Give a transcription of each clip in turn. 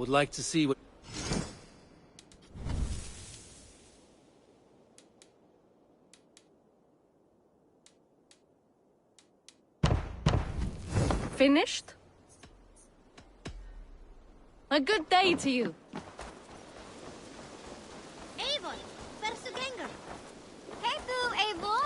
would like to see what... Finished? A good day to you. Eivor, hversu gengur? Hey þú, Eivor!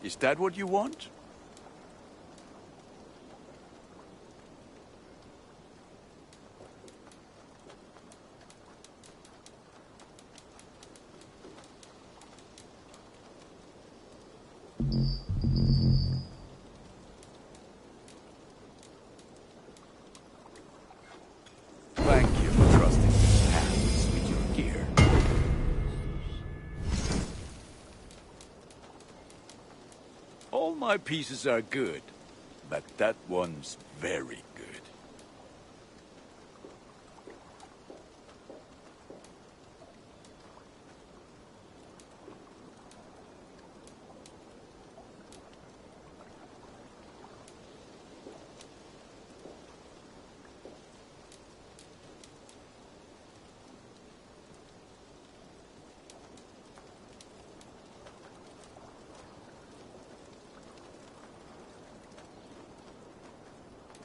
Is that what you want? Thank you for trusting these hands with your gear. All my pieces are good, but that one's very good.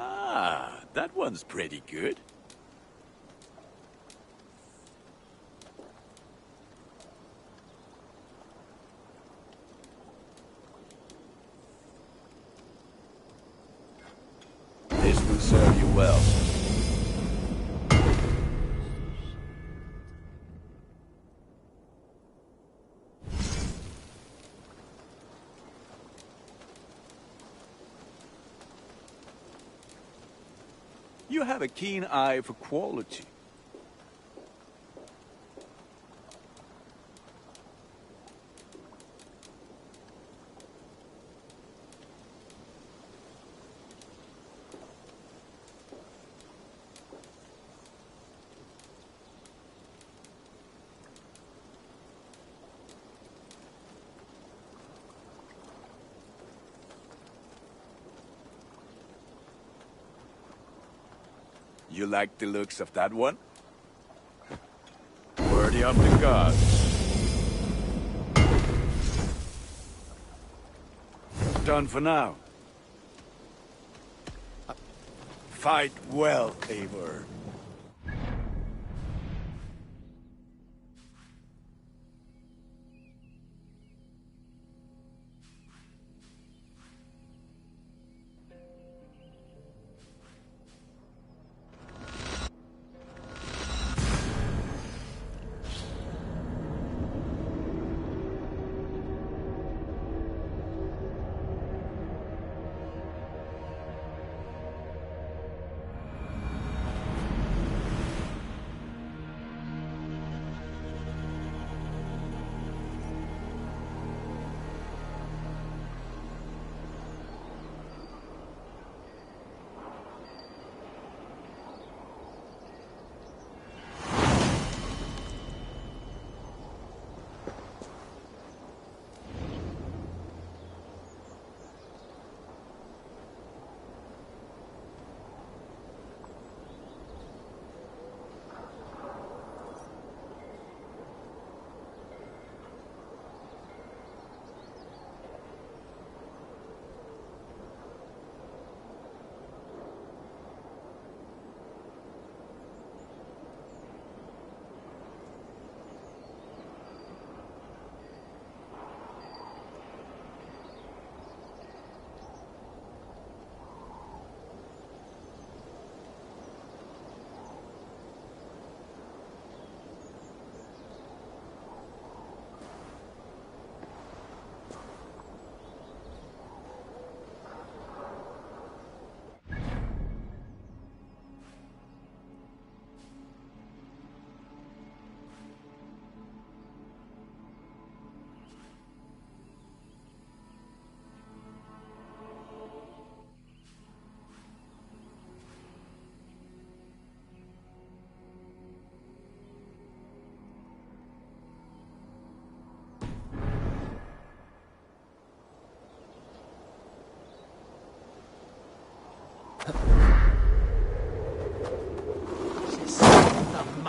Ah, that one's pretty good. This will serve you well. You have a keen eye for quality. You like the looks of that one? Worthy of the gods. Done for now. Fight well, Eivor.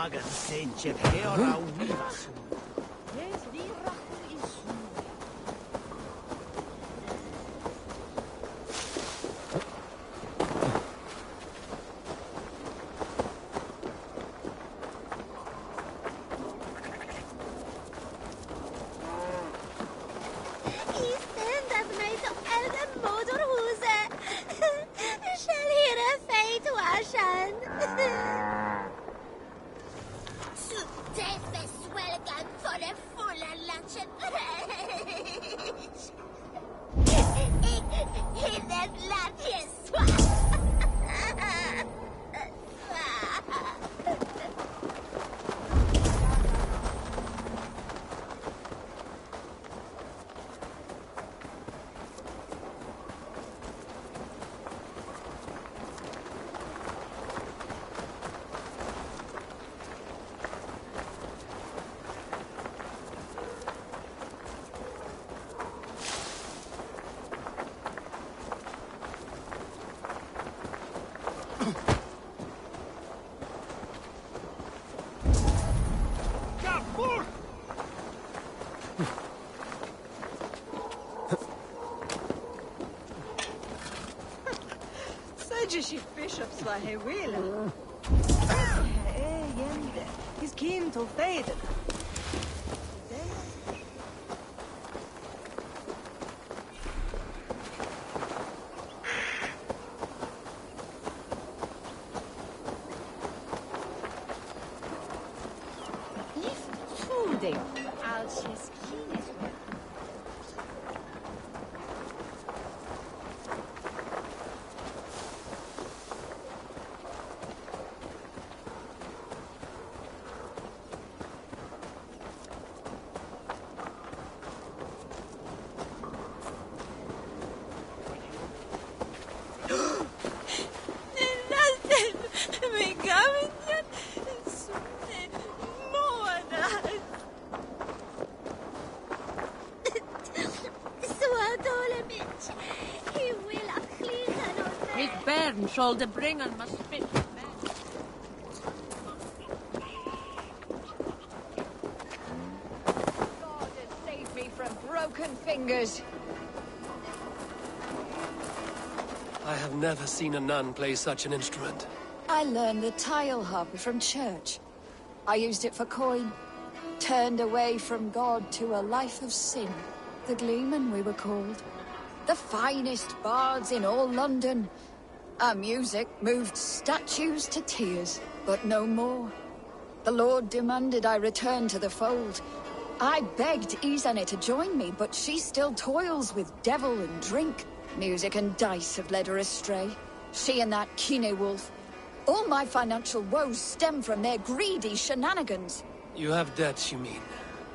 Hagen Senche Peora Wivasu. Isten dat mij zo elke motorhuze. Shall hier een feit waschen. Su death swelgan for the full luncheon. In that land is Säger bishops vad he vill. Jende. He's keen to fade. If two day, I'll just keen as well. With Bern shall the bringer must spit. God has saved me from broken fingers. I have never seen a nun play such an instrument. I learned the tile harp from church. I used it for coin. Turned away from God to a life of sin. The Gleeman, we were called. The finest bards in all London. Our music moved statues to tears, but no more. The Lord demanded I return to the fold. I begged Izane to join me, but she still toils with devil and drink. Music and dice have led her astray. She and that Kine wolf. All my financial woes stem from their greedy shenanigans. You have debts, you mean?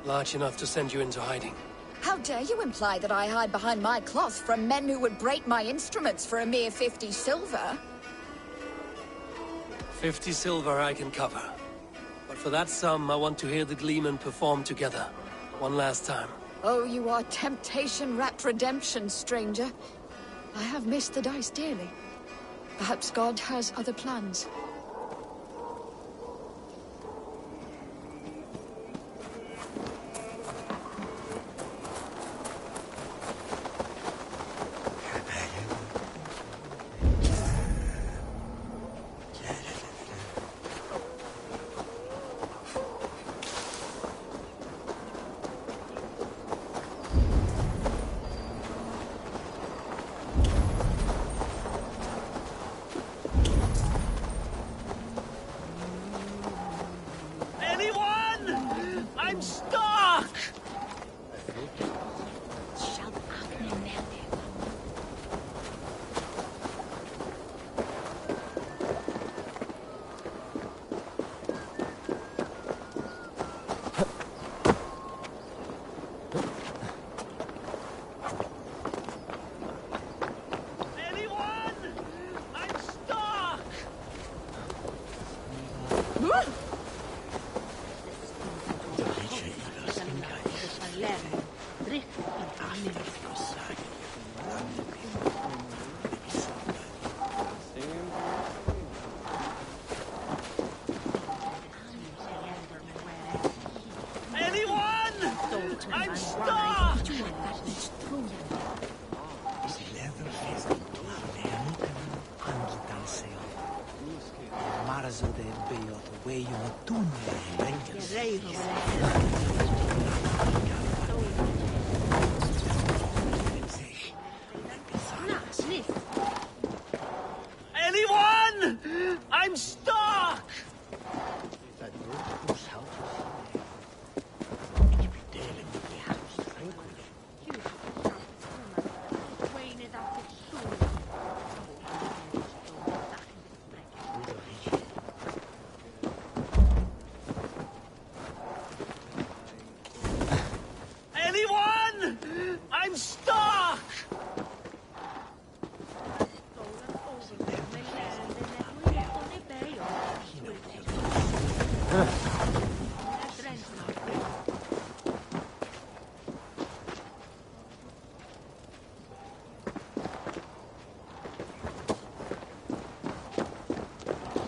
Large enough to send you into hiding. How dare you imply that I hide behind my cloth from men who would break my instruments for a mere 50 silver? 50 silver I can cover. But for that sum, I want to hear the Gleeman perform together. One last time. Oh, you are temptation-wrapped redemption, stranger. I have missed the dice dearly. Perhaps God has other plans. way you're doing it. Anyone? I'm stuck! Anyone? I'm stuck!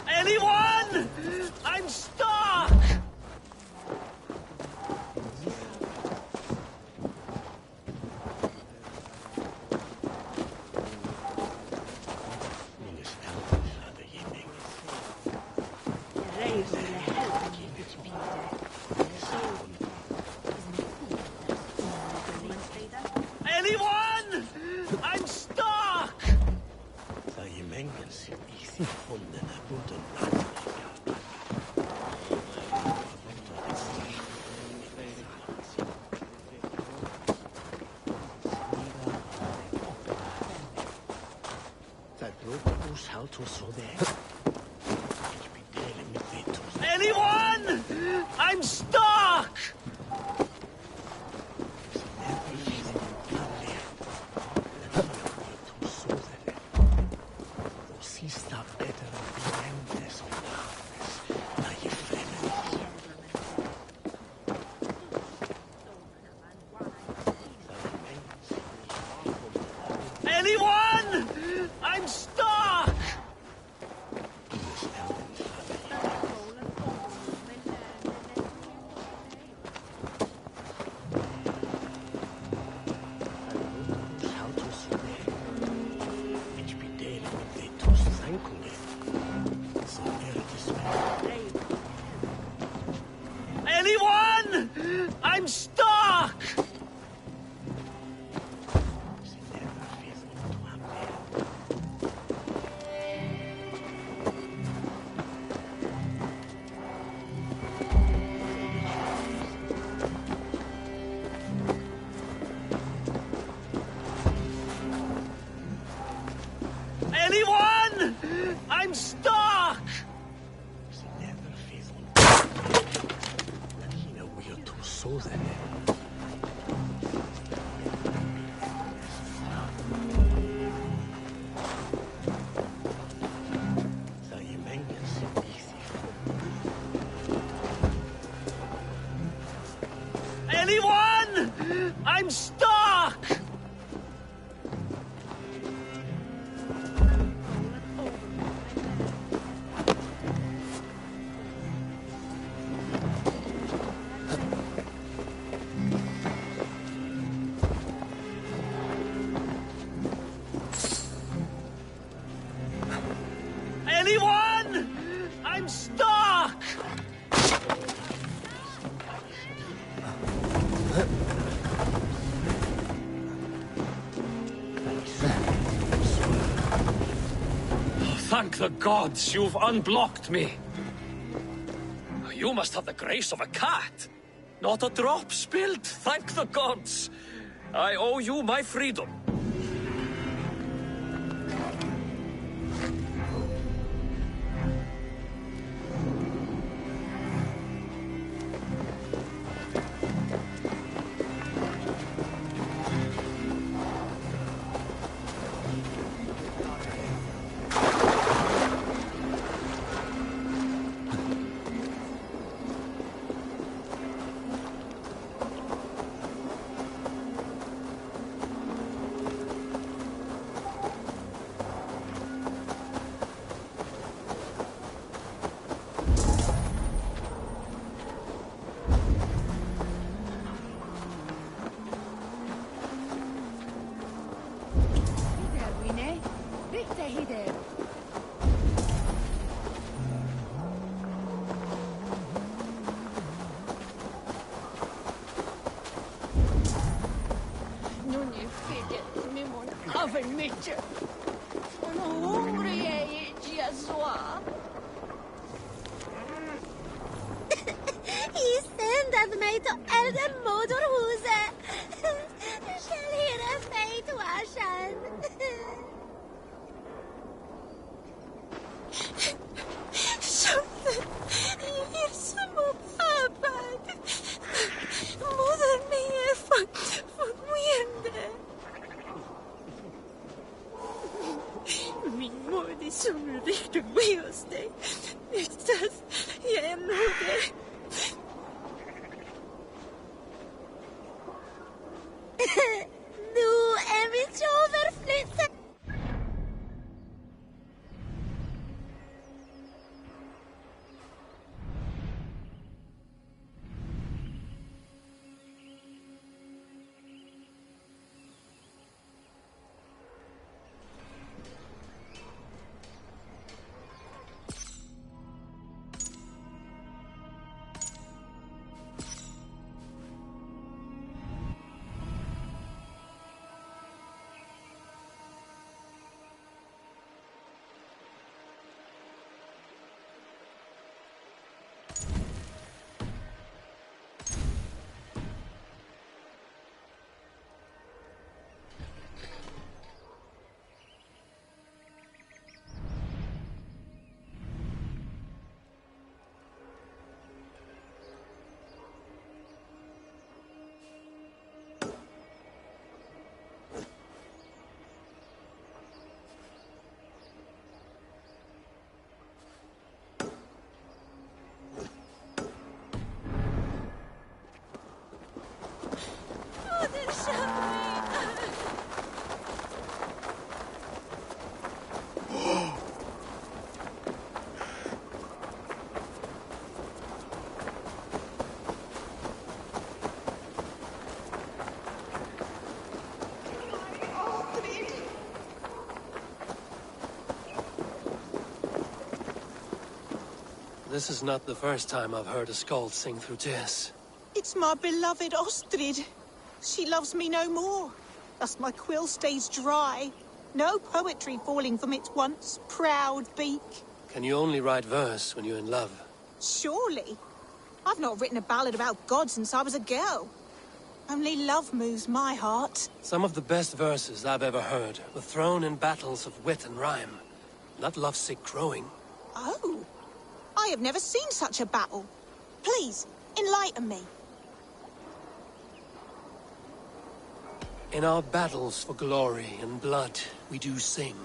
Anyone? I'm stuck! Anyone? I'm stuck! Anyone? I'm stuck! Anyone? I'm stuck! Anyone? I'm stuck! Anyone? I'm stuck! Anyone? I'm stuck! Anyone? I'm stuck! Thank the gods you've unblocked me. You must have the grace of a cat. Not a drop spilled, thank the gods. I owe you my freedom. Nu nie fidget mi mon oven mitje. Un hungry Jesua. I sändade mig till eldmotorhuset. Kjell hela fejt varsan. Something is små papad. Moder mig från Wende. Min mor är som riktigt med hos dig. Utan jag är moder. Nu är mitt överflyttat. This is not the first time I've heard a skald sing through tears. It's my beloved Ostrid. She loves me no more. Thus my quill stays dry. No poetry falling from its once proud beak. Can you only write verse when you're in love? Surely. I've not written a ballad about God since I was a girl. Only love moves my heart. Some of the best verses I've ever heard were thrown in battles of wit and rhyme, not lovesick crowing. Oh. I have never seen such a battle. Please, enlighten me. In our battles for glory and blood, we do sing,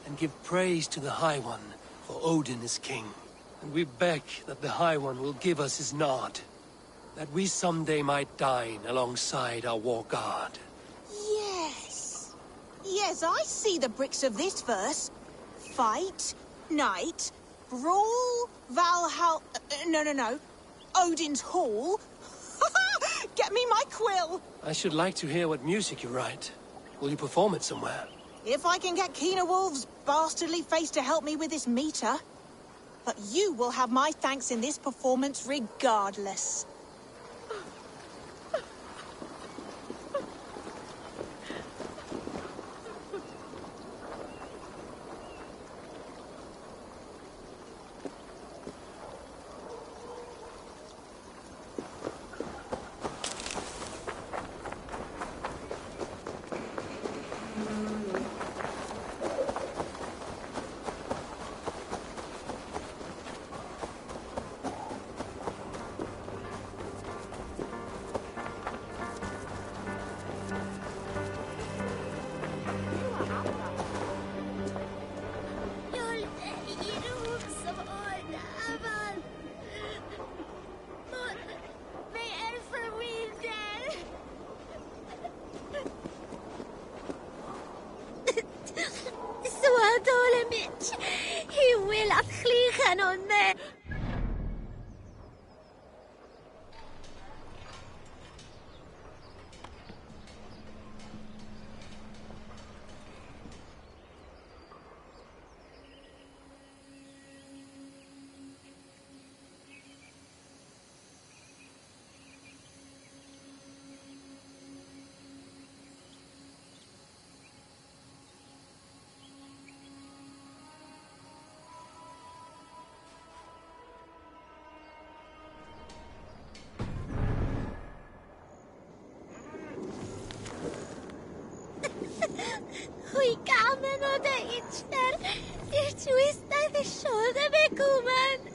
and give praise to the High One, for Odin is king. And we beg that the High One will give us his nod, that we someday might dine alongside our war god. Yes. Yes, I see the bricks of this verse. Fight, night, brawl, Valhalla... No. Odin's Hall. Get me my quill. I should like to hear what music you write. Will you perform it somewhere? If I can get Keener Wolf's bastardly face to help me with this meter. But you will have my thanks in this performance regardless. He will at vliegen on me. We kamen och det itcher. Ich twistar the shoulder bekumen.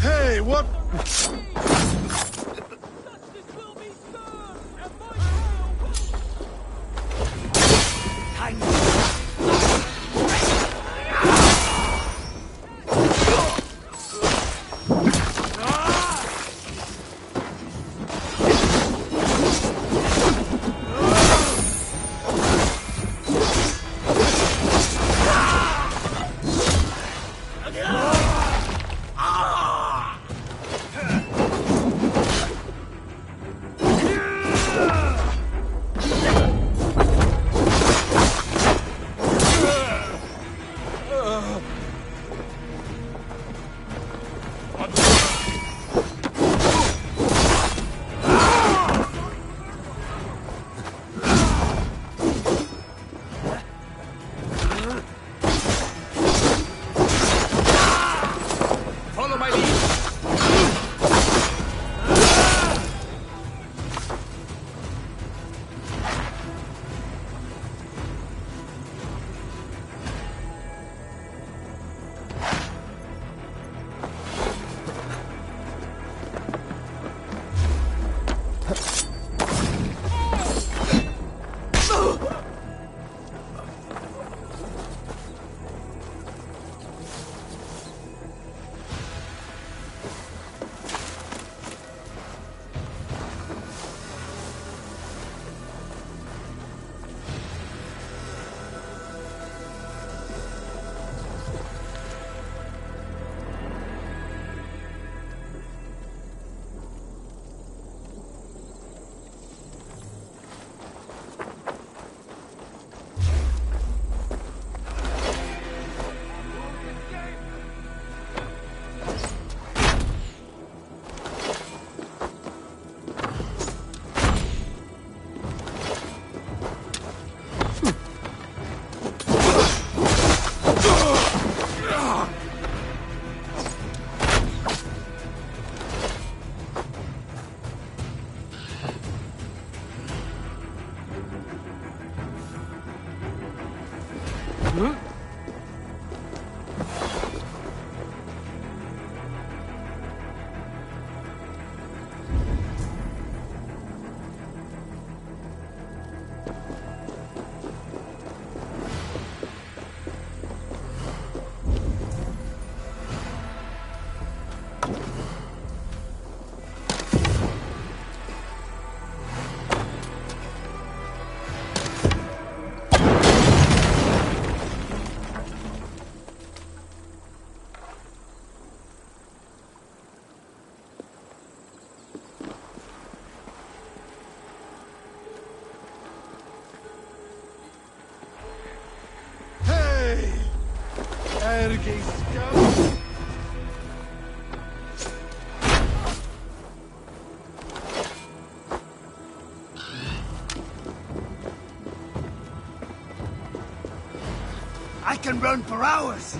Hey, what? I can run for hours.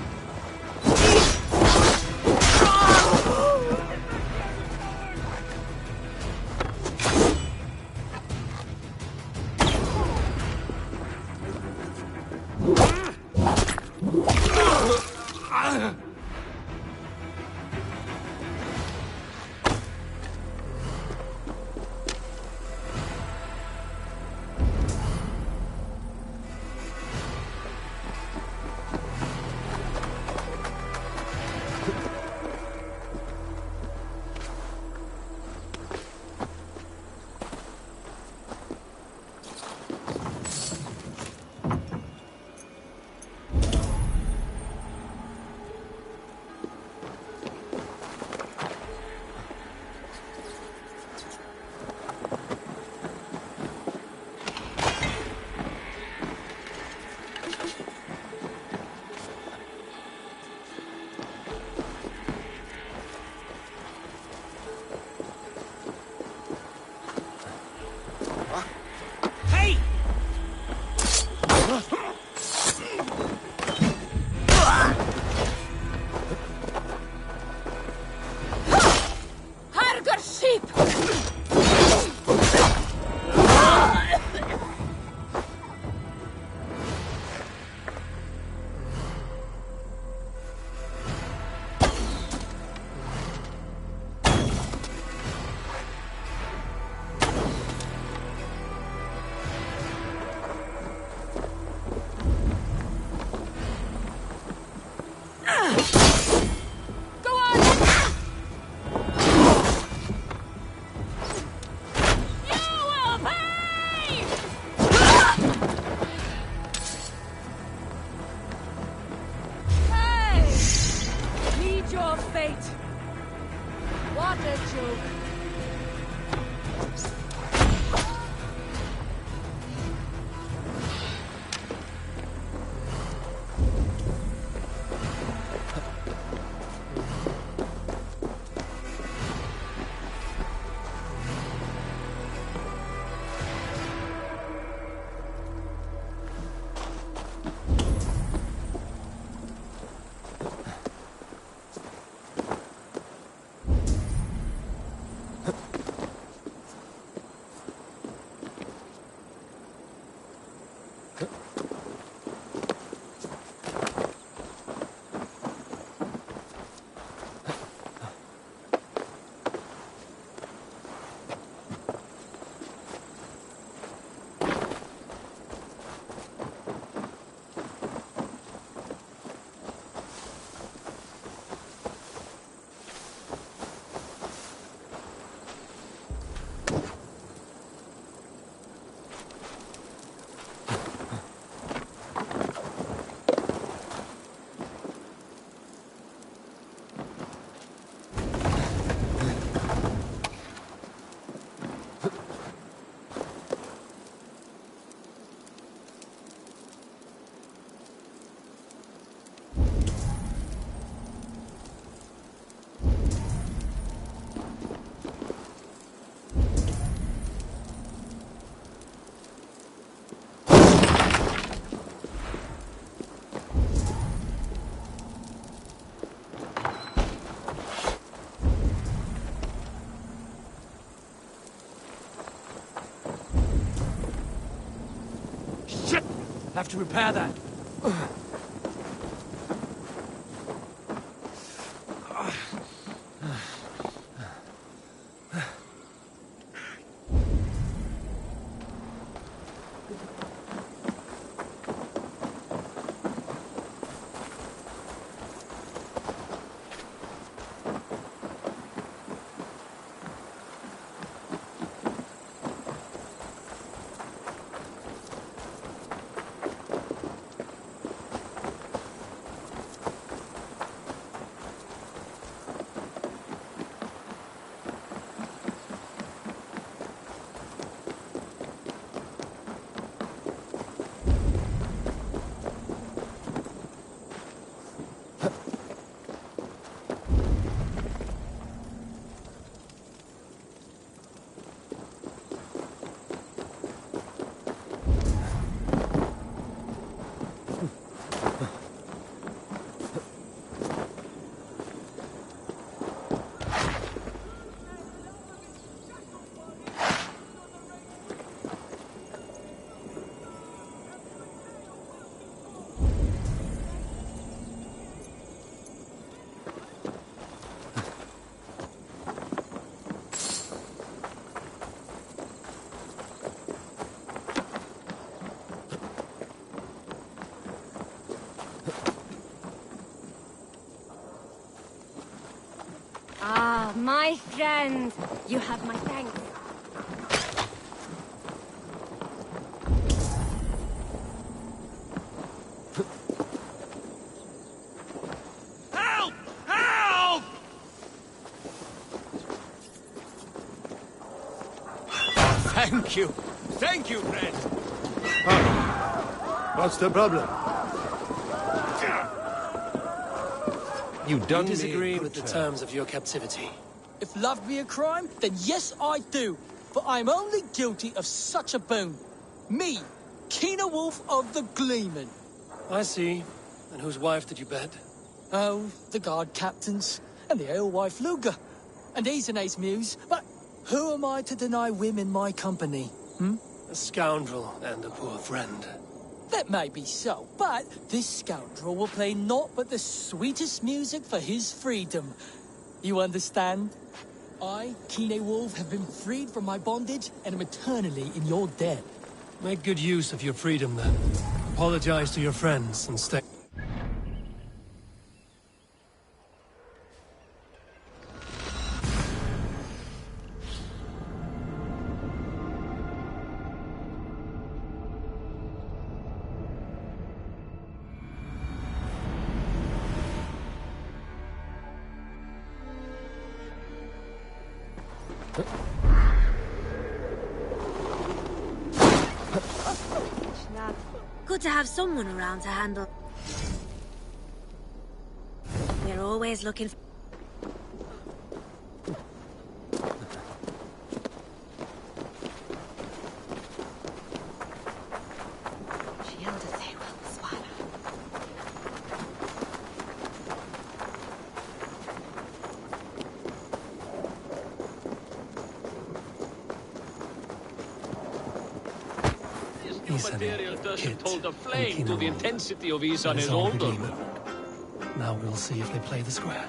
Have to repair that. friend. You have my thanks. Help! Help! Thank you. Thank you, friend. What's the problem? You don't disagree with the terms of your captivity. If love be a crime, then yes, I do. But I'm only guilty of such a boon. Me, Keener Wolf of the Gleeman. I see. And whose wife did you bed? Oh, the guard captain's, and the alewife Luger. And he's an ace muse, but who am I to deny women my company? A scoundrel and a poor friend. That may be so, but this scoundrel will play naught but the sweetest music for his freedom. You understand? I, Kine Wolf, have been freed from my bondage and am eternally in your debt. Make good use of your freedom, then. Apologize to your friends and stay. Good to have someone around to handle. We're always looking for... Material doesn't hold a flame to the intensity of his on his older. Now we'll see if they play the square.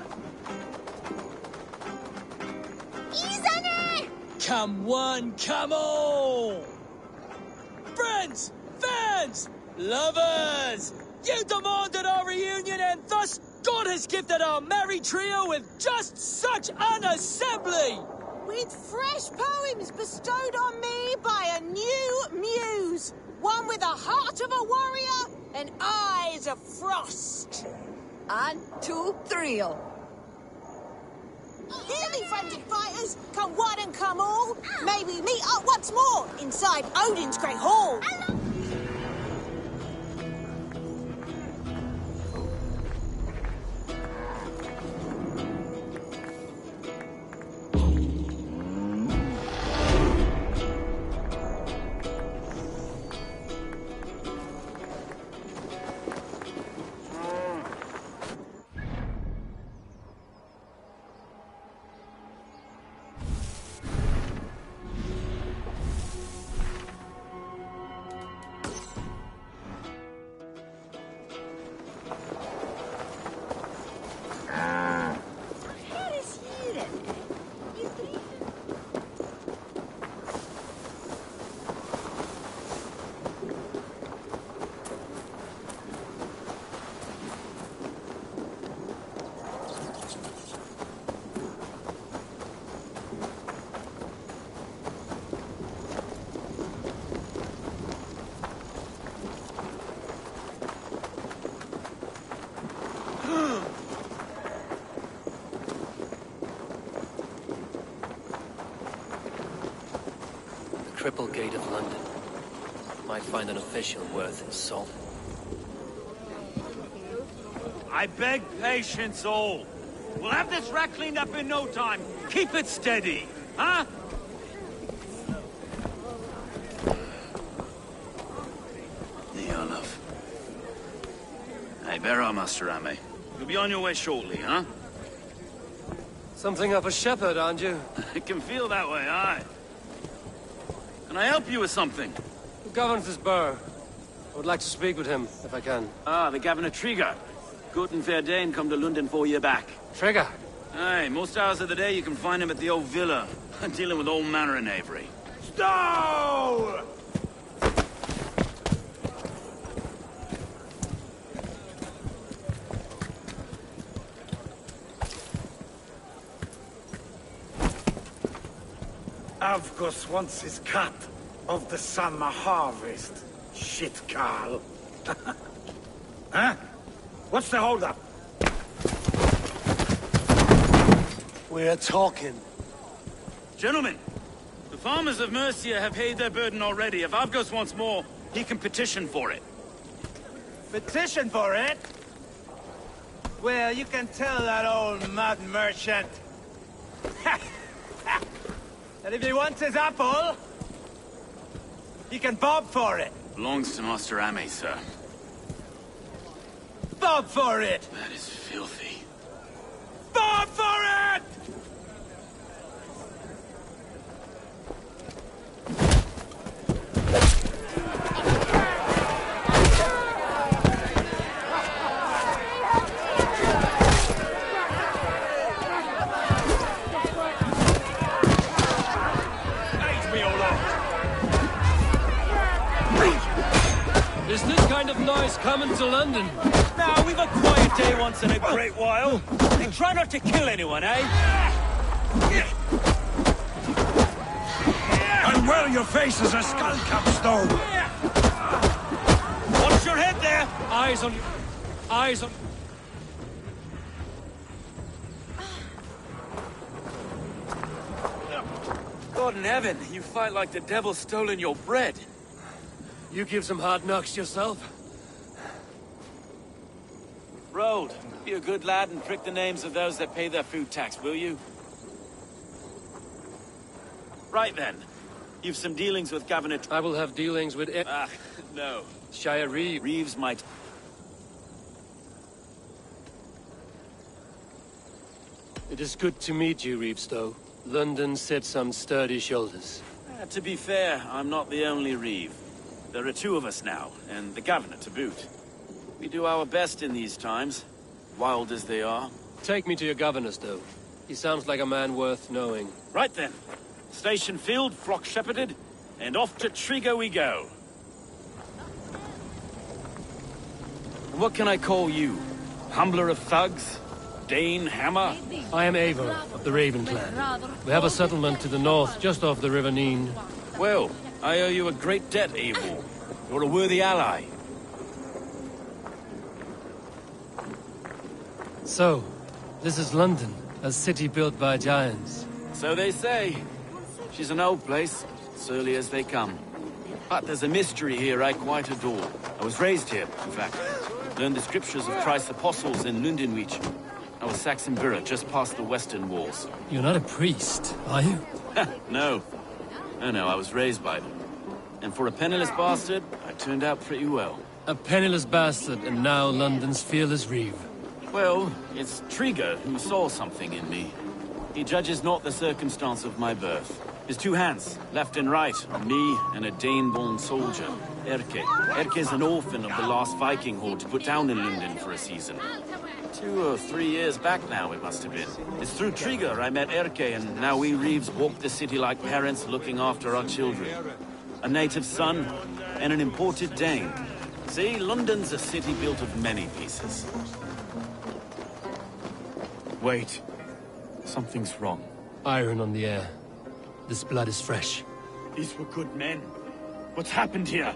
Come one, come all! Friends! Fans! Lovers! You demanded our reunion, and thus God has gifted our merry trio with just such an assembly! With fresh poems bestowed on me by a new muse. One with a heart of a warrior and eyes of frost. And 2 thrill. Hear me, friendly fighters. Come one and come all. May we meet up once more inside Odin's great hall. Triple Gate of London. Might find an official worth his salt. I beg patience, all. We'll have this rat cleaned up in no time. Keep it steady, huh? Neolov. Hey, bear our Master Ame. You'll be on your way shortly, huh? Something of a shepherd, aren't you? It can feel that way, aye. Can I help you with something? Who governs this burgh? I would like to speak with him, if I can. Ah, the Governor Trigger. Good and fair Dane come to London 4 year back. Trigger? Aye, most hours of the day you can find him at the old villa, dealing with all manner in Avery. Stow! Avgos wants his cut of the summer harvest. Shit, Carl. Huh? What's the holdup? We're talking. Gentlemen, the farmers of Mercia have paid their burden already. If Avgos wants more, he can petition for it. Petition for it? Well, you can tell that old mud merchant that if he wants his apple, he can bob for it. Belongs to Master Ame, sir. Bob for it! That is filthy. Bob for it! Is this kind of noise coming to London? Now, we've a quiet day once in a great while. And try not to kill anyone, eh? And well, your face is a skull cap stone. Watch your head there! Eyes on you. Eyes on... God in heaven, you fight like the devil stolen your bread. You give some hard knocks yourself? Road, be a good lad and prick the names of those that pay their food tax, will you? Right then. You've some dealings with Governor... I will have dealings with... no. Shire Reeve. Reeves might... It is good to meet you, Reevestow. London sits on sturdy shoulders. To be fair, I'm not the only Reeve. There are two of us now, and the Governor to boot. We do our best in these times, wild as they are. Take me to your Governor, Stowe. He sounds like a man worth knowing. Right then. Station filled, flock shepherded, and off to Trigo we go. What can I call you? Humbler of thugs? Dane Hammer? I am Eivor of the Raven clan. We have a settlement to the north, just off the River Neen. Well, I owe you a great debt, Eivor. You're a worthy ally. So, this is London, a city built by giants. So they say. She's an old place, surly as they come. But there's a mystery here I quite adore. I was raised here, in fact. Learned the scriptures of Christ's apostles in Lundenwich. I was Saxon Borough, just past the western walls. You're not a priest, are you? No. No, I was raised by them. And for a penniless bastard, I turned out pretty well. A penniless bastard, and now London's fearless Reeve. Well, it's Trigo who saw something in me. He judges not the circumstance of my birth. His two hands, left and right, on me and a Dane-born soldier, Erke. Erke's an orphan of the last Viking horde put down in London for a season. 2 or 3 years back now, it must have been. It's through Trigo I met Erke, and now we Reeves walk the city like parents looking after our children. A native son, and an imported Dane. See, London's a city built of many pieces. Wait. Something's wrong. Iron on the air. This blood is fresh. These were good men. What's happened here?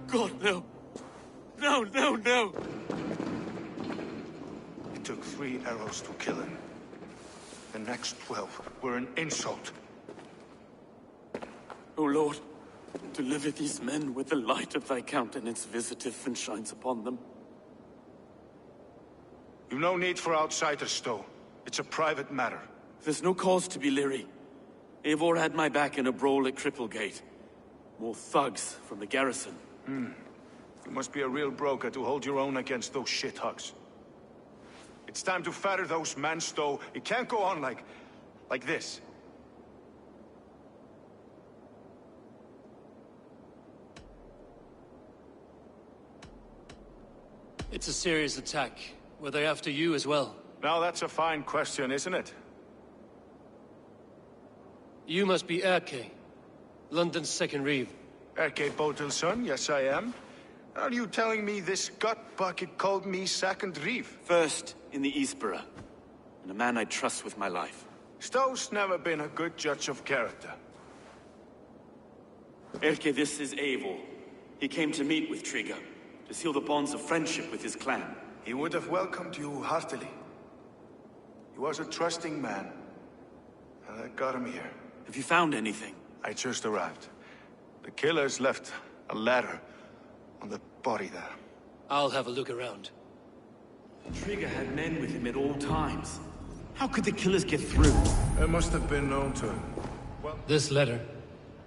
God, no. No. It took 3 arrows to kill him. The next 12 were an insult. O Lord, deliver these men with the light of thy countenance visiteth and shines upon them. You've no need for outsiders, Stowe. It's a private matter. There's no cause to be leery. Eivor had my back in a brawl at Cripplegate. More thugs from the garrison. You must be a real broker to hold your own against those shithugs. It's time to fetter those men, Stowe. It can't go on like this. It's a serious attack. Were they after you as well? Now that's a fine question, isn't it? You must be Erke, London's second reeve. Erke Botel's son, yes I am. Are you telling me this gut bucket called me second reeve? First in the Eastborough, and a man I trust with my life. Stow's never been a good judge of character. Erke, this is Eivor. He came to meet with Trigger, to seal the bonds of friendship with his clan. He would have welcomed you heartily. He was a trusting man, and I got him here. Have you found anything? I just arrived. The killers left a letter on the body there. I'll have a look around. Trigger had men with him at all times. How could the killers get through? It must have been known to him. Well, This letter.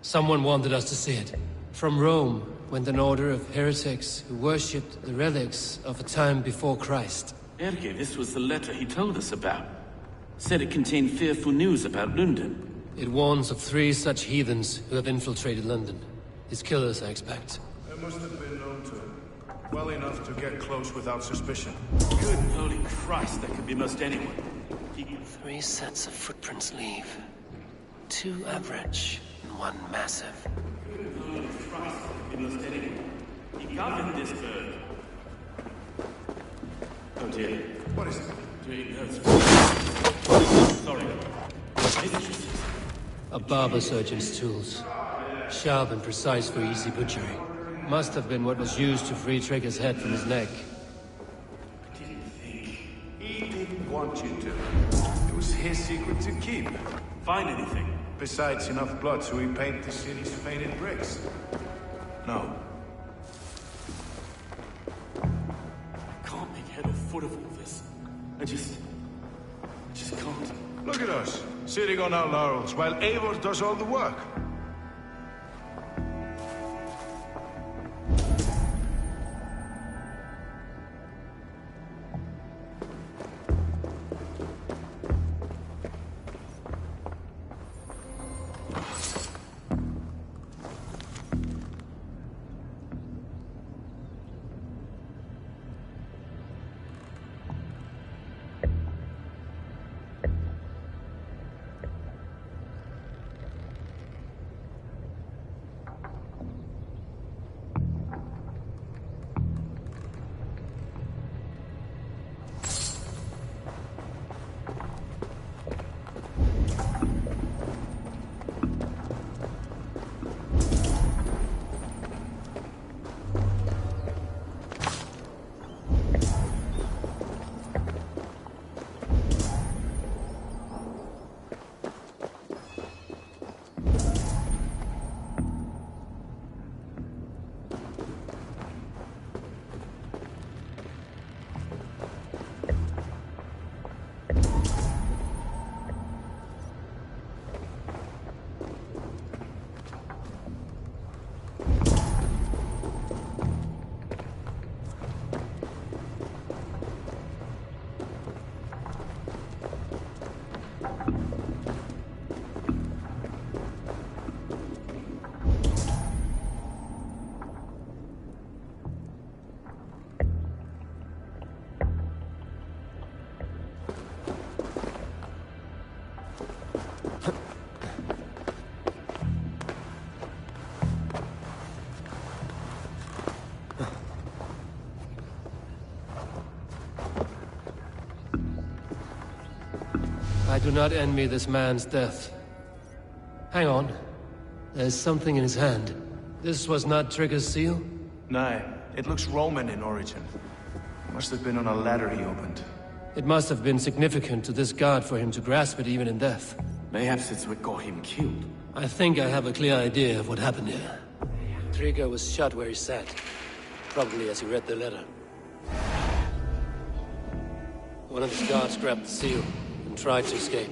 Someone wanted us to see it. From Rome went an order of heretics who worshipped the relics of a time before Christ. Erke, this was the letter he told us about. Said it contained fearful news about London. It warns of 3 such heathens who have infiltrated London. His killers, I expect. it must have been known to him. Well enough to get close without suspicion. Good holy Christ, that could be most anyone. 3 sets of footprints leave. 2 average, and 1 massive. Good holy Christ, that could be most anyone. He governed this bird. Oh dear. What is it? Sorry. A barber surgeon's tools. Sharp and precise for easy butchery. Must have been what was used to free Trigger's head from his neck. He didn't want you to. It was his secret to keep. Find anything? Besides enough blood so he paint the city's faded bricks. No. Can't make head or foot of all this. I just can't. Look at us, sitting on our laurels, while Eivor does all the work. I do not envy this man's death. Hang on. There's something in his hand. This was not Trigger's seal? Nah, it looks Roman in origin. Must have been on a ladder he opened. It must have been significant to this god for him to grasp it even in death. Mayhaps it's what got him killed. I think I have a clear idea of what happened here. Trigger was shot where he sat. Probably as he read the letter. One of his guards grabbed the seal and tried to escape.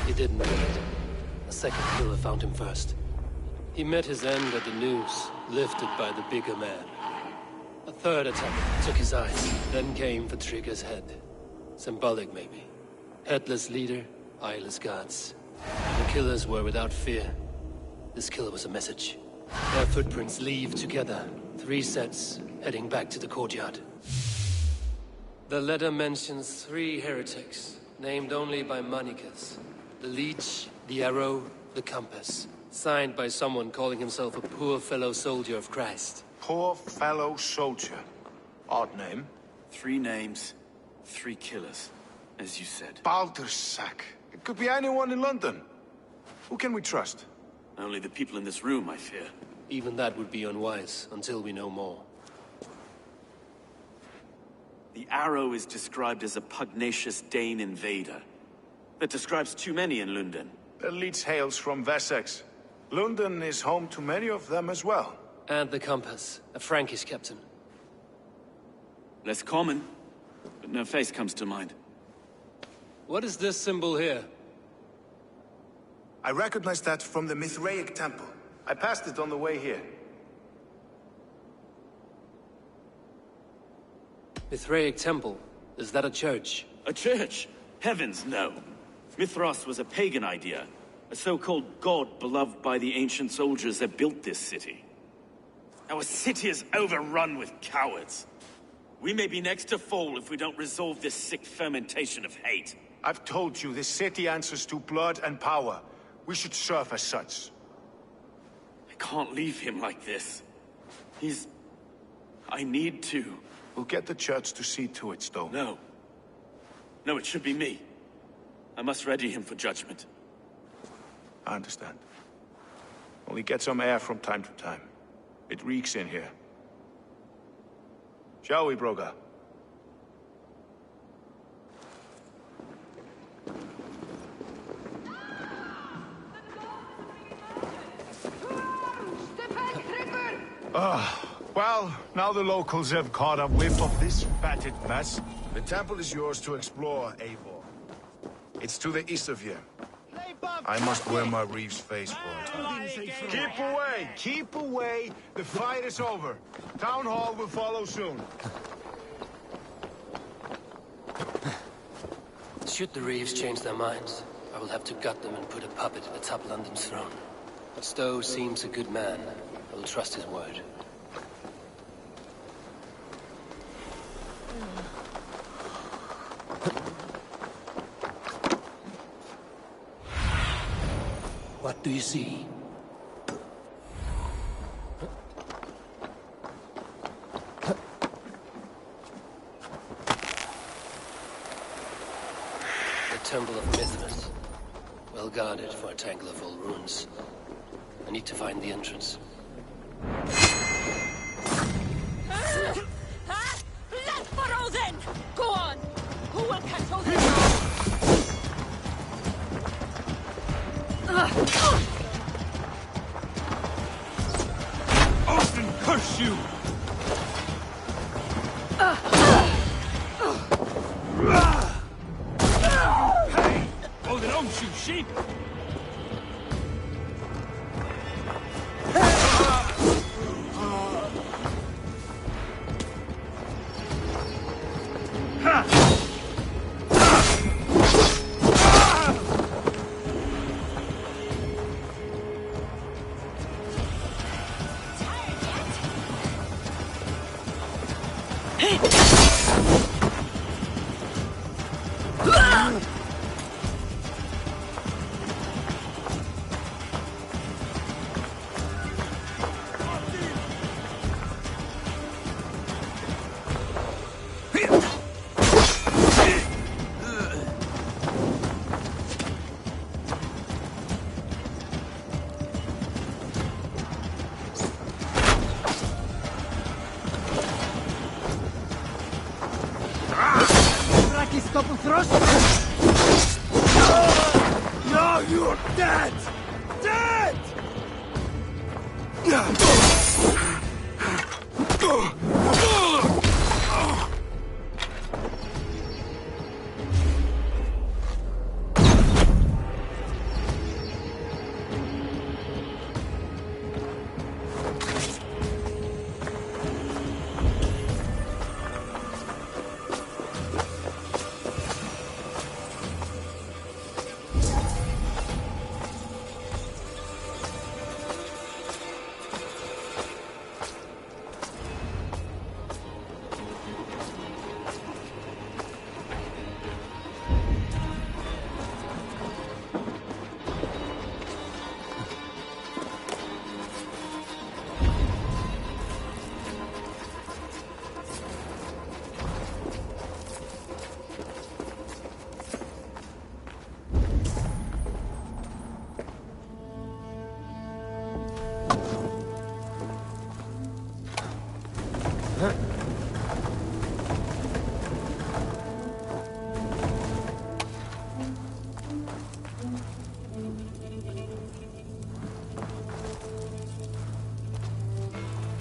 He didn't get it. A second killer found him first. He met his end at the noose, lifted by the bigger man. A third attack took his eyes, then came for Trigger's head. Symbolic, maybe. Headless leader, eyeless guards. The killers were without fear. This killer was a message. Their footprints leave together. 3 sets, heading back to the courtyard. The letter mentions 3 heretics, named only by Manicus. The leech, the arrow, the compass. Signed by someone calling himself a poor fellow soldier of Christ. Poor fellow soldier. Odd name. 3 names, 3 killers, as you said. Baldersack. It could be anyone in London. Who can we trust? Only the people in this room, I fear. Even that would be unwise, until we know more. The arrow is described as a pugnacious Dane invader. That describes too many in London. The leech hails from Wessex. London is home to many of them as well. And the compass, a Frankish captain. Less common, but no face comes to mind. What is this symbol here? I recognize that from the Mithraic temple. I passed it on the way here. Mithraic temple? Is that a church? A church? Heavens, no. Mithras was a pagan idea. A so-called god beloved by the ancient soldiers that built this city. Our city is overrun with cowards. We may be next to fall if we don't resolve this sick fermentation of hate. I've told you, this city answers to blood and power. We should serve as such. I can't leave him like this. I need to. We'll get the church to see to it, Stowe. No. No, it should be me. I must ready him for judgment. I understand. Only get some air from time to time. It reeks in here. Shall we, Broga? Well, now the locals have caught a whiff of this fatted mess. The temple is yours to explore, Eivor. It's to the east of here. I must wear my Reeves face for it. Keep away! Keep away! The fight is over. Town Hall will follow soon. Should the Reeves change their minds, I will have to gut them and put a puppet atop London's throne. But Stowe seems a good man. I will trust his word. What do you see? The Temple of Mithras. Well guarded for a tangle of old ruins. I need to find the entrance. Blood for Odin! Go on! Who will catch Odin? Austin, curse you! Hey! Odin owns you, sheep! No, you're dead! Dead!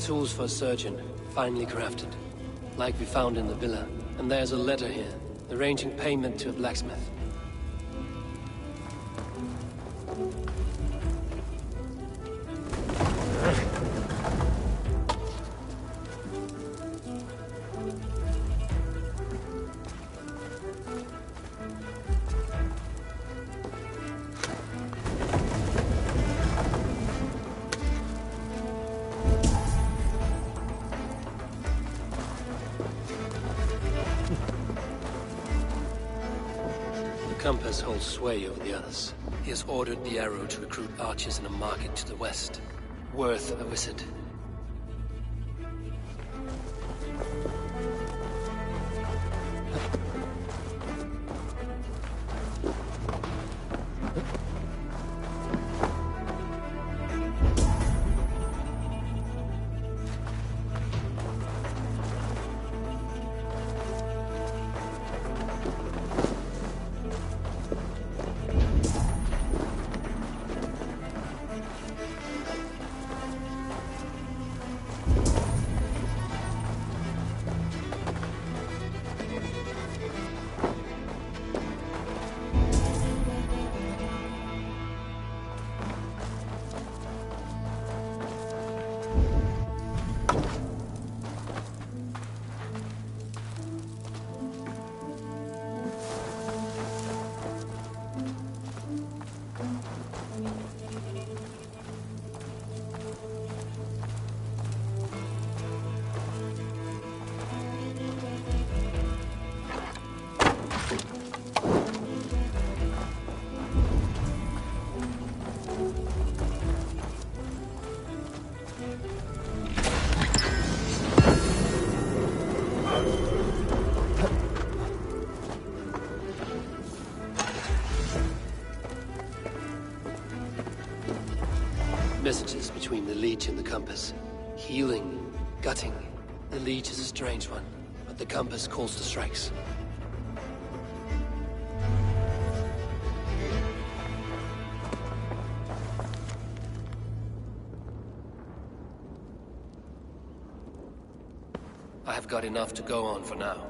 Tools for a surgeon, finely crafted. Like we found in the villa. And there's a letter here, arranging payment to a blacksmith. The compass holds sway over the others. He has ordered the arrow to recruit archers in a market to the west. Worth a visit. Messages between the Leech and the Compass. Healing, gutting. The Leech is a strange one, but the Compass calls the strikes. I have got enough to go on for now.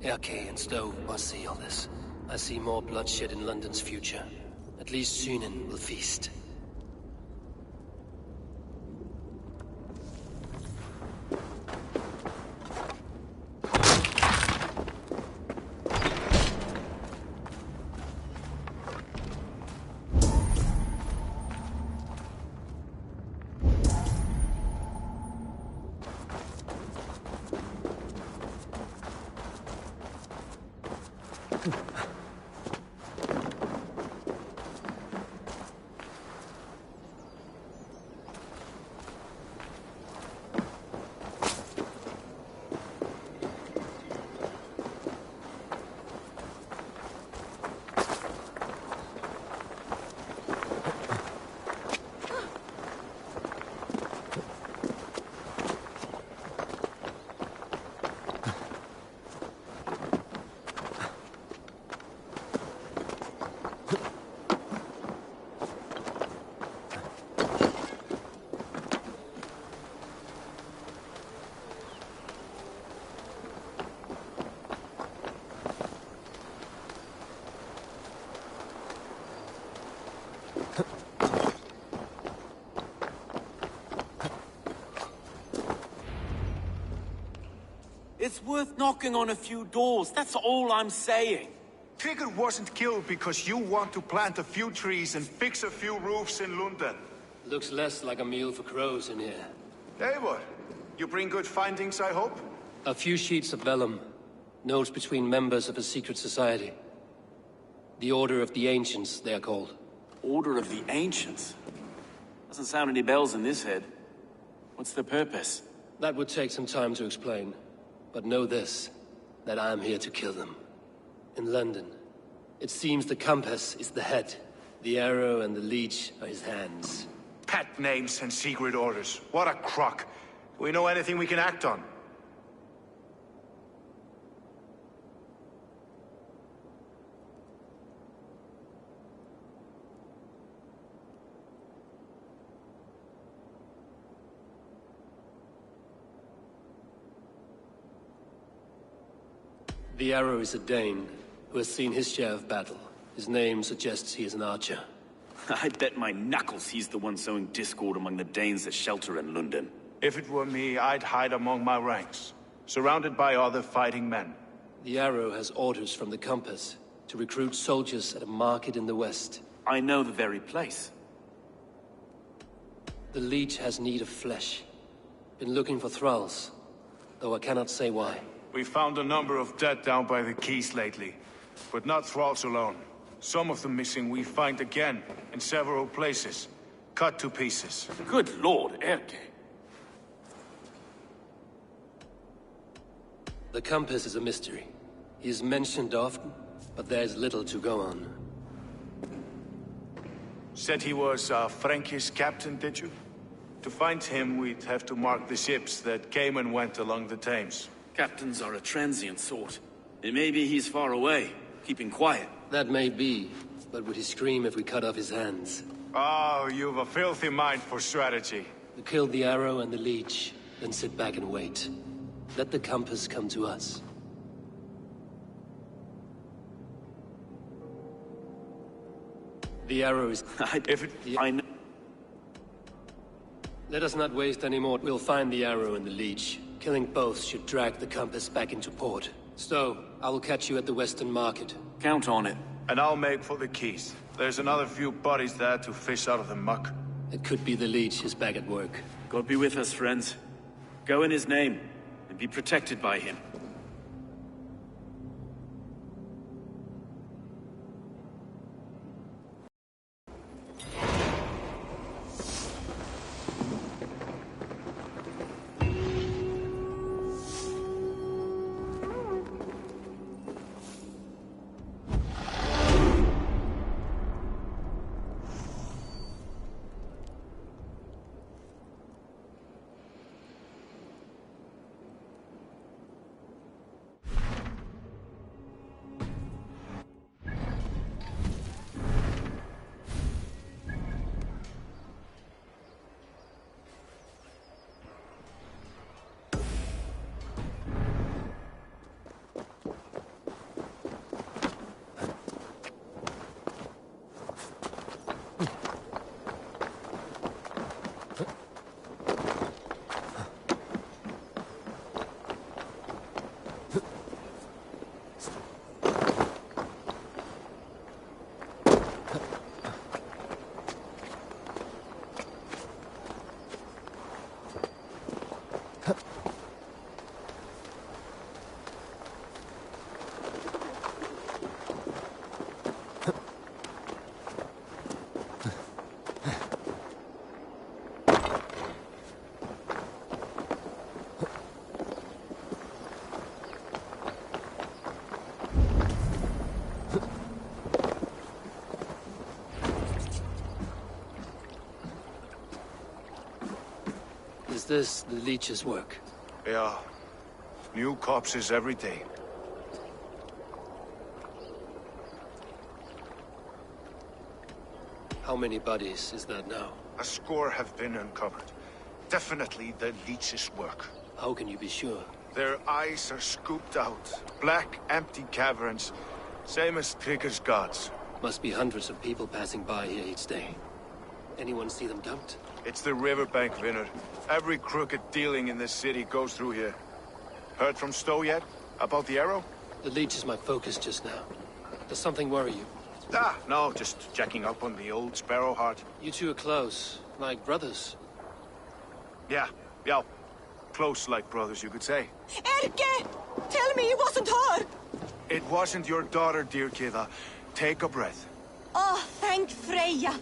Erke and Stowe must see all this. I see more bloodshed in London's future. At least Sunan will feast. It's worth knocking on a few doors, that's all I'm saying. Trigger wasn't killed because you want to plant a few trees and fix a few roofs in London. Looks less like a meal for crows in here. Eivor, you bring good findings, I hope? A few sheets of vellum. Notes between members of a secret society. The Order of the Ancients, they are called. Order of the Ancients? Doesn't sound any bells in this head. What's the purpose? That would take some time to explain. But know this, that I am here to kill them. In London, it seems the Compass is the head. The arrow and the leech are his hands. Pet names and secret orders. What a crock. Do we know anything we can act on? The Arrow is a Dane who has seen his share of battle. His name suggests he is an archer. I bet my knuckles he's the one sowing discord among the Danes that shelter in London. If it were me, I'd hide among my ranks, surrounded by other fighting men. The Arrow has orders from the Compass to recruit soldiers at a market in the west. I know the very place. The Leech has need of flesh. Been looking for thralls, though I cannot say why. We found a number of dead down by the quays lately, but not thralls alone. Some of the missing we find again in several places, cut to pieces. Good lord, Erke. The Compass is a mystery. He is mentioned often, but there is little to go on. Said he was a Frankish captain, did you? To find him, we'd have to mark the ships that came and went along the Thames. Captains are a transient sort. It may be he's far away, keeping quiet. That may be, but would he scream if we cut off his hands? Oh, you've a filthy mind for strategy. We kill the Arrow and the Leech, then sit back and wait. Let the Compass come to us. The Arrow is... I know... Let us not waste any more. We'll find the Arrow and the Leech. Killing both should drag the Compass back into port. Stowe, I will catch you at the Western Market. Count on it. And I'll make for the quays. There's another few bodies there to fish out of the muck. It could be the Leech is back at work. God be with us, friends. Go in his name, and be protected by him. Is this the Leech's work? Yeah. New corpses every day. How many bodies is that now? A score have been uncovered. Definitely the Leech's work. How can you be sure? Their eyes are scooped out. Black, empty caverns. Same as Trigger's gods. Must be hundreds of people passing by here each day. Anyone see them dumped? It's the riverbank, Vinner. Every crooked dealing in this city goes through here. Heard from Stowe yet? About the Arrow? The Leech is my focus just now. Does something worry you? Ah, no, just checking up on the old Sparrowheart. You two are close, like brothers. Yeah. Close like brothers, you could say. Erke! Tell me it wasn't her! It wasn't your daughter, dear Kida. Take a breath. Oh, thank Freya.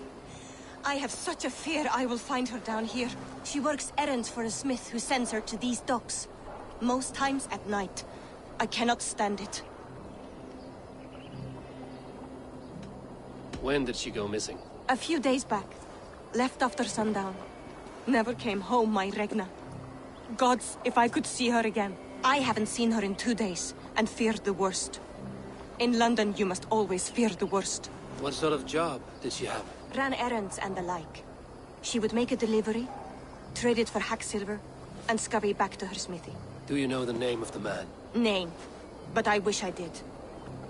I have such a fear I will find her down here. She works errands for a smith who sends her to these docks. Most times at night. I cannot stand it. When did she go missing? A few days back. Left after sundown. Never came home, my Regna. Gods, if I could see her again. I haven't seen her in 2 days, and feared the worst. In London, you must always fear the worst. What sort of job did she have? Ran errands and the like. She would make a delivery, trade it for hack silver, and scurry back to her smithy. Do you know the name of the man? Name. But I wish I did.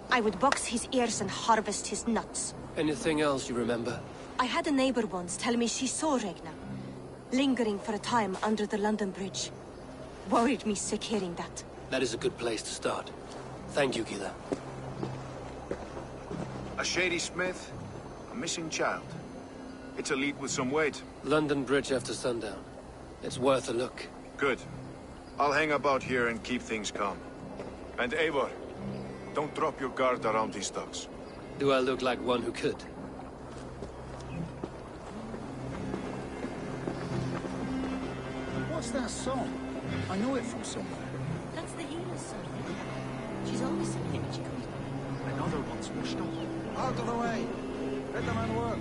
I would box his ears and harvest his nuts. Anything else you remember? I had a neighbor once tell me she saw Regna, lingering for a time under the London Bridge. Worried me sick hearing that. That is a good place to start. Thank you, Gila. A shady smith, a missing child. It's a lead with some weight. London Bridge after sundown. It's worth a look. Good. I'll hang about here and keep things calm. And Eivor, don't drop your guard around these thugs. Do I look like one who could? What's that song? I know it from somewhere. That's the healer's son. She's always singing when she comes by. Another one's washed up. Out of the way! Let the man work.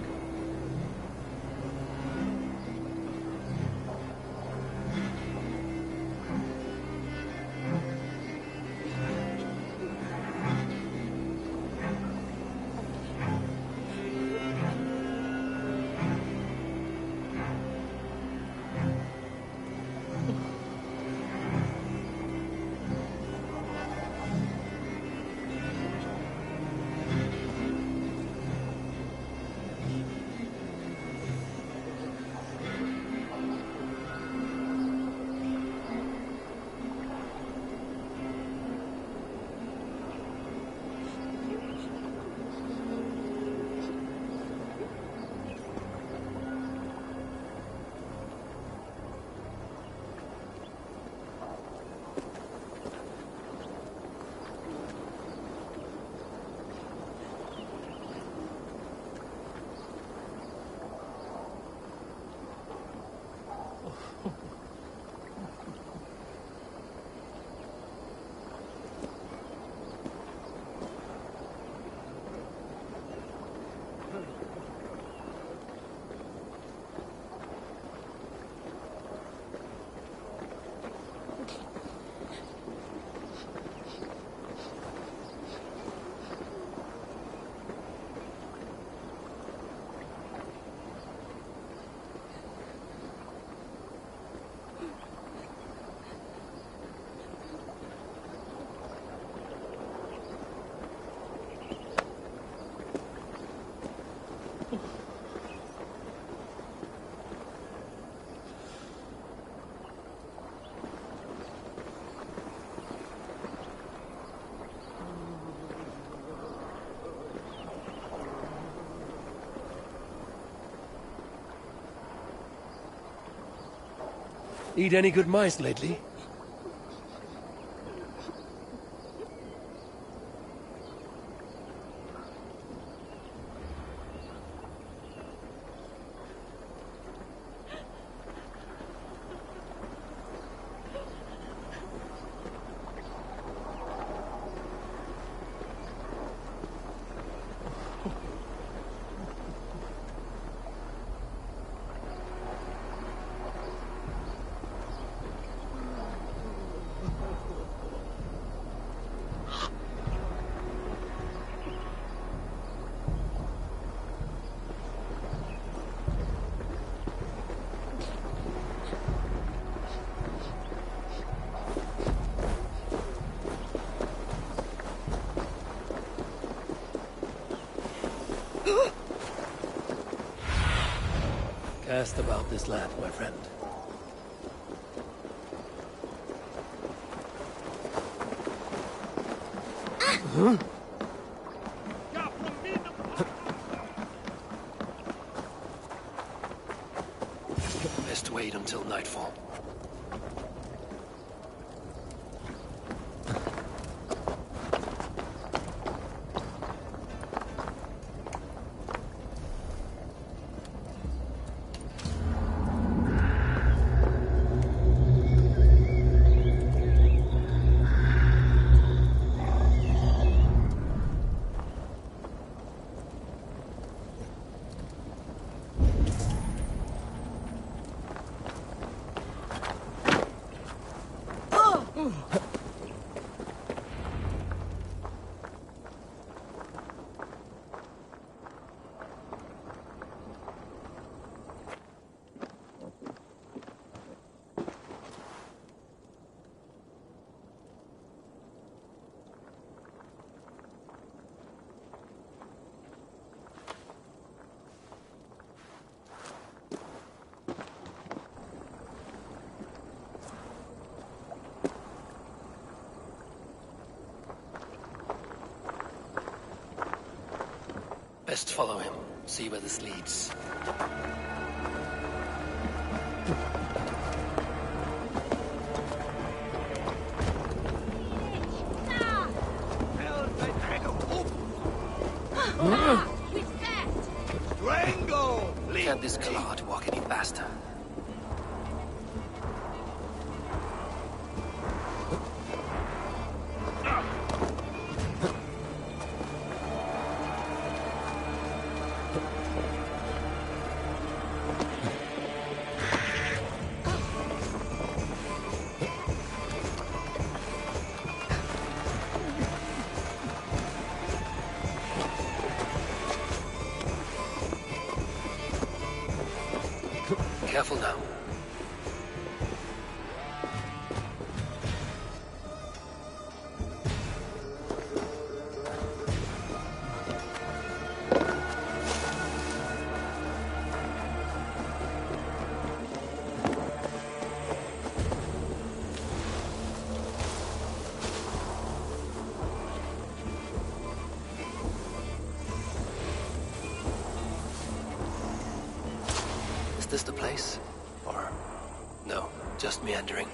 Eat any good mice lately? Cast about this land, my friend. Huh? Best wait until nightfall. Best follow him. See where this leads. Strangle! Can't this clod walk any faster? Careful now. Is this the place? Or no, just meandering?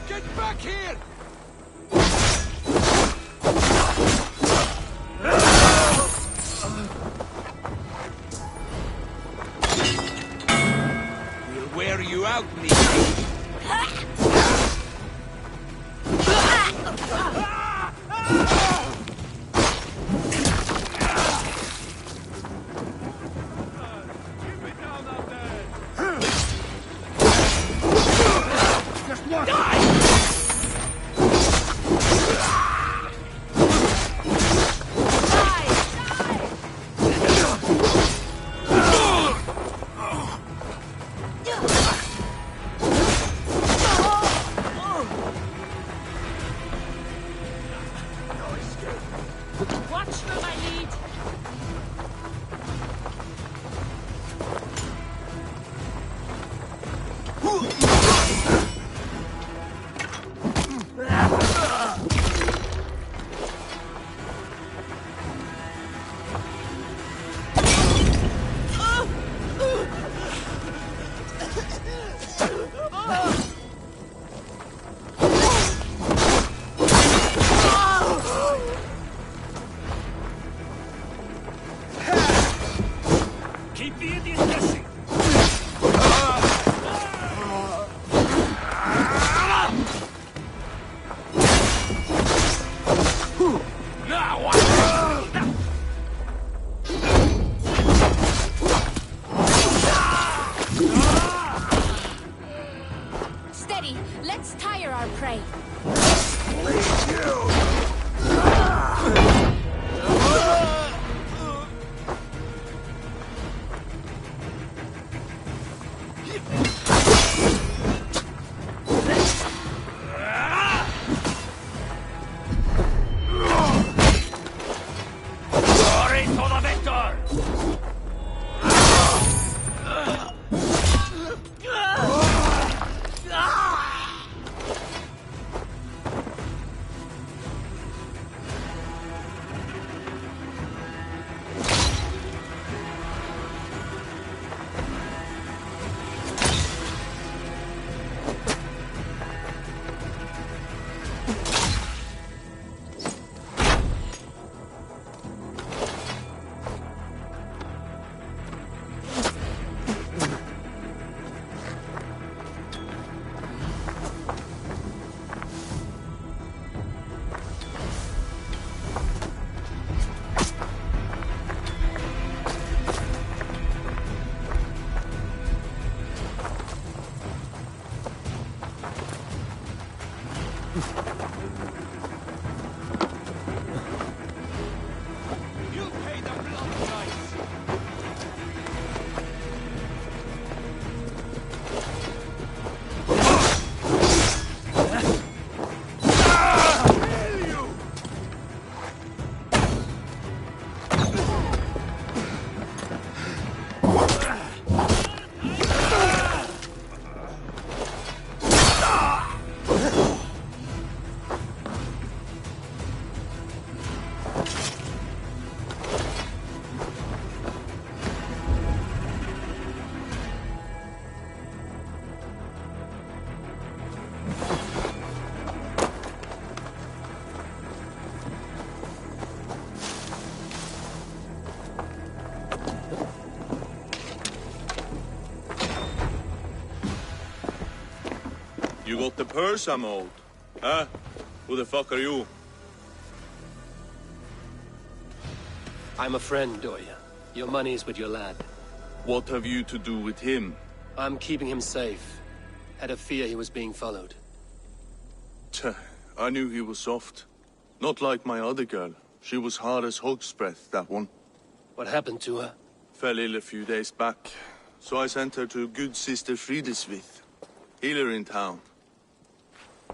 Get back here! We'll wear you out, Nico. Let's tire our prey. Glory to the victor! You got the purse I'm owed. Huh? Who the fuck are you? I'm a friend, Doya. Your money's with your lad. What have you to do with him? I'm keeping him safe. Had a fear he was being followed. Tch, I knew he was soft. Not like my other girl. She was hard as hog's breath, that one. What happened to her? Fell ill a few days back. So I sent her to good Sister Frideswith. Healer in town.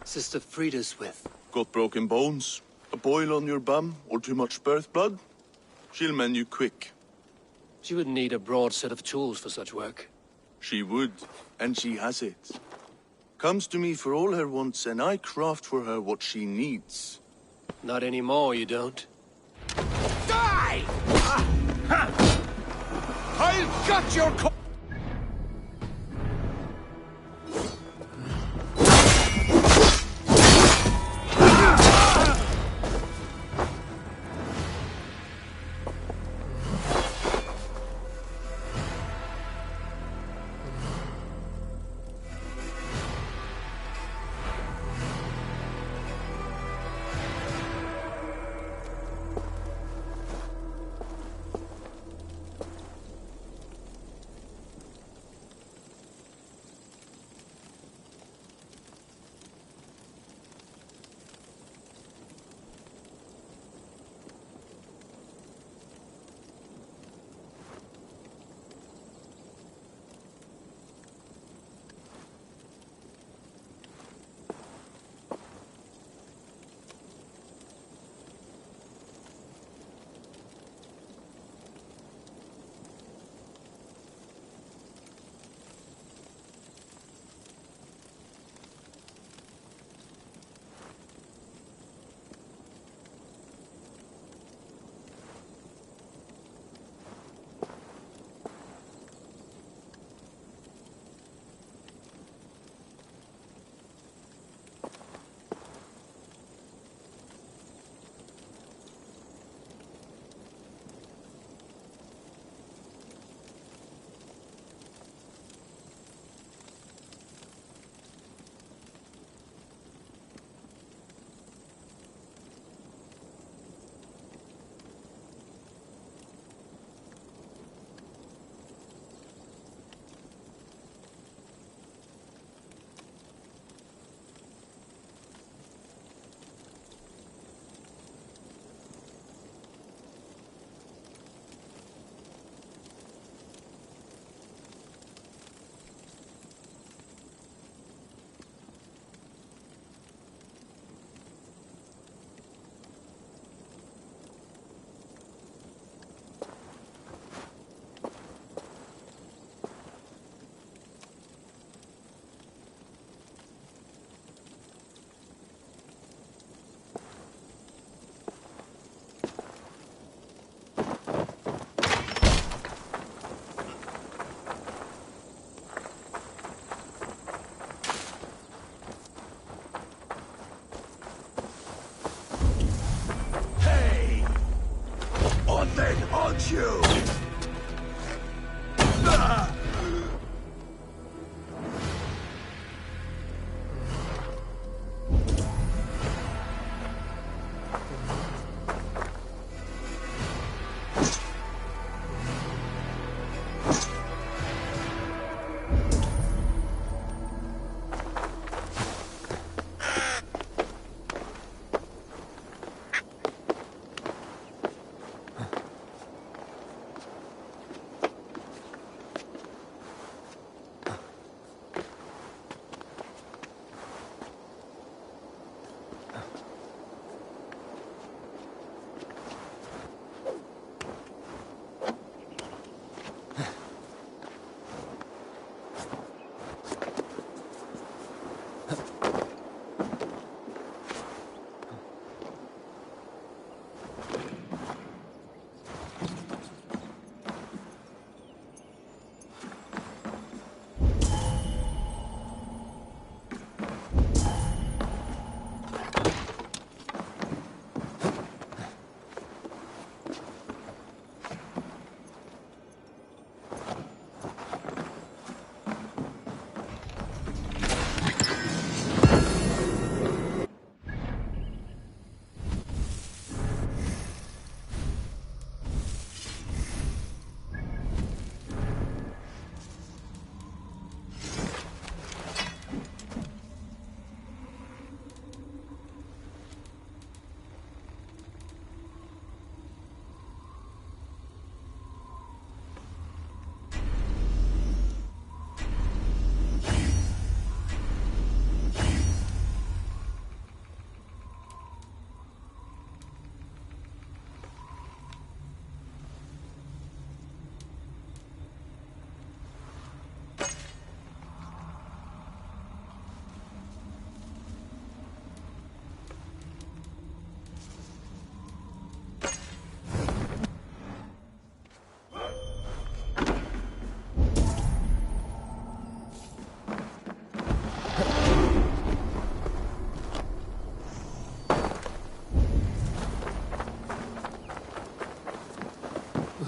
Sister Frideswith. Got broken bones, a boil on your bum, or too much birth blood? She'll mend you quick. She would need a broad set of tools for such work. She would, and she has it. Comes to me for all her wants, and I craft for her what she needs. Not anymore, you don't. Die! I'll gut your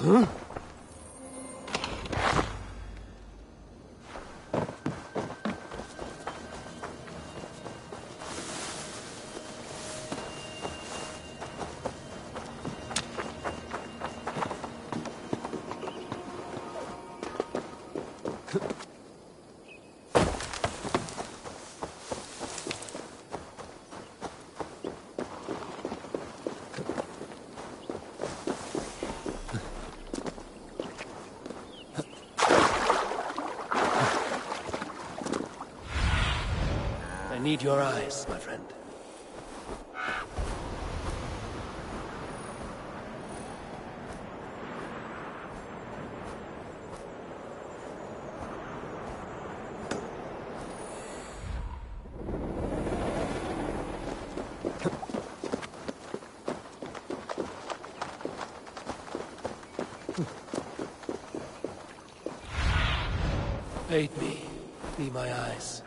Huh? I need your eyes, my friend. Aid me. Be my eyes.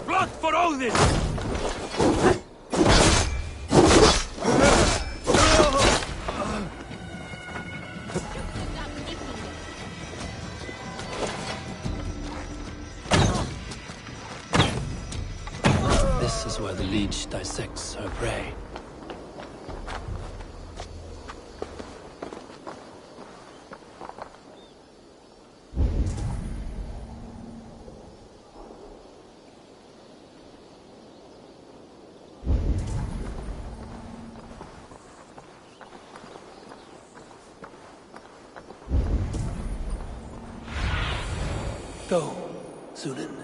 Blood for Odin! This is where the leech dissects her prey. Go, Sunan.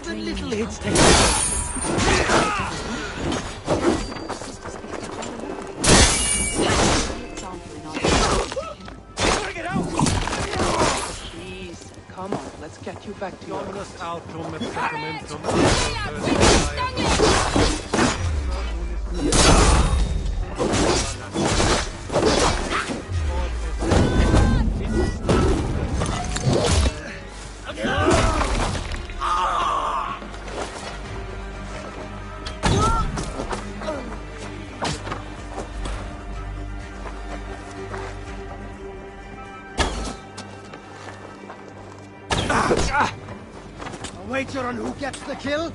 a little hit. Please, come on, let's get you back to your... Dominus autum et sacramentum. A wager on who gets the kill?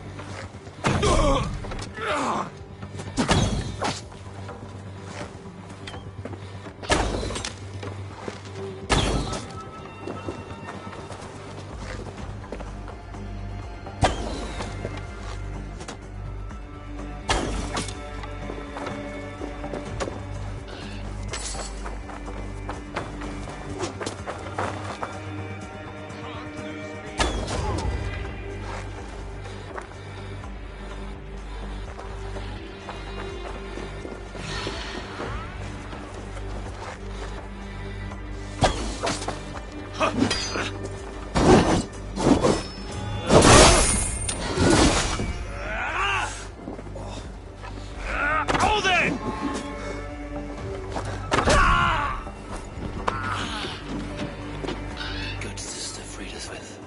Good sister Friedenswith.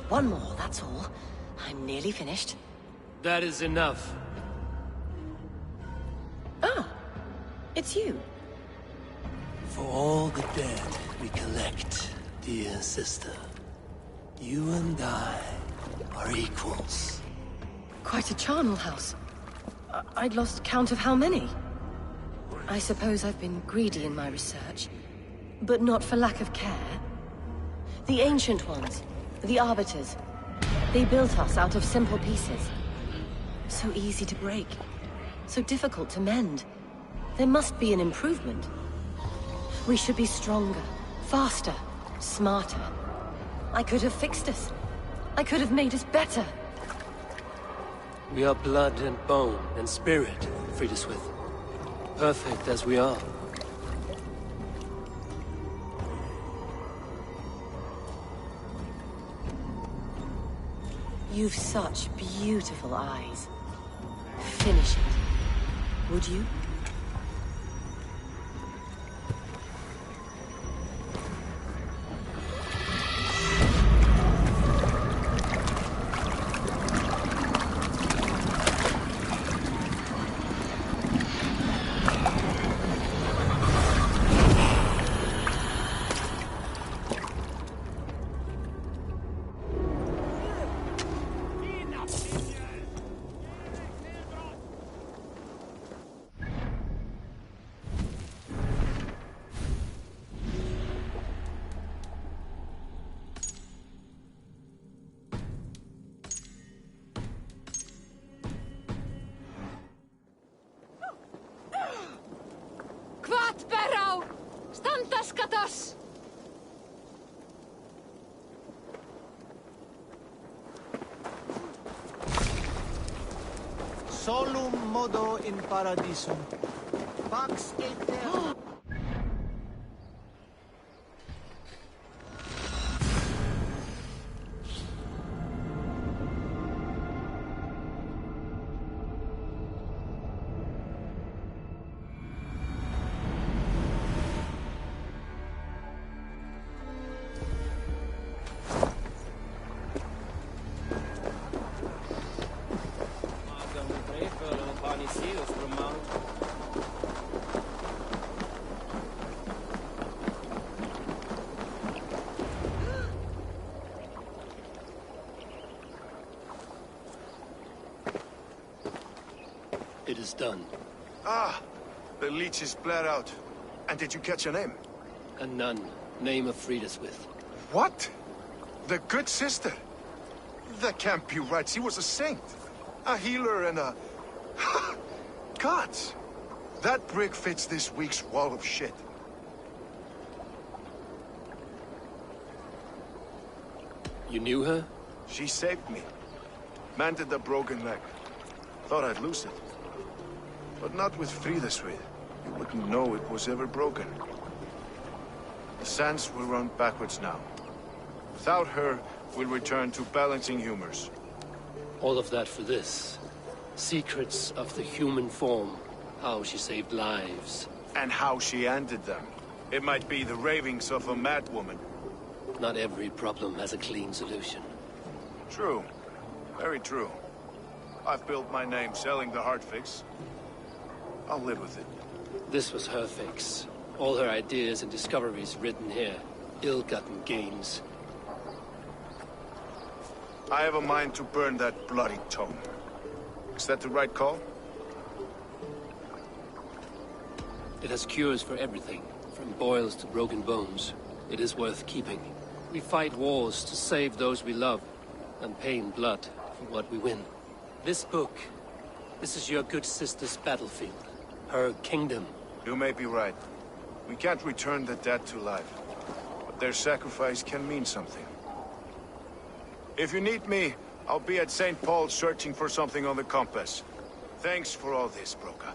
One more, that's all. I'm nearly finished. That is enough. Ah, it's you. For all the dead we collect, dear sister, you and I are equals. Quite a charnel house. I'd lost count of how many. I suppose I've been greedy in my research, but not for lack of care. The ancient ones, the arbiters, they built us out of simple pieces. So easy to break, so difficult to mend. There must be an improvement. We should be stronger, faster, smarter. I could have fixed us. I could have made us better. We are blood and bone and spirit, Friedenswith. Perfect as we are. You've such beautiful eyes. Finish it, would you? Solum modo in paradisum. Pax aeterna. It is done. Ah, the leech is bled out. And did you catch a name? A nun. Name of Frideswith. What? The good sister? That can't be right. She was a saint. A healer and a... Gods! That brick fits this week's wall of shit. You knew her? She saved me. Mended the broken leg. Thought I'd lose it. But not with Frideswith. You wouldn't know it was ever broken. The sands will run backwards now. Without her, we'll return to balancing humors. All of that for this. Secrets of the human form. How she saved lives. And how she ended them. It might be the ravings of a madwoman. Not every problem has a clean solution. True. Very true. I've built my name selling the heart fix. I'll live with it. This was her fix. All her ideas and discoveries written here. Ill-gotten gains. I have a mind to burn that bloody tome. Is that the right call? It has cures for everything, from boils to broken bones. It is worth keeping. We fight wars to save those we love, and pay in blood for what we win. This book, this is your good sister's battlefield. Her kingdom. You may be right. We can't return the dead to life. But their sacrifice can mean something. If you need me, I'll be at St. Paul's searching for something on the compass. Thanks for all this, Broca.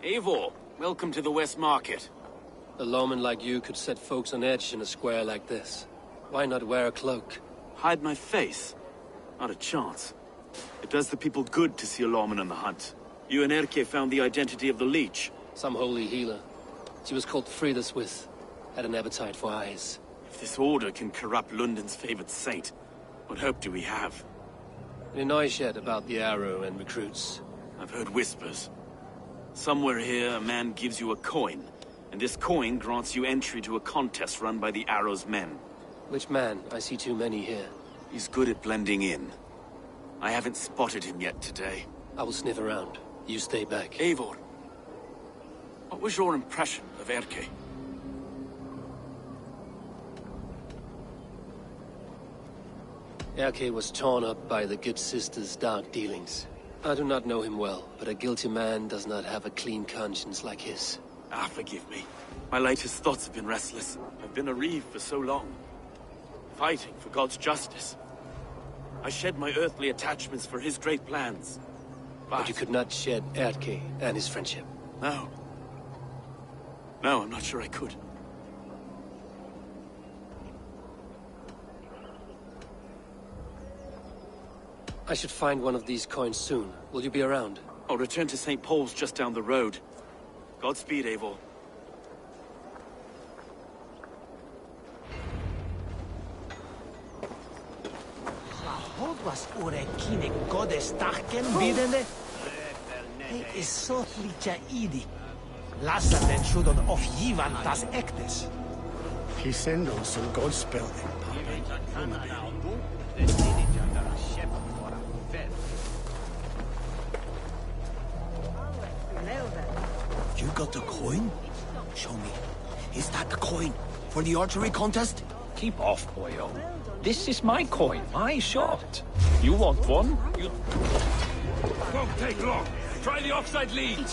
Eivor, welcome to the West Market. A lawman like you could set folks on edge in a square like this. Why not wear a cloak? Hide my face? Not a chance. It does the people good to see a lawman on the hunt. You and Erke found the identity of the leech. Some holy healer. She was called Frideswith. Had an appetite for eyes. If this order can corrupt London's favored saint, what hope do we have? Any noise yet about the arrow and recruits? I've heard whispers. Somewhere here, a man gives you a coin, and this coin grants you entry to a contest run by the Arrow's men. Which man? I see too many here. He's good at blending in. I haven't spotted him yet today. I will sniff around. You stay back. Eivor, what was your impression of Erke? Erke was torn up by the good sister's dark dealings. I do not know him well, but a guilty man does not have a clean conscience like his. Forgive me. My latest thoughts have been restless. I've been a reeve for so long. Fighting for God's justice. I shed my earthly attachments for his great plans. But you could not shed Erke and his friendship. No. No, I'm not sure I could. I should find one of these coins soon. Will you be around? I'll return to St. Paul's just down the road. Godspeed, Eivor. Hovas ore kine godes takken bidende? He is så licha idi. Lassanen shudon of yivan tas ektes. He send us some godspell then, You got the coin? Show me. Is that the coin for the archery contest? Keep off, boyo. This is my coin, my shot. You want one? You... Won't take long. Try the offside lead.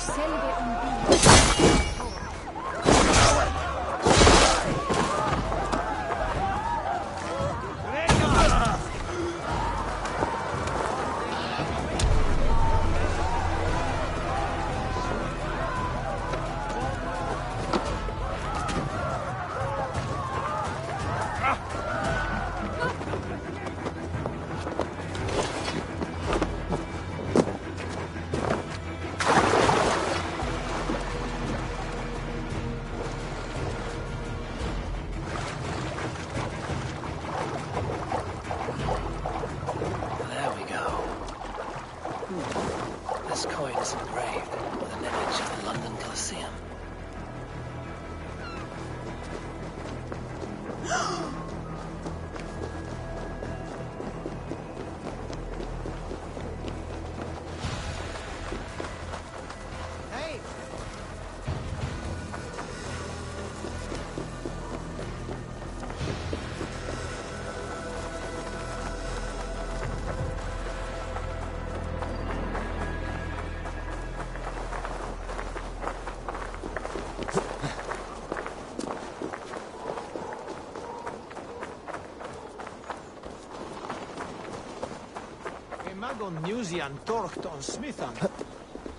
Magon Musean torcht on Smithan.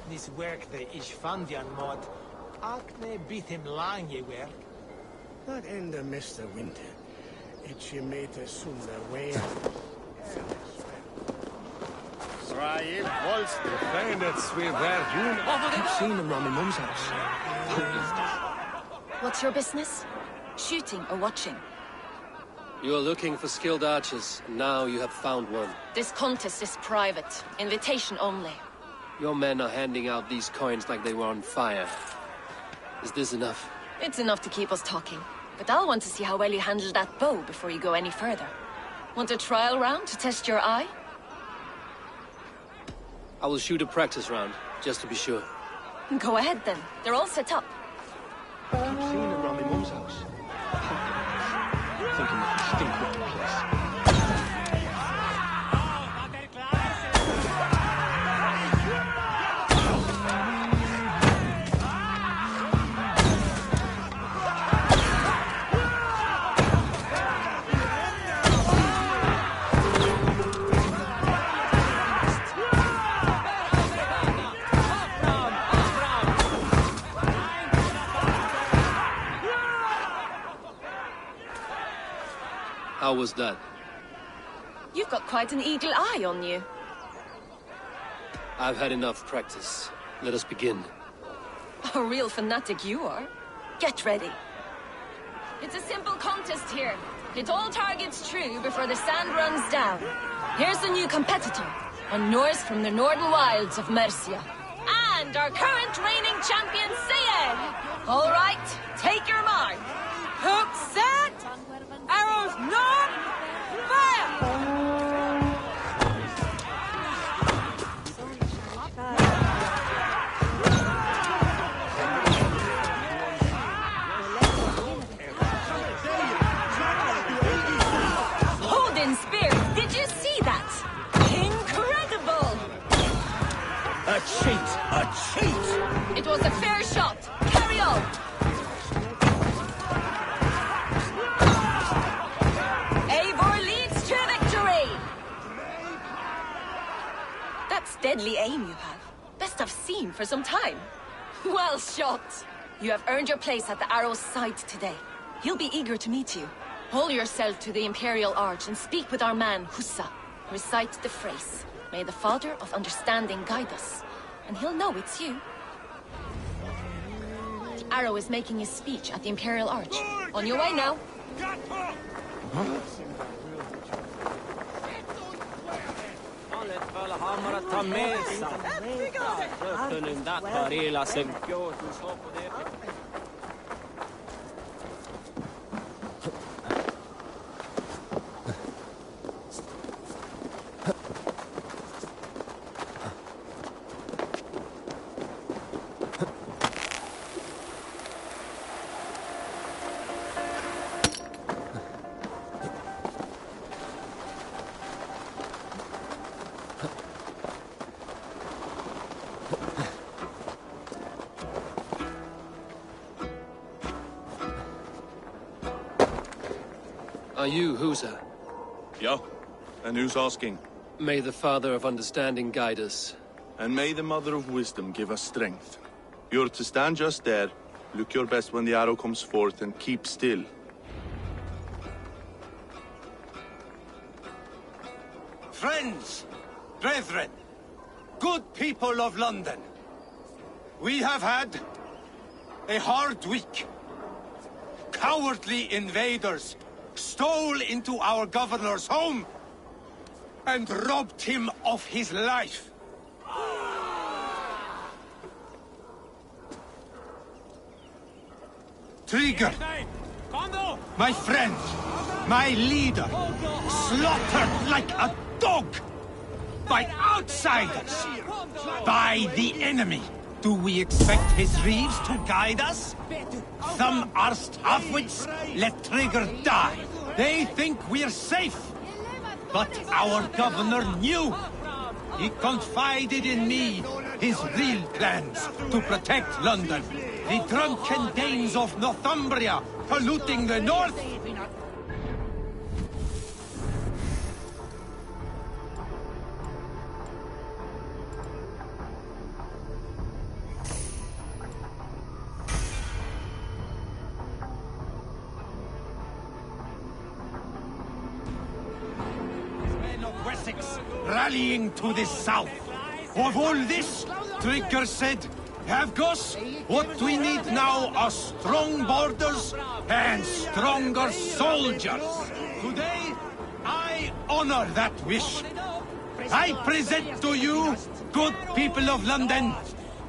Nis werk de Ishvandian mod. Akne bit him lang ye werk. Not in the Mr. Winter. It's your mate sooner way. Israel, Wolst, defendets we were I've seen him around my mum's house. What's your business? Shooting or watching? You are looking for skilled archers, and now you have found one. This contest is private. Invitation only. Your men are handing out these coins like they were on fire. Is this enough? It's enough to keep us talking. But I'll want to see how well you handle that bow before you go any further. Want a trial round to test your eye? I will shoot a practice round, just to be sure. Go ahead then. They're all set up. I keep seeing him around my mum's house. Thinking that he stink with the place. How was that? You've got quite an eagle eye on you. I've had enough practice. Let us begin. A real fanatic you are. Get ready. It's a simple contest here. Hit all targets true before the sand runs down. Here's the new competitor, a Norse from the northern wilds of Mercia. And our current reigning champion, Sayed! All right, take your mark. Hook set! Arrows north! Fire! Odin's spear! Did you see that? Incredible! A cheat! A cheat! It was a fair shot. Carry on! Eivor leads to victory! That's deadly aim you have. Best I've seen for some time. Well shot! You have earned your place at the arrow's side today. He'll be eager to meet you. Hold yourself to the Imperial Arch and speak with our man, Hussa. Recite the phrase. May the Father of Understanding guide us. And he'll know it's you. Arrow is making his speech at the Imperial Arch. On your way now. Are you Huza? Yeah. And who's asking? May the Father of Understanding guide us. And may the Mother of Wisdom give us strength. You're to stand just there, look your best when the arrow comes forth, and keep still. Friends, brethren, good people of London, we have had a hard week. Cowardly invaders stole into our governor's home and robbed him of his life. Trigger, my friend, my leader, slaughtered like a dog by outsiders, by the enemy. Do we expect his reeves to guide us? Some arsed halfwits let Trigger die. They think we're safe. But our governor knew. He confided in me his real plans to protect London. The drunken Danes of Northumbria polluting the north. Rallying to the south. Of all this, Trigger said, Havgos, what we need now are strong borders and stronger soldiers. Today, I honor that wish. I present to you, good people of London,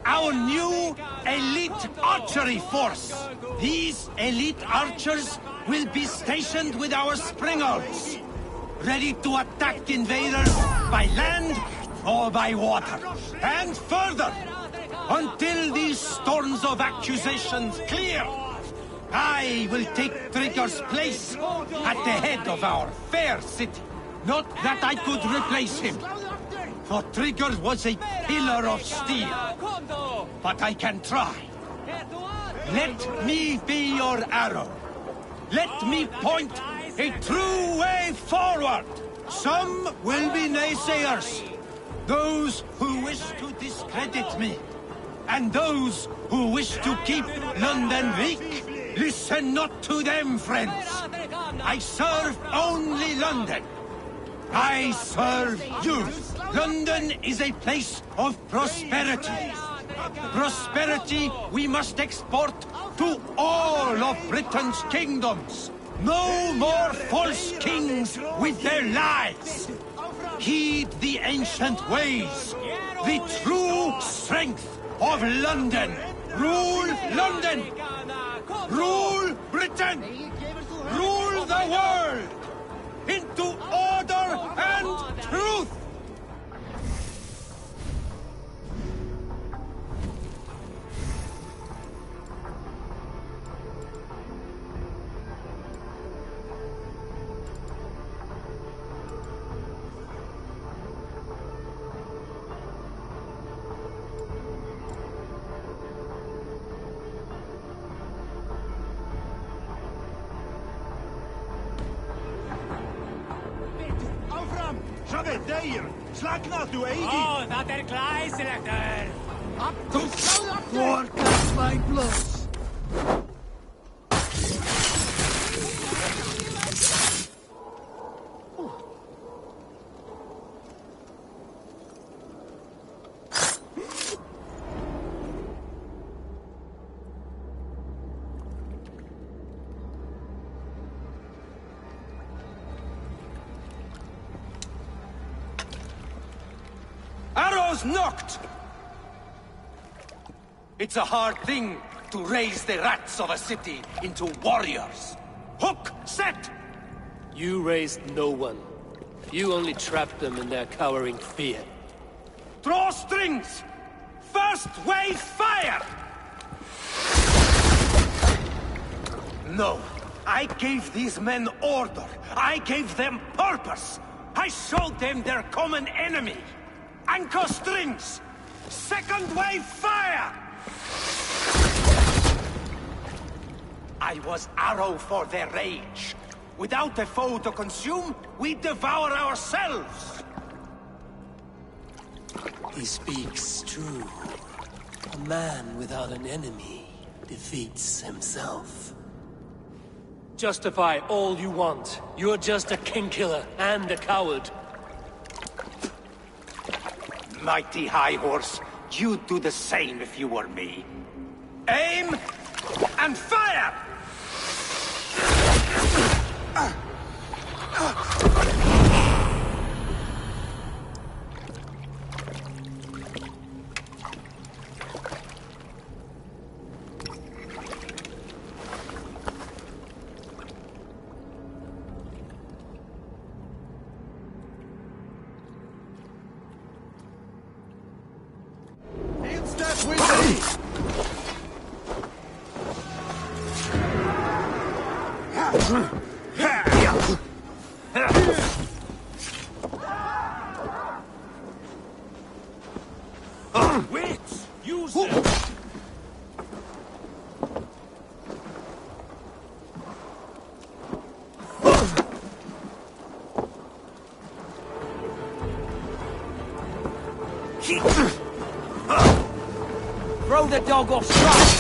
our new elite archery force. These elite archers will be stationed with our springers, ready to attack invaders by land or by water. And further, until these storms of accusations clear, I will take Trigger's place at the head of our fair city. Not that I could replace him, for Trigger was a pillar of steel. But I can try. Let me be your arrow. Let me point a true way forward. Some will be naysayers, those who wish to discredit me, and those who wish to keep London weak. Listen not to them, friends. I serve only London. I serve you. London is a place of prosperity. Prosperity we must export to all of Britain's kingdoms. No more false kings with their lies. Heed the ancient ways. The true strength of London. Rule London. Rule Britain. Rule the world into order and truth. Slagna du Eigi! Oh, dat Gleiselector! Up to forecast my blows! arrows knocked! It's a hard thing to raise the rats of a city into warriors. Hook, set! You raised no one. You only trapped them in their cowering fear. Draw strings! First wave fire! No. I gave these men order. I gave them purpose. I showed them their common enemy. Anchor strings! Second wave fire! I was arrow for their rage. Without a foe to consume, we devour ourselves! He speaks true. A man without an enemy defeats himself. Justify all you want. You're just a king-killer and a coward. Mighty High Horse, you'd do the same if you were me. Aim and fire! Wits! Use them! Throw the dog off track!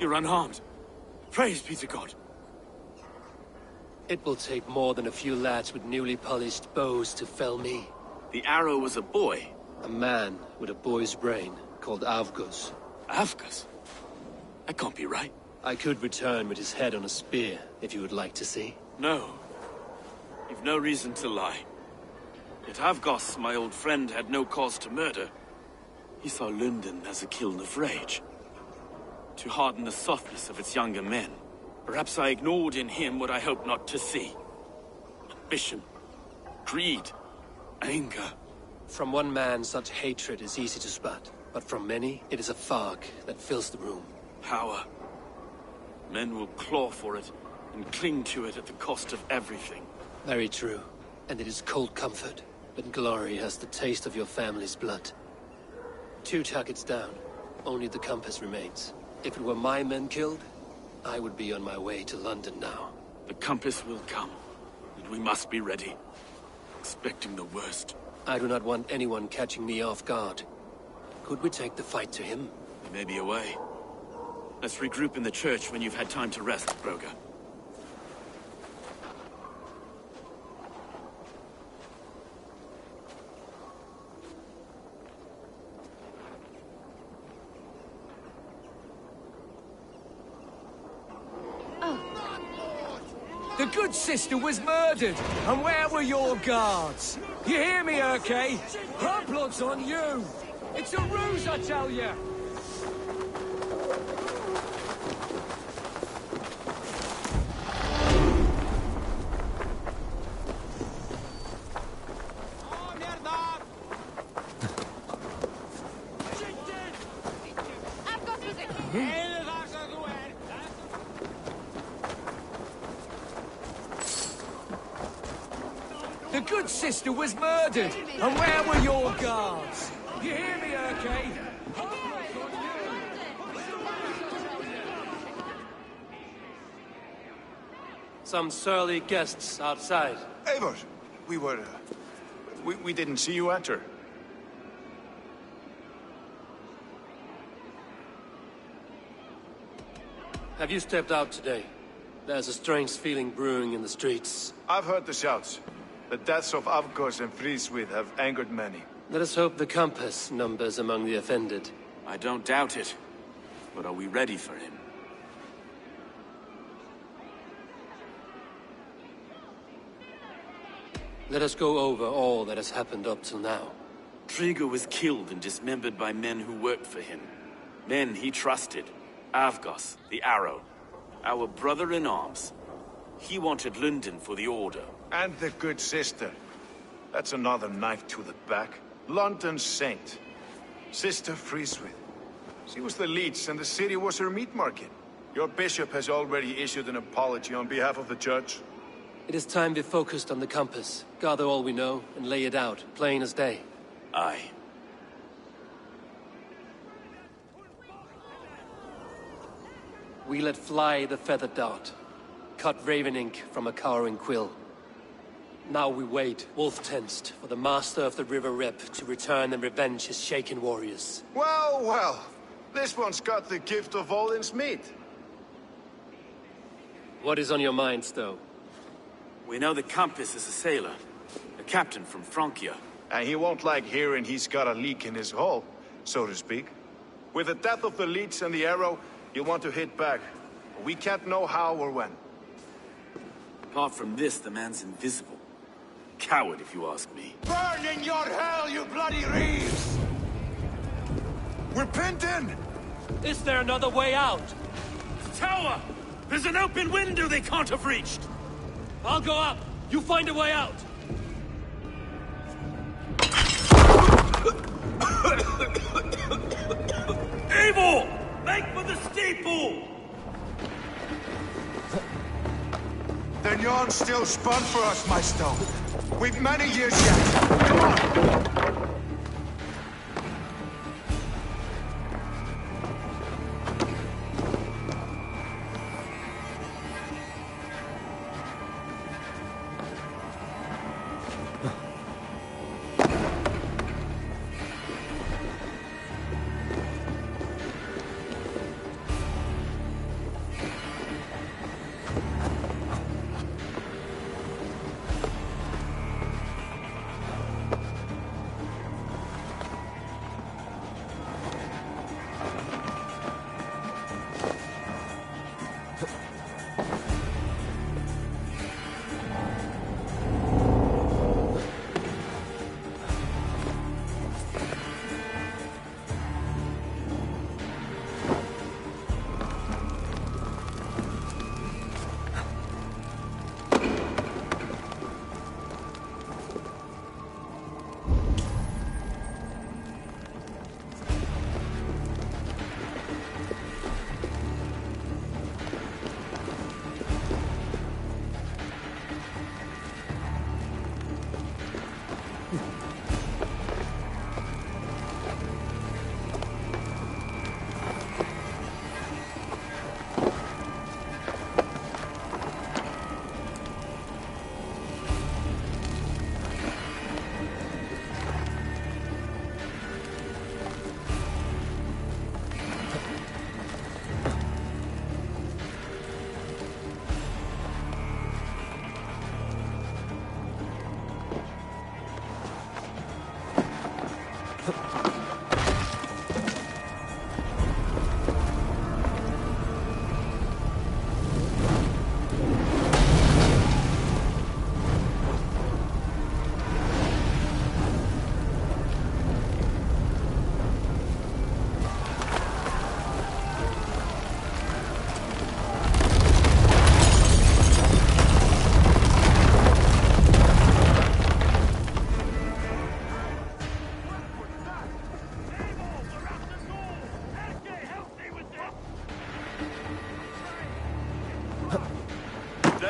You're unharmed. Praise be to God. It will take more than a few lads with newly polished bows to fell me. The arrow was a boy. A man with a boy's brain, called Avgus. Avgus? That can't be right. I could return with his head on a spear, if you would like to see. No. You've no reason to lie. Yet Avgos, my old friend, had no cause to murder. He saw London as a kiln of rage. To harden the softness of its younger men. Perhaps I ignored in him what I hoped not to see. Ambition, greed, anger. From one man, such hatred is easy to spot. But from many, it is a fog that fills the room. Power. Men will claw for it and cling to it at the cost of everything. Very true. And it is cold comfort. But glory has the taste of your family's blood. 2 targets down. Only the compass remains. If it were my men killed, I would be on my way to London now. The compass will come, and we must be ready. Expecting the worst. I do not want anyone catching me off guard. Could we take the fight to him? There may be a way. Let's regroup in the church when you've had time to rest, Broga. The good sister was murdered, and where were your guards? You hear me, Urke? Her blood's on you! It's a ruse, I tell you! The good sister was murdered, and where were your guards? You hear me, Urke? Some surly guests outside. Eivor, we didn't see you enter. Have you stepped out today? There's a strange feeling brewing in the streets. I've heard the shouts. The deaths of Avgos and Friswith have angered many. Let us hope the compass numbers among the offended. I don't doubt it. But are we ready for him? Let us go over all that has happened up till now. Triga was killed and dismembered by men who worked for him. Men he trusted. Avgos, the Arrow. Our brother-in-arms. He wanted London for the Order. And the good sister. That's another knife to the back. London's saint. Sister Friswith. She was the leech and the city was her meat market. Your bishop has already issued an apology on behalf of the church. It is time we focused on the compass, gather all we know, and lay it out, plain as day. Aye. We let fly the feathered dart, cut raven ink from a cowering quill. Now we wait, wolf-tensed, for the master of the River Rep to return and revenge his shaken warriors. Well, well. This one's got the gift of Odin's meat. What is on your mind, Stowe? We know the Compass is a sailor. A captain from Francia. And he won't like hearing he's got a leak in his hull, so to speak. With the death of the leech and the arrow, you'll want to hit back. We can't know how or when. Apart from this, the man's invisible. Coward, if you ask me. Burn in your hell, you bloody reeves! We're pinned in! Is there another way out? Tower! There's an open window they can't have reached! I'll go up! You find a way out! Eivor! Make for the steeple! Then yarn's still spun for us, my stone. We've many years yet. Come on!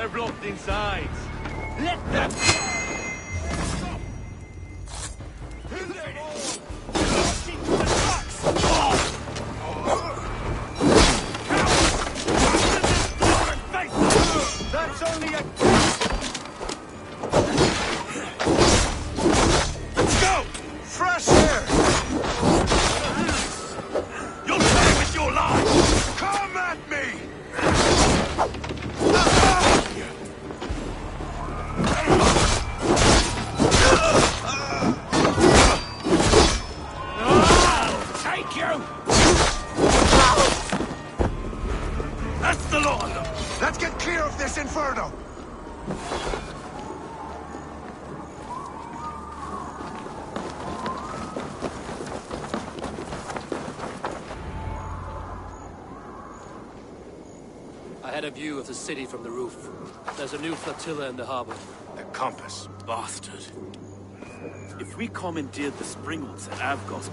They're blocked inside. Let them go! That's only a... Let's go! Fresh air! You'll pay with your life! Come at me! I'll take you! That's the lot of them! Let's get clear of this inferno! I had a view of the city from the roof. There's a new flotilla in the harbor. The compass. Bastard. If we commandeered the springalds at Avgos,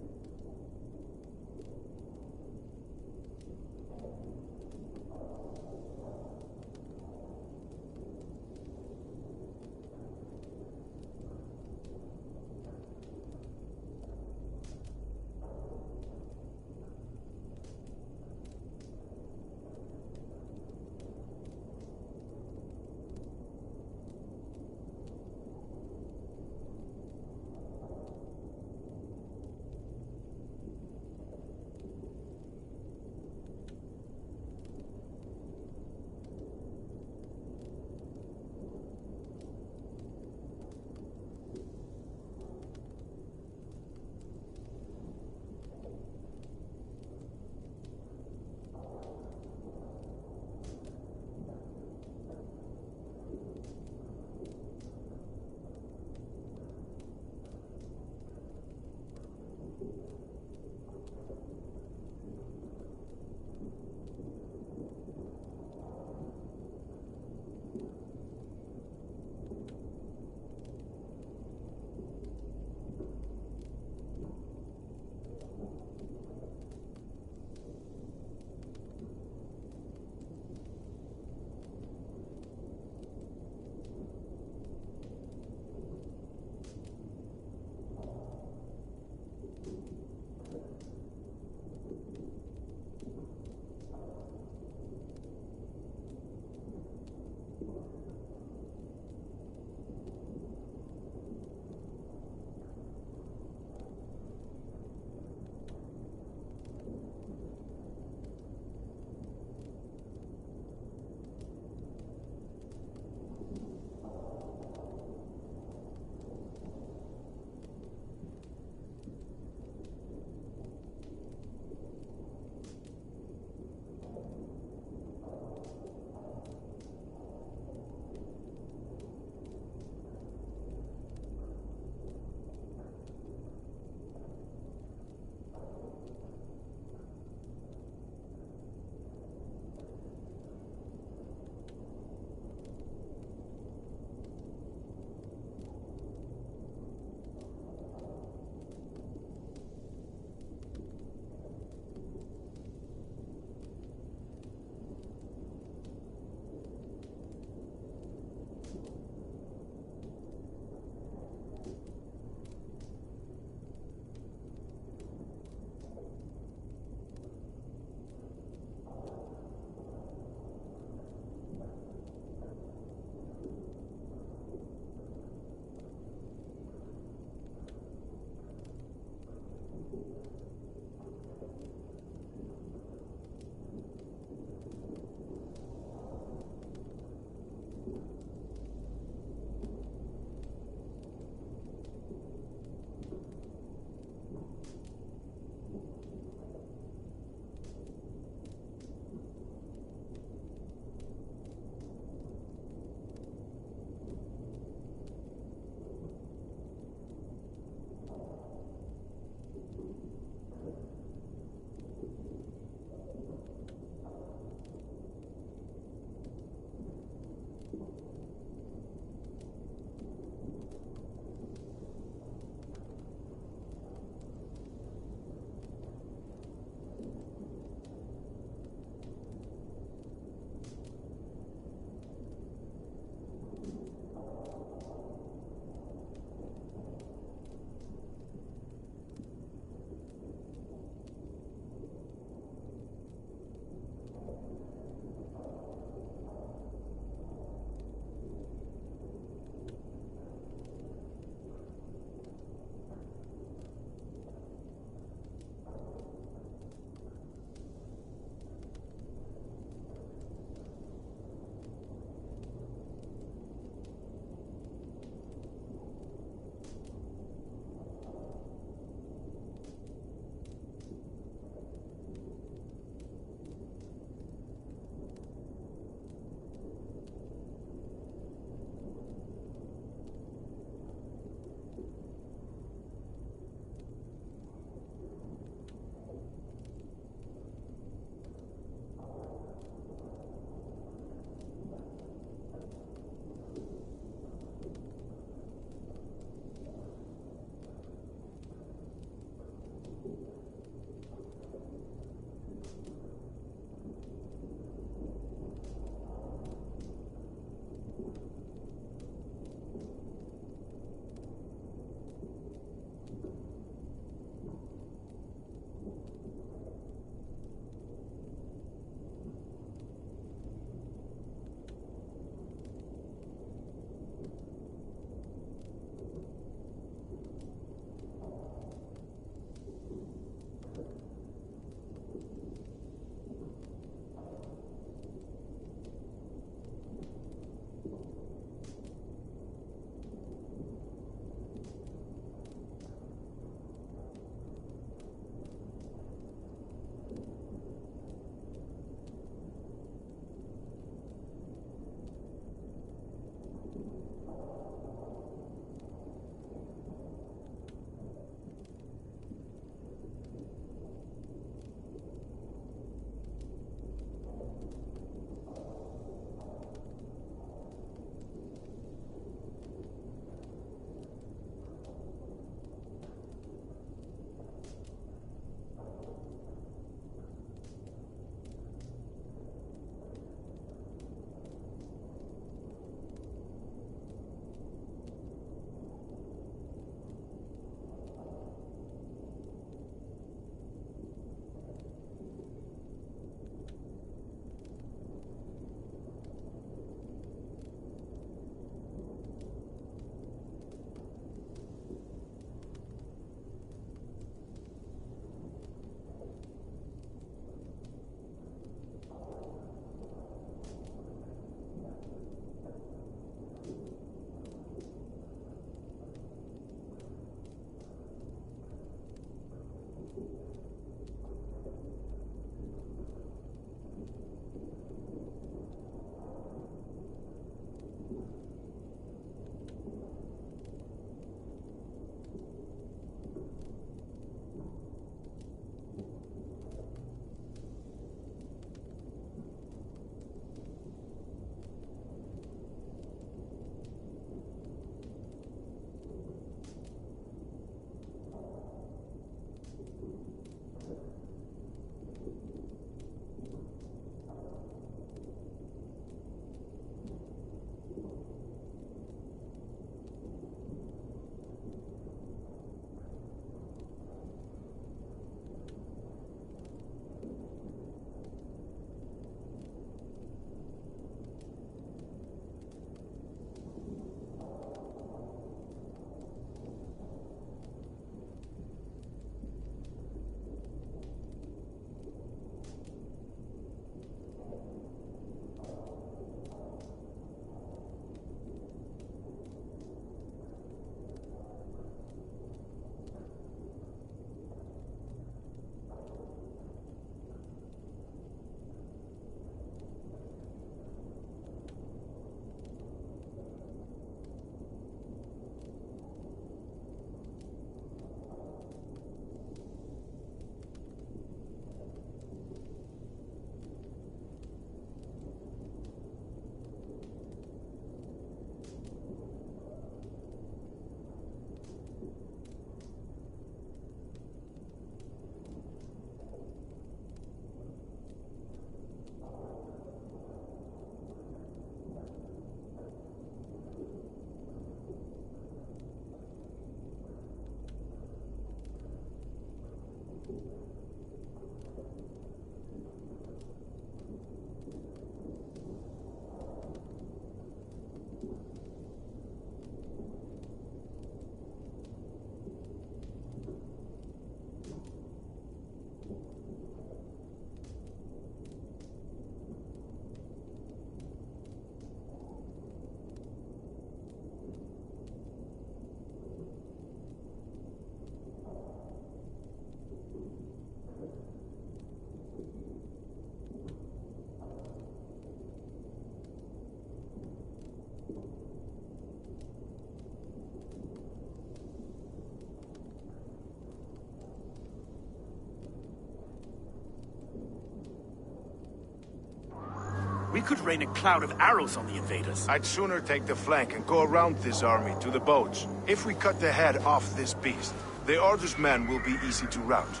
We could rain a cloud of arrows on the invaders. I'd sooner take the flank and go around this army to the boats. If we cut the head off this beast, the Order's men will be easy to rout.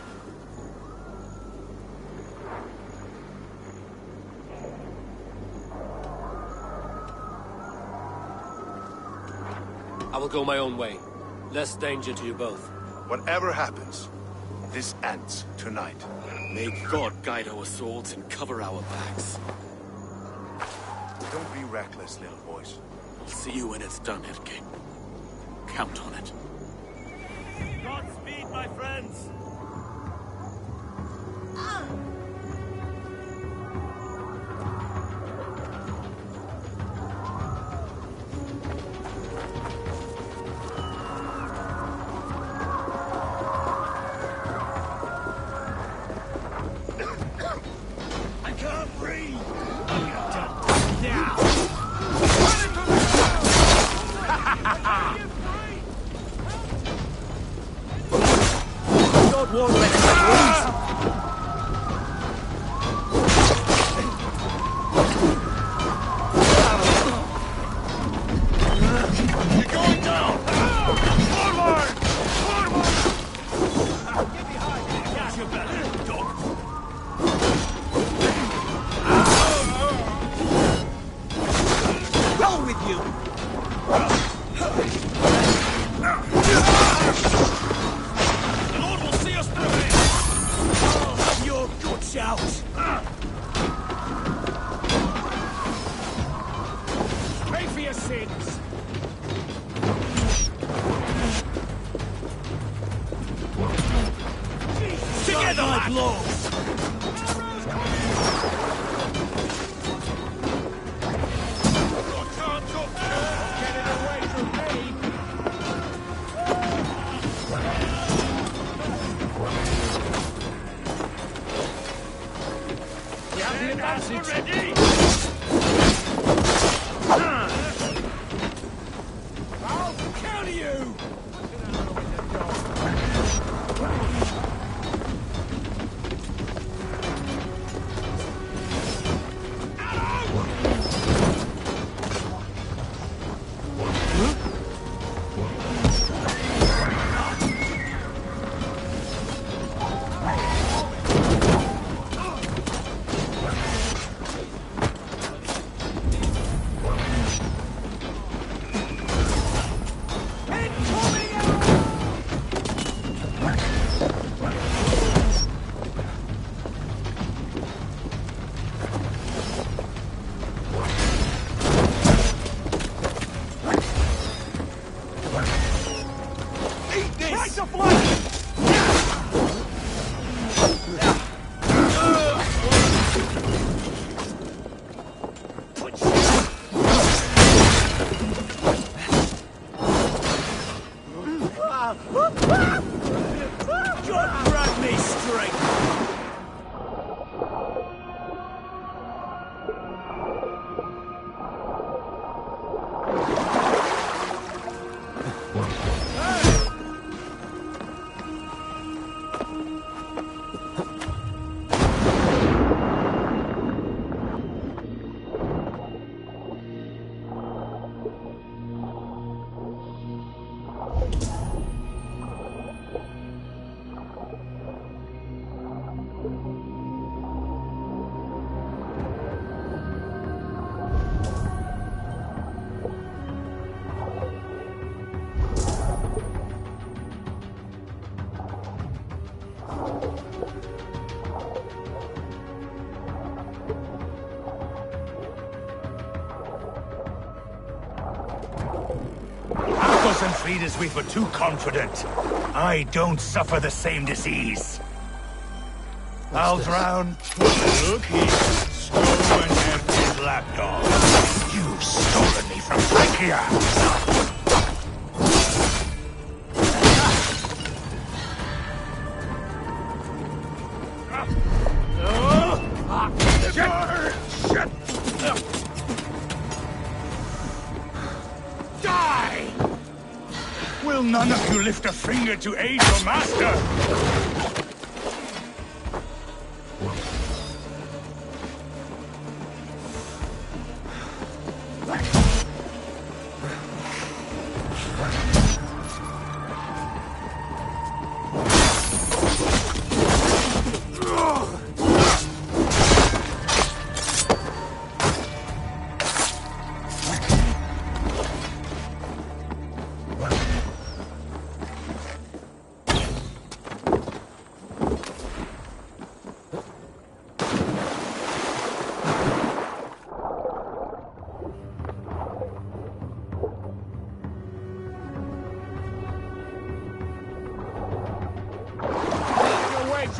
I will go my own way. Less danger to you both. Whatever happens, this ends tonight. May God guide our swords and cover our backs. Don't be reckless, little boys. I'll see you when it's done, Erke. Count on it. Godspeed, my friends! I can't breathe! Now! God won't let us lose! You're going down! Forward! Get behind me! Catch your belly, dog! Hell with you! The Lord will see us through it! I'll have your guts out! Pay for your sins! Together, my blows! We have the advantage! Ready! I'll counter you! God grant me strength! Arcos and Frida's we were too confident. I don't suffer the same disease. I'll drown. Look here, slow and empty lapdog. You've stolen me from Frankia! Die! Will none of you lift a finger to aid your master?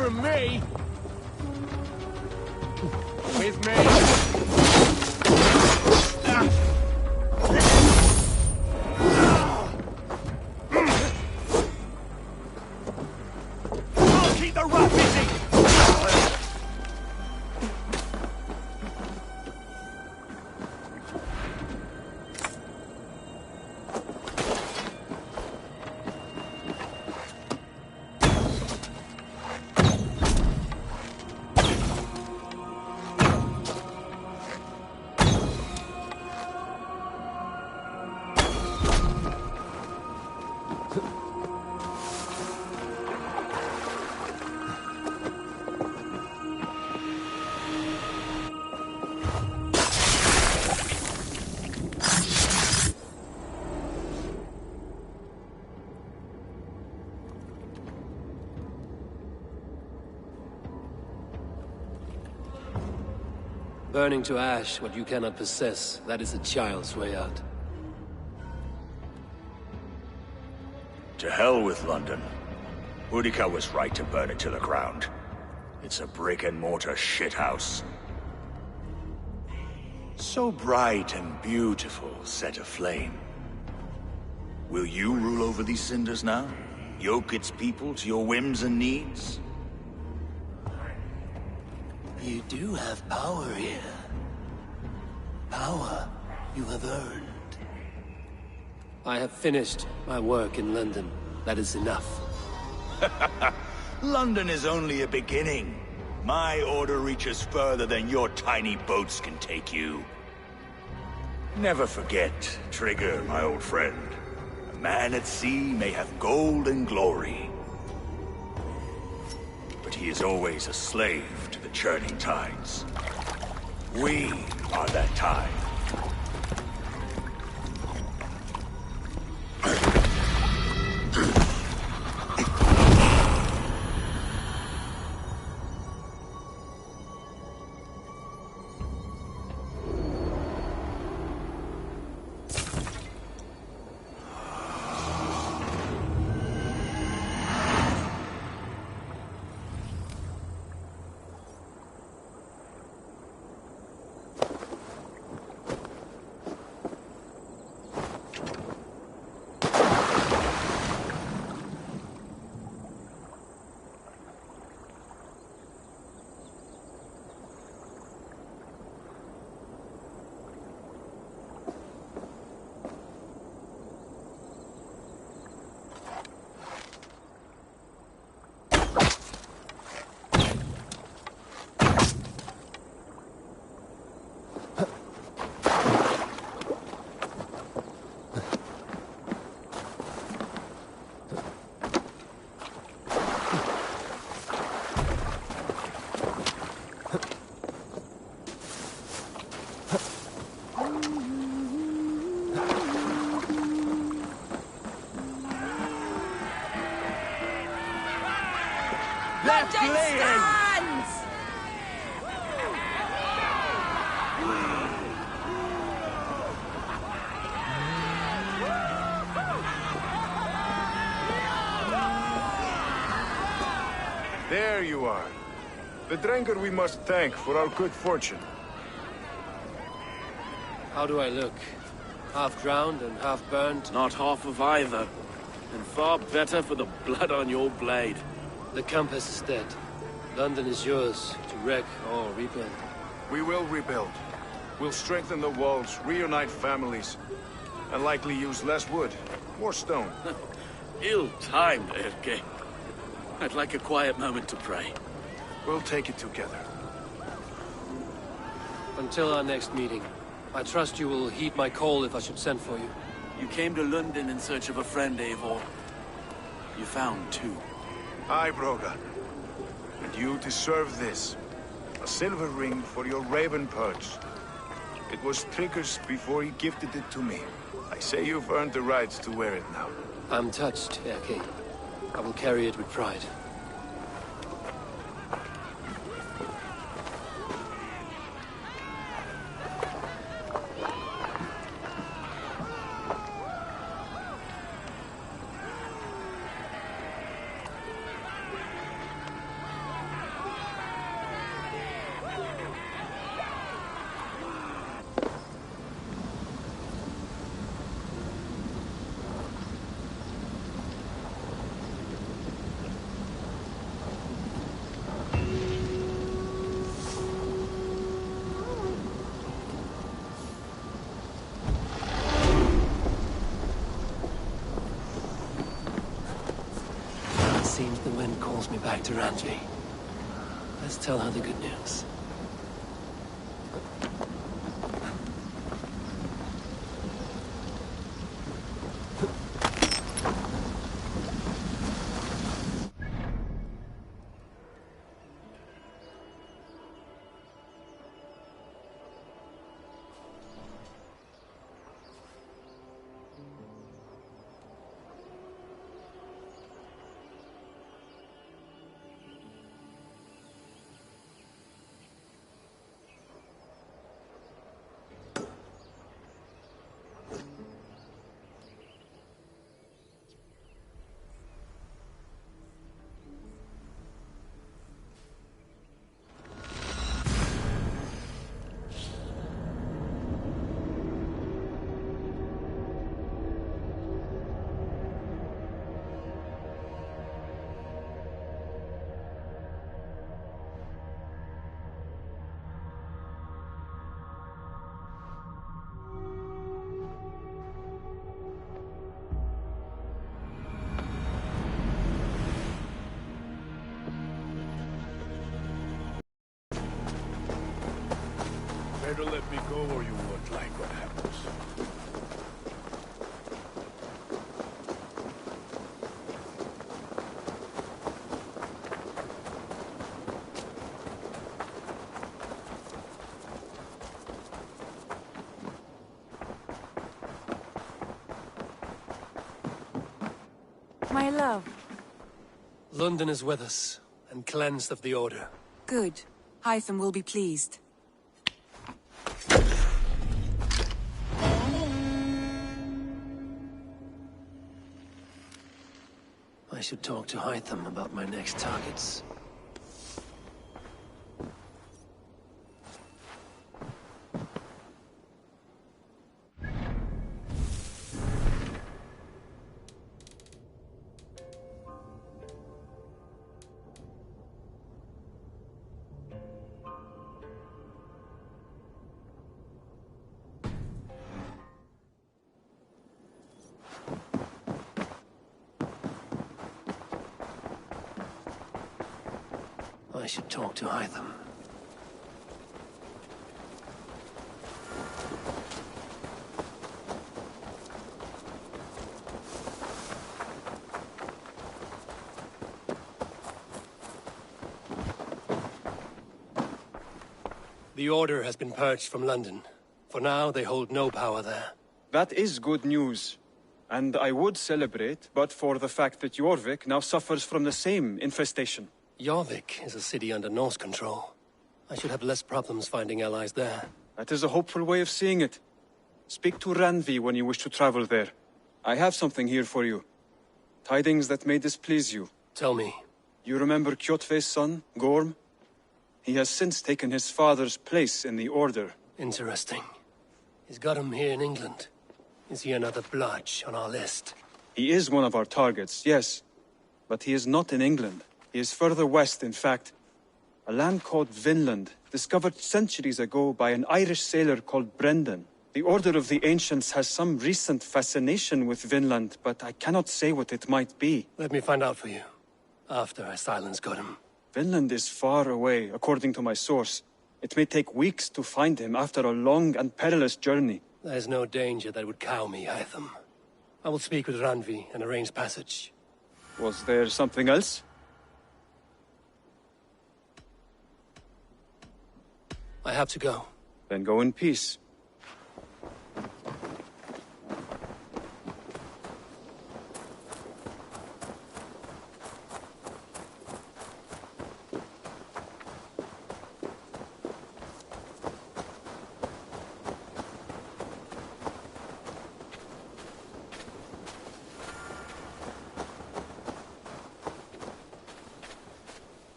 from me! With me! I'll keep the rat busy! Burning to ash what you cannot possess, that is a child's way out. To hell with London. Boudica was right to burn it to the ground. It's a brick-and-mortar shithouse. So bright and beautiful, set aflame. Will you rule over these cinders now? Yoke its people to your whims and needs? You do have power here. Power you have earned. I have finished my work in London. That is enough. London is only a beginning. My order reaches further than your tiny boats can take you. Never forget, Trigger, my old friend. A man at sea may have gold and glory, but he is always a slave to the churning tides. We are that tide. There you are. The drinker we must thank for our good fortune. How do I look? Half drowned and half burned? Not half of either. And far better for the blood on your blade. The Compass is dead. London is yours, to wreck or rebuild. We will rebuild. We'll strengthen the walls, reunite families, and likely use less wood, more stone. Ill-timed, Erke. I'd like a quiet moment to pray. We'll take it together. Until our next meeting, I trust you will heed my call if I should send for you. You came to London in search of a friend, Eivor. You found two. Aye, Broga. And you deserve this. A silver ring for your raven perch. It was Trigger's before he gifted it to me. I say you've earned the right to wear it now. I'm touched, Erke. I will carry it with pride. calls me back to Randvi. Let's tell her the good news. Better let me go or you won't like what happens. My love. London is with us, and cleansed of the Order. Good. Hytham will be pleased. I should talk to Hytham about my next targets. I should talk to Hytham. The Order has been purged from London. For now, they hold no power there. That is good news. And I would celebrate, but for the fact that Jorvik now suffers from the same infestation. Jorvik is a city under Norse control. I should have less problems finding allies there. That is a hopeful way of seeing it. Speak to Randvi when you wish to travel there. I have something here for you. Tidings that may displease you. Tell me. You remember Kjotve's son, Gorm? He has since taken his father's place in the Order. Interesting. He's got him here in England. Is he another bludge on our list? He is one of our targets, yes. But he is not in England. He is further west, in fact. A land called Vinland, discovered centuries ago by an Irish sailor called Brendan. The Order of the Ancients has some recent fascination with Vinland, but I cannot say what it might be. Let me find out for you, after I silence Godham. Vinland is far away, according to my source. It may take weeks to find him after a long and perilous journey. There's no danger that would cow me, Hytham. I will speak with Randvi and arrange passage. Was there something else? I have to go. Then go in peace.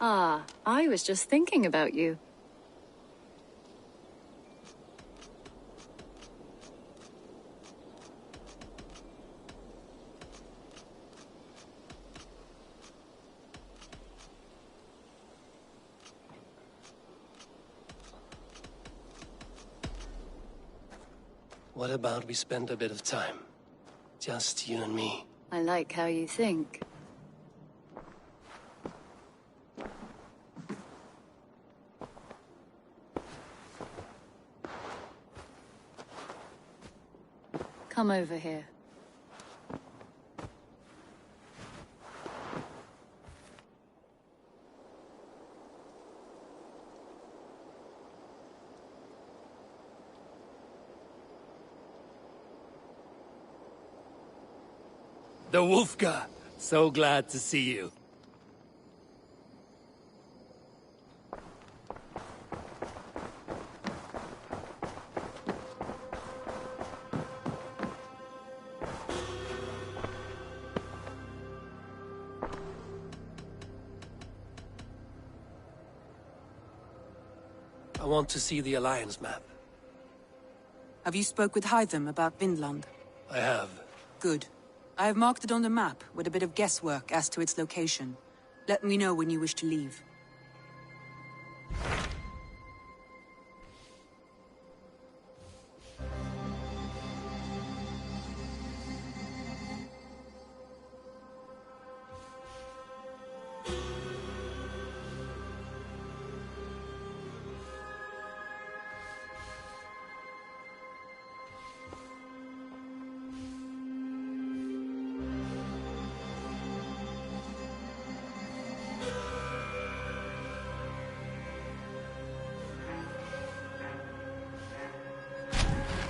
Ah, I was just thinking about you. What about we spend a bit of time? Just you and me. I like how you think. Come over here. The Wolfka! So glad to see you. I want to see the Alliance map. Have you spoke with Hytham about Vinland? I have. Good. I have marked it on the map with a bit of guesswork as to its location. Let me know when you wish to leave.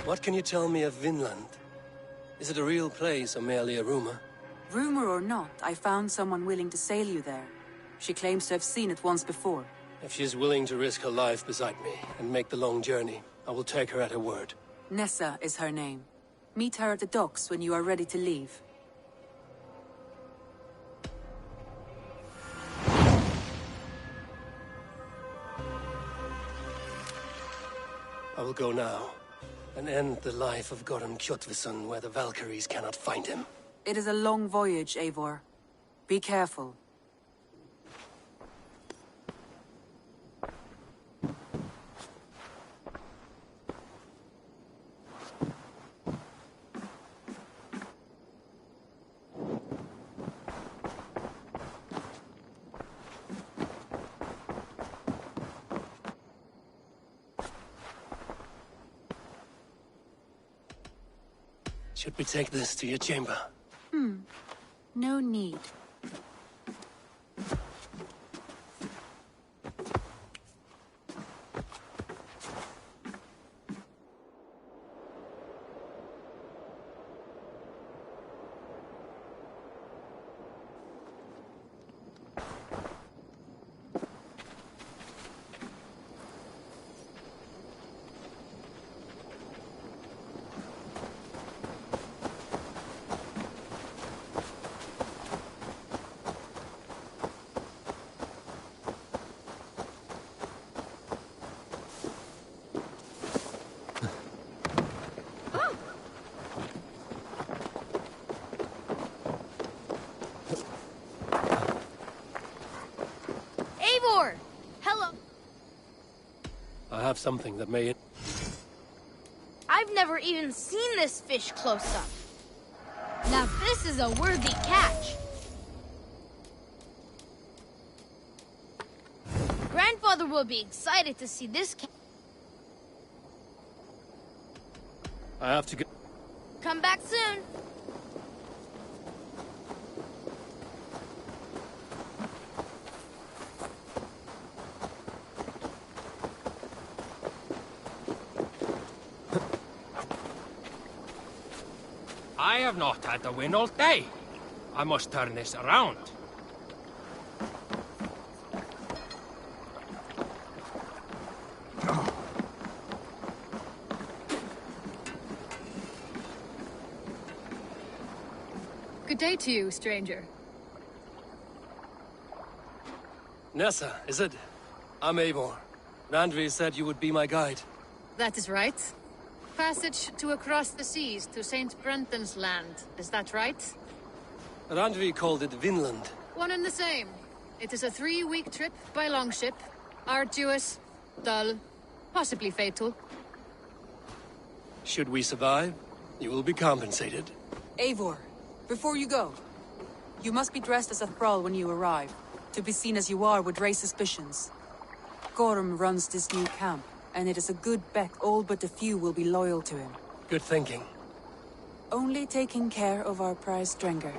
What can you tell me of Vinland? Is it a real place or merely a rumor? Rumor or not, I found someone willing to sail you there. She claims to have seen it once before. If she's willing to risk her life beside me and make the long journey, I will take her at her word. Nessa is her name. Meet her at the docks when you are ready to leave. I will go now, and end the life of Goran Kjotveson where the Valkyries cannot find him. It is a long voyage, Eivor. Be careful. Should we take this to your chamber? No need. Eivor! Hello. I have something that may... I've never even seen this fish close up. Now this is a worthy catch. Grandfather will be excited to see this catch. I have to go... Come back soon. I have not had the wind all day. I must turn this around. Good day to you, stranger. Nessa, is it? I'm Eivor. Randvi said you would be my guide. That is right. Passage to across the seas to St. Brenton's land. Is that right? Randvi called it Vinland. One and the same. It is a 3-week trip by longship. Arduous, dull, possibly fatal. Should we survive, you will be compensated. Eivor, before you go, you must be dressed as a thrall when you arrive. To be seen as you are would raise suspicions. Gorm runs this new camp, and it is a good bet all but a few will be loyal to him. Good thinking. only taking care of our prize Drenger.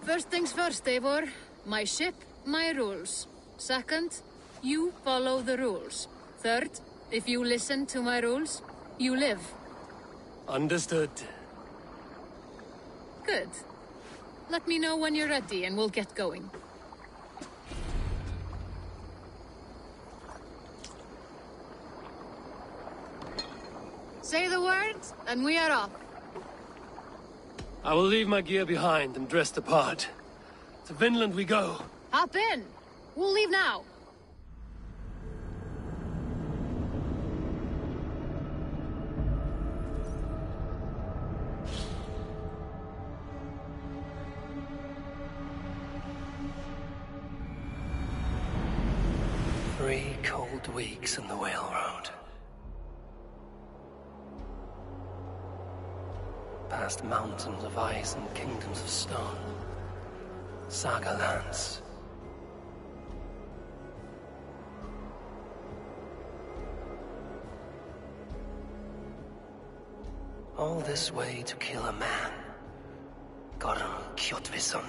First things first, Eivor. My ship, my rules. Second, you follow the rules. Third, if you listen to my rules, you live. Understood. Good. Let me know when you're ready and we'll get going. Say the words, and we are off. I will leave my gear behind and dress the part. To Vinland we go. Hop in. We'll leave now. Three cold weeks in the Whale Road. Past mountains of ice and kingdoms of stone. Saga lands. All this way to kill a man. Gorm Kjotvisson,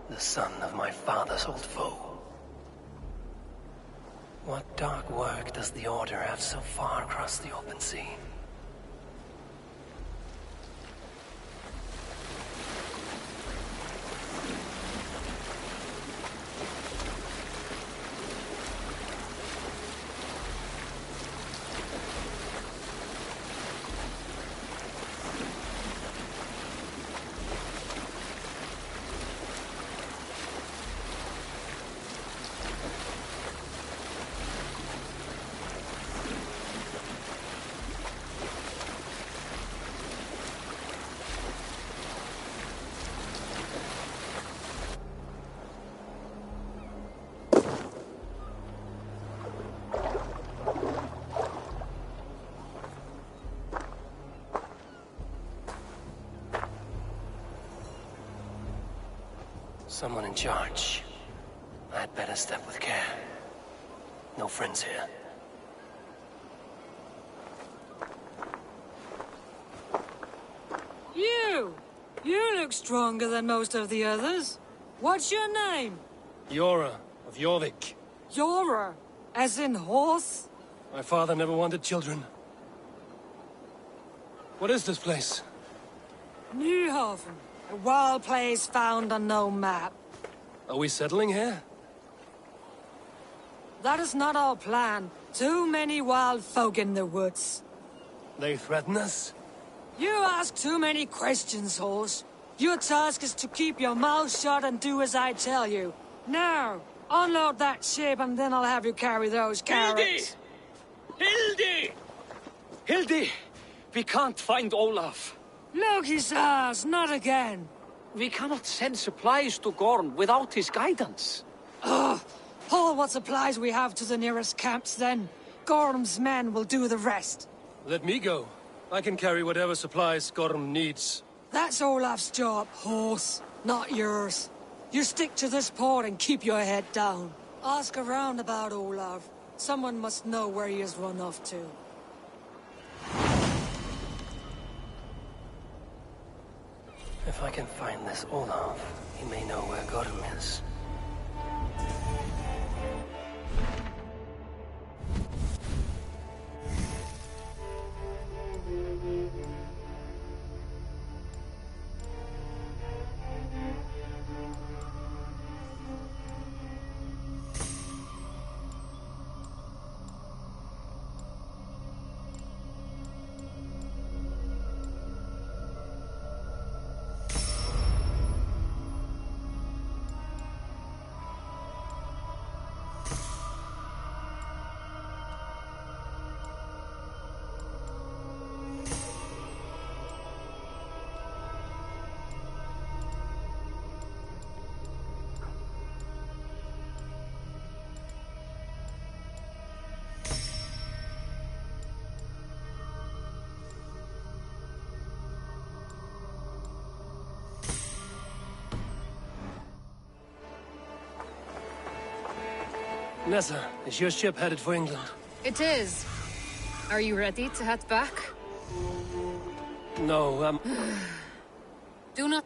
the son of my father's old foe. What dark work does the Order have so far across the open sea? Someone in charge. I'd better step with care. No friends here. You look stronger than most of the others. What's your name? Yora of Jorvik. Yora, as in horse? My father never wanted children. What is this place? Newhaven, a wild place found on no map. Are we settling here? That is not our plan. Too many wild folk in the woods. They threaten us? You ask too many questions, horse. Your task is to keep your mouth shut and do as I tell you. Now, unload that ship and then I'll have you carry those carrots. Hildy! Hildy! We can't find Olaf. Look, his ass, not again. We cannot send supplies to Gorm without his guidance. Ugh! Haul what supplies we have to the nearest camps, then. Gorm's men will do the rest. Let me go. I can carry whatever supplies Gorm needs. That's Olaf's job, horse, not yours. You stick to this port and keep your head down. Ask around about Olaf. Someone must know where he has run off to. If I can find this Olaf, he may know where Gorm is. Nessa, is your ship headed for England? It is. Are you ready to head back? No, Do not...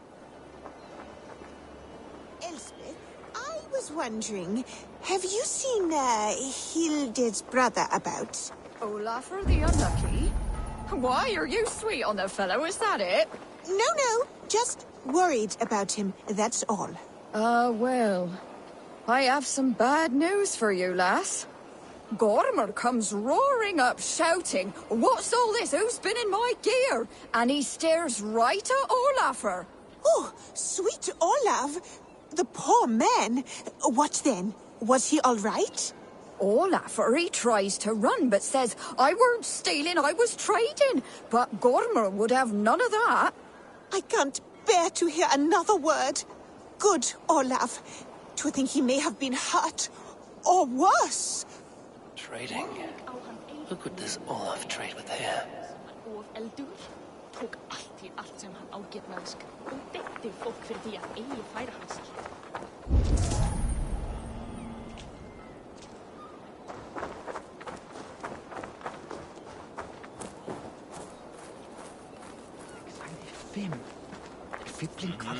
Elspeth, I was wondering, have you seen Hilde's brother about? Olafur the Unlucky? Why are you sweet on the fellow? Is that it? No, just worried about him, that's all. Well, I have some bad news for you, lass. Gormer comes roaring up, shouting, "What's all this? Who's been in my gear?" And he stares right at Olafur. Oh, sweet Olaf! The poor man. What then? Was he all right? Olafur, he tries to run, but says, "I weren't stealing, I was trading." But Gormer would have none of that. I can't bear to hear another word. Good Olaf. To think he may have been hurt, or worse. trading. Who could this Olaf trade with here? Tók alltid allt sem hann ágirnaðist og detti fólk fyrir því að eigi færa hans.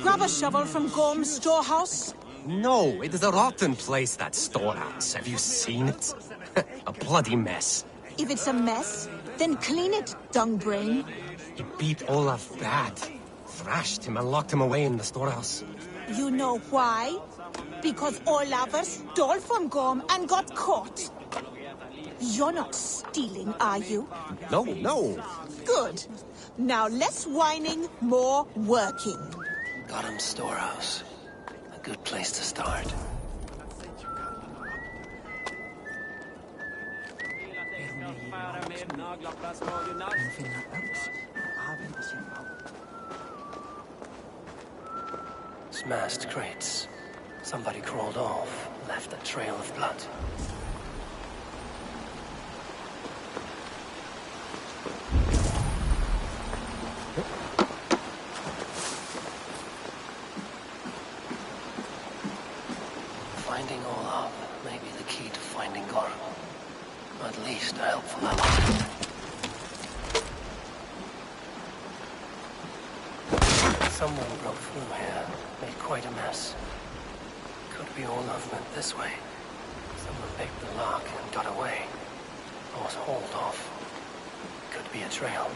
Grab a shovel from Gorm's storehouse. No, it is a rotten place, that storehouse. Have you seen it? A bloody mess. If it's a mess, then clean it, dung-brain. He beat Olaf bad. Thrashed him and locked him away in the storehouse. You know why? Because Olafur stole from Gorm and got caught. You're not stealing, are you? No, no. Good. Now less whining, more working. Godham's storehouse. A good place to start. Smashed crates. Somebody crawled off, left a trail of blood. Finding Olaf may be the key to finding Gorm. At least a helpful ally. Someone broke through here, made quite a mess. Could be Olaf went this way. Someone picked the lock and got away. Or was hauled off. Could be a trail.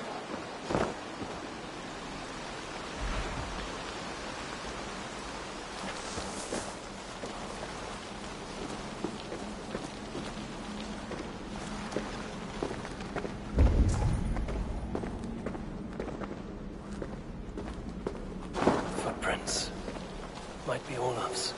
Footprints. Might be Olaf's.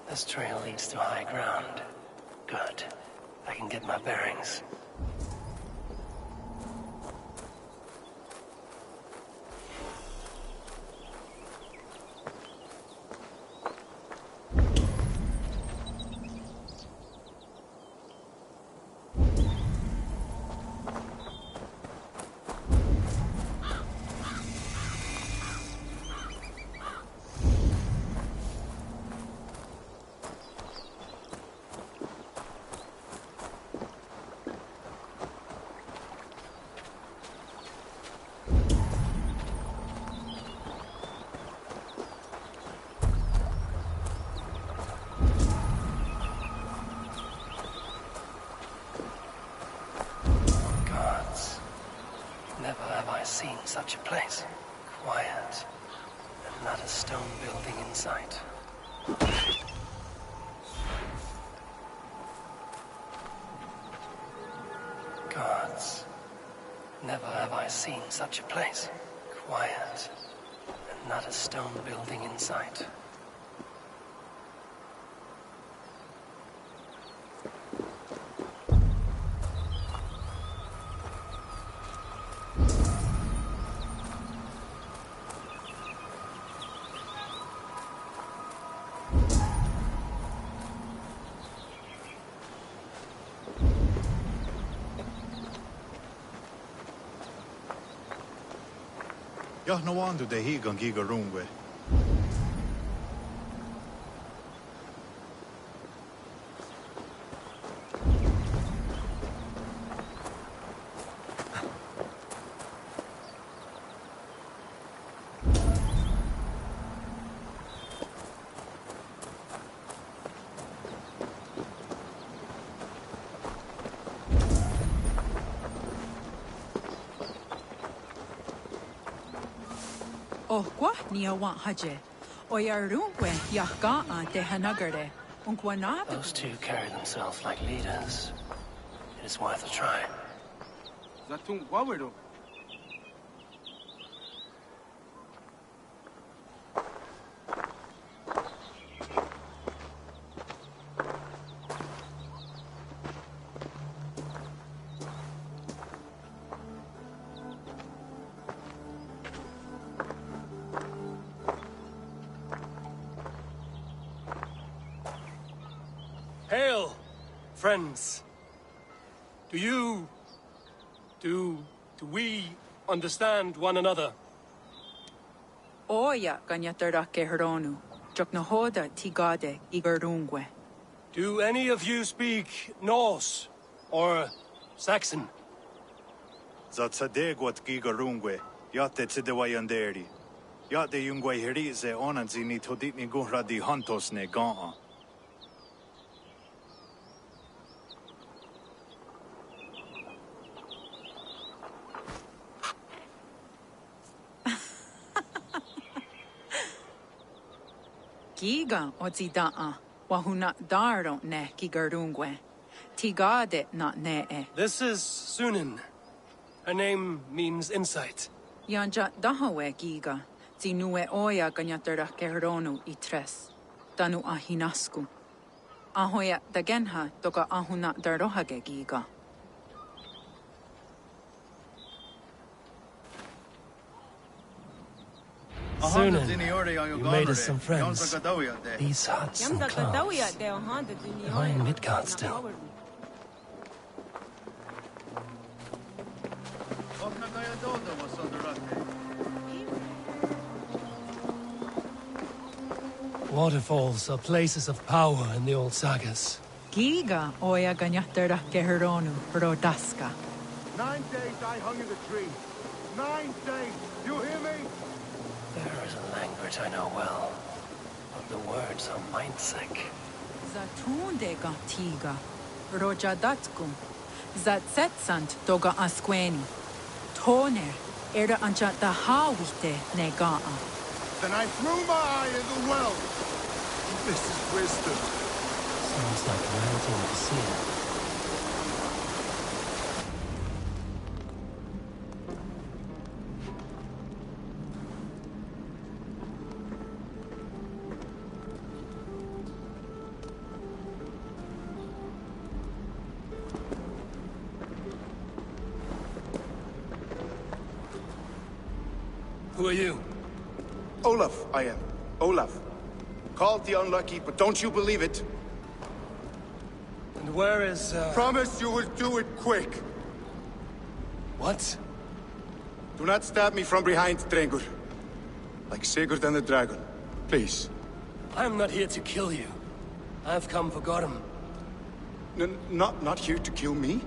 This trail leads to high ground. Good. I can get my bearings. Never have I seen such a place. Quiet, and not a stone building in sight. Gods, never have I seen such a place. Quiet, and not a stone building in sight. Gach no andu de higan giga rungwe. Oh, what Nia want haje? Oyarungwe yahga de hanagare. Unkwanab. Those two carry themselves like leaders. It is worth a try. Zatung wawero. Hail, friends. Do we understand one another? Oya ganyatara kehronu. Joknahoda tigade igarungwe. Do any of you speak Norse or Saxon? Zatsadegwat giga rungwe. Yate tsidewayanderi. Yate yungwe herize onanzi ni todit ni guhra di hantos ne gaa. Giga ozidaa. Wahuna daro ne gigarungwe. Tigade not ne. This is Sunin. Her name means insight. Yanja dahawe giga. Zinue oya ganyatara kehronu itres. Danu ahinasku. Ahoya dagenha toka ahuna darohage giga. Sunan, you made us some friends. These huts and clothes. Behind Midgard still. Waterfalls are places of power in the old sagas. Giga oya ganyatara kehronu rodaska. 9 days I hung in the tree. 9 days. You hear me? There is a language I know well, but the words are mind-sick. Zatunde tiga. Rojadatkum. Zatsetsant toga asqueni. Toner. Era anchata hawite negaa. Then I threw my eye in the well. This is wisdom. Sounds like the writing of a seer. Who are you? Olaf, I am. Olaf. Called the unlucky, but don't you believe it? And where is, Promise you will do it quick. What? Do not stab me from behind, Drengur. Like Sigurd and the dragon. Please. I'm not here to kill you. I've come for Gorm. Not here to kill me?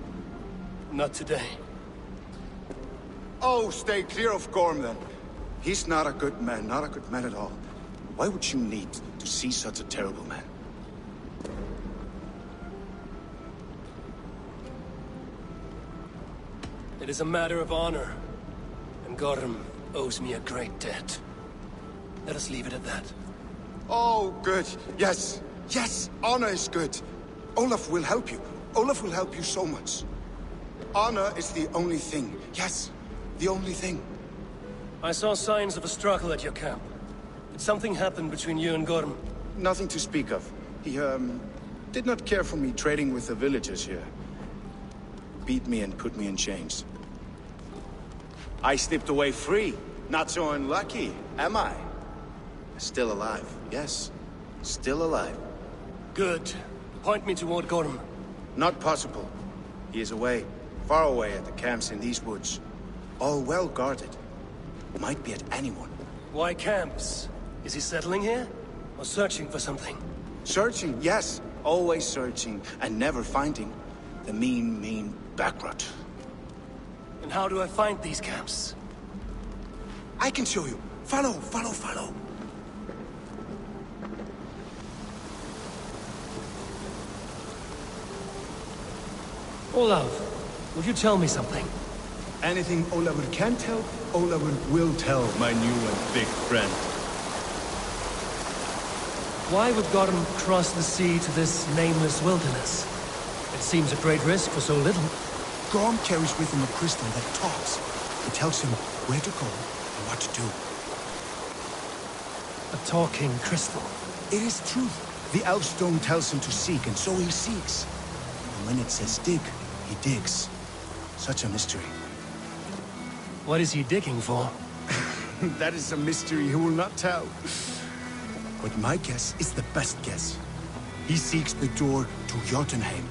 Not today. Oh, stay clear of Gorm, then. He's not a good man, not a good man at all. Why would you need to see such a terrible man? It is a matter of honor, and Gorm owes me a great debt. Let us leave it at that. Oh, good. Yes. Yes, honor is good. Olaf will help you. Olaf will help you so much. Honor is the only thing. Yes, the only thing. I saw signs of a struggle at your camp. Did something happen between you and Gorm? Nothing to speak of. He, did not care for me trading with the villagers here. Beat me and put me in chains. I slipped away free. Not so unlucky, am I? Still alive, yes. Still alive. Good. Point me toward Gorm. Not possible. He is away. Far away at the camps in these woods. All well guarded. Might be at anyone. Why camps? Is he settling here? Or searching for something? Searching, yes. Always searching, and never finding. The mean backrot. And how do I find these camps? I can show you. Follow, follow, follow. Olaf, would you tell me something? Anything Olafur can tell, Olafur will tell, my new and big friend. Why would Gotham cross the sea to this nameless wilderness? It seems a great risk for so little. Gorm carries with him a crystal that talks. It tells him where to go and what to do. A talking crystal. It is truth. The Elfstone tells him to seek, and so he seeks. And when it says dig, he digs. Such a mystery. What is he digging for? That is a mystery he will not tell. But my guess is the best guess. He seeks the door to Jotunheim.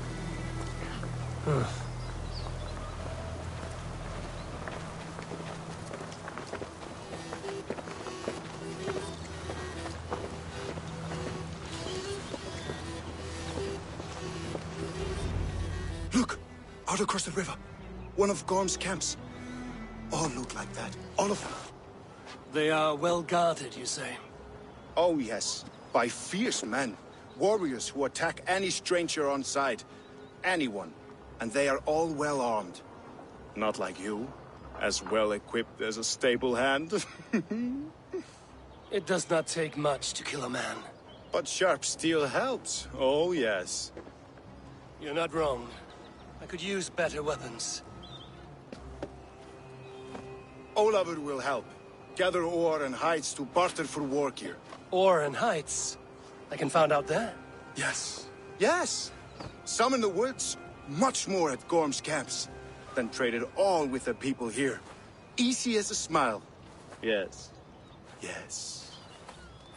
Look! Out across the river. One of Gorm's camps. All look like that. All of them. They are well guarded, you say? Oh yes, by fierce men. Warriors who attack any stranger on sight. Anyone. And they are all well armed. Not like you. As well equipped as a stable hand. It does not take much to kill a man. But sharp steel helps. Oh yes. You're not wrong. I could use better weapons. Olafur will help. Gather ore and hides to barter for war gear. Ore and heights? I can find out there? Yes. Yes! Some in the woods, much more at Gorm's camps. Then traded all with the people here. Easy as a smile. Yes. Yes.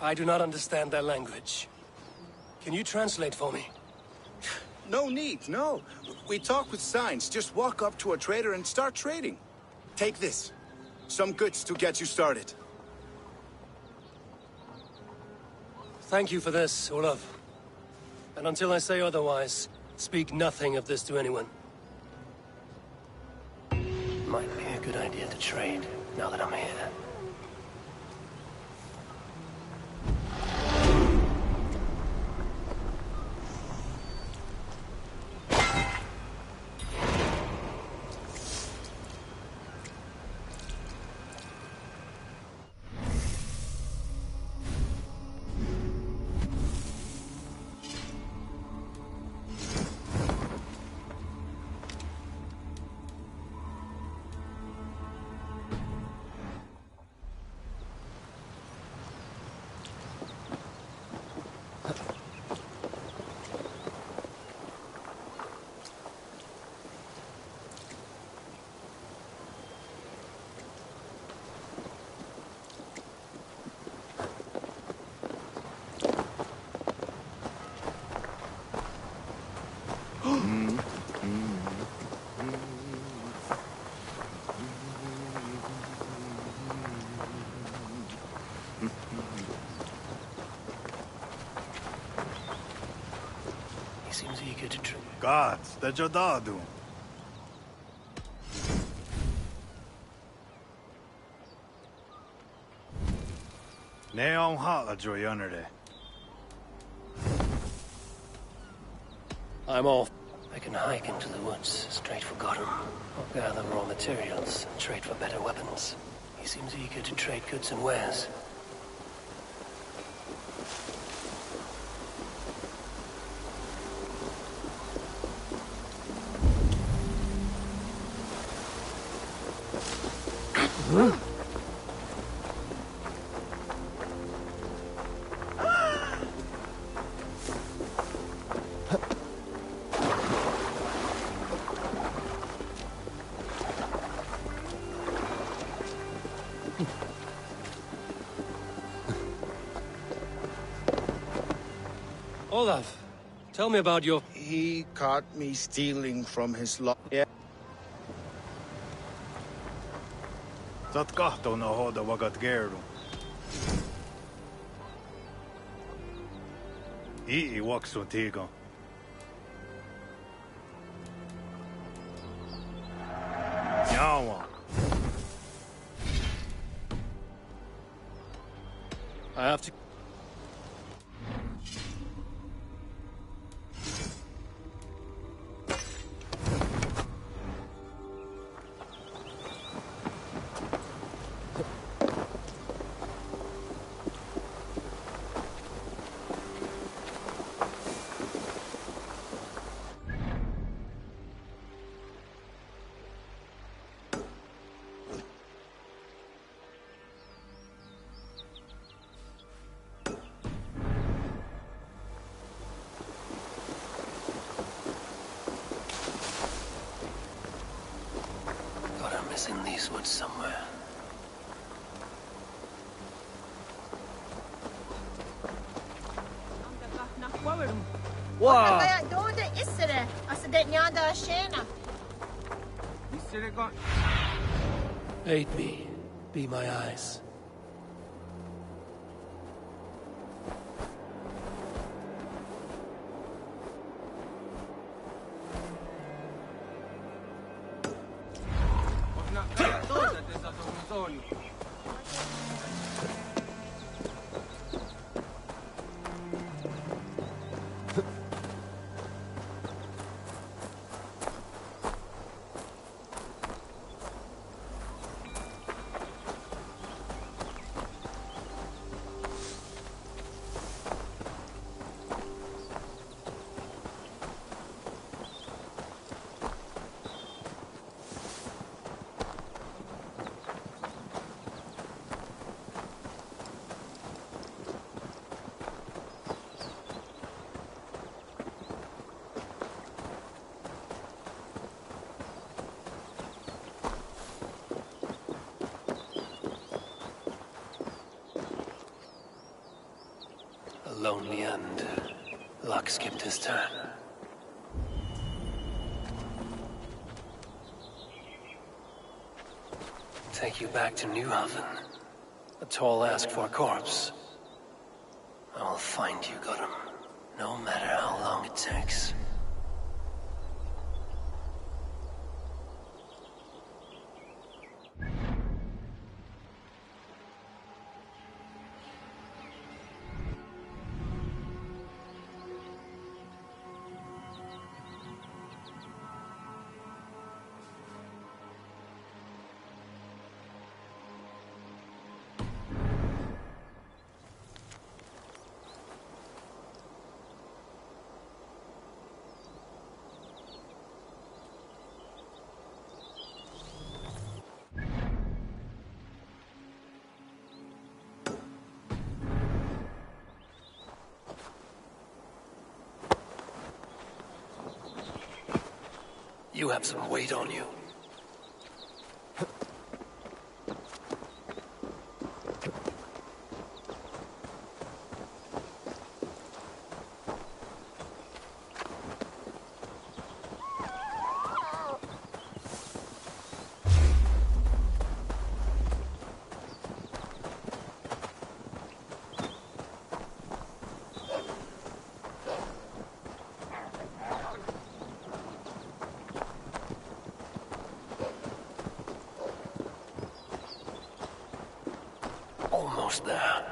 I do not understand their language. Can you translate for me? No need, no. We talk with signs. Just walk up to a trader and start trading. Take this. Some goods to get you started. Thank you for this, Olaf. And until I say otherwise, speak nothing of this to anyone. Might be a good idea to trade, now that I'm here. Seems eager to try. Gods, the Jodadu. Neon Halajoy under there. I'm off. I can hike into the woods, straight for Gotham. I'll gather raw materials and trade for better weapons. He seems eager to trade goods and wares. Olaf, tell me about your... He caught me stealing from his lot. Yeah. Saat kahtoon hoida vakat gerdu. Ii waksun tiiga. Jawa. I have to... in these woods somewhere. Wow. Aid me. Be my eyes. A lonely end. Luck skipped his turn. Take you back to New Haven. A tall ask for a corpse. I will find you, Gotham. No matter how long it takes. You have some weight on you. Almost there.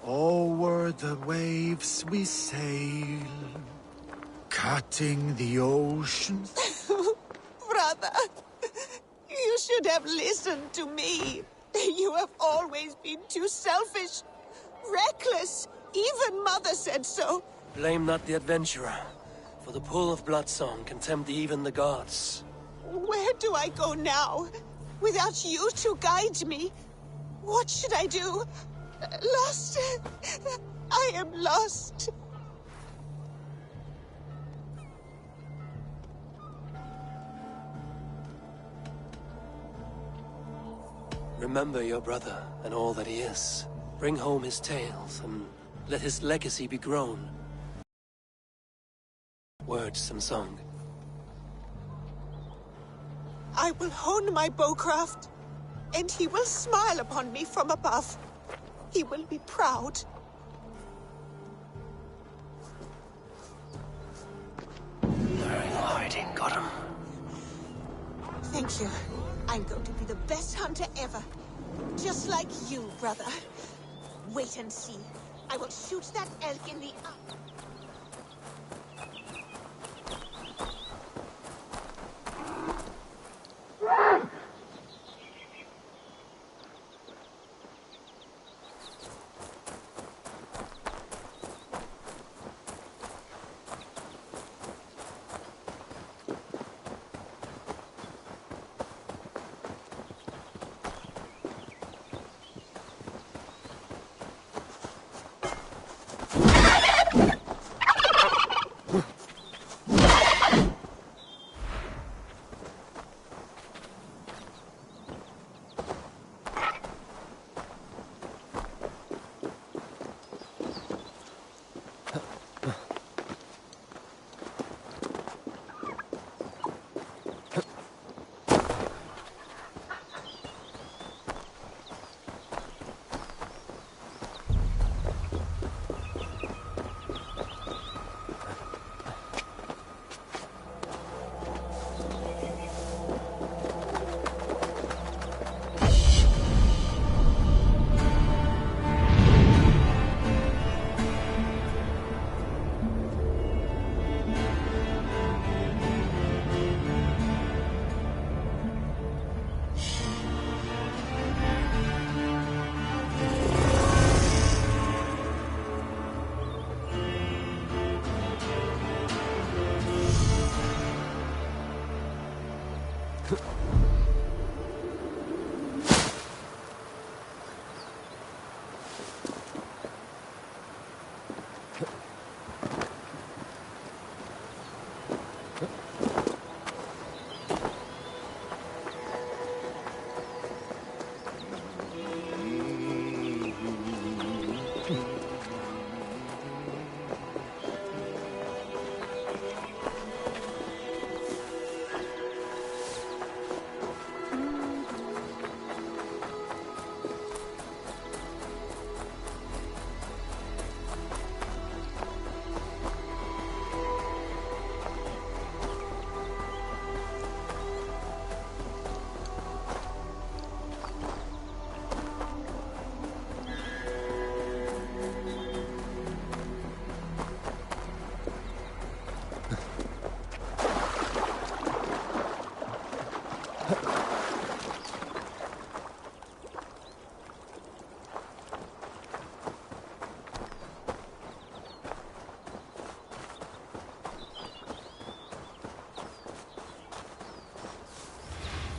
Over the waves we sail, cutting the oceans. Brother, You should have listened to me. You have always been too selfish, reckless. Even Mother said so. Blame not the adventurer, for the pull of Bloodsong can tempt even the gods. Where do I go now? Without you to guide me? What should I do? Lost. I am lost. Remember your brother and all that he is. Bring home his tales and let his legacy be grown. Words and song. I will hone my bowcraft, and he will smile upon me from above. He will be proud. There ain't no hiding, got him. Thank you. I'm going to be the best hunter ever. Just like you, brother. Wait and see. I will shoot that elk in the eye.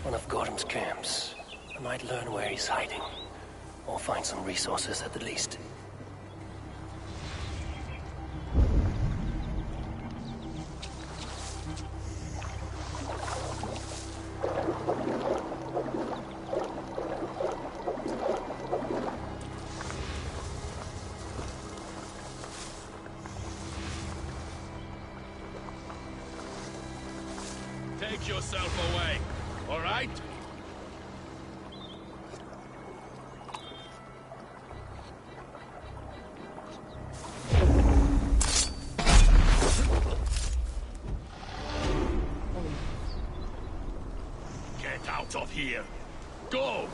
One of Gorham's camps. I might learn where he's hiding. Or find some resources at the least. Take yourself away, all right? Get out of here! Go!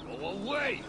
Go away!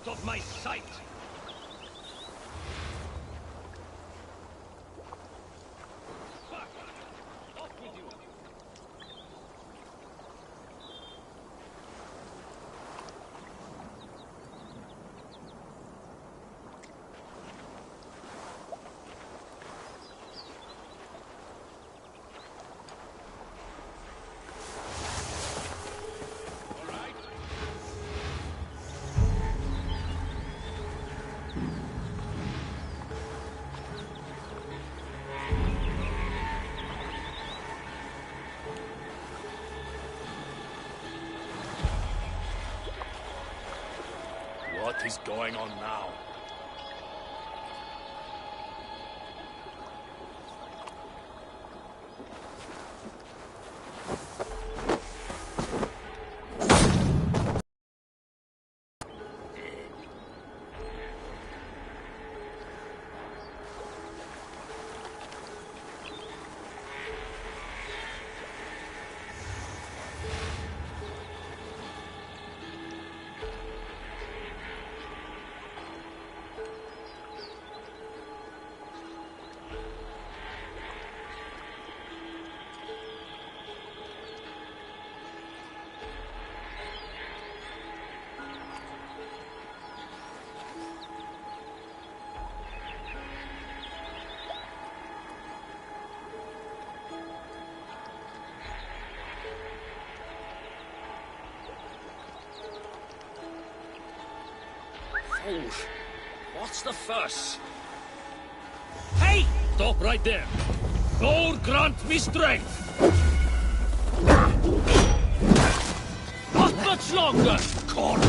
Out of my sight! What is going on now? Fools! What's the fuss? Hey! Stop right there! Lord grant me strength! Not much longer! Corn!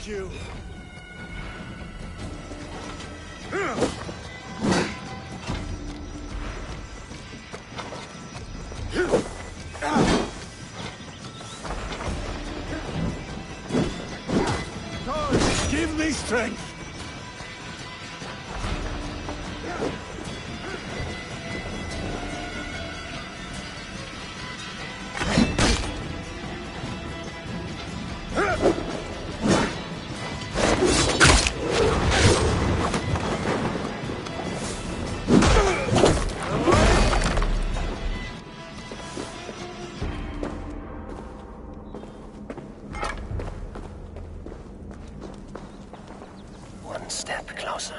you! Give me strength! One step closer.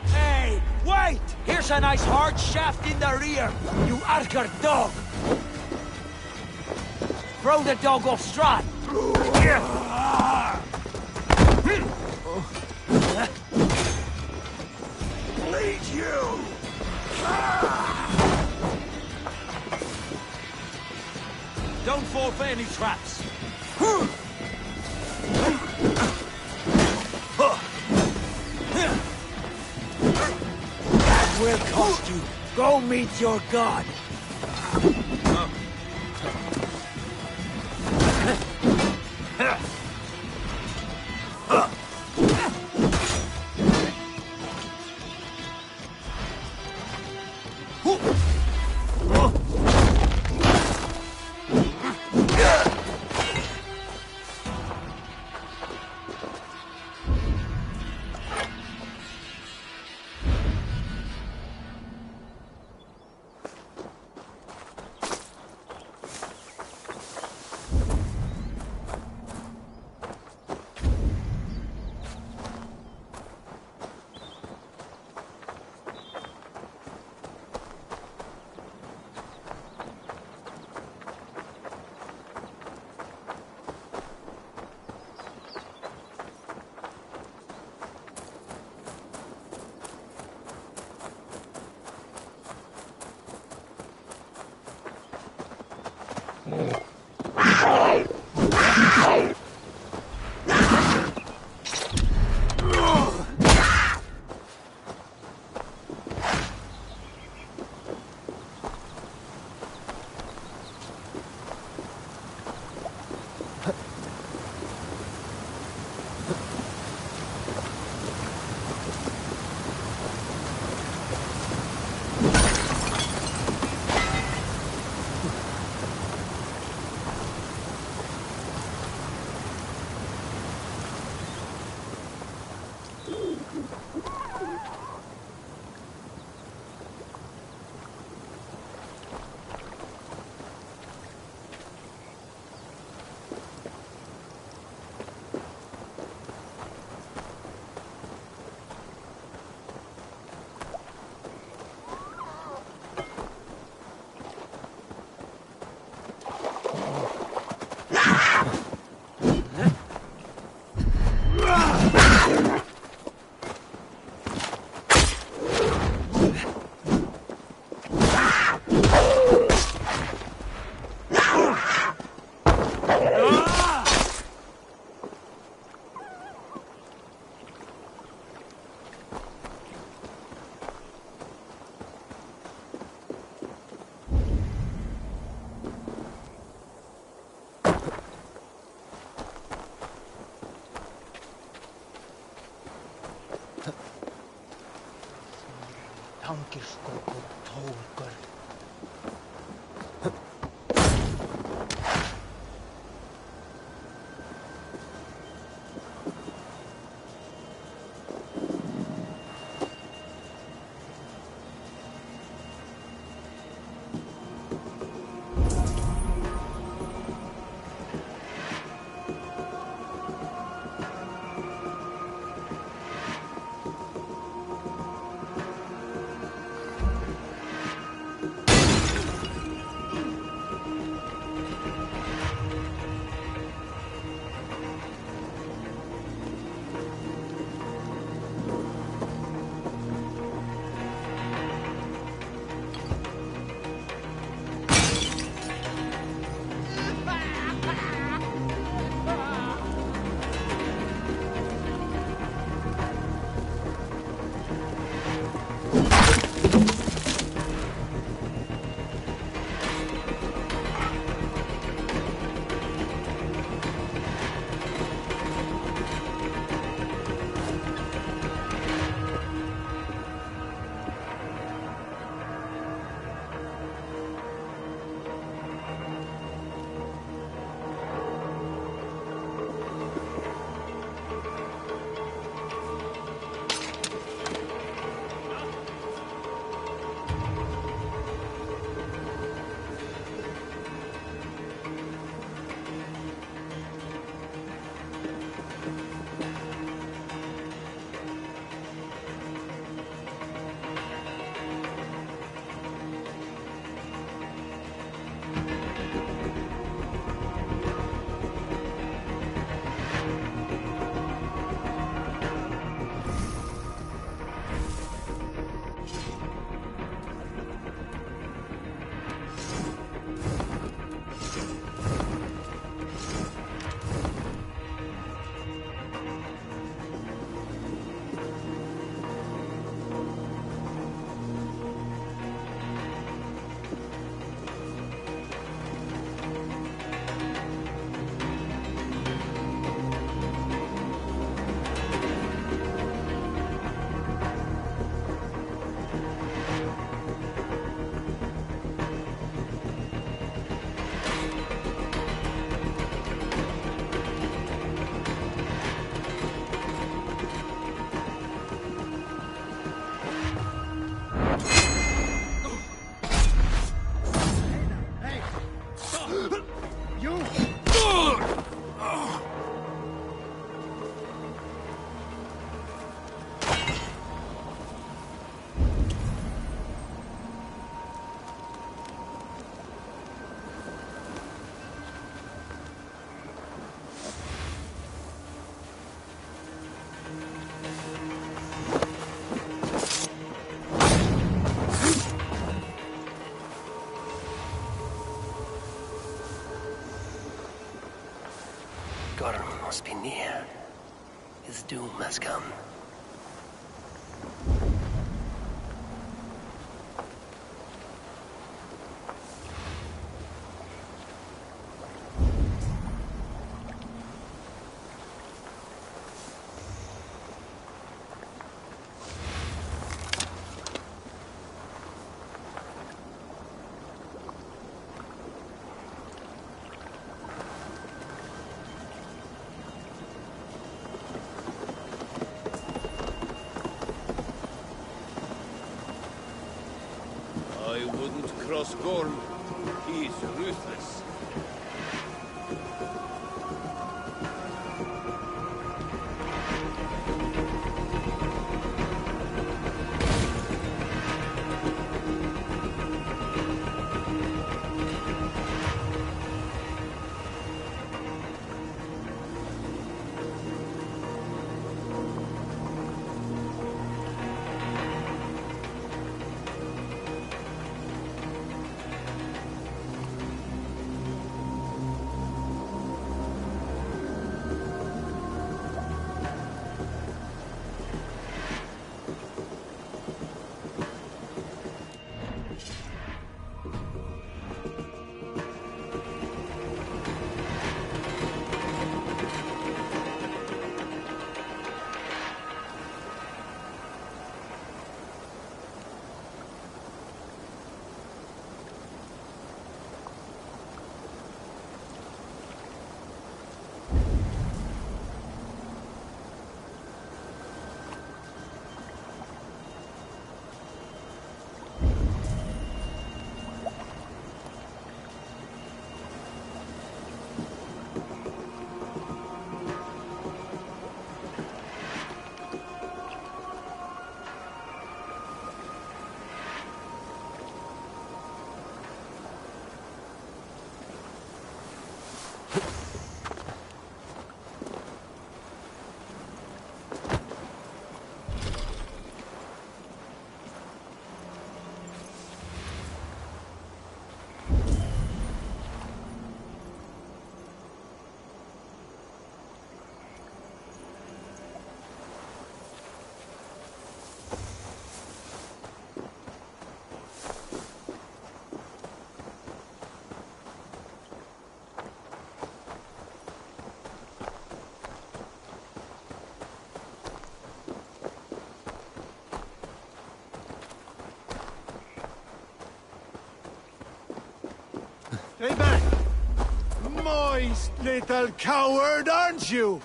Hey, wait! Here's a nice hard shaft in the rear, you Archer dog! Throw the dog off stride! Bleed you! Don't fall for any traps! That will cost you! Go meet your god! Tankiskoko Tolker. Gorm must be near. His doom has come. I wouldn't cross Gorm. He's ruthless. Stay back! Moist little coward, aren't you?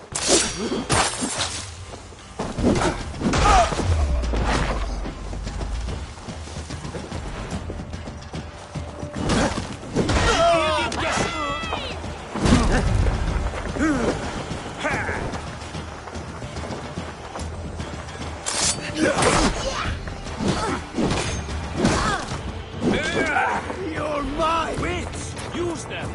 You're mine! Wits! Use them!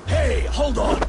Hey, hold on!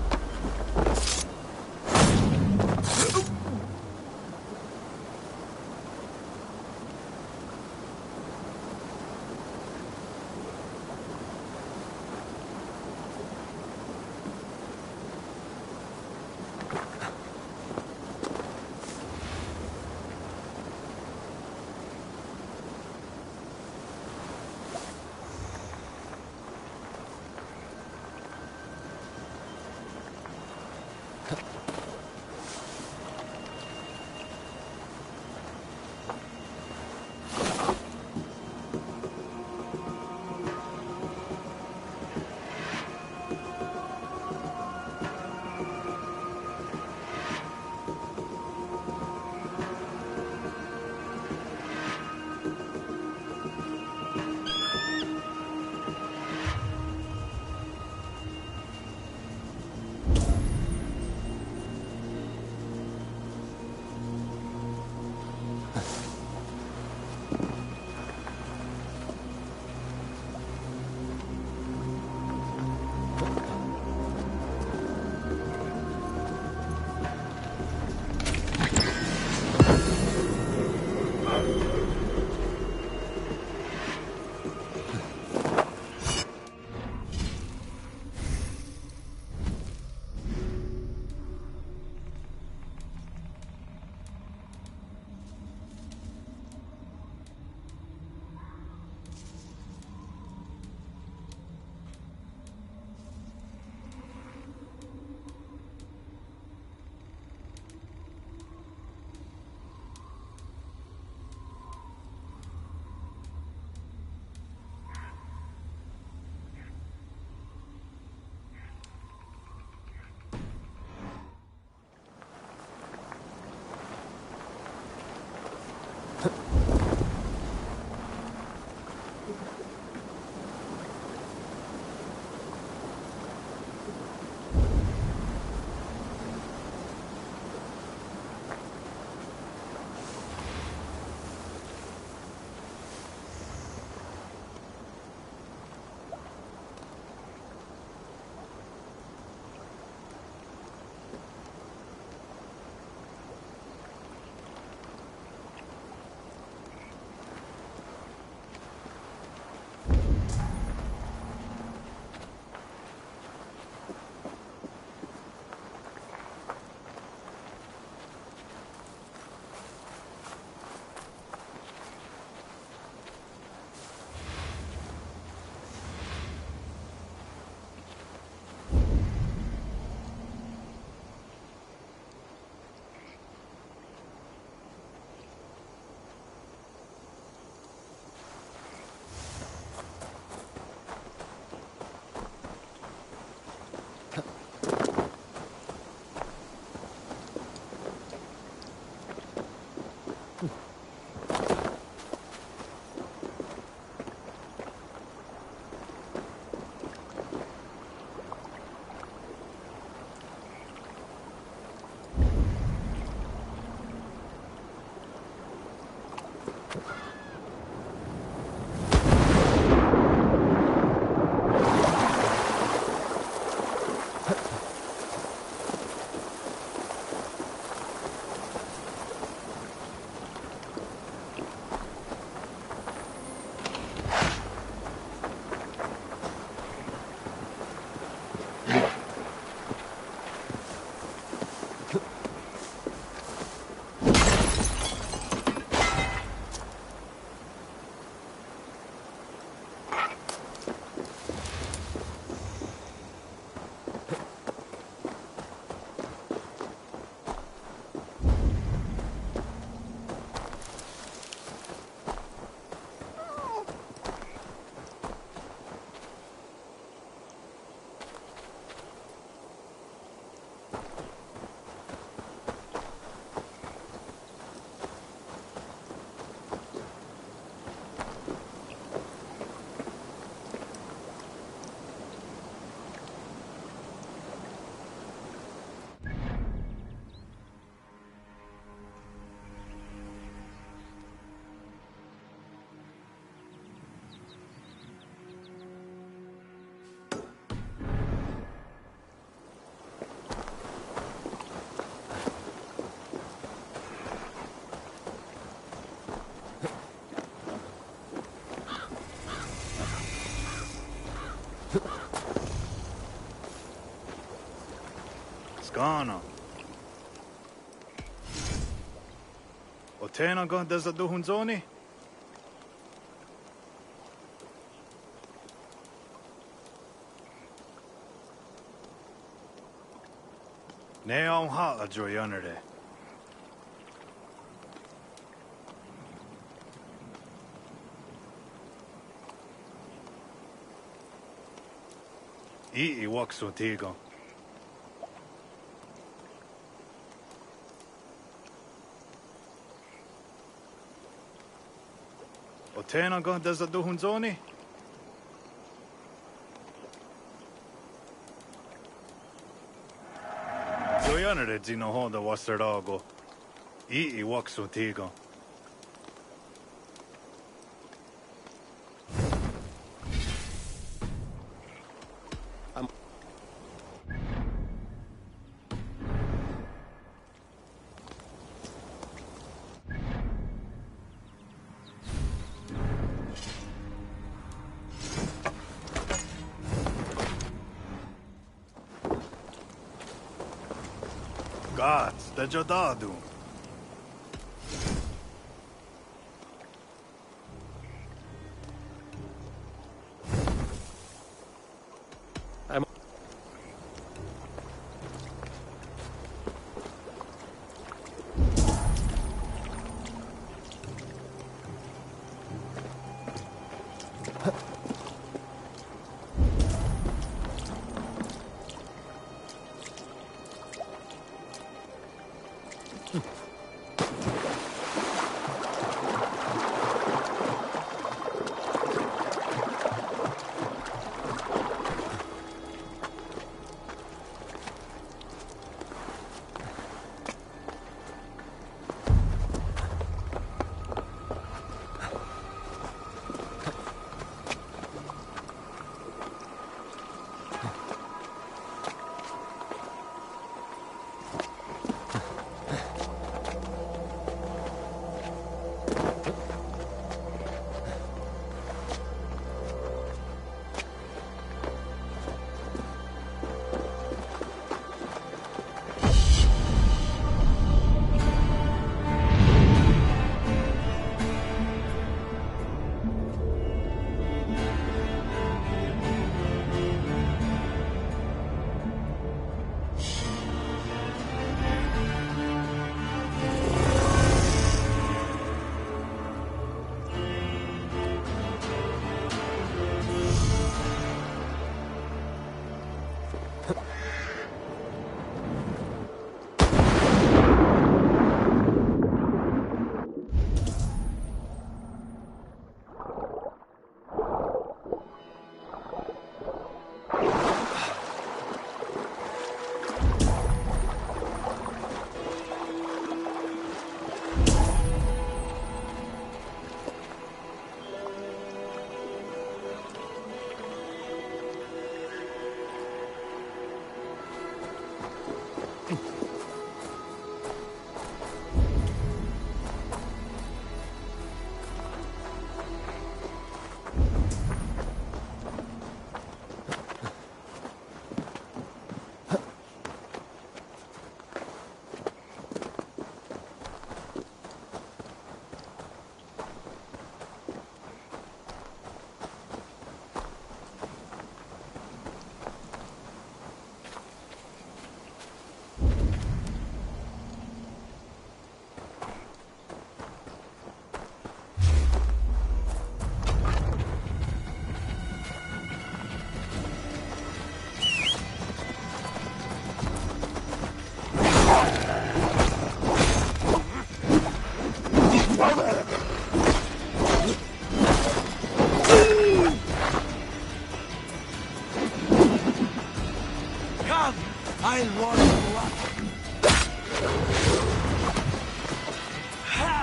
Skana. O tena gan deza duhunzoni? Ne on ha a joyanerde. I waksu tigo. O tena gan deza duhunzoni? Joyanerde zino honda waserago. I waksu tigo. Gats, da jodadu.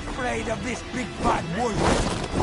afraid of this big bad wolf.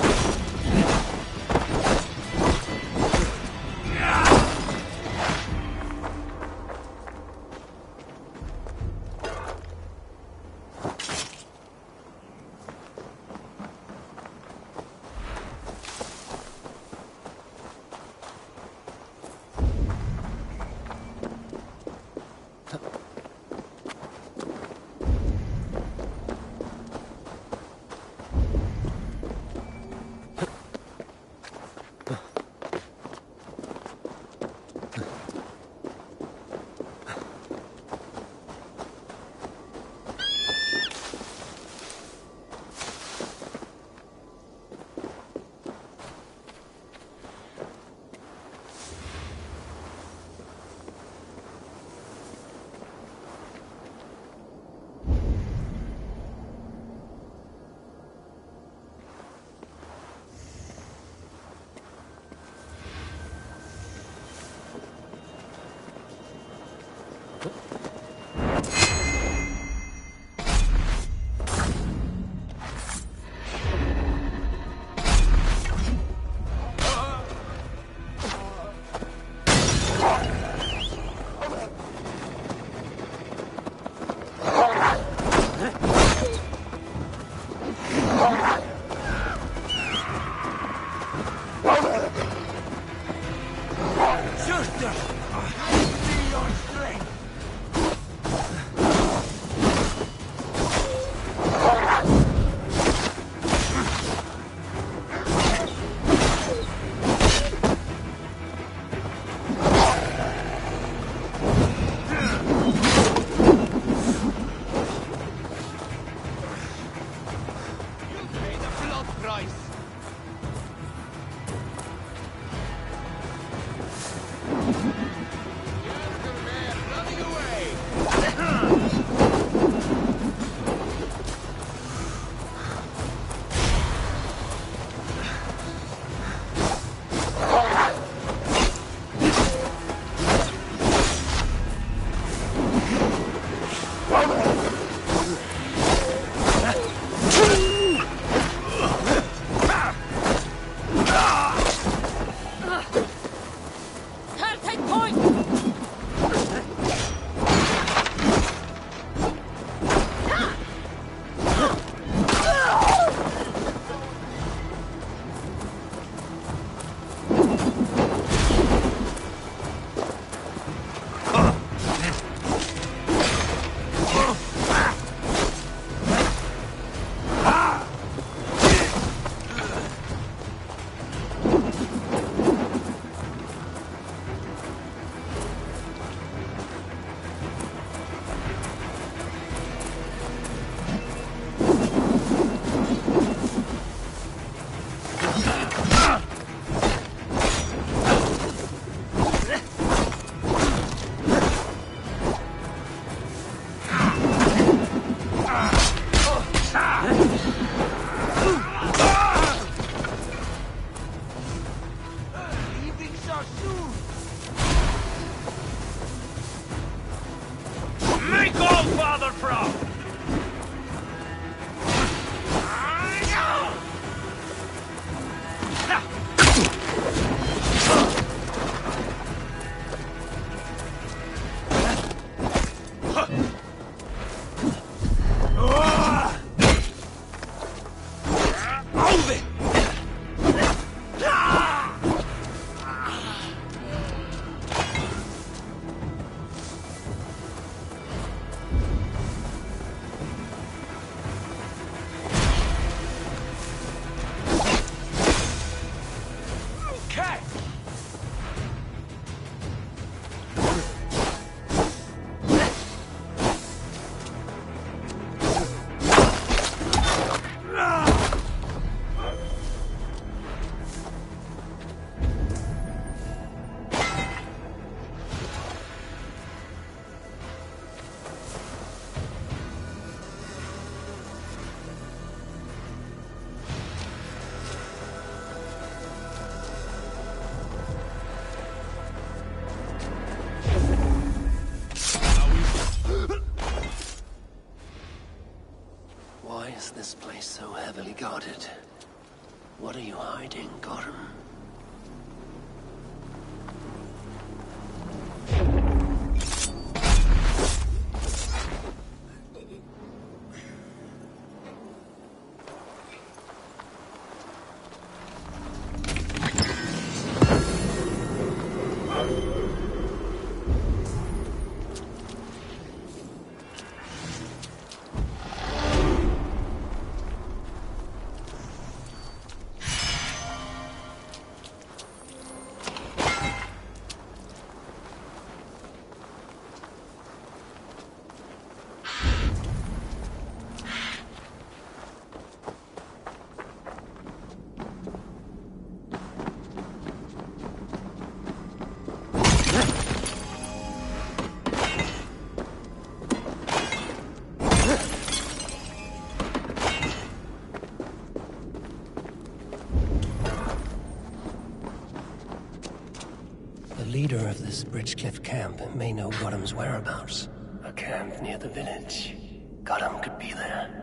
this place so heavily guarded? What are you hiding, Gorum? The leader of this Bridgecliff camp may know Gorham's whereabouts. A camp near the village. Gorham could be there.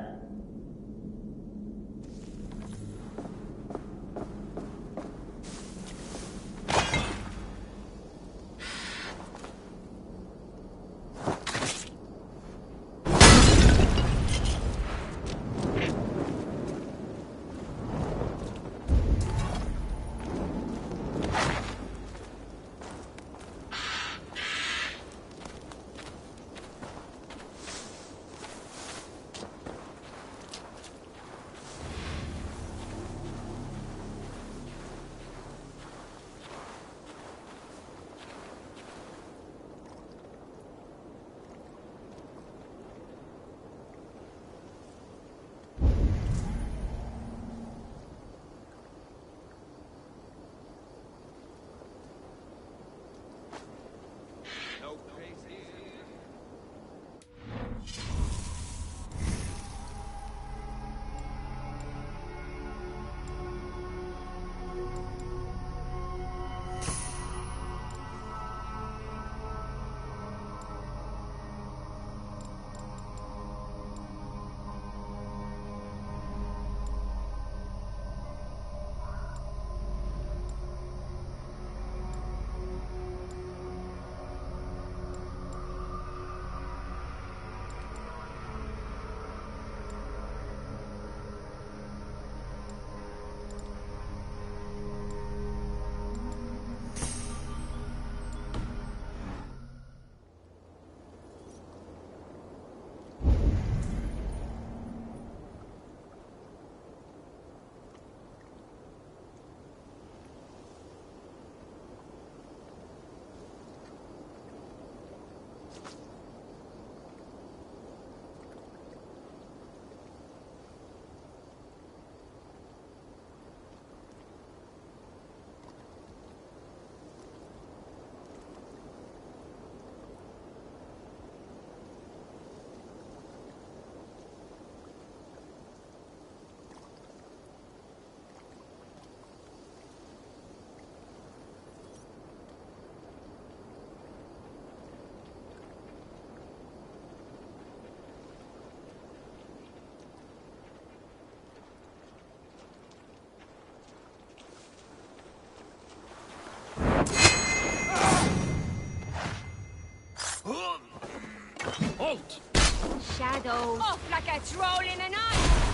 Halt! Shadows. Off like a troll in an eye.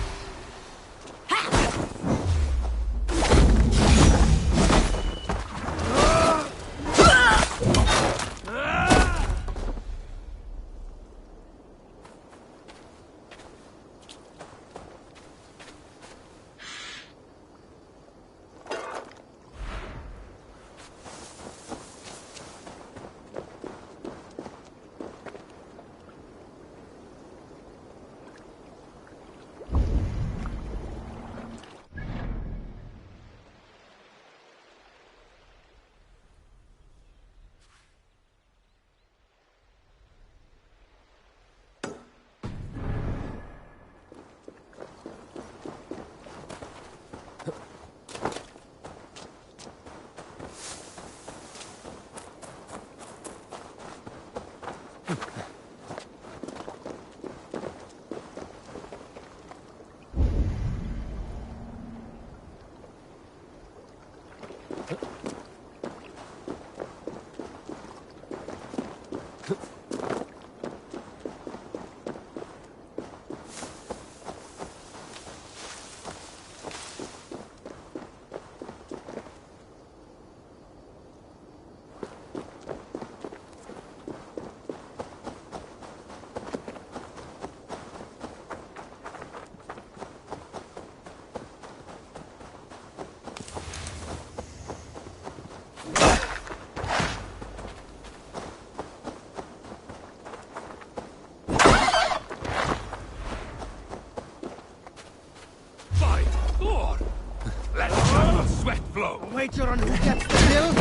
blow. Wager on who gets the bill?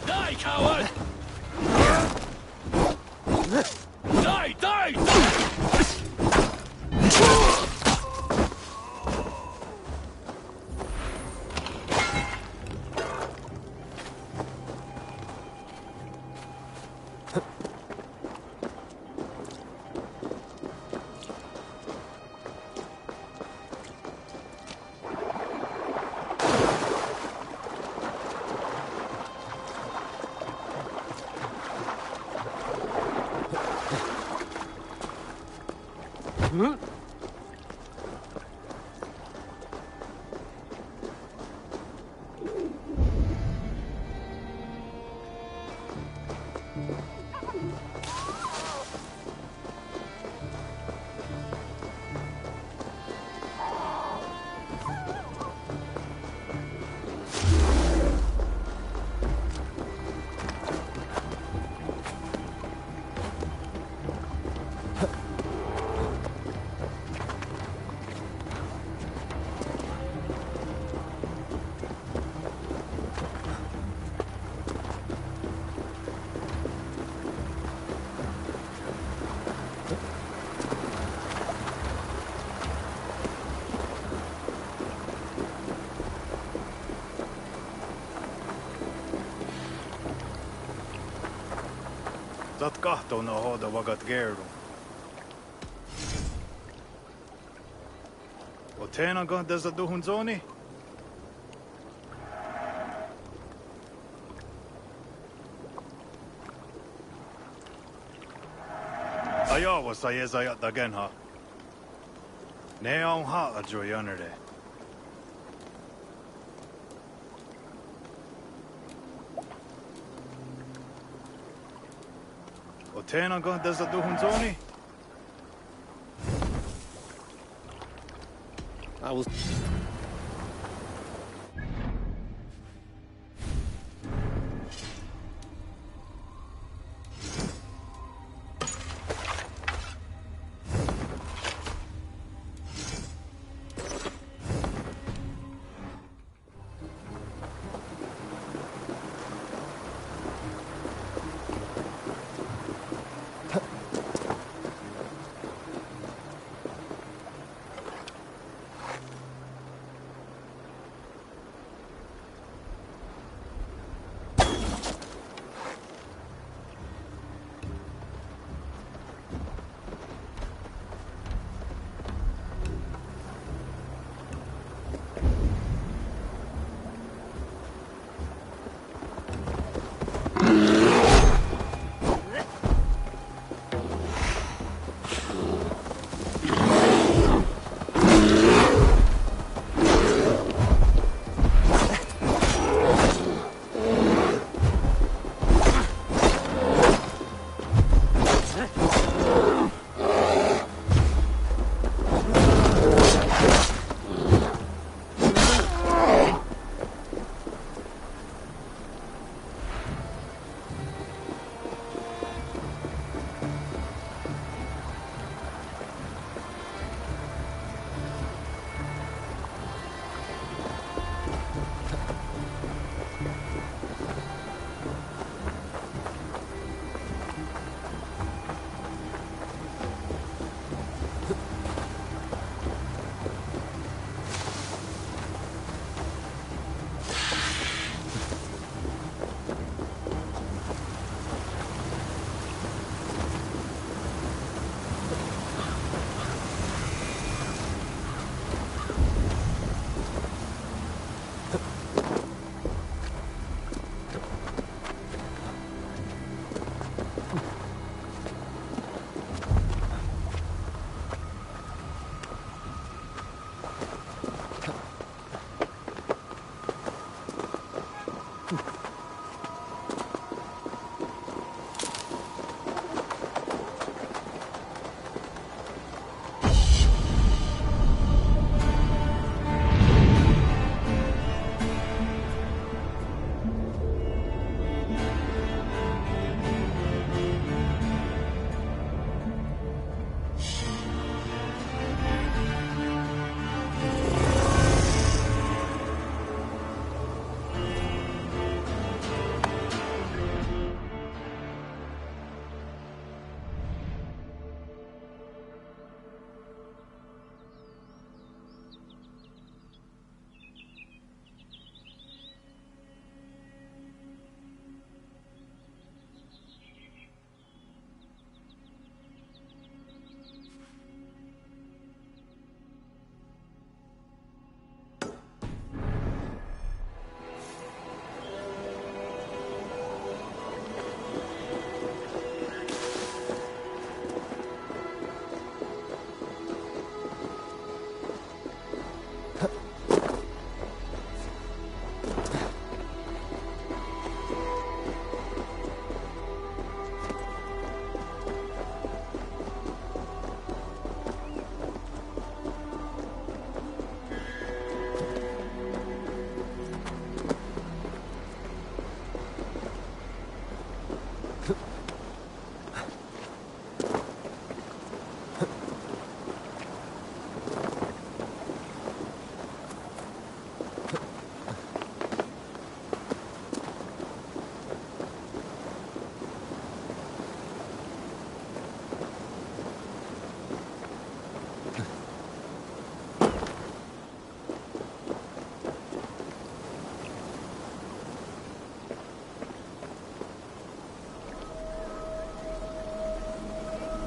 Die, coward! Die, die, die! Dat kahtoo na hoda vagat gerdu. O tena gan desa duhun zoni? Ayawa sa yezayat da genha. Ne on ha a joyanere. O tena gan desa duhun zoni? I will...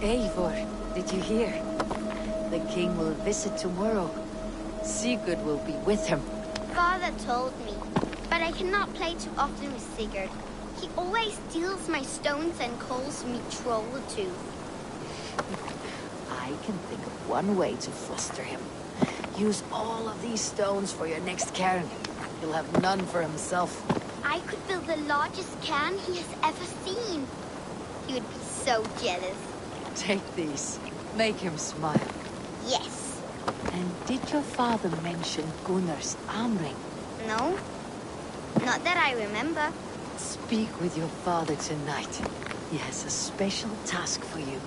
Eivor, did you hear? The king will visit tomorrow. Sigurd will be with him. Father told me, but I cannot play too often with Sigurd. He always steals my stones and calls me Trolltooth. I can think of one way to fluster him. Use all of these stones for your next cairn. He'll have none for himself. I could build the largest cairn he has ever seen. He would be so jealous. Take these. Make him smile. Yes. And did your father mention Gunnar's arm ring? No. Not that I remember. Speak with your father tonight. He has a special task for you.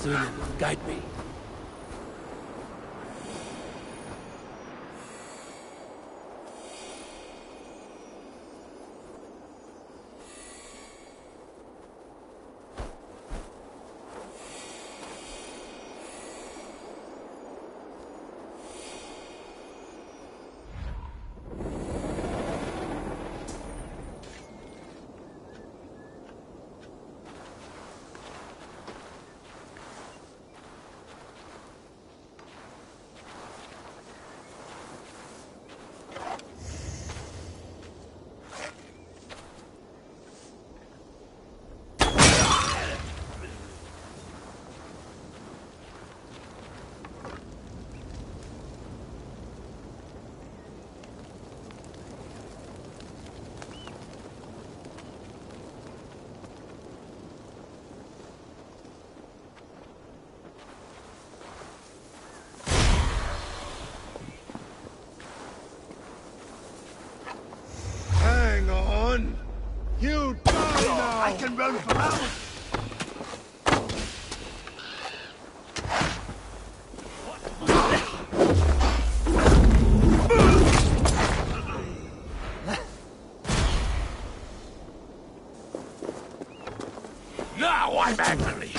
Thunin, guide me. Hang on! You die now! I can run for help! Now I'm angry!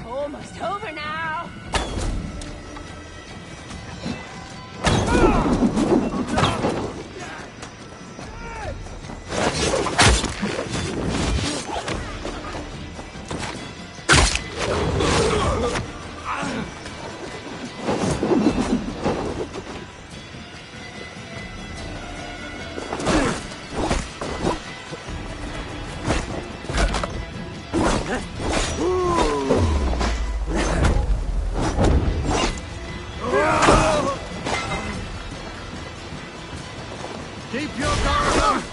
Almost over now. Keep your guard up!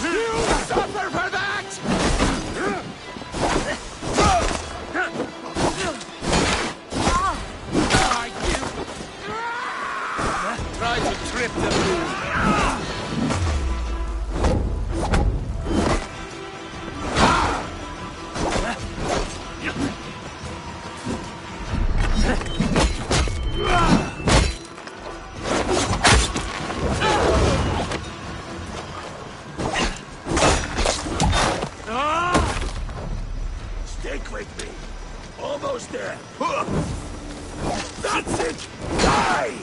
You suffer for that! Try to trip the moon. Stick with me. Almost there. That's it! Die!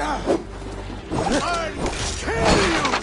I'll kill you!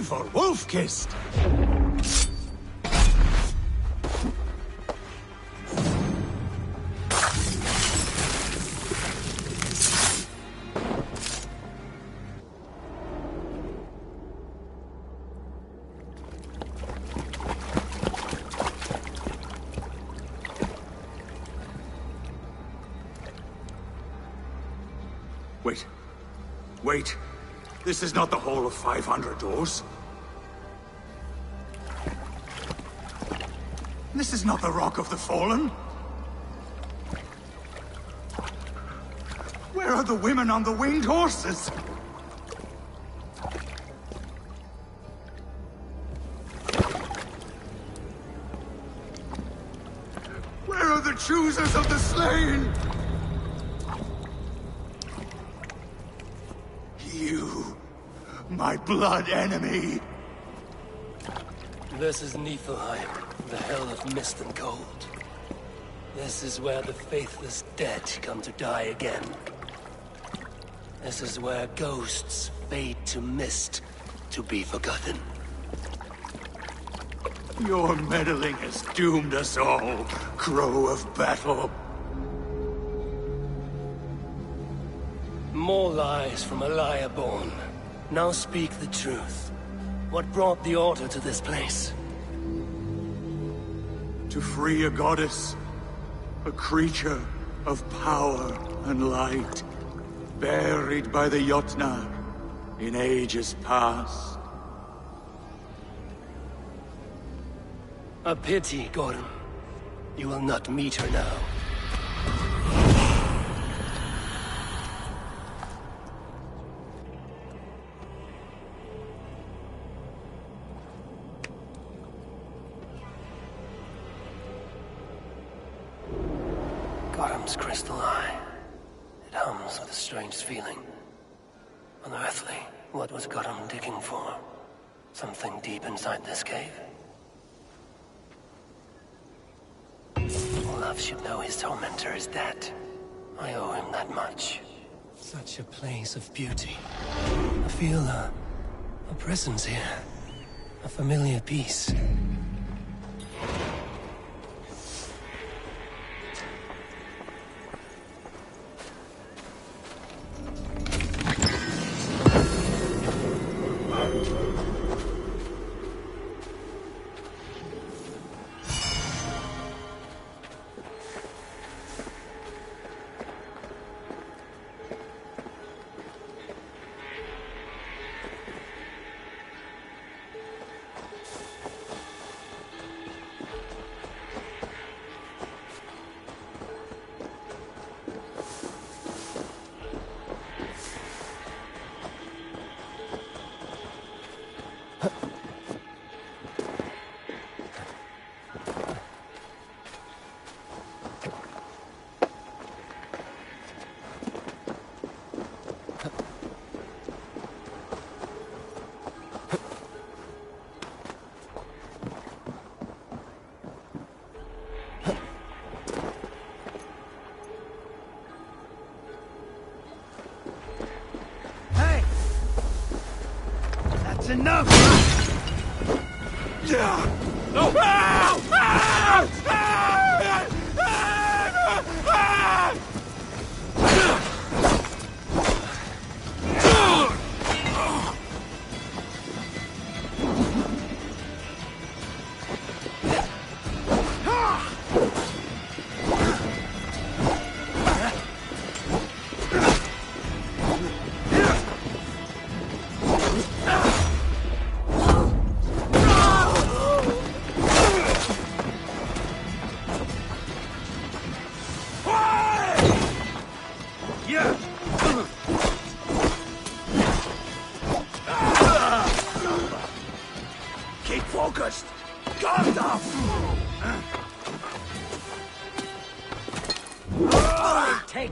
For wolf-kissed. Wait. Wait. This is not the Hall of 500 Doors. This is not the Rock of the Fallen. Where are the women on the winged horses? Where are the choosers of the slain? You, my blood enemy. This is Niflheim, the hell of mist and cold. This is where the faithless dead come to die again. This is where ghosts fade to mist, to be forgotten. Your meddling has doomed us all, Crow of Battle. More lies from a liar born. Now speak the truth. What brought the Order to this place? To free a goddess, a creature of power and light, buried by the Jotnar in ages past. A pity, Gorm. You will not meet her now. Gorm's crystal eye. It hums with a strange feeling. Unearthly. What was Gorm digging for? Something deep inside this cave? Olaf should know his tormentor is dead. I owe him that much. Such a place of beauty. I feel a presence here. A familiar peace. Enough! No! Stay focused! Guard up! Take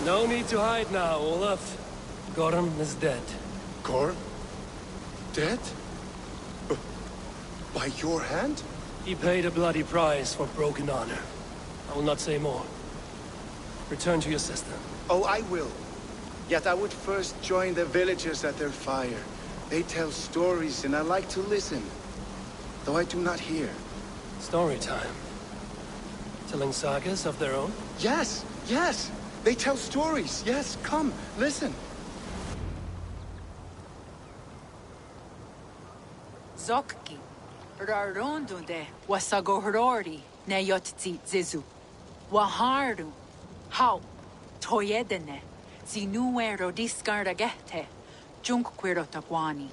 No need to hide now, Olaf. Gorm is dead. Gorm? Dead? By your hand? He paid a bloody price for broken honor. I will not say more. Return to your sister. Oh, I will. Yet I would first join the villagers at their fire. They tell stories and I like to listen. Though I do not hear. Story time. Telling sagas of their own? Yes, yes! They tell stories. Yes, come, listen. Zokki. Rarondunde wasagohorori ne yotzi zizu. Waharu. How. Toyedene. Zinuero discardagete. Junquirotagwani.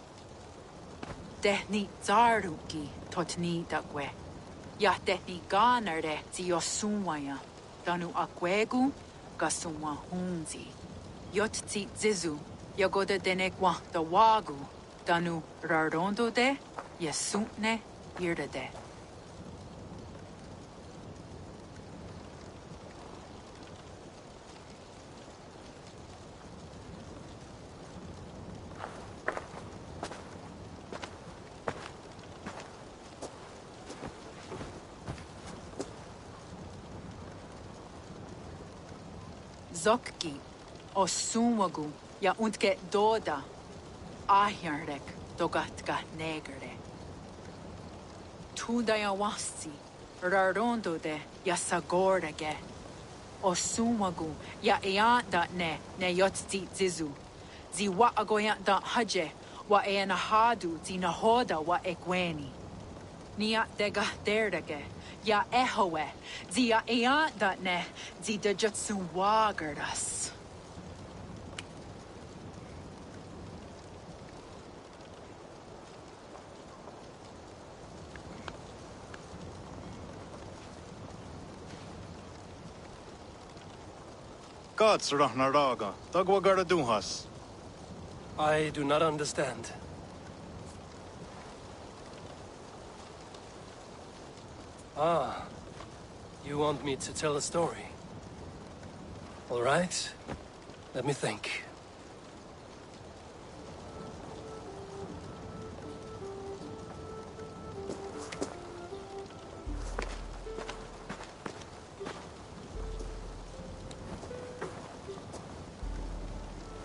Dehni zaruki totni dagwe. Ya dehni ganare ziosumwaya. Danu akwegu. Gasumwa hunzi. Yotzi zizu. Yagoda denekwa da wagu. Danu rarondo de. Yasuntne irdade. Zokki, o sumagu, ya untke doda, Ahjarek dogatka negere. Tudaya wasti, rarondo de yasagordage. Osumagu ya eanda ne yotzi zizu. Zi wa agoyanda haje wa enahadu zi nahoda wa ekweni. Nia dega derdage ya ehoe zi ya eanda ne zi dejutsu wagardas. Gods Rahnaraga, Dagwagara Duhas. I do not understand. Ah, you want me to tell a story? All right, let me think.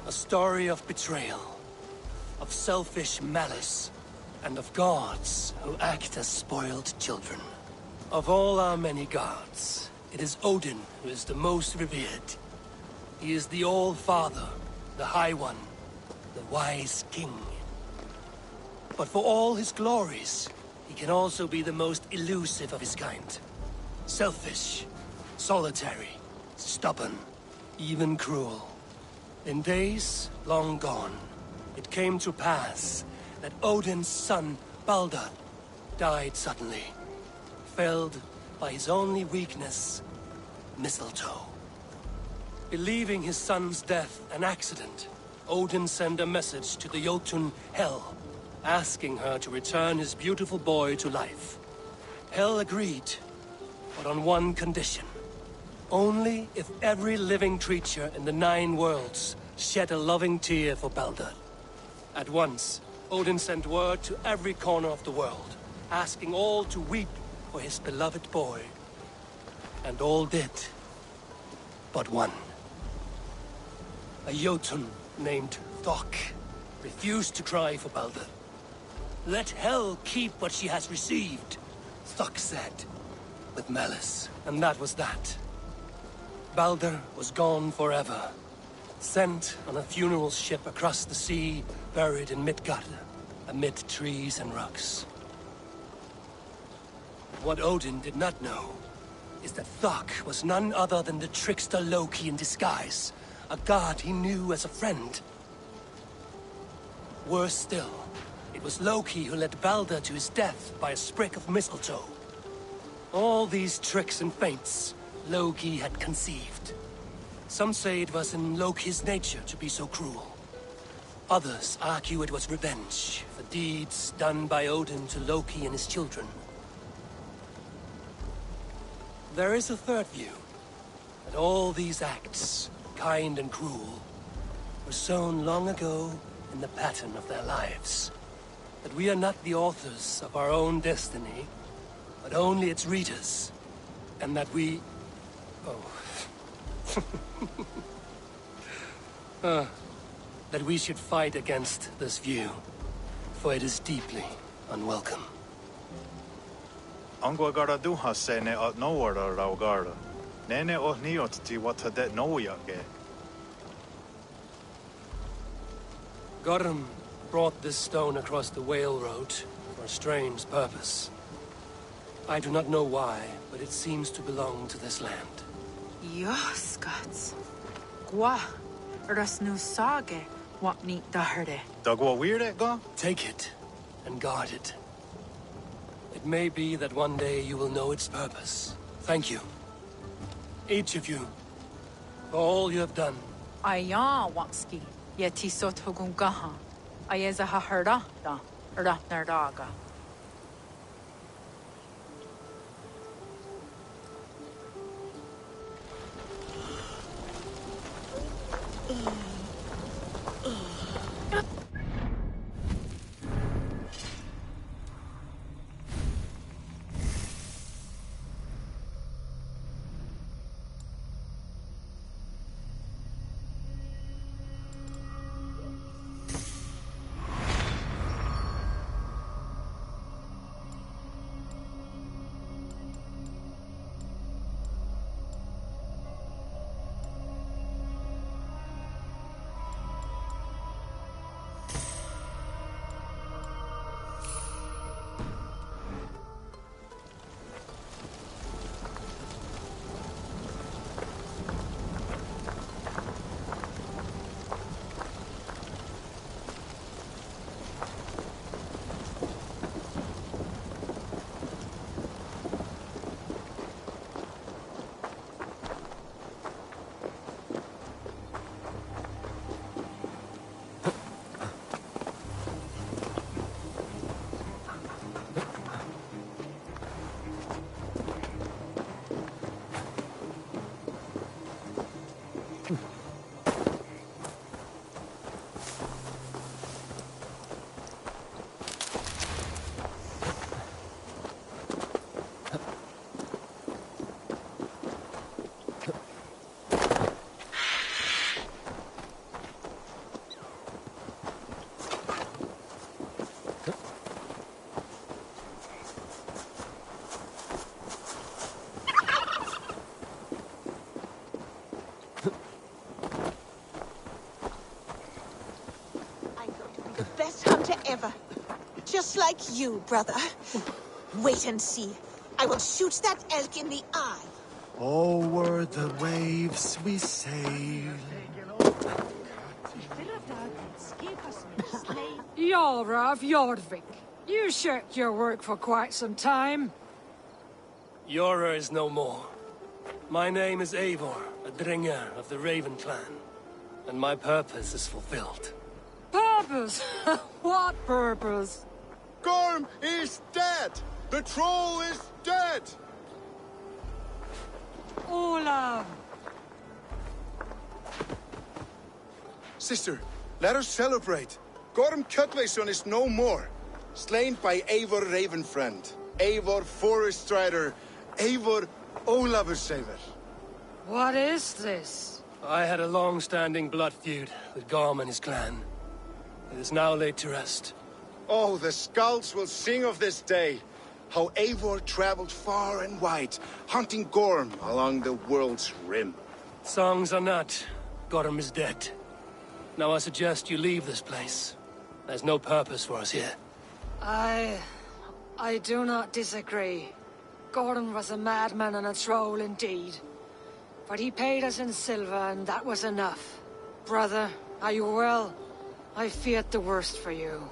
A story of betrayal, of selfish malice, and of gods who act as spoiled children. Of all our many gods, it is Odin who is the most revered. He is the All-Father, the High One, the Wise King. But for all his glories, he can also be the most elusive of his kind. Selfish, solitary, stubborn, even cruel. In days long gone, it came to pass that Odin's son, Baldur, died suddenly, felled by his only weakness, mistletoe. Believing his son's death an accident, Odin sent a message to the Jotun Hel, asking her to return his beautiful boy to life. Hel agreed, but on one condition. Only if every living creature in the 9 worlds shed a loving tear for Baldur. At once, Odin sent word to every corner of the world, asking all to weep for his beloved boy. And all did, but one. A Jotun named Thok refused to cry for Baldur. Let Hel keep what she has received, Thok said, with malice. And that was that. Baldur was gone forever, sent on a funeral ship across the sea, buried in Midgard, amid trees and rocks. What Odin did not know is that Thok was none other than the trickster Loki in disguise, a god he knew as a friend. Worse still, it was Loki who led Baldur to his death by a sprig of mistletoe. All these tricks and feints Loki had conceived. Some say it was in Loki's nature to be so cruel. Others argue it was revenge for deeds done by Odin to Loki and his children. There is a third view, that all these acts, kind and cruel, were sown long ago in the pattern of their lives. That we are not the authors of our own destiny, but only its readers. And that we... that we should fight against this view, for it is deeply unwelcome. Angwagara Duhas ne at nowara Raugara. Nene oh niot ti watadet noyage. Gorum brought this stone across the Whale Road for a strange purpose. I do not know why, but it seems to belong to this land. Yes, gods. Gwa, rasnu sage, what neat daherde. Dagwa weird go? Take it and guard it. It may be that one day you will know its purpose. Thank you. Each of you, for all you have done. Aya watski, yeti sotogungaha. Ayeza haherda, ratnardaga. the best hunter ever. Just like you, brother. Wait and see. I will shoot that elk in the eye. Over the waves we sail. Jarl of Jorvik, you shirked your work for quite some time. Yora is no more. My name is Eivor, a Dringer of the Raven clan. And my purpose is fulfilled. Purpose? What purpose? Gorm is dead! The troll is dead! Olav! Sister, let us celebrate. Gorm Kjötveson is no more. Slain by Eivor Ravenfriend, Eivor Forest Strider, Eivor Olavursaver. What is this? I had a long-standing blood feud with Gorm and his clan. It is now laid to rest. Oh, the skulls will sing of this day. How Eivor traveled far and wide, hunting Gorm along the world's rim. Songs are not. Gorm is dead. Now I suggest you leave this place. There's no purpose for us here. I do not disagree. Gordon was a madman and a troll indeed. But he paid us in silver, and that was enough. Brother, are you well? I feared the worst for you.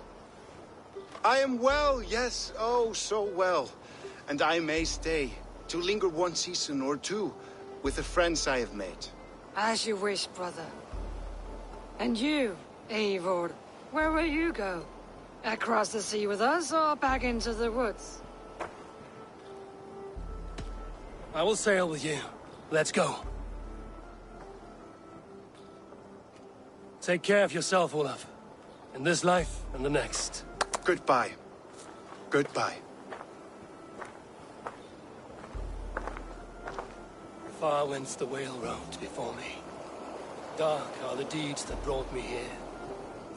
I am well, yes, oh, so well. And I may stay, to linger one season or two, with the friends I have made. As you wish, brother. And you, Eivor, where will you go? Across the sea with us, or back into the woods? I will sail with you. Let's go. Take care of yourself, Olaf. In this life and the next. Goodbye. Goodbye. Far wends the whale road before me. Dark are the deeds that brought me here.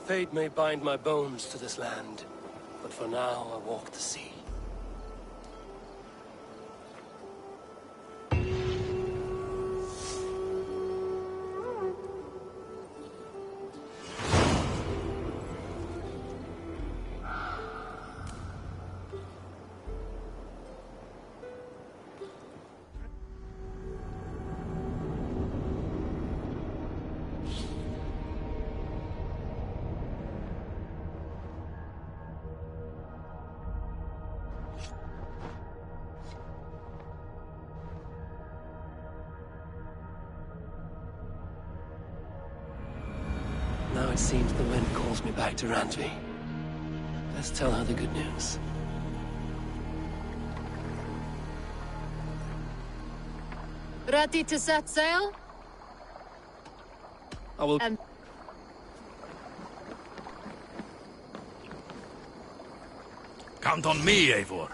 Fate may bind my bones to this land, but for now I walk the sea. Now it seems the wind calls me back to Randvi. Let's tell her the good news. Ready to set sail? I will... Count on me, Eivor.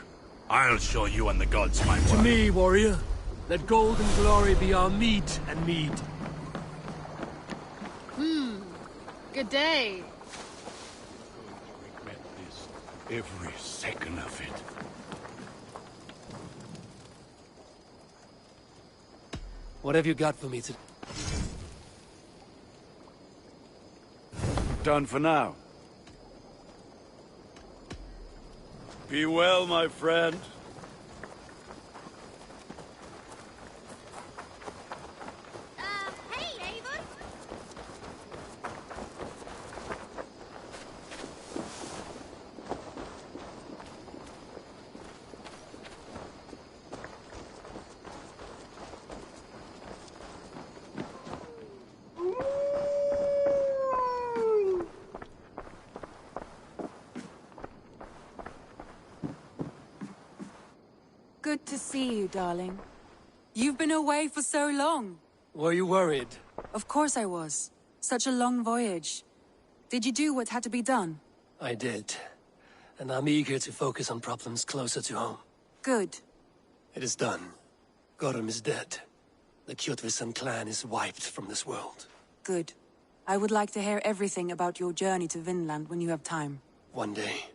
I'll show you and the gods my To work. me, warrior. Let gold and glory be our meat and mead. Good day. Regret this, every second of it. What have you got for me to... Done for now. Be well, my friend. Hey, Eivor! Good to see you, darling. You've been away for so long. Were you worried? Of course I was. Such a long voyage. Did you do what had to be done? I did. And I'm eager to focus on problems closer to home. Good. It is done. Gorm is dead. The Kjötveson clan is wiped from this world. Good. I would like to hear everything about your journey to Vinland when you have time. One day.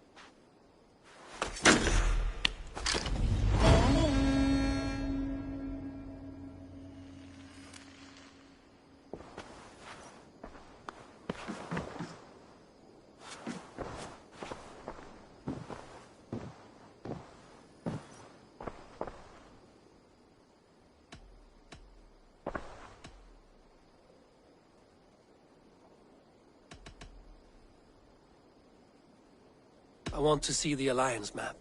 I want to see the Alliance map.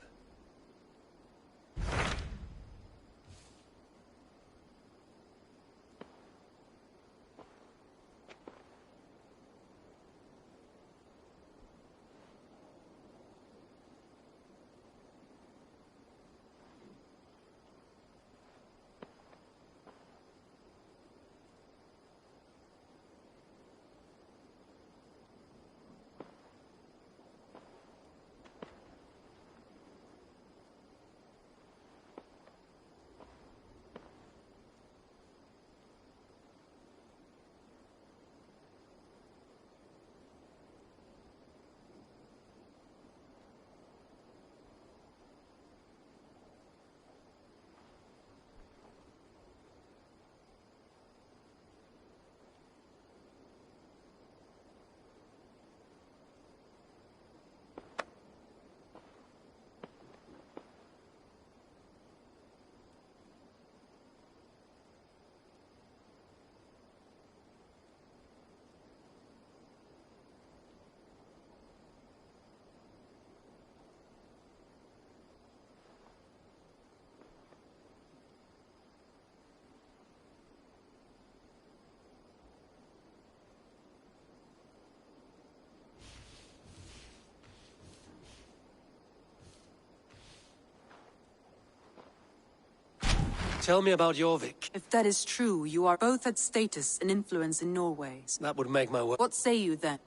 Tell me about Jorvik. If that is true, you are both at status and influence in Norway. That would make my work. What say you then?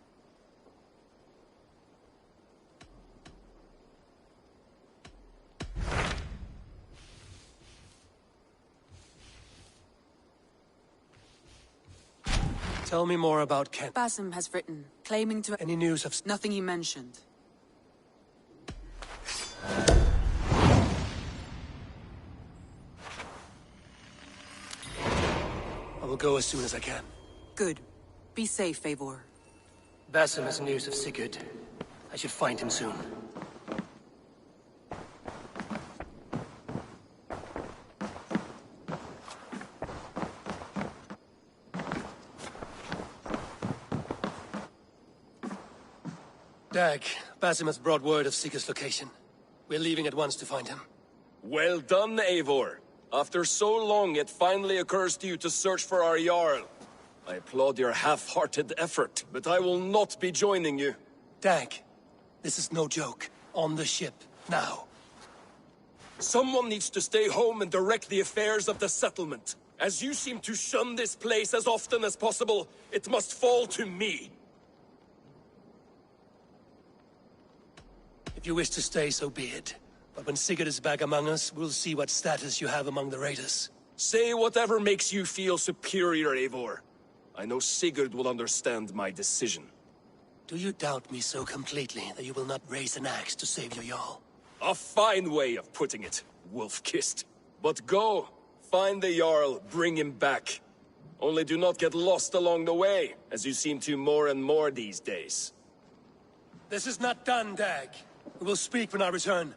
Tell me more about Kent. Basim has written, claiming to... Any news of... Nothing he mentioned. I will go as soon as I can. Good. Be safe, Eivor. Basim has news of Sigurd. I should find him soon. Dag, Basim has brought word of Sigurd's location. We're leaving at once to find him. Well done, Eivor. After so long, it finally occurs to you to search for our Jarl. I applaud your half-hearted effort, but I will not be joining you. Dag, this is no joke. On the ship, now. Someone needs to stay home and direct the affairs of the settlement. As you seem to shun this place as often as possible, it must fall to me. If you wish to stay, so be it. But when Sigurd is back among us, we'll see what status you have among the raiders. Say whatever makes you feel superior, Eivor. I know Sigurd will understand my decision. Do you doubt me so completely that you will not raise an axe to save your Jarl? A fine way of putting it, wolf-kissed. But go, find the Jarl, bring him back. Only do not get lost along the way, as you seem to more and more these days. This is not done, Dag. We will speak when I return.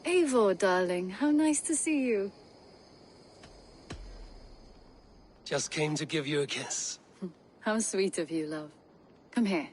Eivor, darling, how nice to see you. Just came to give you a kiss. How sweet of you, love. Come here.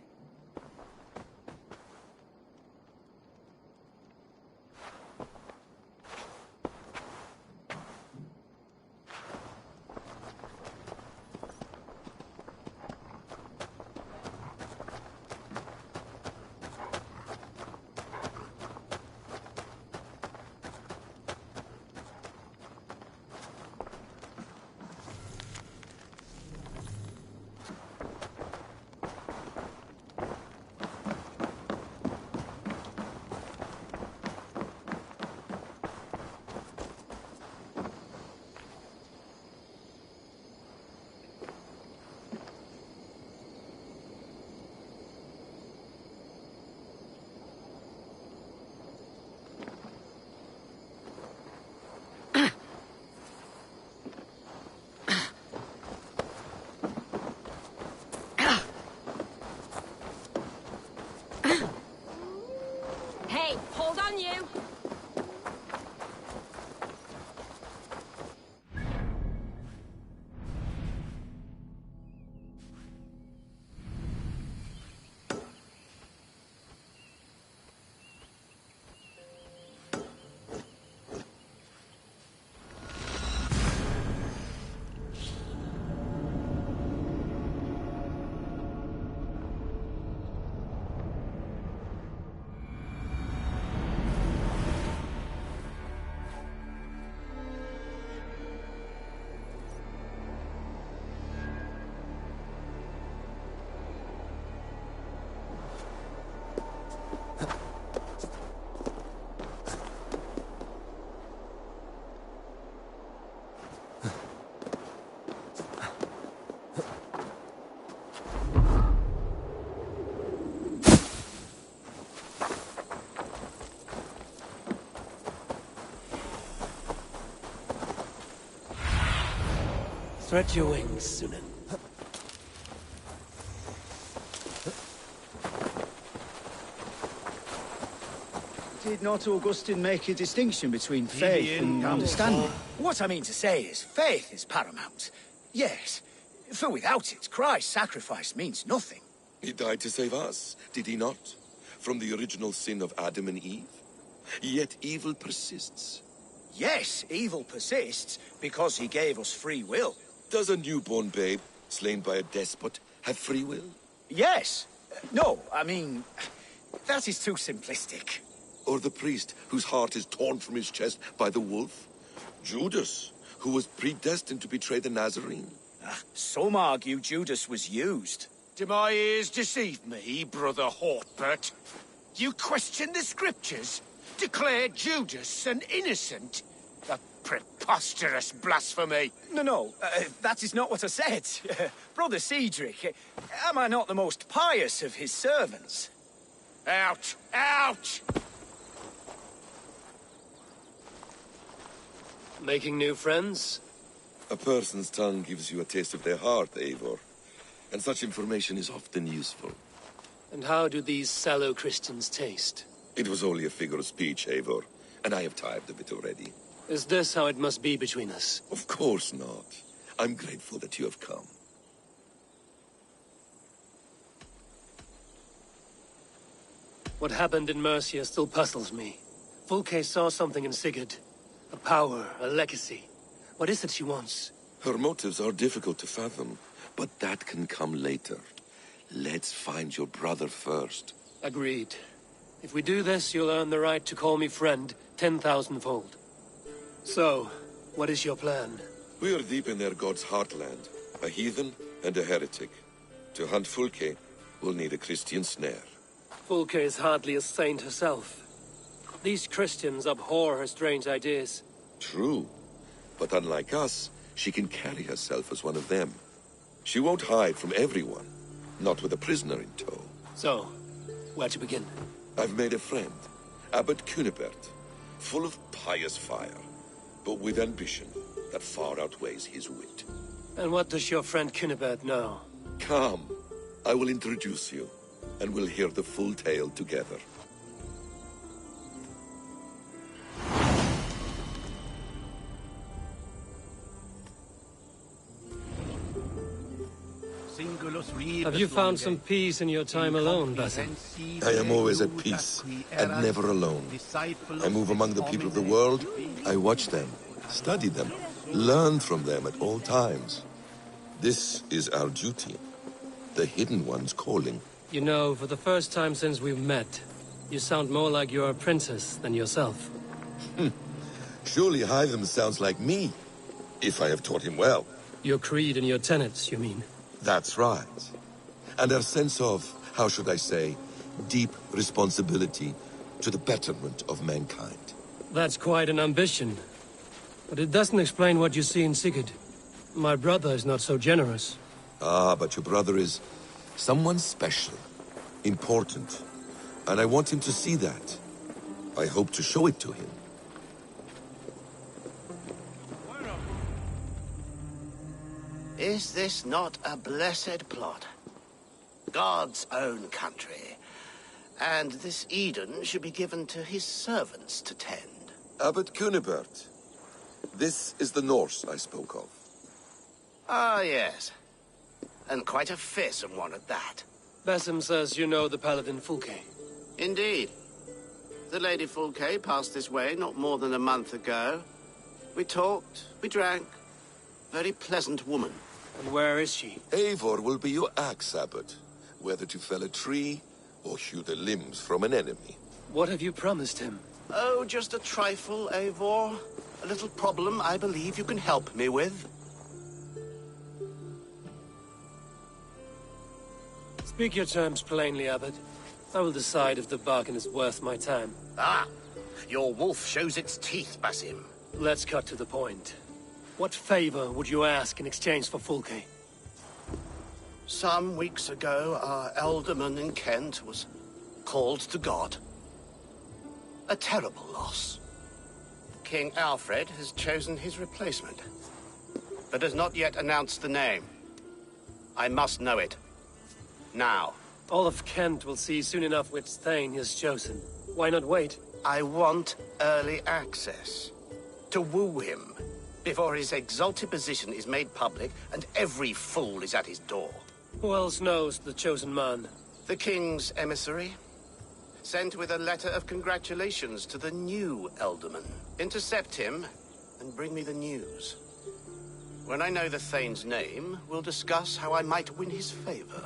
Hey, hold on you! Spread your wings, Sunan. Did not Augustine make a distinction between faith and understanding? What I mean to say is, faith is paramount. Yes, for without it, Christ's sacrifice means nothing. He died to save us, did he not? From the original sin of Adam and Eve? Yet evil persists. Yes, evil persists because he gave us free will. Does a newborn babe, slain by a despot, have free will? Yes. No, I mean, that is too simplistic. Or the priest whose heart is torn from his chest by the wolf? Judas, who was predestined to betray the Nazarene? Some argue Judas was used. Do my ears deceive me, Brother Hortbert? You question the scriptures? Declare Judas an innocent? A preposterous blasphemy! No, that is not what I said. Brother Cedric, am I not the most pious of his servants? Out! Out! Making new friends? A person's tongue gives you a taste of their heart, Eivor. And such information is often useful. And how do these sallow Christians taste? It was only a figure of speech, Eivor, and I have tired of it already. Is this how it must be between us? Of course not. I'm grateful that you have come. What happened in Mercia still puzzles me. Fulke saw something in Sigurd. A power, a legacy. What is it she wants? Her motives are difficult to fathom, but that can come later. Let's find your brother first. Agreed. If we do this, you'll earn the right to call me friend 10,000-fold. So, what is your plan? We are deep in their god's heartland. A heathen and a heretic. To hunt Fulke, we'll need a Christian snare. Fulke is hardly a saint herself. These Christians abhor her strange ideas. True. But unlike us, she can carry herself as one of them. She won't hide from everyone. Not with a prisoner in tow. So, where to begin? I've made a friend. Abbot Cunibert. Full of pious fire. But with ambition that far outweighs his wit. And what does your friend Cunibert know? Come. I will introduce you. And we'll hear the full tale together. Have you found some peace in your time alone, Basim? I am always at peace, and never alone. I move among the people of the world. I watch them, study them, learn from them at all times. This is our duty. The Hidden One's calling. You know, for the first time since we've met, you sound more like you're a princess than yourself. Surely Hytham sounds like me, if I have taught him well. Your creed and your tenets, you mean? That's right. And our sense of, how should I say, deep responsibility to the betterment of mankind. That's quite an ambition. But it doesn't explain what you see in Sigurd. My brother is not so generous. Ah, but your brother is someone special, important, and I want him to see that. I hope to show it to him. Is this not a blessed plot? God's own country. And this Eden should be given to his servants to tend. Abbot Cunibert. This is the Norse I spoke of. Ah, yes. And quite a fearsome one at that. Basim says you know the Paladin Fulke. Indeed. The Lady Fulke passed this way not more than a month ago. We talked, we drank. Very pleasant woman. And where is she? Eivor will be your axe, Abbot. Whether to fell a tree or hew the limbs from an enemy. What have you promised him? Oh, just a trifle, Eivor. A little problem I believe you can help me with. Speak your terms plainly, Abbot. I will decide if the bargain is worth my time. Ah! Your wolf shows its teeth, Basim. Let's cut to the point. What favor would you ask in exchange for Fulke? Some weeks ago, our alderman in Kent was called to God. A terrible loss. King Alfred has chosen his replacement, but has not yet announced the name. I must know it. Now. All of Kent will see soon enough which Thane is chosen. Why not wait? I want early access. To woo him, before his exalted position is made public and every fool is at his door. Who else knows the chosen man? The king's emissary. Sent with a letter of congratulations to the new Alderman. Intercept him and bring me the news. When I know the Thane's name, we'll discuss how I might win his favor.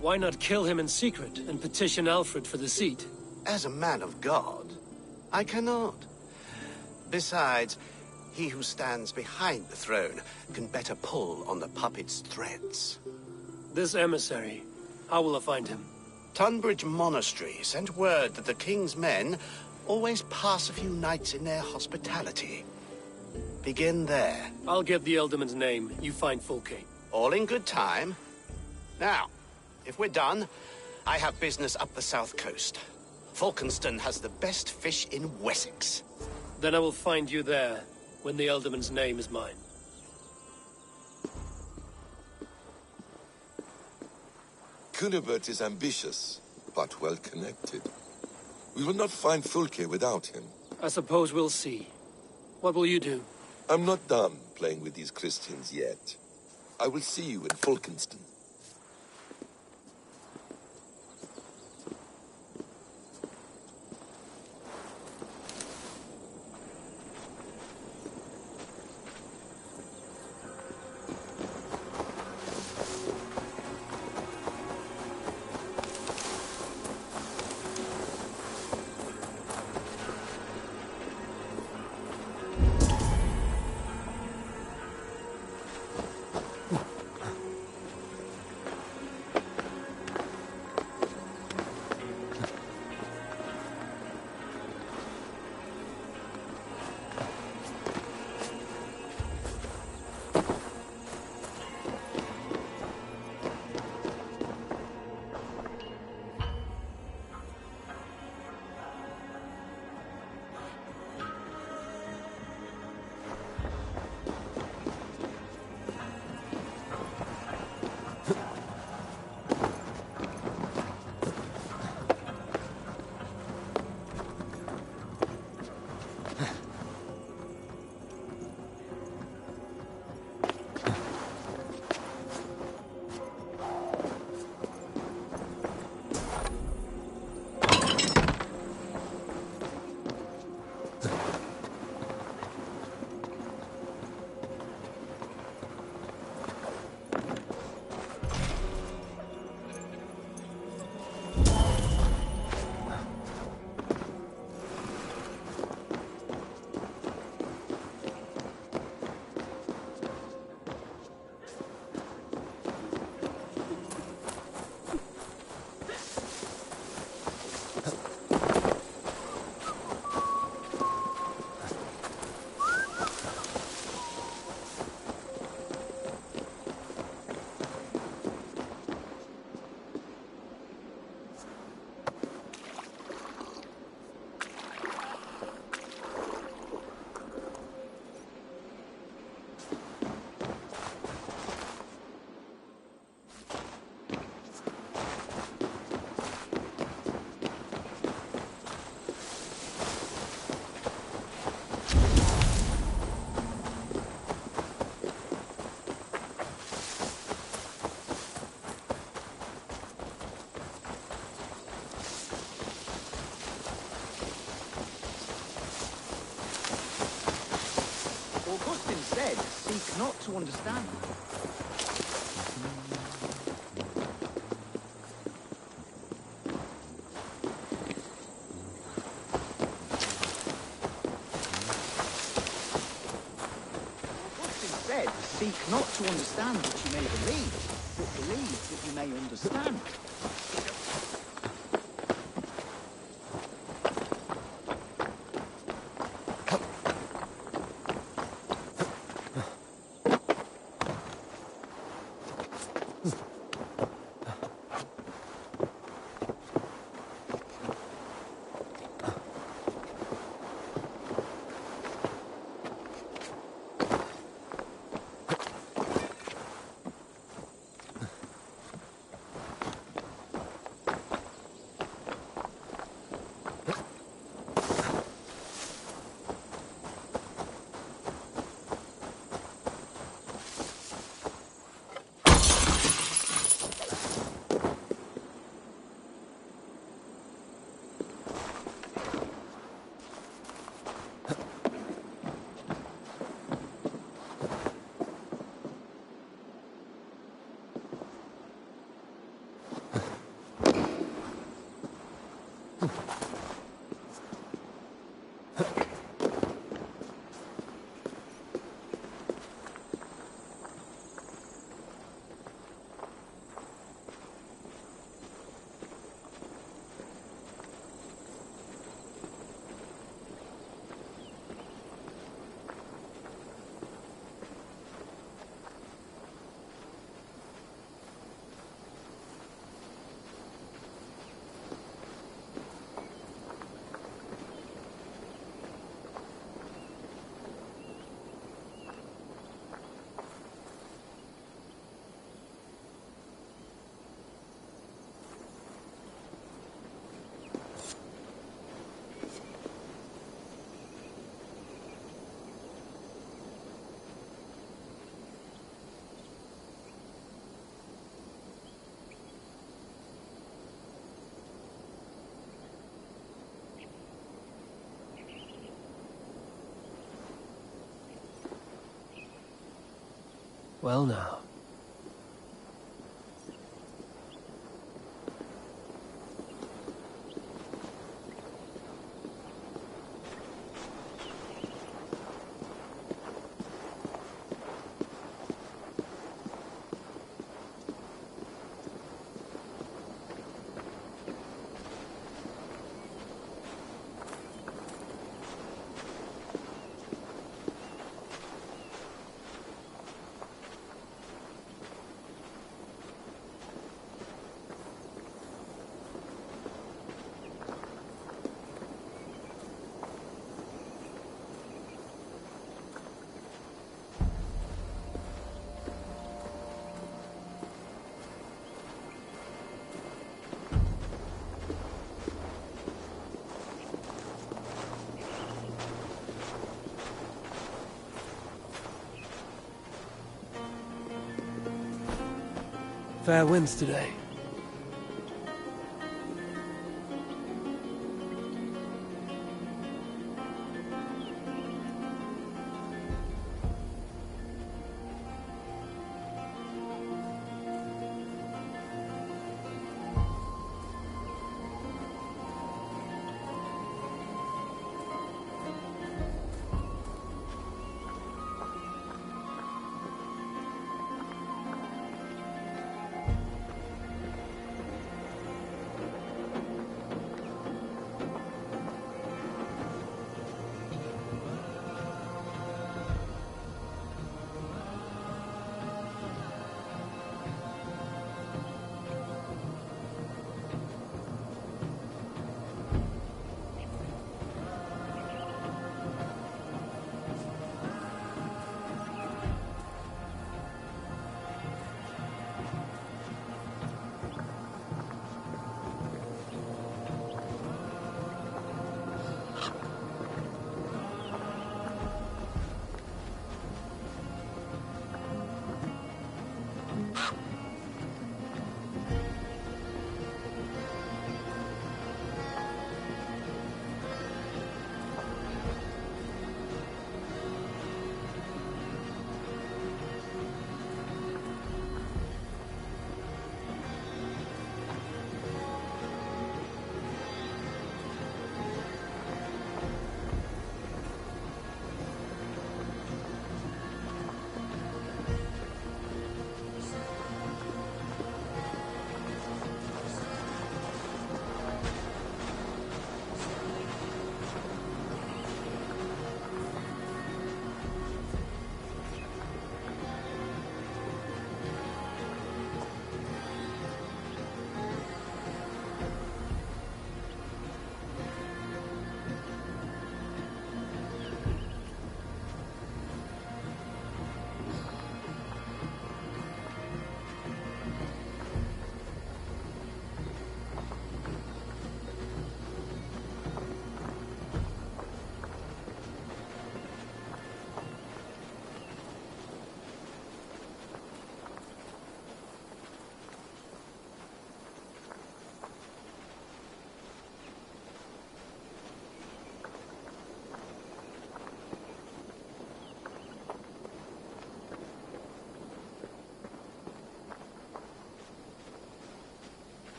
Why not kill him in secret and petition Alfred for the seat? As a man of God, I cannot. Besides, he who stands behind the throne can better pull on the puppet's threads. This emissary, how will I find him? Tunbridge Monastery sent word that the king's men always pass a few nights in their hospitality. Begin there. I'll get the Alderman's name. You find Fulke. All in good time. Now, if we're done, I have business up the south coast. Falkenston has the best fish in Wessex. Then I will find you there, when the Alderman's name is mine. Cunibert is ambitious, but well-connected. We will not find Fulke without him. I suppose we'll see. What will you do? I'm not done playing with these Christians yet. I will see you in Falkenston. not to understand. Augustine said, seek not to understand what you may believe, but believe that you may understand. Well now. Fair winds today.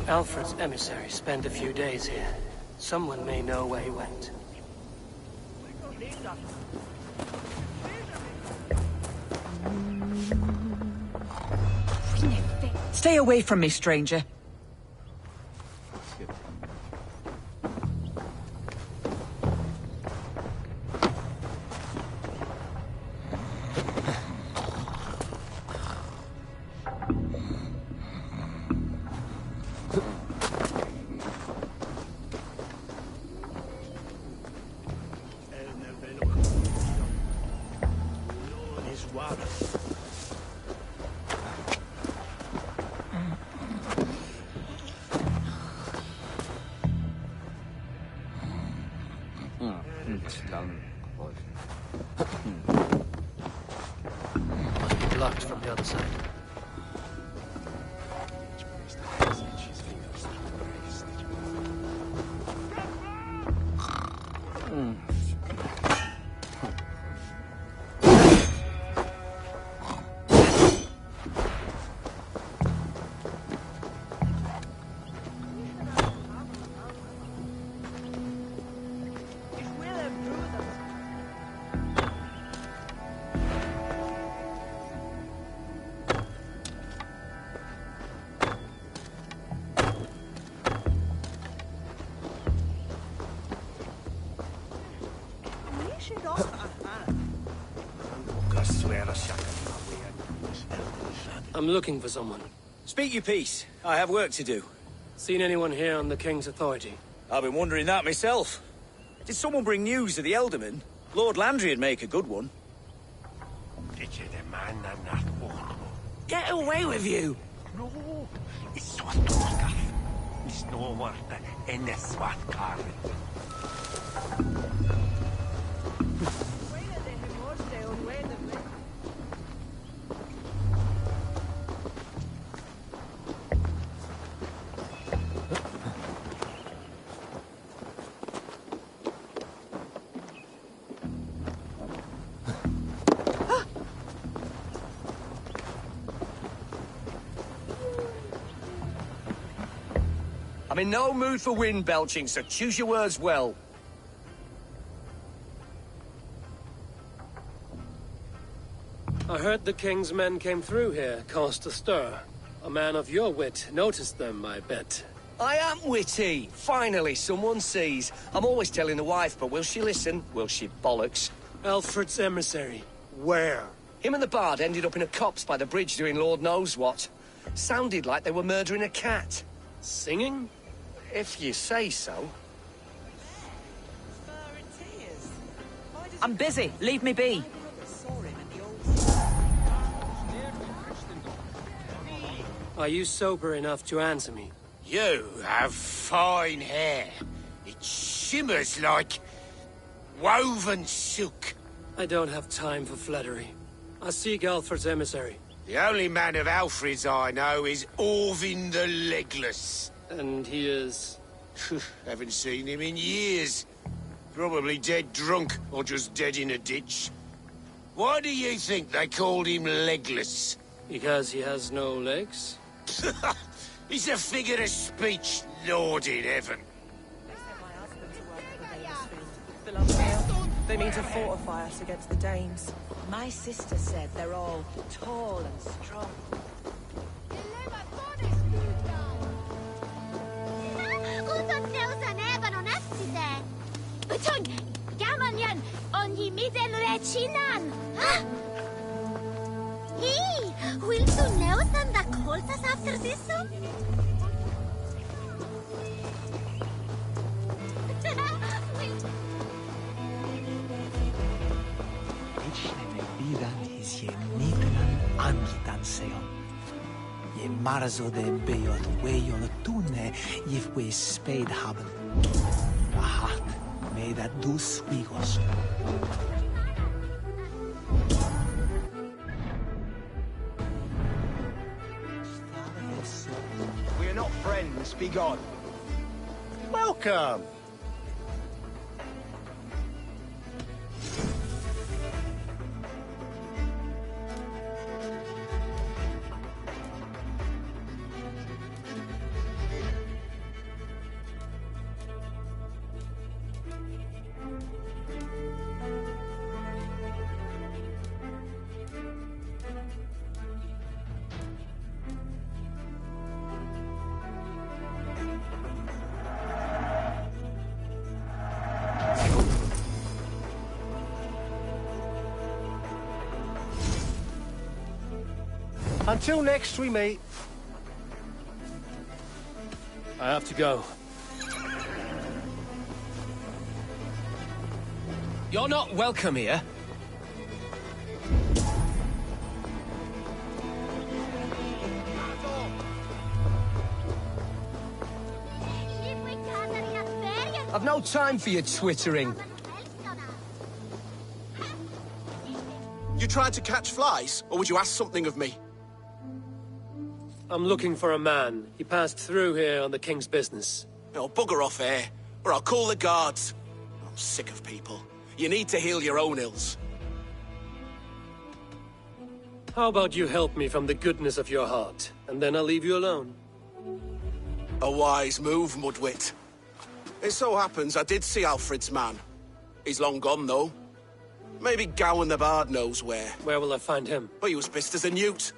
Alfred's emissary spent a few days here. Someone may know where he went. Stay away from me, stranger. Must be blocked from the other side. I'm looking for someone. Speak your piece. I have work to do. Seen anyone here on the King's authority? I've been wondering that myself. Did someone bring news of the Elderman? Lord Landry'd make a good one. Get away with you! No, it's what it's no worth in this what car. I'm in no mood for wind belching, so choose your words well. I heard the King's men came through here, caused a stir. A man of your wit noticed them, I bet. I am witty. Finally, someone sees. I'm always telling the wife, but will she listen? Will she bollocks? Alfred's emissary. Where? Him and the bard ended up in a copse by the bridge doing Lord knows what. Sounded like they were murdering a cat. Singing? If you say so. I'm busy. Leave me be. Are you sober enough to answer me? You have fine hair. It shimmers like woven silk. I don't have time for flattery. I seek Alfred's emissary. The only man of Alfred's I know is Orvin the Legless. And he is? Haven't seen him in years. Probably dead drunk, or just dead in a ditch. Why do you think they called him Legless? Because he has no legs? He's a figure of speech, Lord in heaven. They mean to fortify us against the Danes. My sister said they're all tall and strong. Hey, will du Nelson that calls us after this one? Je nitnan angitan seon. Je marzo de beot wejon tune if we spade haben. Rahat, may that do swigos. We are not friends, be gone. Welcome. Until next we meet. I have to go. You're not welcome here. I've no time for your twittering. You tried to catch flies, or would you ask something of me? I'm looking for a man. He passed through here on the king's business. Oh, bugger off here, or I'll call the guards. I'm sick of people. You need to heal your own ills. How about you help me from the goodness of your heart, and then I'll leave you alone? A wise move, Mudwit. It so happens I did see Alfred's man. He's long gone, though. Maybe Gowan the Bard knows where. Where will I find him? Well, he was pissed as a newt.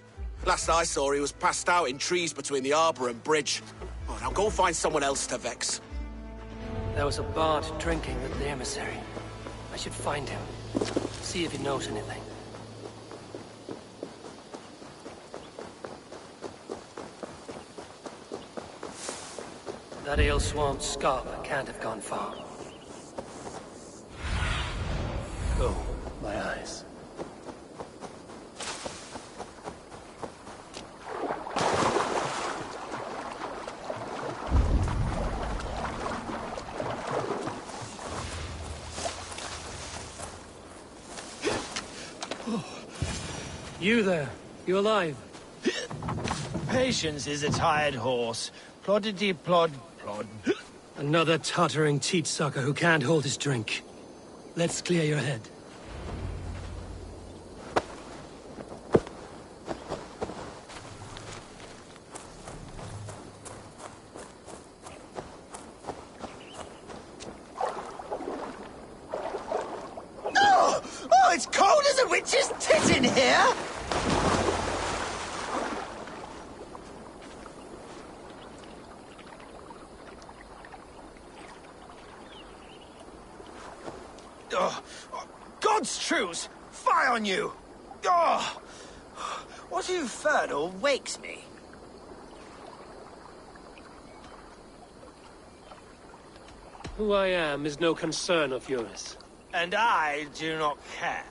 Last I saw, he was passed out in trees between the harbour and bridge. Oh, now go find someone else to vex. There was a bard drinking at the emissary. I should find him. See if he knows anything. That ale swamp scarp can't have gone far. Oh, my eyes. You there. You alive? Patience is a tired horse. Ploddity plod plod. Another tottering teat sucker who can't hold his drink. Let's clear your head. Oh, it's cold as a witch's tit in here! God's truce! Fie on you! Oh, what infernal wakes me? Who I am is no concern of yours. And I do not care.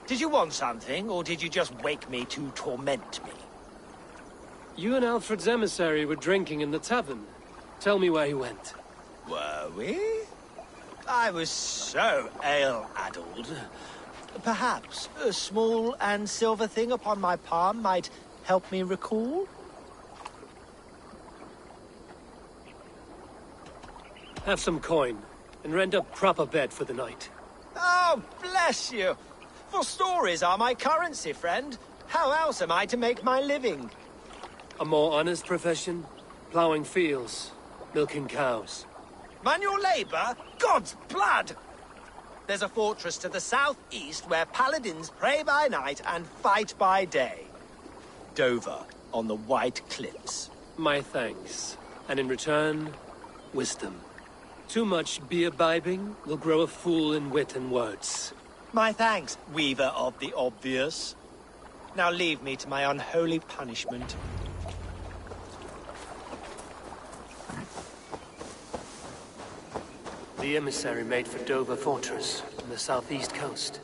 Did you want something, or did you just wake me to torment me? You and Alfred's emissary were drinking in the tavern. Tell me where he went. Were we? I was so ale-addled. Perhaps a small and silver thing upon my palm might help me recall? Have some coin, and rent a proper bed for the night. Oh, bless you! For stories are my currency, friend. How else am I to make my living? A more honest profession? Plowing fields, milking cows. Manual labor? God's blood! There's a fortress to the southeast where paladins pray by night and fight by day. Dover, on the White Cliffs. My thanks. And in return, wisdom. Too much beer-bibbing will grow a fool in wit and words. My thanks, weaver of the obvious. Now leave me to my unholy punishment. The emissary made for Dover Fortress on the southeast coast.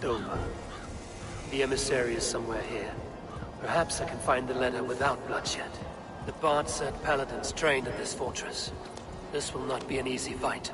Dover. The emissary is somewhere here. Perhaps I can find the letter without bloodshed. The Bard said paladins trained at this fortress. This will not be an easy fight.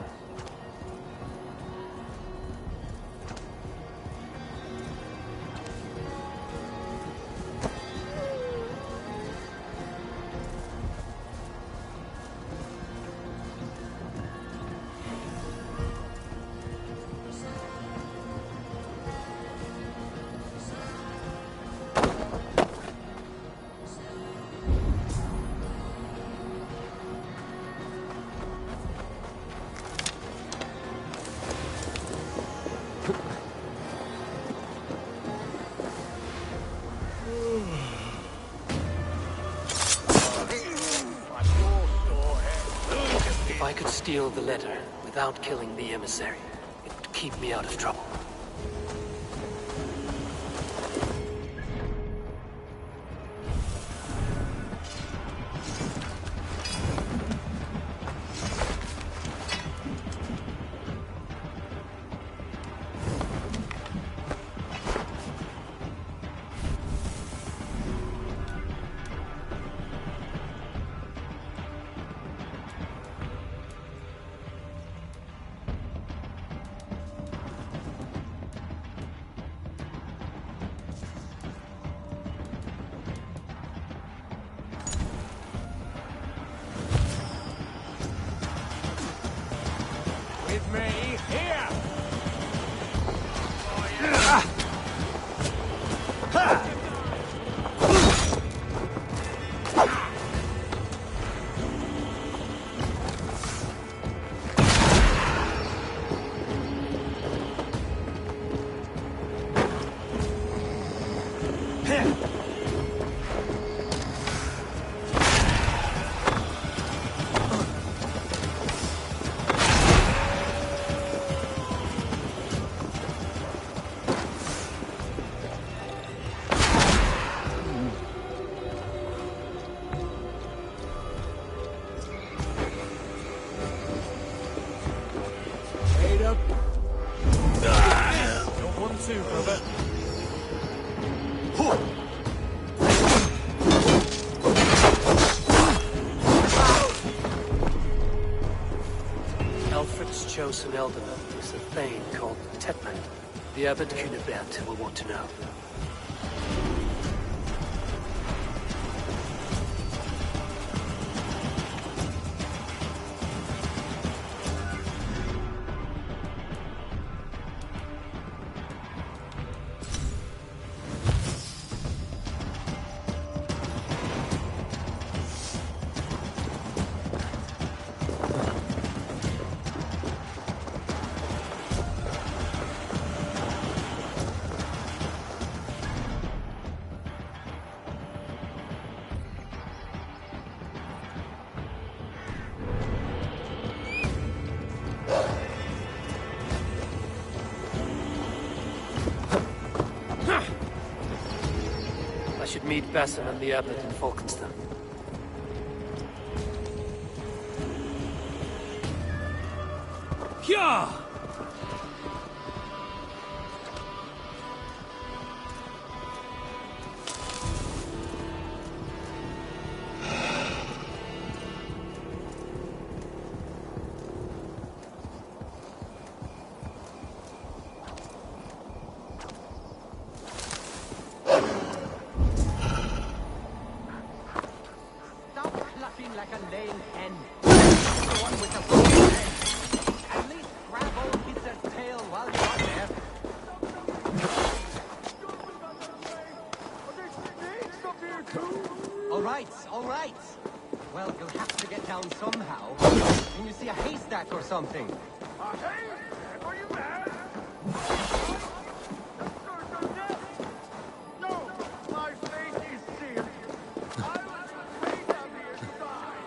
If I could steal the letter without killing the emissary, it would keep me out of trouble. With me, here! Wait up. Don't want to, brother. Alfred's chosen elderman is a thane called Tetman. The Abbot Cunibert will want to know. I should meet Bassan and the Abbot in Falkenstein. Yeah! Stop clucking like a lame hen. The one with the broken head. At least grab old Gitzer's tail while you're there. All right. Well, you'll have to get down somehow. Can you see a haystack or something? A haystack? Are you mad? No, my fate is sealed. I will wait on the inside.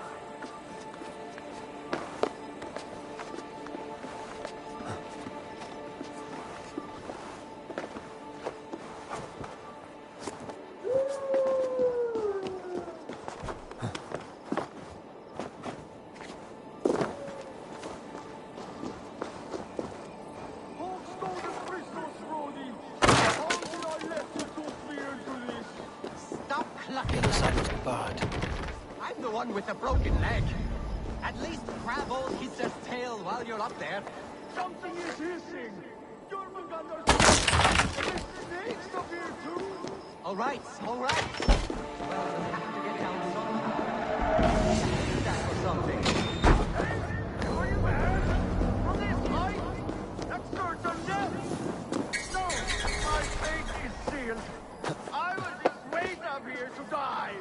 Hold Stone The other side was barred. I'm the one with the broken leg. At least grab old Hisser's tail while you're up there. Something is hissing! Jormungandr! There's snakes up here too! All right, all right. Well, we'll have to get down somehow. That or something. Hey, are you mad? From this height? That's certain death! No, my fate is sealed. I will just wait up here to die!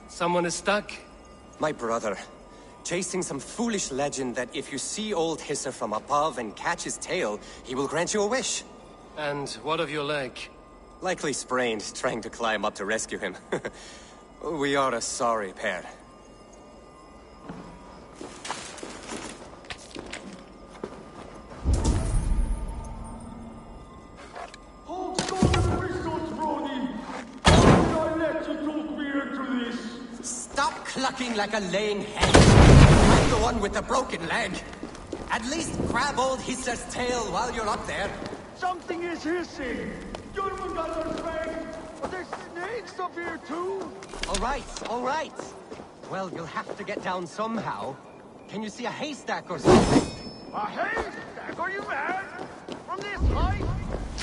Someone is stuck? My brother. Chasing some foolish legend that if you see old Hisser from above and catch his tail, he will grant you a wish. And what of your leg? Likely sprained, trying to climb up to rescue him. We are a sorry pair. Stop clucking like a lame hen. I'm the one with the broken leg. At least grab old Hisser's tail while you're up there. Something is hissing! Jormungandr's friend! Are there snakes up here too? All right, all right. Well, you'll have to get down somehow. Can you see a haystack or something? A haystack? Are you mad? From this height?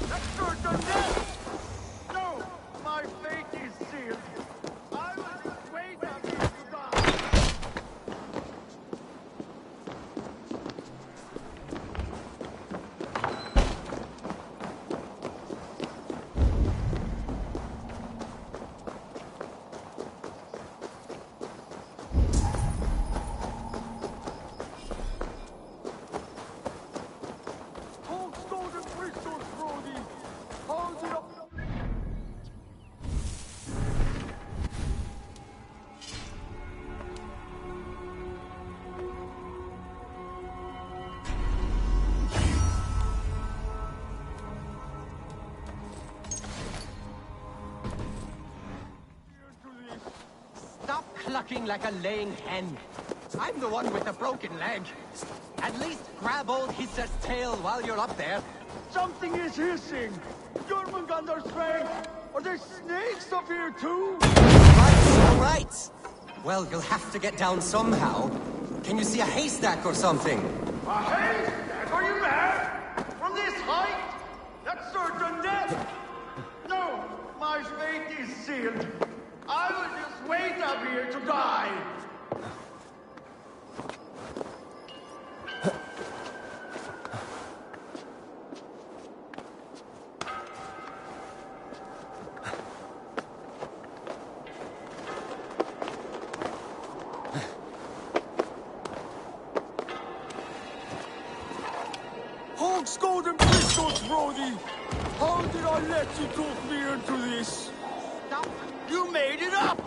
That's certain death! No, my fate is sealed. I will just wait up here to die. Hold stolen pistols, Brody! Hold it up! Stop clucking like a lame hen. I'm the one with the broken leg. At least grab old Hisser's tail while you're up there. Something is hissing! Jormungandr's friend! Are there snakes up here too? All right. Well, you'll have to get down somehow. Can you see a haystack or something? A haystack? Are you mad? From this height? That's certain death! No, my fate is sealed. I will just wait up here to die. Hold golden pistols, Brody! How did I let you talk me into this? Stop! You made it up!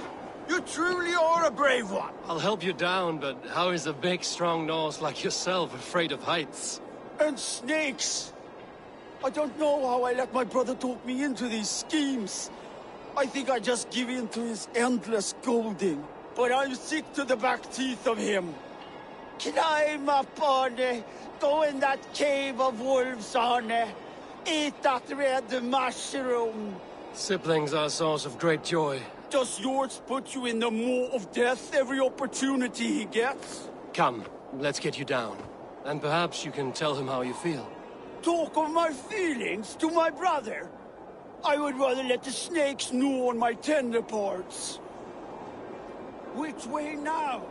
You truly are a brave one! I'll help you down, but how is a big, strong nose like yourself afraid of heights? And snakes! I don't know how I let my brother talk me into these schemes. I think I just give in to his endless scolding. But I'm sick to the back teeth of him. Climb up on it. Go in that cave of wolves on it. Eat that red mushroom. Siblings are a source of great joy. Does yours put you in the maw of death every opportunity he gets? Come, let's get you down. And perhaps you can tell him how you feel. Talk of my feelings to my brother? I would rather let the snakes gnaw on my tender parts. Which way now?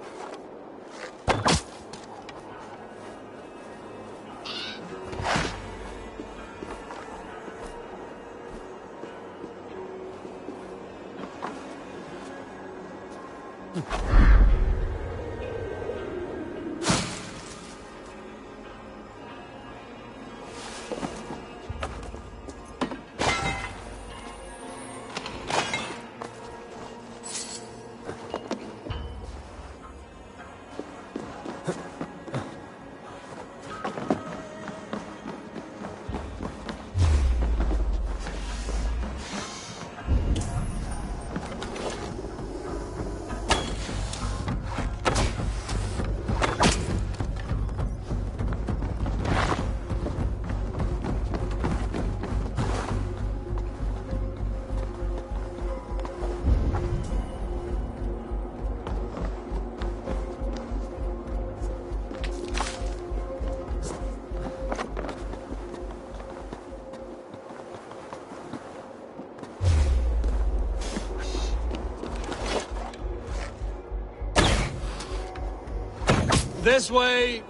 This way!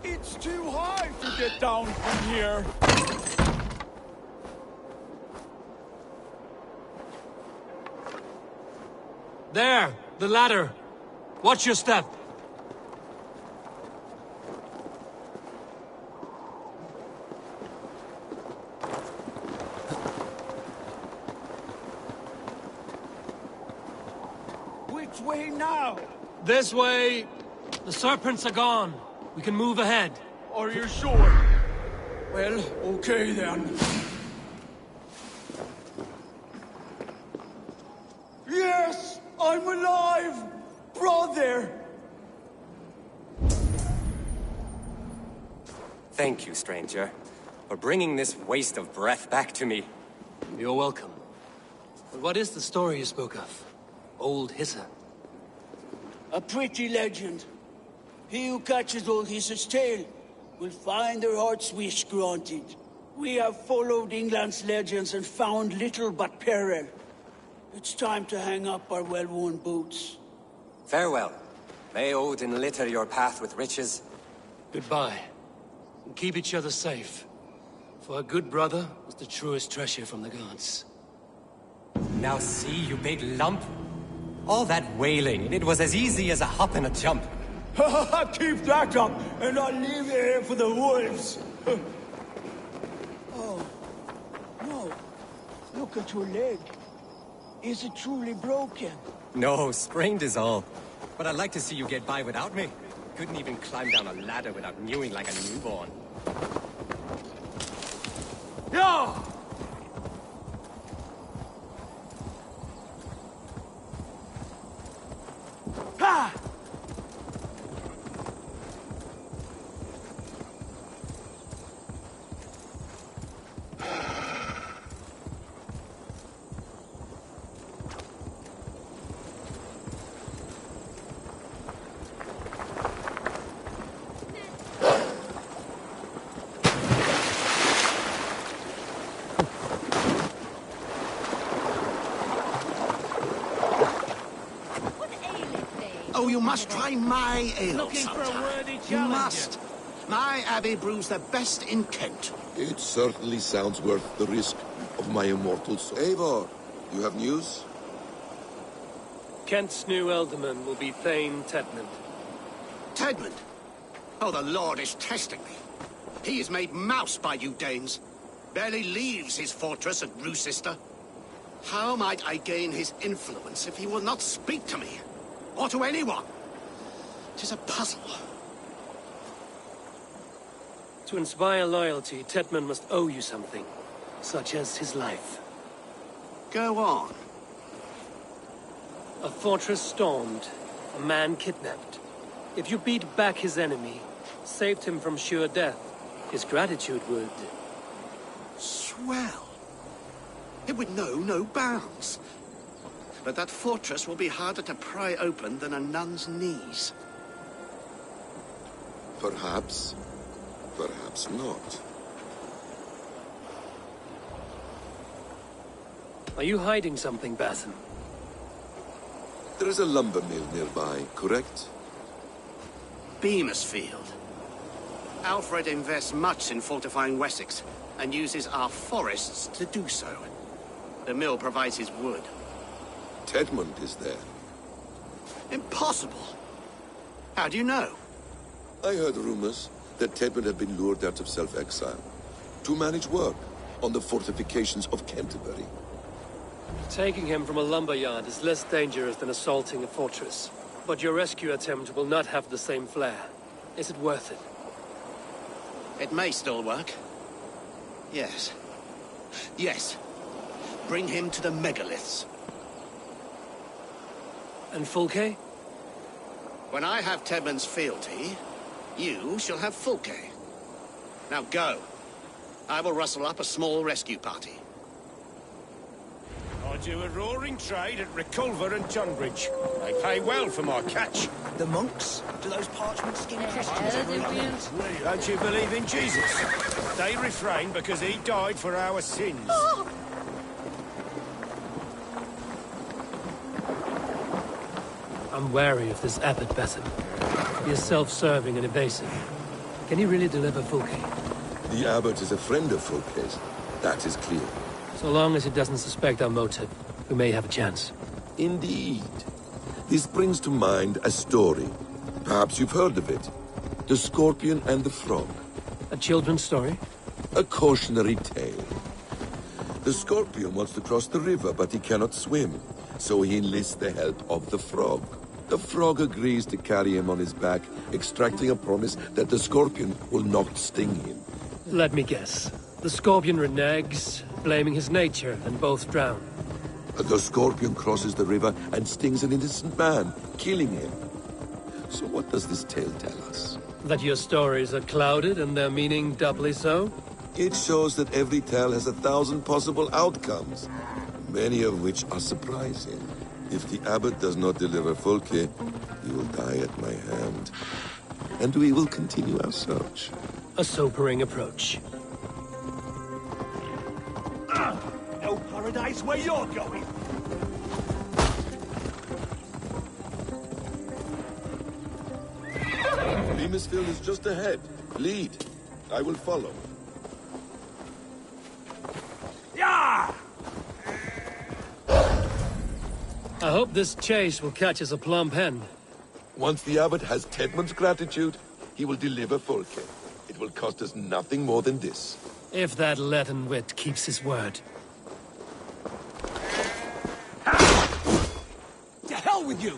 It's too high to get down from here. There! The ladder! Watch your step! Which way now? This way! The serpents are gone. We can move ahead. Are you sure? Well, okay then. Yes! I'm alive! Brother! Thank you, stranger, for bringing this waste of breath back to me. You're welcome. But what is the story you spoke of? Old Hissa? A pretty legend. He who catches old Hissa's tail will find their heart's wish granted. We have followed England's legends and found little but peril. It's time to hang up our well-worn boots. Farewell. May Odin litter your path with riches. Goodbye. And keep each other safe. For a good brother is the truest treasure from the gods. Now see, you big lump. All that wailing, it was as easy as a hop and a jump. Keep that up, and I'll leave you here for the wolves. Oh, no. Look at your leg. Is it truly broken? No, sprained is all. But I'd like to see you get by without me. Couldn't even climb down a ladder without mewing like a newborn. Yeah! Ha! Oh, you must try my ale Looking for a sometime. worthy You challenger. must. My abbey brews the best in Kent. It certainly sounds worth the risk of my immortal soul. Eivor, you have news? Kent's new ealdorman will be Thane Tedmund. Tedmund? Oh, the Lord is testing me. He is made mouse by you Danes. Barely leaves his fortress at Roosister. How might I gain his influence if he will not speak to me? Or to anyone? 'Tis a puzzle. To inspire loyalty, Tedmund must owe you something, such as his life. Go on. A fortress stormed, a man kidnapped. If you beat back his enemy, saved him from sure death, his gratitude would... Swell. It would know no bounds. But that fortress will be harder to pry open than a nun's knees. Perhaps. Perhaps not. Are you hiding something, Basim? There is a lumber mill nearby, correct? Beamersfield. Alfred invests much in fortifying Wessex, and uses our forests to do so. The mill provides his wood. Tedmund is there. Impossible! How do you know? I heard rumors that Tedmund had been lured out of self-exile to manage work on the fortifications of Canterbury. Taking him from a lumberyard is less dangerous than assaulting a fortress. But your rescue attempt will not have the same flair. Is it worth it? It may still work. Yes. Yes. Bring him to the megaliths. And Fulke? When I have Tedmund's fealty, you shall have Fulke. Now go. I will rustle up a small rescue party. I do a roaring trade at Reculver and Tunbridge. They pay well for my catch. The monks? Do those parchment-skinned Christians ever eat meat? Don't you believe in Jesus? They refrain because he died for our sins. I'm wary of this Abbot Basim. He is self-serving and evasive. Can he really deliver Fulke? The Abbot is a friend of Fulke's. That is clear. So long as he doesn't suspect our motive, we may have a chance. Indeed. This brings to mind a story. Perhaps you've heard of it. The Scorpion and the Frog. A children's story? A cautionary tale. The Scorpion wants to cross the river, but he cannot swim. So he enlists the help of the Frog. The Frog agrees to carry him on his back, extracting a promise that the Scorpion will not sting him. Let me guess. The Scorpion reneges, blaming his nature, and both drown. The Scorpion crosses the river and stings an innocent man, killing him. So what does this tale tell us? That your stories are clouded and their meaning doubly so? It shows that every tale has 1,000 possible outcomes, many of which are surprising. If the Abbot does not deliver Fulke, he will die at my hand. And we will continue our search. A sobering approach. No paradise where you're going! Beamisfield is just ahead. Lead. I will follow. Yeah! I hope this chase will catch us a plump hen. Once the Abbot has Tedmund's gratitude, he will deliver Fulke. It will cost us nothing more than this. If that leaden wit keeps his word. To hell with you!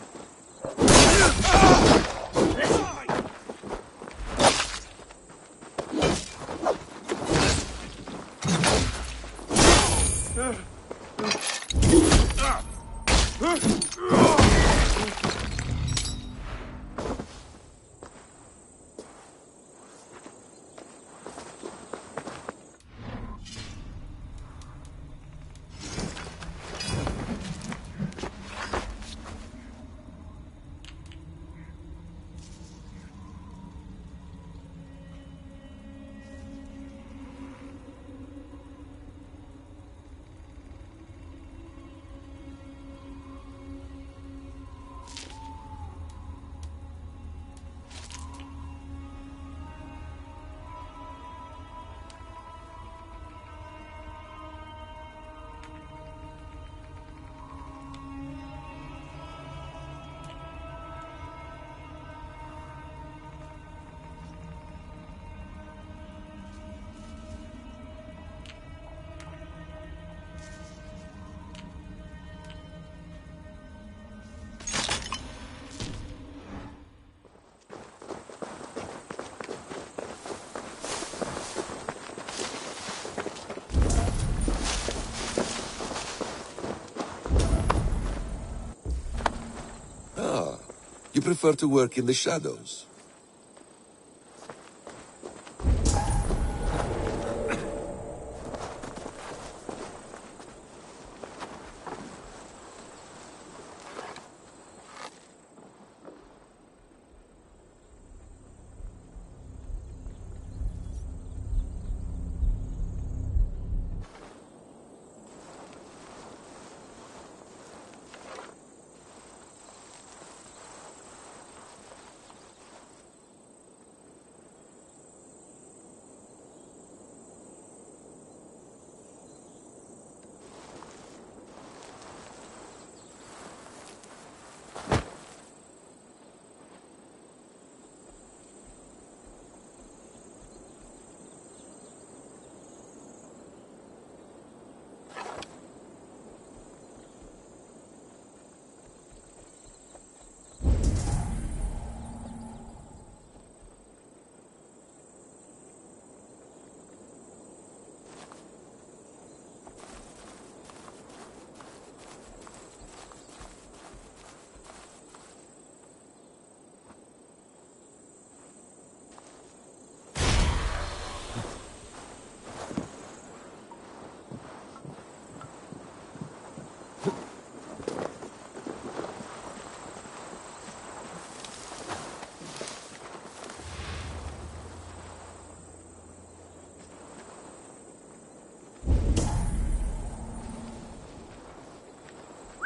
You prefer to work in the shadows.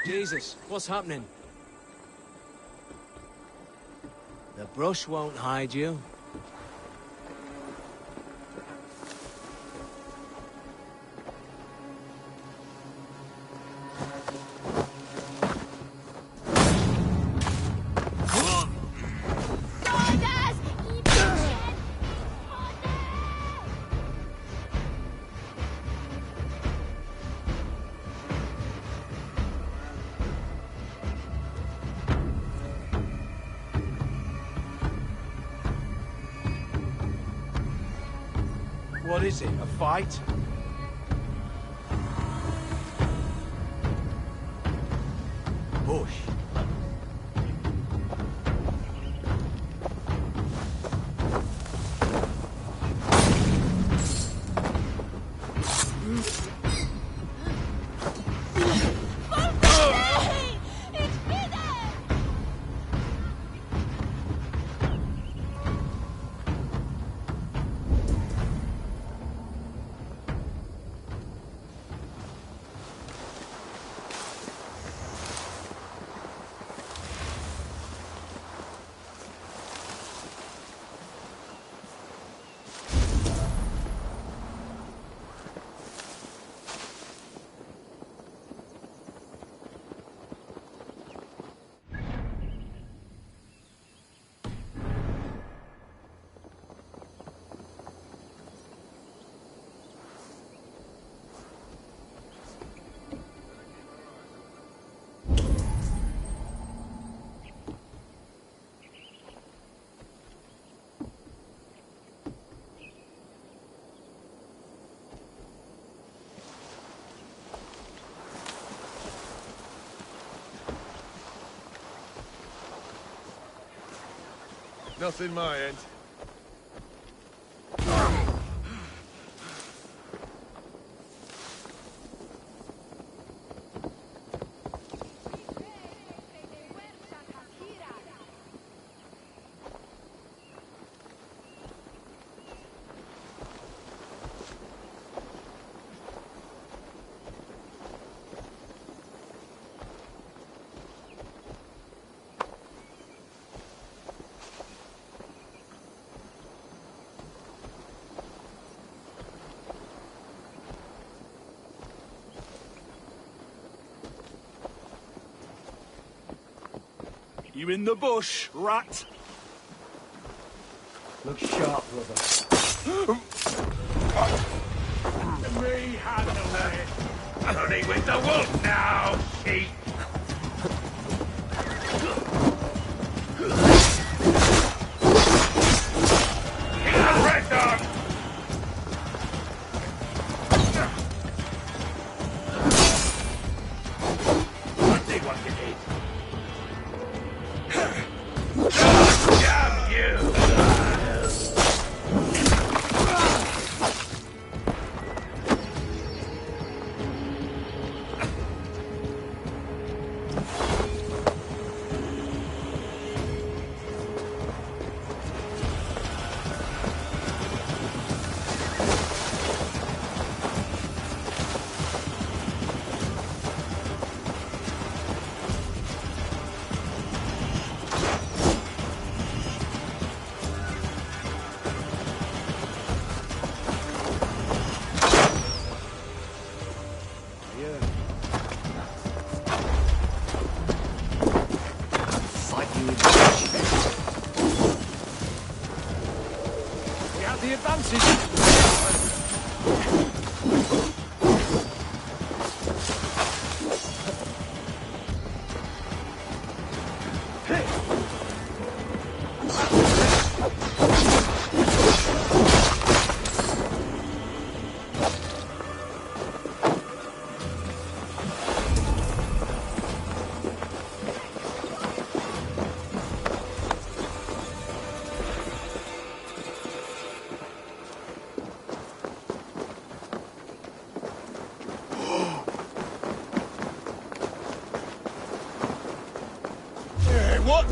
Jesus, what's happening? The brush won't hide you. What is it, a fight? Bush. Nothing my end. You in the bush, rat? Look sharp, brother. Me handle it. Only with the wolf now, sheep. He's a red dog. What they want to eat? Damn you! The advantage. What?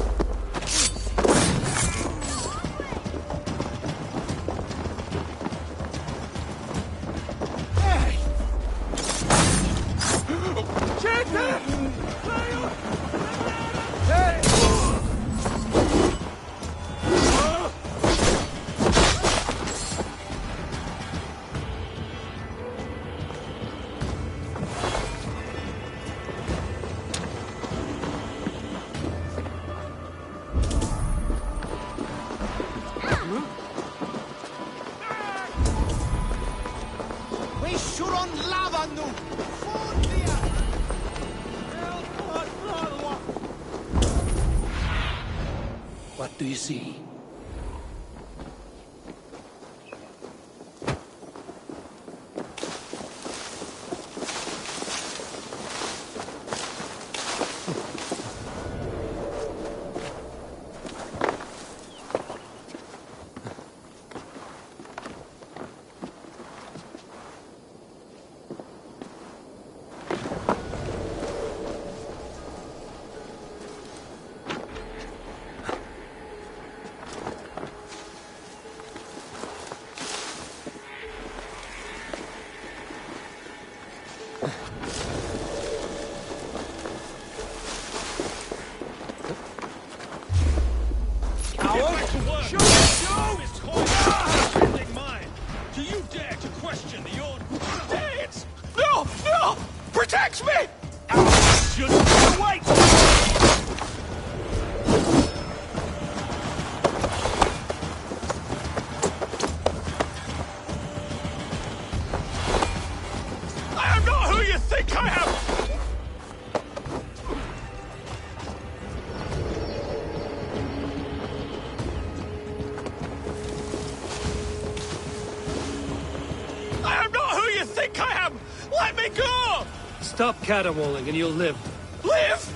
do you see? Protect me! Just wait! I am not who you think I am! I am not who you think I am! Let me go! Stop caterwauling and you'll live. Live?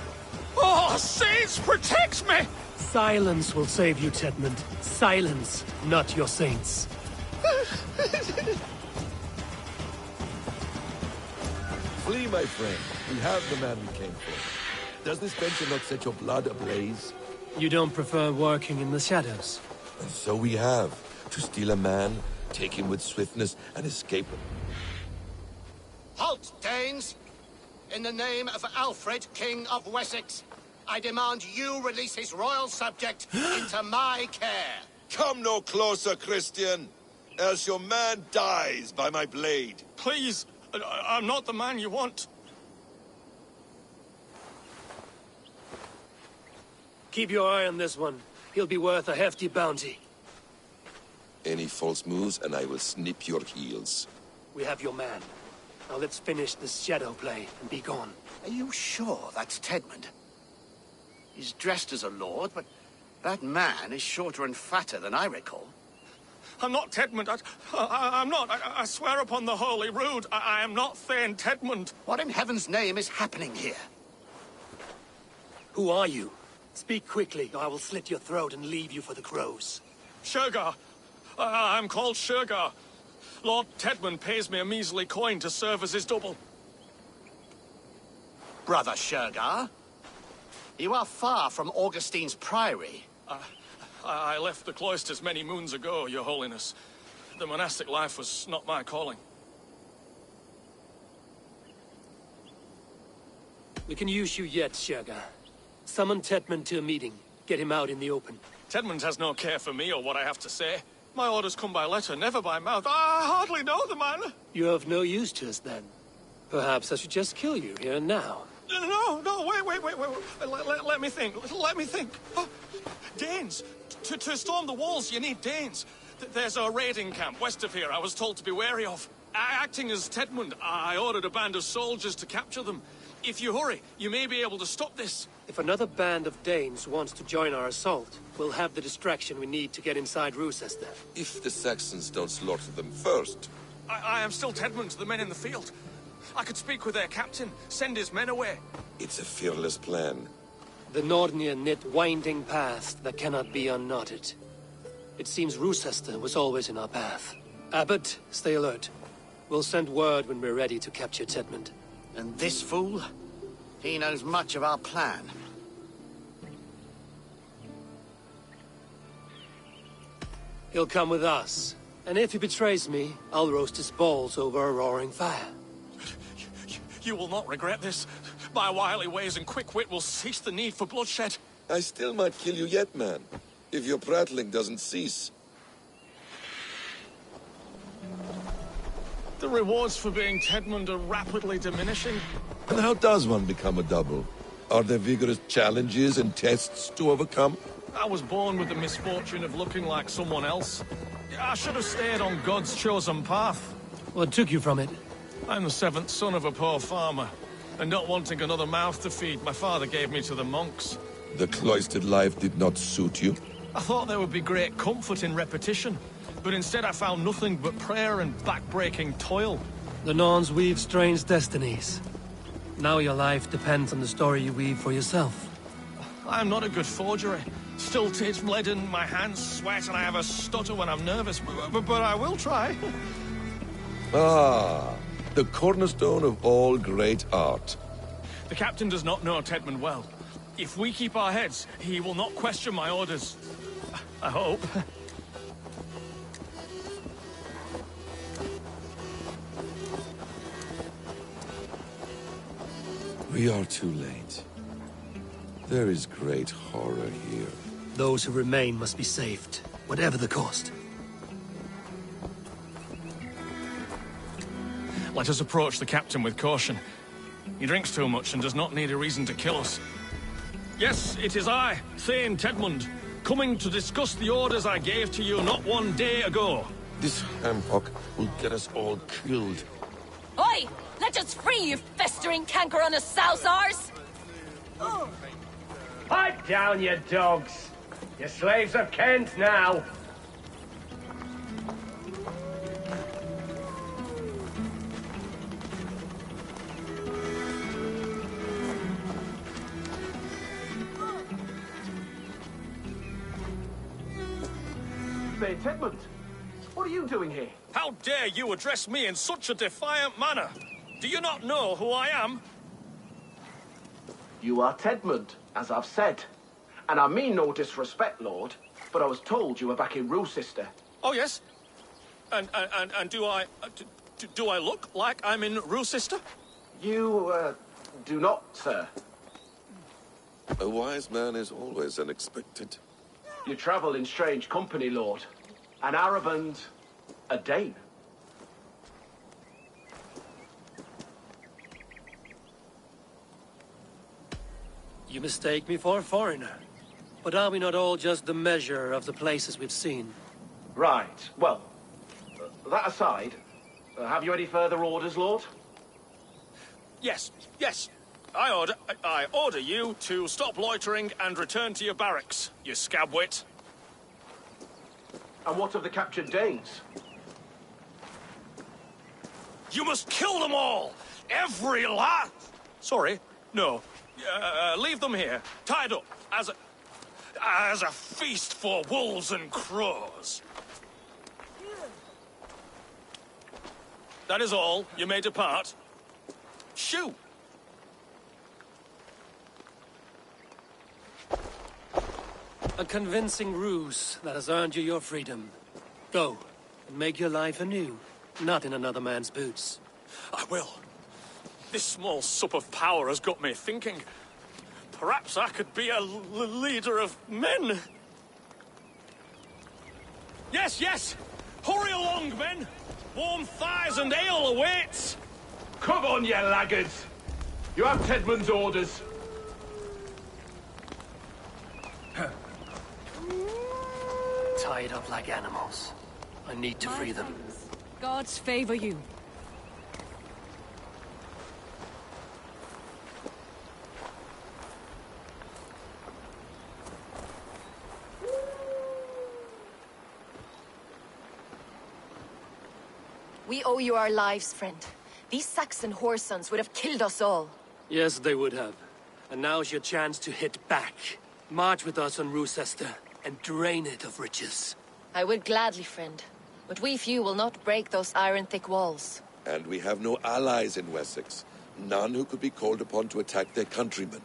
Oh, saints, protect me! Silence will save you, Tedmund. Silence, not your saints. Flee, my friend. We have the man we came for. Does this venture not set your blood ablaze? You don't prefer working in the shadows? And so we have. To steal a man, take him with swiftness, and escape him. Halt, Danes! In the name of Alfred, King of Wessex, I demand you release his royal subject into my care. Come no closer, Christian, else your man dies by my blade. Please, I'm not the man you want. Keep your eye on this one. He'll be worth a hefty bounty. Any false moves, and I will snip your heels. We have your man. Now let's finish this shadow play and be gone. Are you sure that's Tedmund? He's dressed as a lord, but that man is shorter and fatter than I recall. I'm not Tedmund. I'm not. I swear upon the Holy Rood, I am not Thane Tedmund. What in heaven's name is happening here? Who are you? Speak quickly, or I will slit your throat and leave you for the crows. Shergar. I'm called Shergar. Lord Tedmund pays me a measly coin to serve as his double. Brother Shergar, you are far from Augustine's priory. I left the cloisters many moons ago, Your Holiness. The monastic life was not my calling. We can use you yet, Shergar. Summon Tedmund to a meeting. Get him out in the open. Tedmund has no care for me or what I have to say. My orders come by letter, never by mouth. I hardly know the man. You're of no use to us, then. Perhaps I should just kill you here and now. No, wait. Let me think. Oh, Danes. To storm the walls, you need Danes. There's a raiding camp west of here I was told to be wary of. Acting as Tedmund, I ordered a band of soldiers to capture them. If you hurry, you may be able to stop this. If another band of Danes wants to join our assault, we'll have the distraction we need to get inside Rochester. If the Saxons don't slaughter them first. I am still Tedmund to the men in the field. I could speak with their captain, send his men away. It's a fearless plan. The Nordnir knit winding paths that cannot be unknotted. It seems Rochester was always in our path. Abbot, stay alert. We'll send word when we're ready to capture Tedmund. And this fool? He knows much of our plan. He'll come with us. And if he betrays me, I'll roast his balls over a roaring fire. You will not regret this. My wily ways and quick wit will cease the need for bloodshed. I still might kill you yet, man. If your prattling doesn't cease. The rewards for being Tedmund are rapidly diminishing. And how does one become a double? Are there vigorous challenges and tests to overcome? I was born with the misfortune of looking like someone else. I should have stayed on God's chosen path. What took you from it? I'm the seventh son of a poor farmer. And not wanting another mouth to feed, my father gave me to the monks. The cloistered life did not suit you? I thought there would be great comfort in repetition, but instead I found nothing but prayer and back-breaking toil. The Norns weave strange destinies. Now your life depends on the story you weave for yourself. I'm not a good forger. Still it's leaden, my hands sweat, and I have a stutter when I'm nervous, but I will try. Ah, the cornerstone of all great art. The captain does not know Tedmund well. If we keep our heads, he will not question my orders. I hope. We are too late. There is great horror here. Those who remain must be saved, whatever the cost. Let us approach the captain with caution. He drinks too much and does not need a reason to kill us. Yes, it is I, Thane Tedmund, coming to discuss the orders I gave to you not 1 day ago. This hampock will get us all killed. Oi! Let us free, you festering canker on the Sousars! Pipe down, you dogs! Your slaves of Kent now! Thane Tedmund, what are you doing here? How dare you address me in such a defiant manner? Do you not know who I am? You are Tedmund, as I've said. And I mean no disrespect, Lord, but I was told you were back in Rochester. Oh, yes? And do I... do I look like I'm in Rochester? You, do not, sir. A wise man is always unexpected. You travel in strange company, Lord. An Arab and a Dane. You mistake me for a foreigner. But are we not all just the measure of the places we've seen? Right. Well, that aside, have you any further orders, Lord? Yes, yes. I order you to stop loitering and return to your barracks, you scabwit. And what of the captured Danes? You must kill them all! Every last... Sorry, no. Leave them here, tied up, as a feast for wolves and crows. That is all. You may depart. Shoo! A convincing ruse that has earned you your freedom. Go, and make your life anew, not in another man's boots. I will. This small sup of power has got me thinking. Perhaps I could be a leader of men. Yes, yes! Hurry along, men! Warm thighs and ale awaits! Come on, you laggards! You have Tedmund's orders. Tied up like animals. I need to free them. Gods favor you. We owe you our lives, friend. These Saxon whoresons would have killed us all. Yes, they would have. And now's your chance to hit back. March with us on Rochester, and drain it of riches. I would gladly, friend. But we few will not break those iron-thick walls. And we have no allies in Wessex. None who could be called upon to attack their countrymen.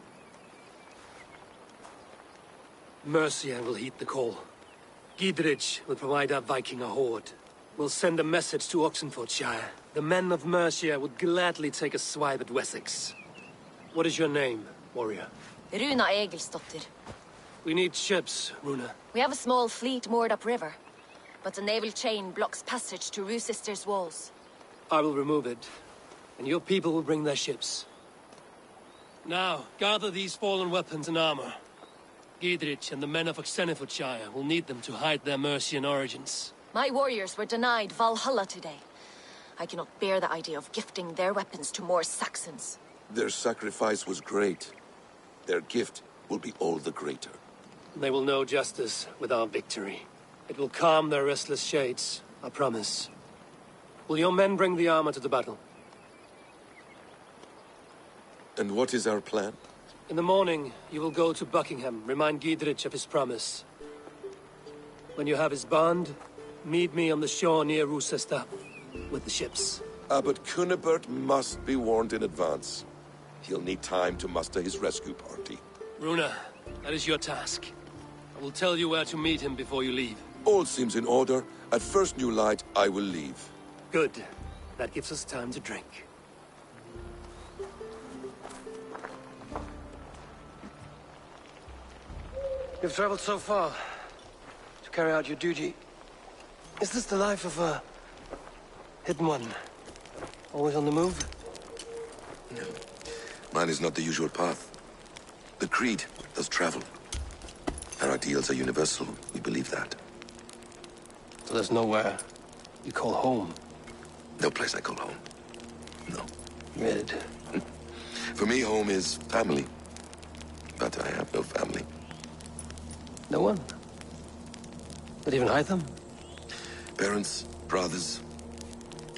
Mercia will heed the call. Gidrich will provide our Viking a horde. We'll send a message to Oxenfordshire. The men of Mercia would gladly take a swipe at Wessex. What is your name, warrior? Runa Egilsdotter. We need ships, Runa. We have a small fleet moored upriver, but the naval chain blocks passage to Rochester's walls. I will remove it, and your people will bring their ships. Now, gather these fallen weapons and armor. Gidrich and the men of Oxenfordshire will need them to hide their Mercian origins. My warriors were denied Valhalla today. I cannot bear the idea of gifting their weapons to more Saxons. Their sacrifice was great. Their gift will be all the greater. and they will know justice with our victory. It will calm their restless shades, I promise. Will your men bring the armor to the battle? And what is our plan? In the morning, you will go to Buckingham, remind Giedrich of his promise. When you have his bond, meet me on the shore near Rochester with the ships. Abbot Cunibert must be warned in advance. He'll need time to muster his rescue party. Runa, that is your task. I will tell you where to meet him before you leave. All seems in order. At first new light, I will leave. Good. That gives us time to drink. You've traveled so far to carry out your duty. Is this the life of a hidden one? Always on the move? No. Mine is not the usual path. The Creed does travel. Our ideals are universal. We believe that. So there's nowhere you call home? No place I call home. No. Good. For me, home is family. But I have no family. No one? Not even Hytham? Parents, brothers,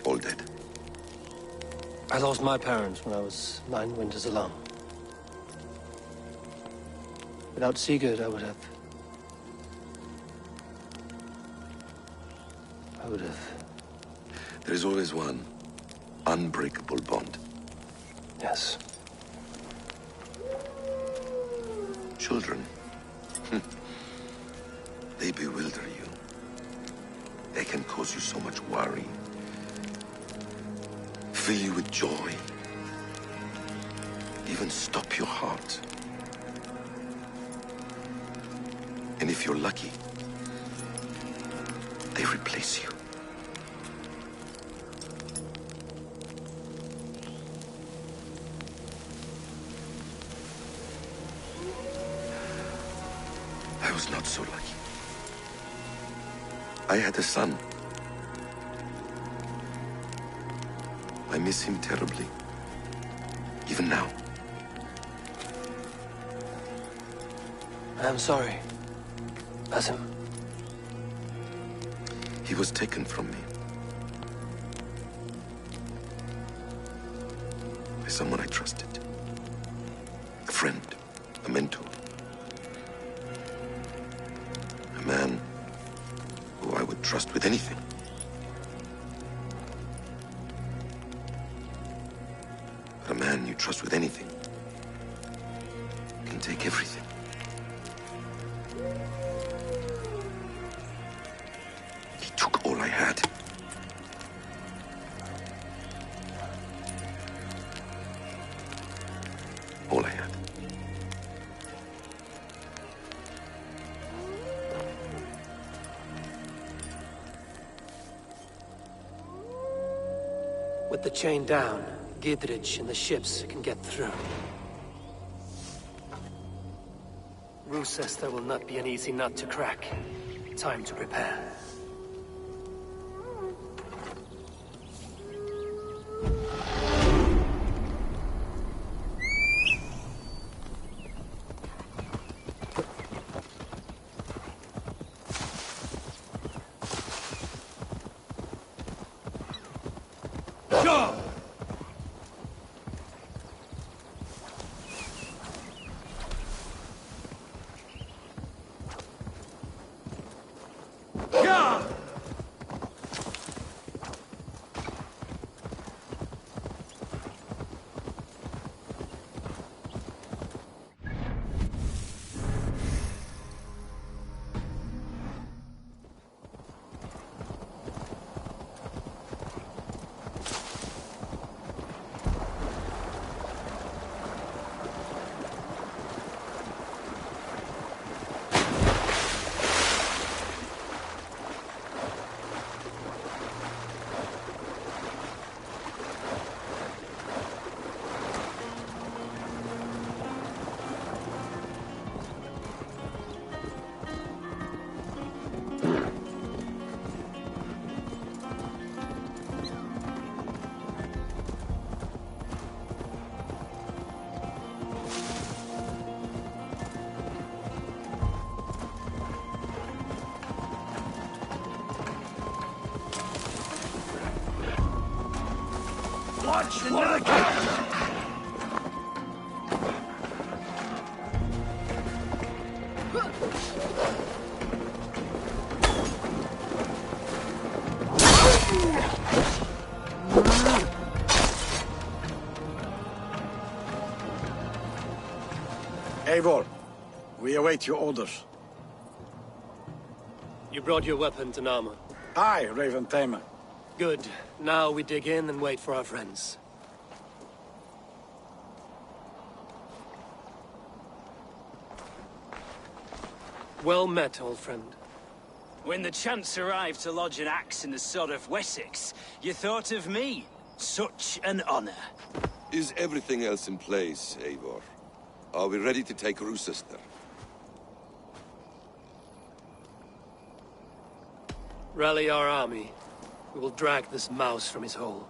all dead. I lost my parents when I was 9 winters alone. Without Sigurd, I would have... There is always one unbreakable bond. Yes. Children. They bewilder you. They can cause you so much worry. Fill you with joy. Even stop your heart. And if you're lucky, they replace you. I was not so lucky. I had a son. I miss him terribly. Even now. I am sorry. Basim. He was taken from me. By someone I trusted. A friend. A mentor. A man who I would trust with anything. But a man you trust with anything can take everything. He took all I had. All I had. With the chain down, Giedrich and the ships can get through. Rochester will not be an easy nut to crack. Time to prepare. Go! March for the king! Eivor, we await your orders. You brought your weapons and armor. Aye, Raven Tamer. Good. Now we dig in and wait for our friends. Well met, old friend. When the chance arrived to lodge an axe in the sod of Wessex, you thought of me. Such an honor. Is everything else in place, Eivor? Are we ready to take Rochester? Rally our army. We will drag this mouse from his hole.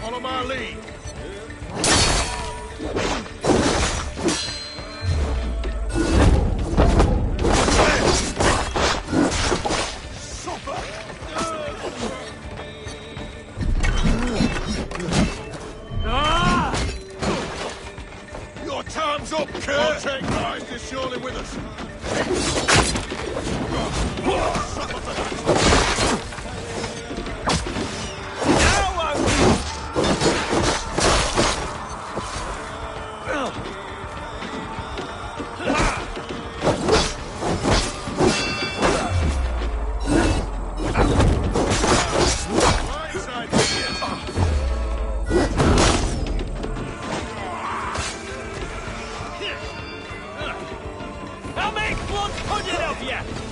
Follow my lead. Your time's up, Kurt! I'll take Christ is surely with us. I'll make blood pudding of you!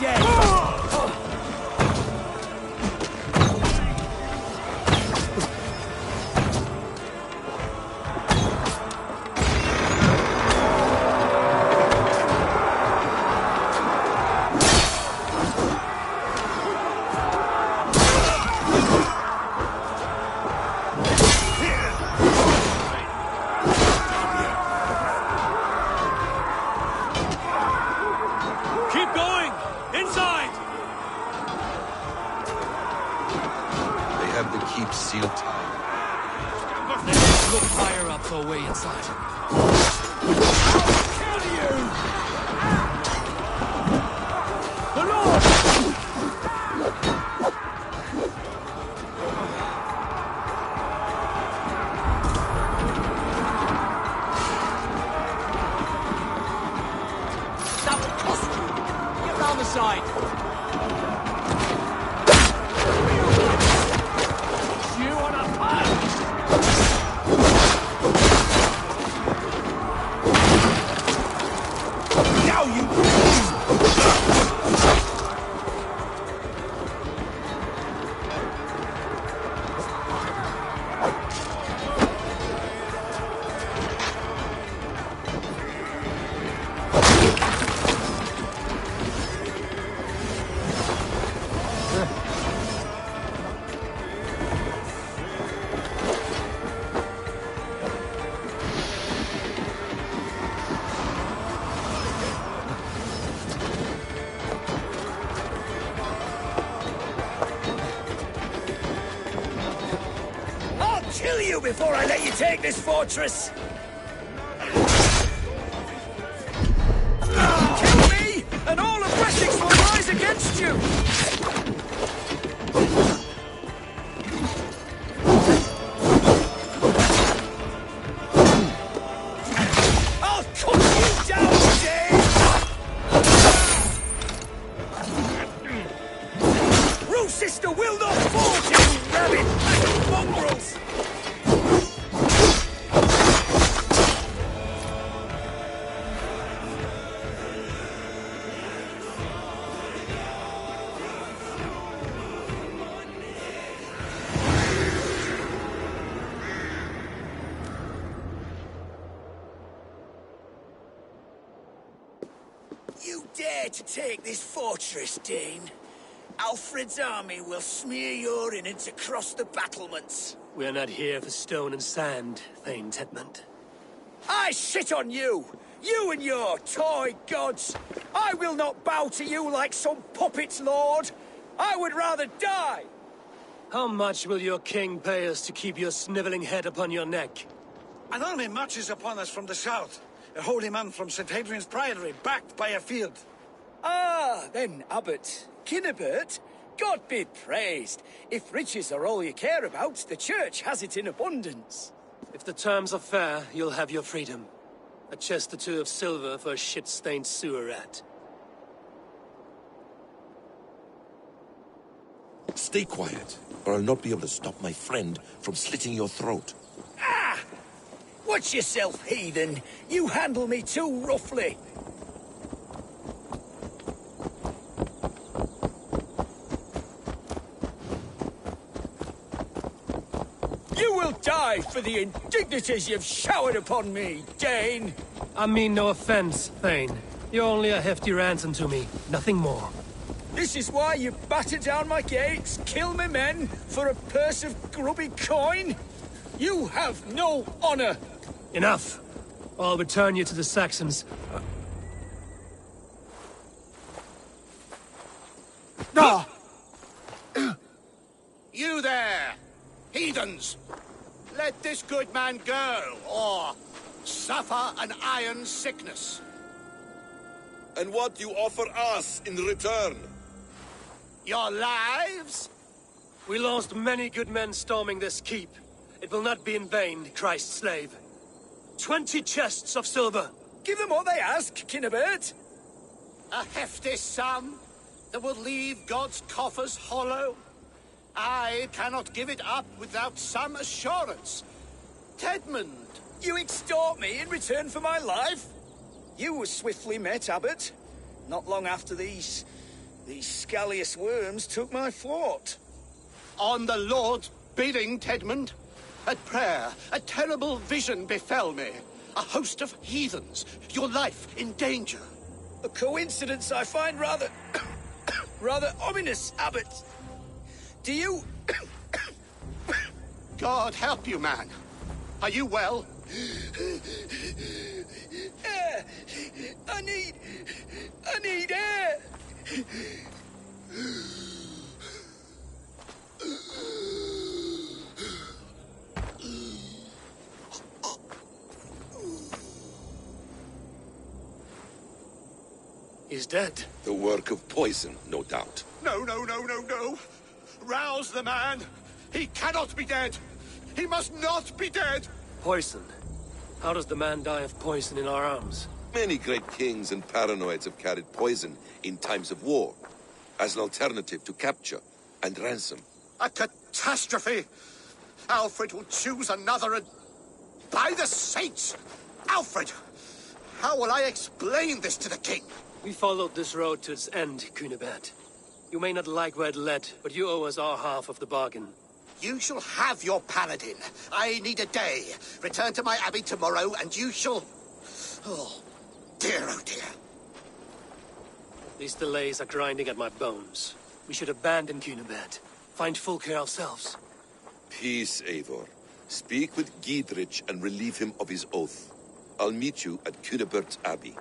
dead! Before I let you take this fortress! Kill me, and all of Wessex will rise against you! I'll cut you down, Dave! Rue sister will not fall to you, rabid mongrels! To take this fortress, Dane. Alfred's army will smear your innards across the battlements. We're not here for stone and sand, Thane Tedmund. I shit on you! You and your toy gods! I will not bow to you like some puppet's lord! I would rather die! How much will your king pay us to keep your sniveling head upon your neck? An army marches upon us from the south. A holy man from St. Hadrian's Priory, backed by a field. Ah, then, Abbot. Kinnebert, God be praised. If riches are all you care about, the church has it in abundance. If the terms are fair, you'll have your freedom. A chest or two of silver for a shit-stained sewer rat. Stay quiet, or I'll not be able to stop my friend from slitting your throat. Ah! Watch yourself, heathen. You handle me too roughly. You will die for the indignities you've showered upon me, Dane! I mean no offense, Thane. You're only a hefty ransom to me, nothing more. This is why you batter down my gates, kill me men, for a purse of grubby coin? You have no honor! Enough! I'll return you to the Saxons. No! You there! Heathens! Let this good man go, or suffer an iron sickness. And what you offer us in return? Your lives? We lost many good men storming this keep. It will not be in vain, Christ's slave. 20 chests of silver. Give them what they ask, Kinnebert. A hefty sum that will leave God's coffers hollow. I cannot give it up without some assurance. Tedmund! You extort me in return for my life? You were swiftly met, Abbot. Not long after these These scallious worms took my fort. On the Lord's bidding, Tedmund. At prayer, a terrible vision befell me. A host of heathens, your life in danger. A coincidence I find rather... rather ominous, Abbot. Do you... God help you, man. Are you well? Air! I need air! He's dead. The work of poison, no doubt. No. Rouse the man. He cannot be dead. He must not be dead. Poison. How does the man die of poison in our arms? Many great kings and paranoids have carried poison in times of war, as an alternative to capture and ransom. A catastrophe! Alfred will choose another and... By the saints! Alfred! How will I explain this to the king? We followed this road to its end, Cunibert. You may not like where it led, but you owe us our half of the bargain. You shall have your paladin. I need a day. Return to my abbey tomorrow, and you shall... Oh dear. These delays are grinding at my bones. We should abandon Cunibert. Find Fulke ourselves. Peace, Eivor. Speak with Giedrich and relieve him of his oath. I'll meet you at Cunebert's Abbey.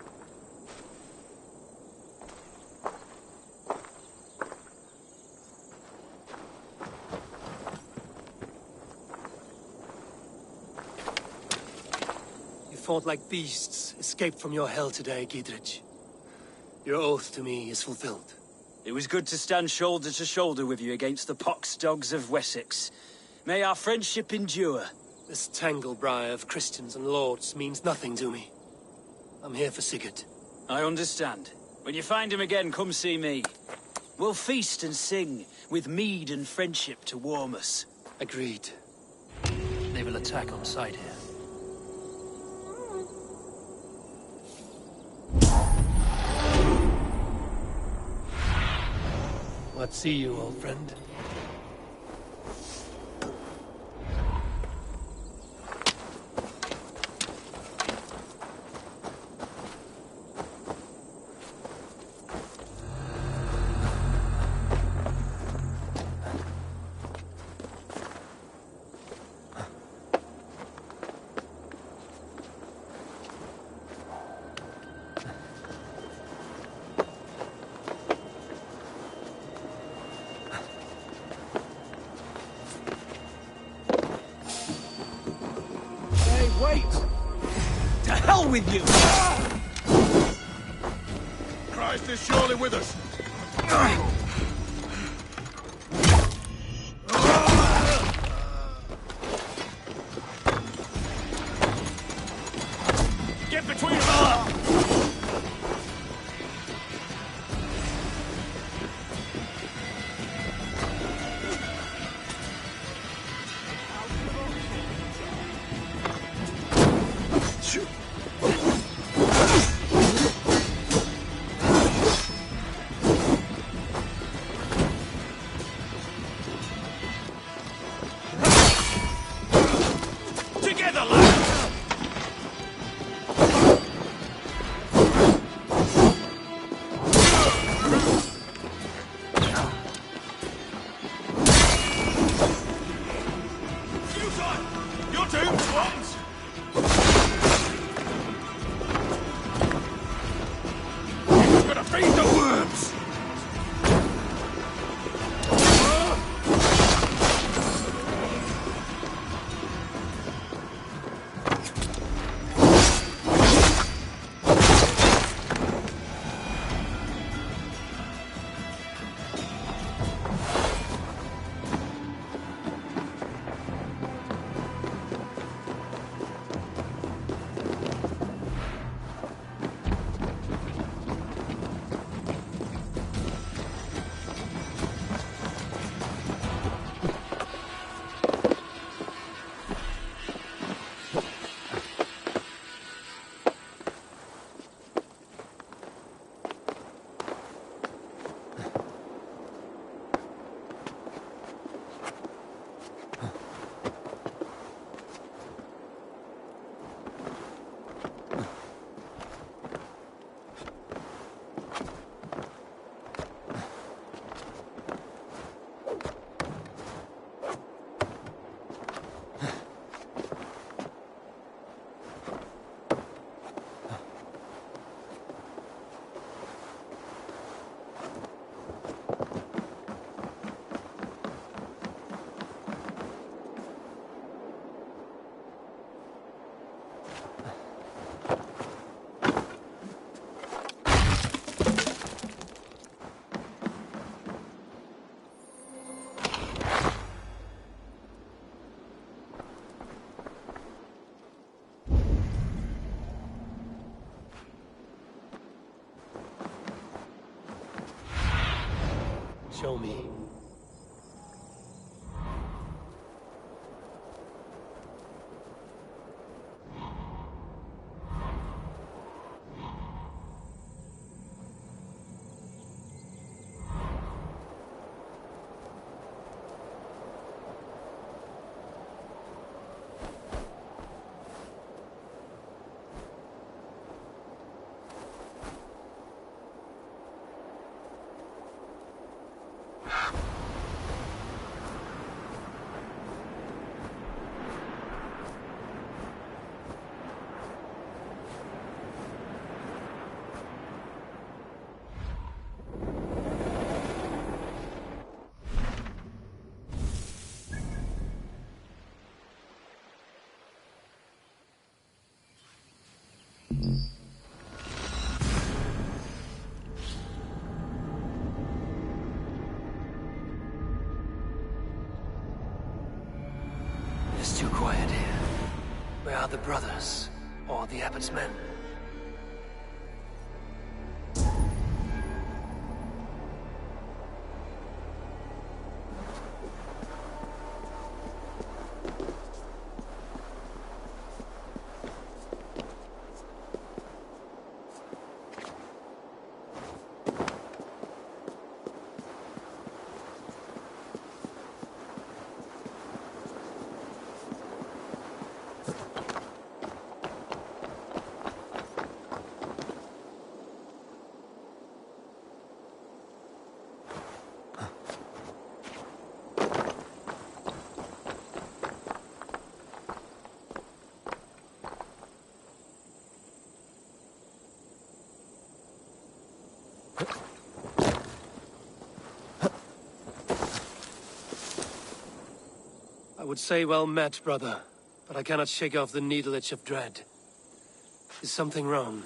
You fought like beasts, escaped from your hell today, Giedrich. Your oath to me is fulfilled. It was good to stand shoulder to shoulder with you against the pox dogs of Wessex. May our friendship endure. This tanglebriar of Christians and lords means nothing to me. I'm here for Sigurd. I understand. When you find him again, come see me. We'll feast and sing, with mead and friendship to warm us. Agreed. They will attack on sight here. What see you, old friend? Wait! To hell with you! Christ is surely with us. Get between us! Show me. It's too quiet here. Where are the brothers? Or the abbot's men? I would say well met, brother, but I cannot shake off the needle itch of dread. Is something wrong?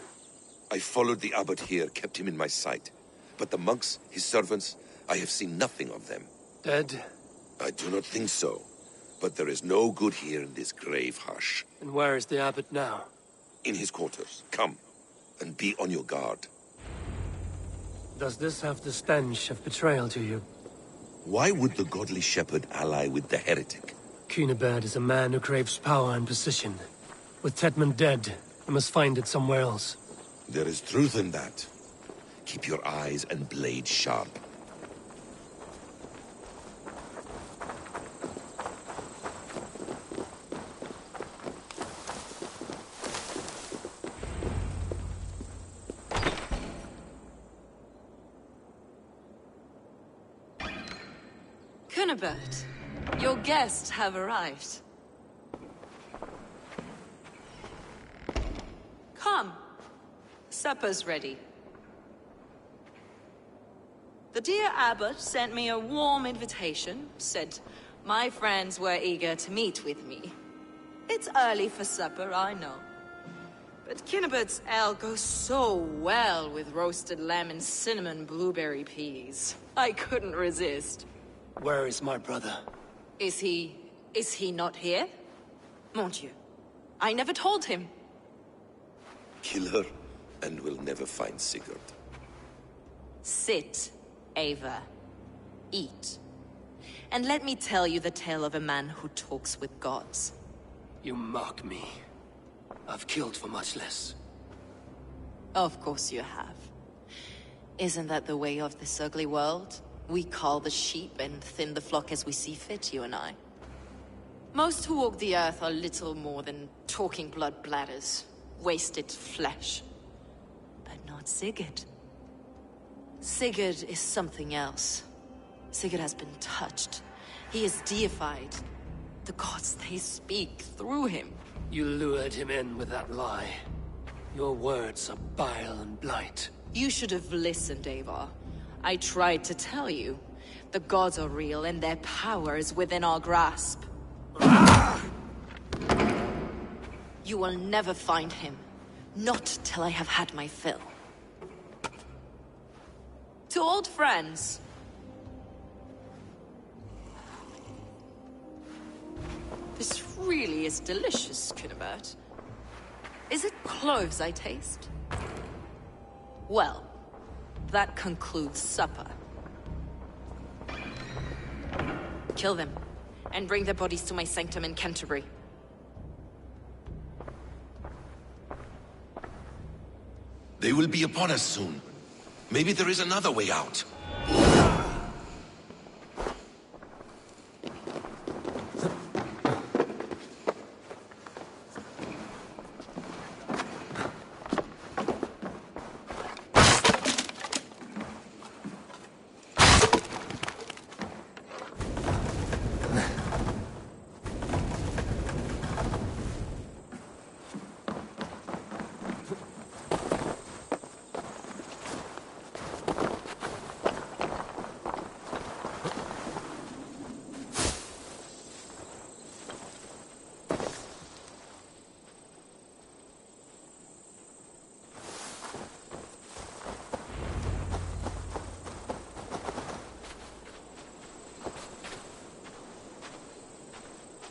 I followed the abbot here, kept him in my sight. But the monks, his servants, I have seen nothing of them. Dead? I do not think so. But there is no good here in this grave hush. And where is the abbot now? In his quarters. Come, and be on your guard. Does this have the stench of betrayal to you? Why would the godly shepherd ally with the heretic? Cunibert is a man who craves power and position. With Tedmund dead, he must find it somewhere else. There is truth in that. Keep your eyes and blade sharp. Cunibert, your guests have arrived. Come. Supper's ready. The dear abbot sent me a warm invitation, said my friends were eager to meet with me. It's early for supper, I know. But Cunibert's ale goes so well with roasted lamb and cinnamon blueberry peas. I couldn't resist. Where is my brother? Is he not here? Mon Dieu, I never told him. Kill her, and we'll never find Sigurd. Sit, Ava. Eat. And let me tell you the tale of a man who talks with gods. You mock me. I've killed for much less. Of course you have. Isn't that the way of this ugly world? We cull the sheep and thin the flock as we see fit, you and I. Most who walk the earth are little more than talking blood bladders, wasted flesh. But not Sigurd. Sigurd is something else. Sigurd has been touched. He is deified. The gods, they speak through him. You lured him in with that lie. Your words are bile and blight. You should have listened, Ava. I tried to tell you. The gods are real and their power is within our grasp. You will never find him. Not till I have had my fill. To old friends. This really is delicious, Cunibert. Is it cloves I taste? Well, that concludes supper. Kill them, and bring their bodies to my sanctum in Canterbury. They will be upon us soon. Maybe there is another way out.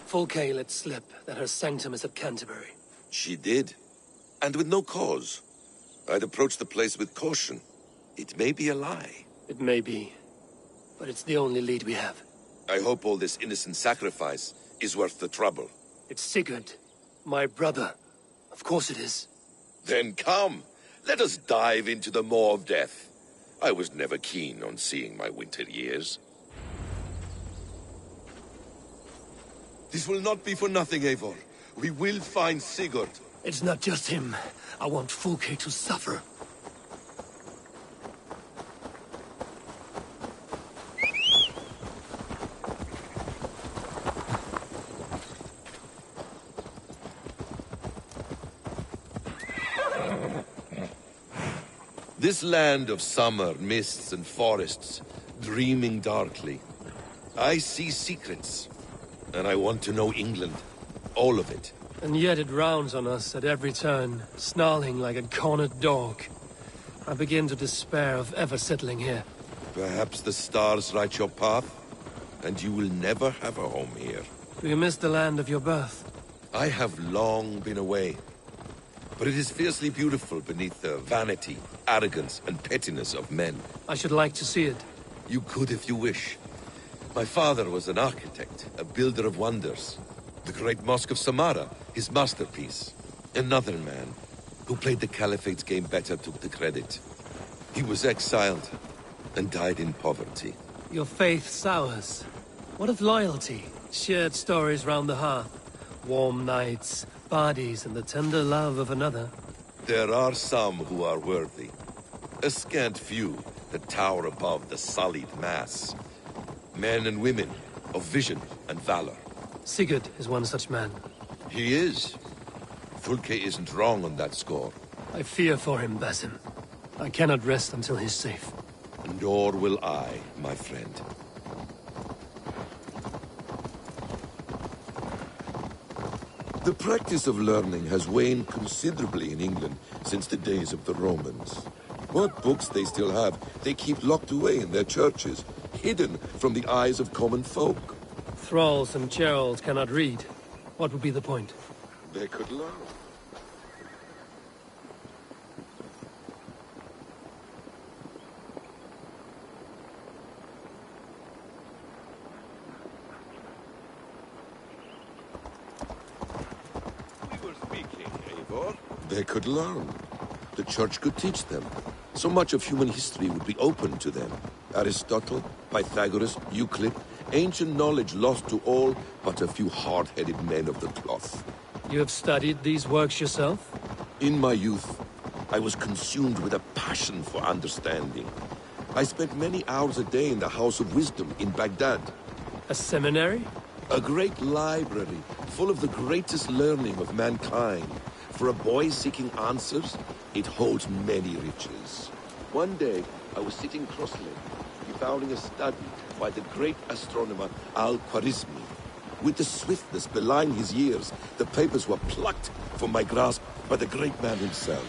Fulke let slip that her sanctum is at Canterbury. She did. And with no cause. I'd approach the place with caution. It may be a lie. It may be. But it's the only lead we have. I hope all this innocent sacrifice is worth the trouble. It's Sigurd. My brother. Of course it is. Then come. Let us dive into the maw of death. I was never keen on seeing my winter years. This will not be for nothing, Eivor. We will find Sigurd. It's not just him. I want Fulke to suffer. This land of summer, mists and forests, dreaming darkly. I see secrets, and I want to know England. All of it. And yet it rounds on us at every turn, snarling like a cornered dog. I begin to despair of ever settling here. Perhaps the stars write your path, and you will never have a home here. Do you miss the land of your birth? I have long been away. But it is fiercely beautiful beneath the vanity, arrogance, and pettiness of men. I should like to see it. You could if you wish. My father was an architect, a builder of wonders. The great Mosque of Samarra, his masterpiece. Another man, who played the Caliphate's game better, took the credit. He was exiled, and died in poverty. Your faith sours. What of loyalty? Shared stories round the hearth. Warm nights, bodies, and the tender love of another. There are some who are worthy. A scant few that tower above the sullied mass. Men and women of vision and valor. Sigurd is one such man. He is. Fulke isn't wrong on that score. I fear for him, Basim. I cannot rest until he's safe. Nor will I, my friend. The practice of learning has waned considerably in England since the days of the Romans. What books they still have, they keep locked away in their churches, hidden from the eyes of common folk. Thralls and churls cannot read. What would be the point? They could learn. They could learn. The church could teach them. So much of human history would be open to them. Aristotle, Pythagoras, Euclid, ancient knowledge lost to all but a few hard-headed men of the cloth. You have studied these works yourself? In my youth, I was consumed with a passion for understanding. I spent many hours a day in the House of Wisdom in Baghdad. A seminary? A great library, full of the greatest learning of mankind. For a boy seeking answers, it holds many riches. One day, I was sitting cross-legged, devouring a study by the great astronomer Al-Khwarizmi. With the swiftness belying his years, the papers were plucked from my grasp by the great man himself.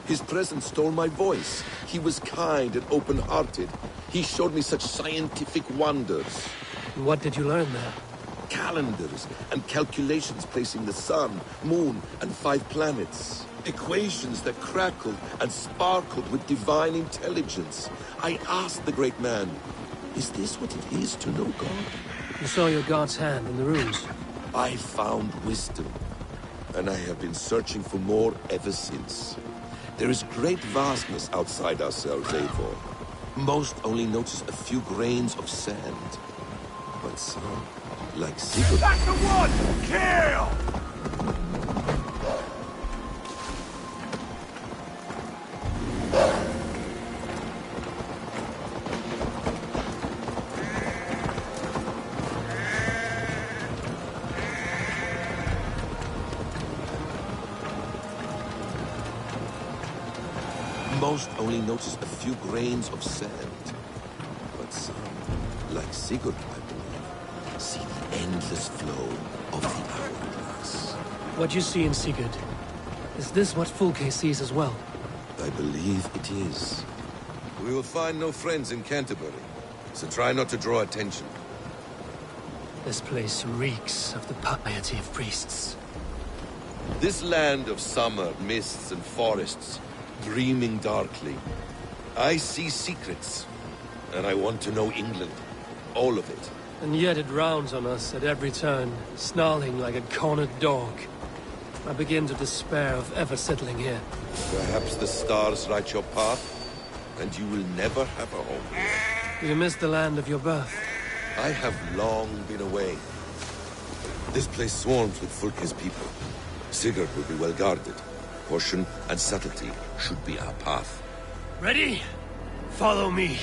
His presence stole my voice. He was kind and open-hearted. He showed me such scientific wonders. What did you learn there? Calendars and calculations placing the sun, moon, and 5 planets. Equations that crackled and sparkled with divine intelligence. I asked the great man, is this what it is to know God? You saw your god's hand in the runes. I found wisdom, and I have been searching for more ever since. There is great vastness outside ourselves, Eivor. Most only notice a few grains of sand. But some, like Sigurd... That's the one! Kill! Most only notice a few grains of sand. But some, like Sigurd, I believe, see the endless flow of the hourglass. What you see in Sigurd, is this what Fulke sees as well? I believe it is. We will find no friends in Canterbury, so try not to draw attention. This place reeks of the piety of priests. This land of summer, mists and forests, dreaming darkly. I see secrets, and I want to know England. All of it. And yet it rounds on us at every turn, snarling like a cornered dog. I begin to despair of ever settling here. Perhaps the stars write your path, and you will never have a home here. Do you miss the land of your birth? I have long been away. This place swarms with Fulke's people. Sigurd will be well guarded. Caution and subtlety should be our path. Ready? Follow me.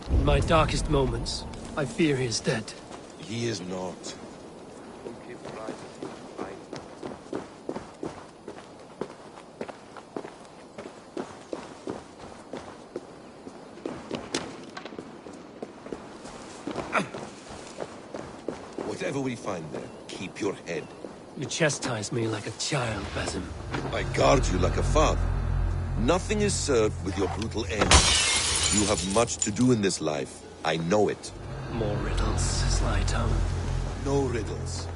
In my darkest moments, I fear he is dead. He is not. Whatever we find there, keep your head. You chastise me like a child, Basim. I guard you like a father. Nothing is served with your brutal end. You have much to do in this life. I know it. More riddles, sly tongue. No riddles.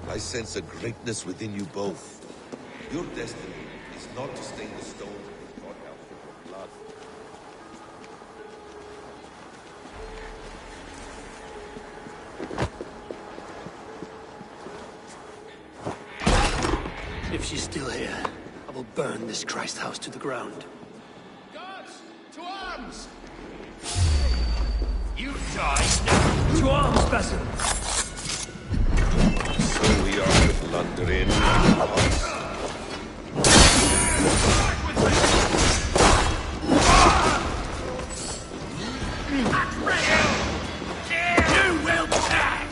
I sense a greatness within you both. Your destiny is not to stain the stone with your elf blood. If she's still here, I will burn this Christ house to the ground. Guards, to arms! You die now! To arms, Basim! So we are to blunder in. You will die!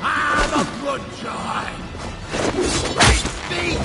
Ah, the blood joy! Great feet!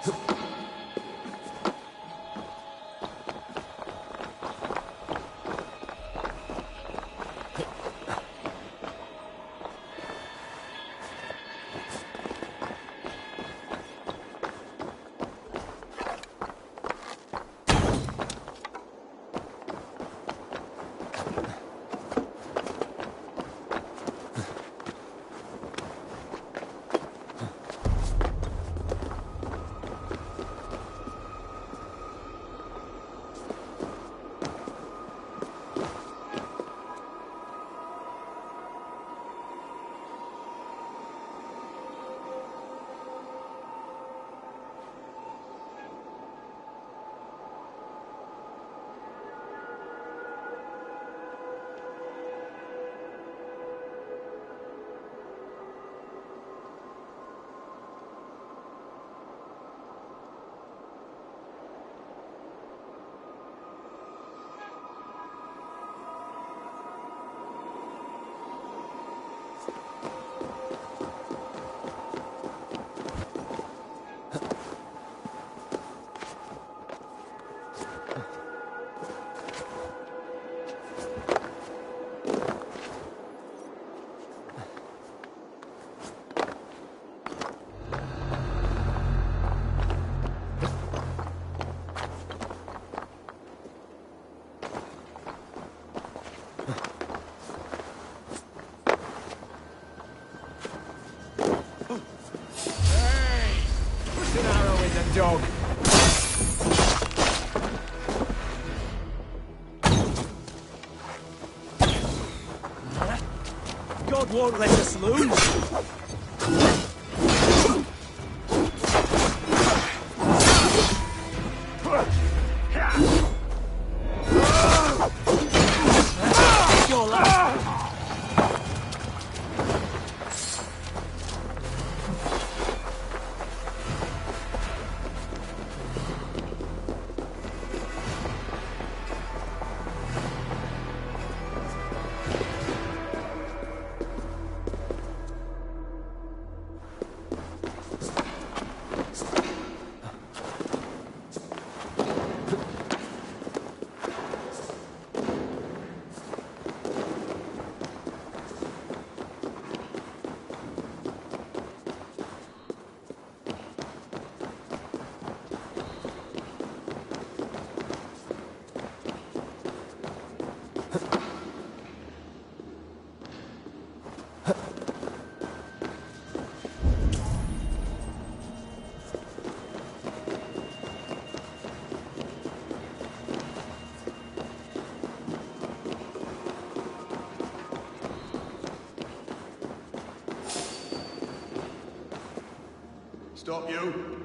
Dog. God won't let us lose. Your last. Stop you!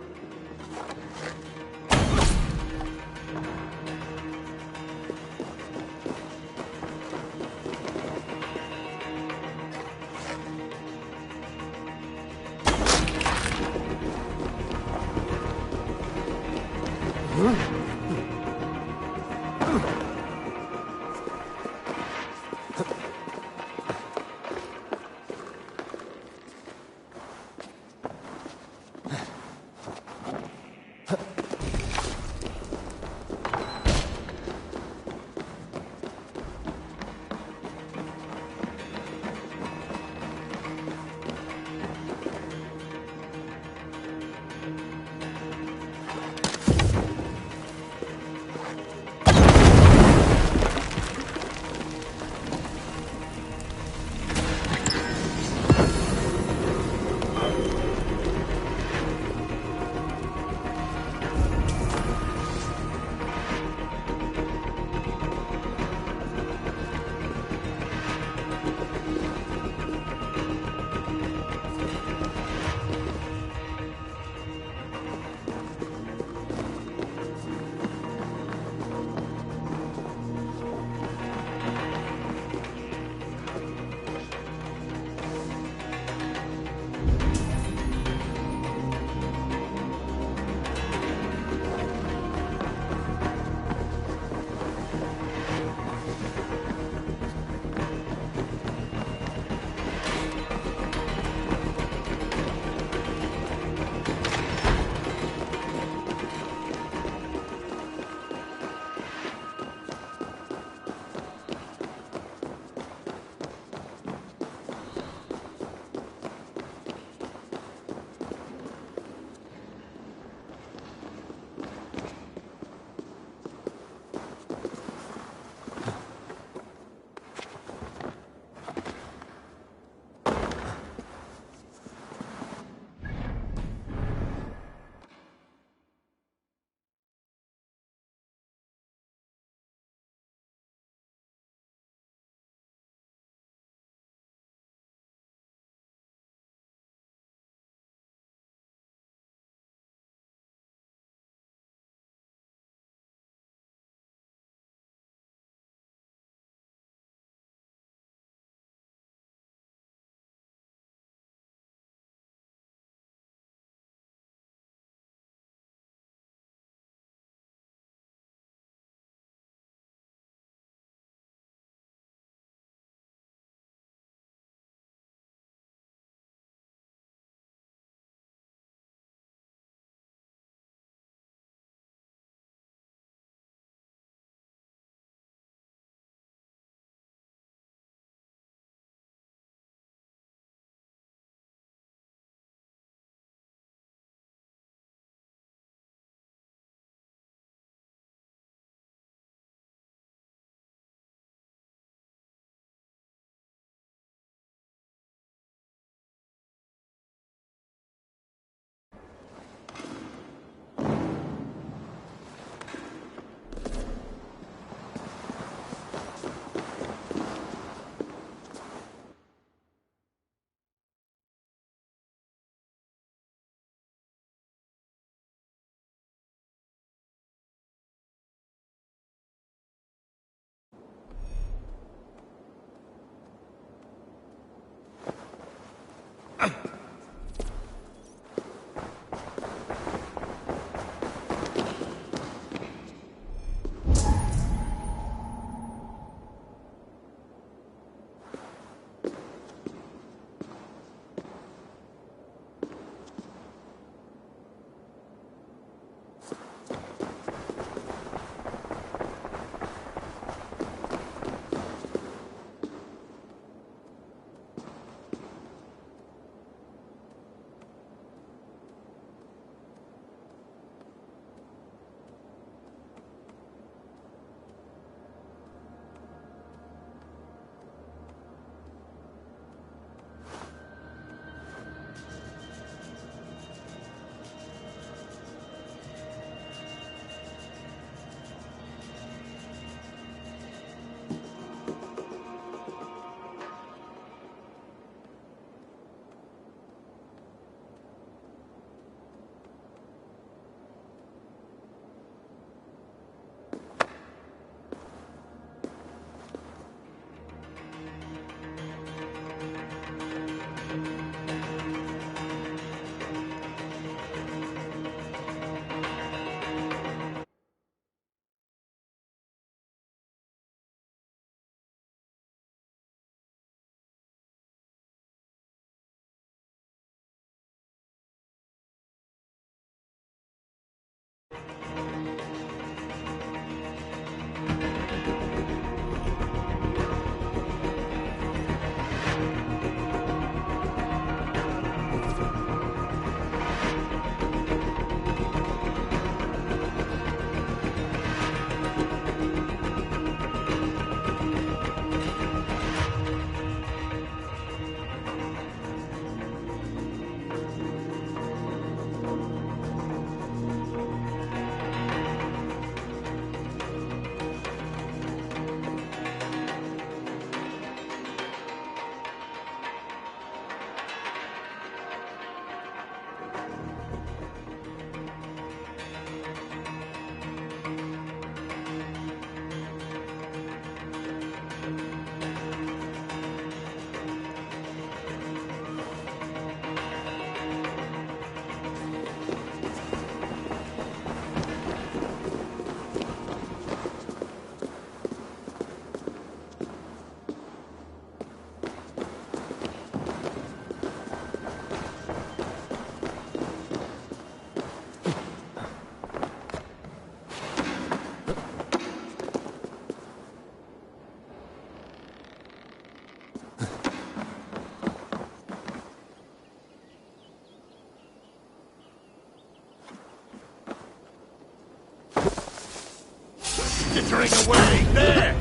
Chittering away! There!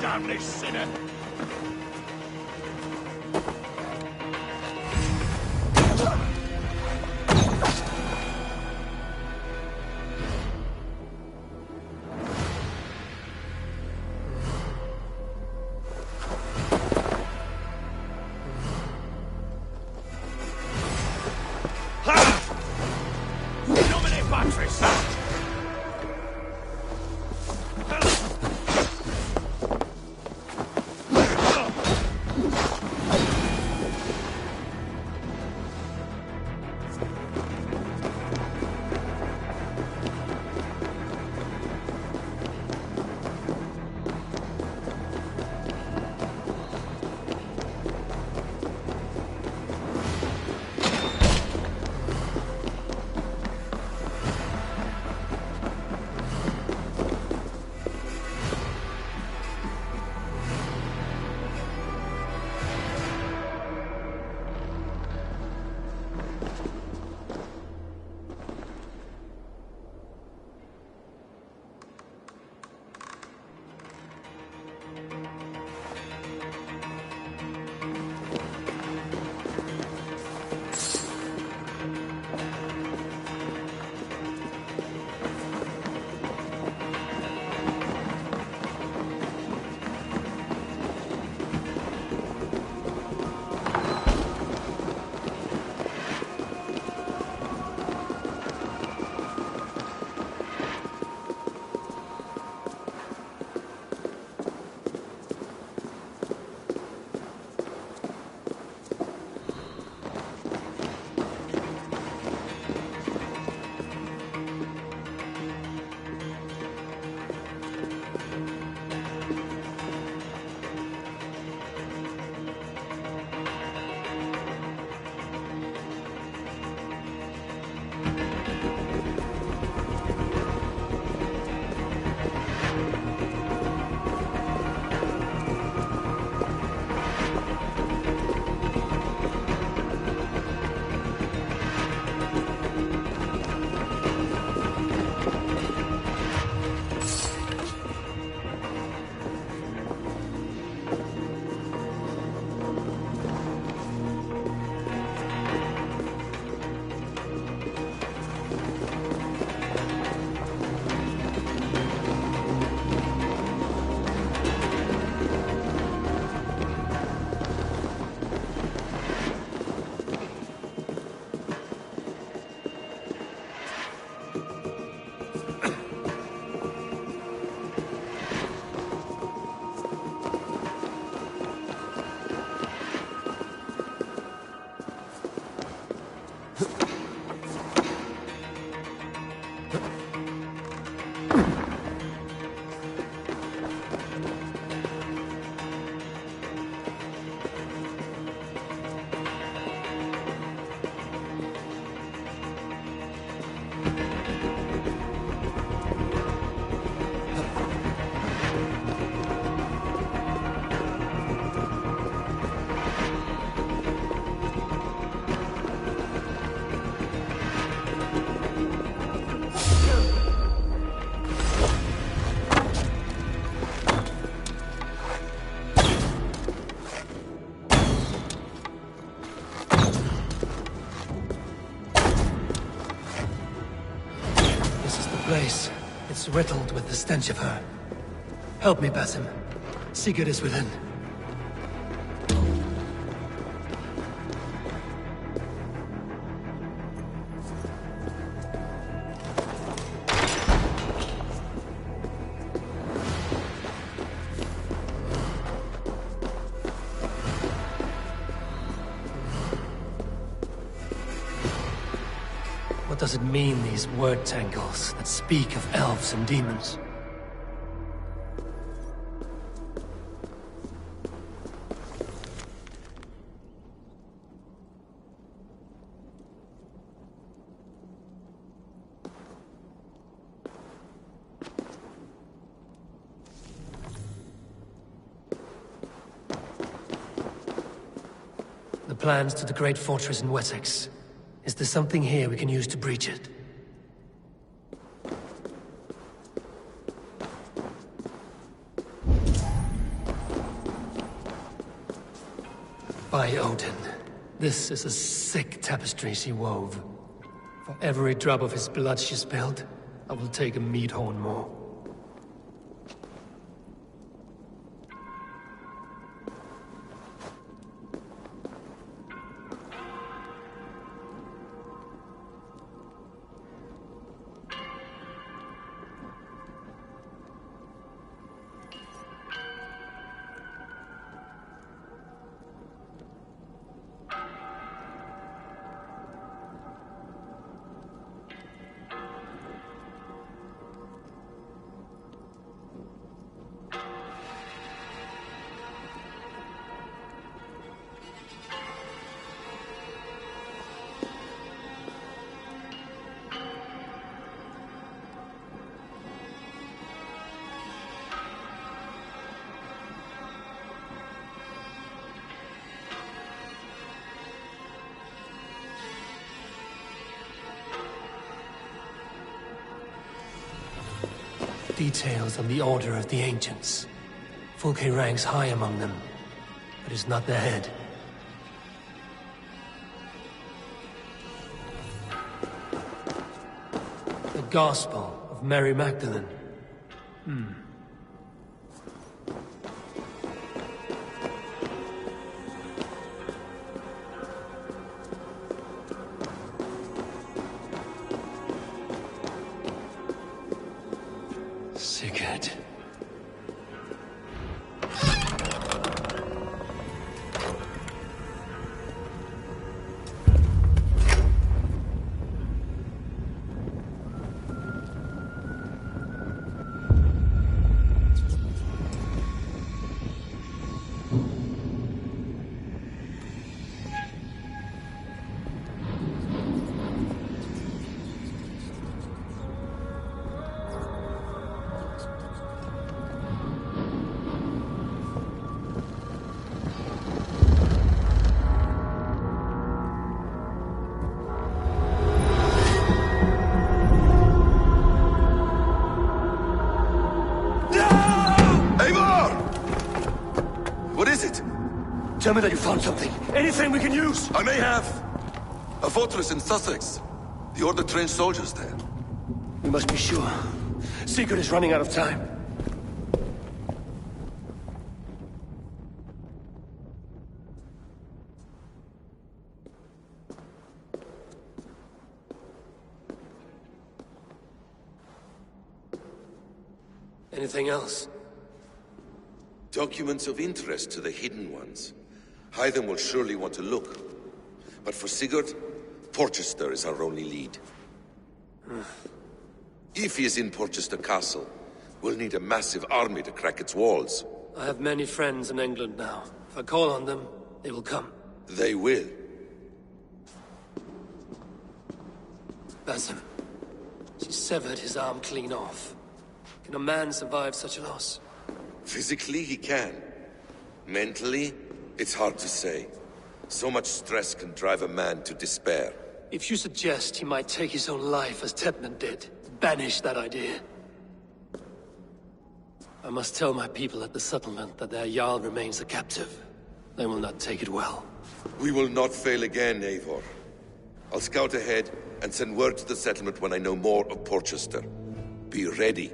Damn this sinner! Nomine Patris! It's riddled with the stench of her. Help me, Basim. Sigurd is within. What does it mean, these word tangles that speak of elves and demons? The plans to the great fortress in Wessex. Is there something here we can use to breach it? By Odin, this is a sick tapestry she wove. For every drop of his blood she spilled, I will take a meat horn more. Details on the Order of the Ancients. Fulke ranks high among them, but is not their head. The Gospel of Mary Magdalene. Sigurd. Tell me that you found something. Anything we can use. I may have. A fortress in Sussex. The Order trained soldiers there. We must be sure. Sigurd is running out of time. Anything else? Documents of interest to the Hidden Ones. Hyden will surely want to look. But for Sigurd, Porchester is our only lead. If he is in Porchester Castle, we'll need a massive army to crack its walls. I have many friends in England now. If I call on them, they will come. They will. Basim. She severed his arm clean off. Can a man survive such a loss? Physically, he can. Mentally, it's hard to say. So much stress can drive a man to despair. If you suggest he might take his own life as Tedmund did, banish that idea. I must tell my people at the settlement that their Jarl remains a captive. They will not take it well. We will not fail again, Eivor. I'll scout ahead and send word to the settlement when I know more of Porchester. Be ready.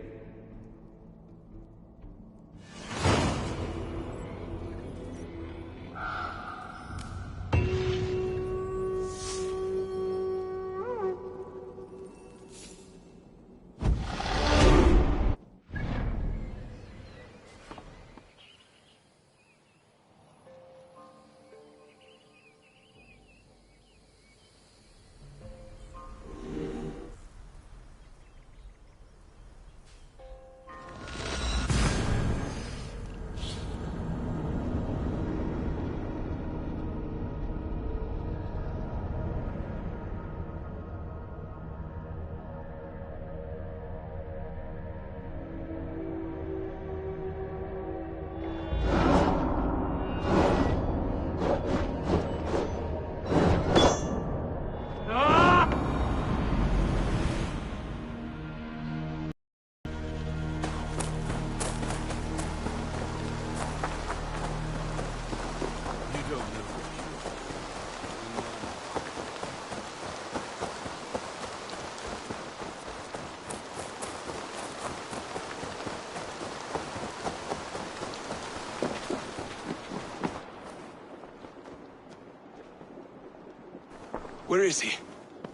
Where is he?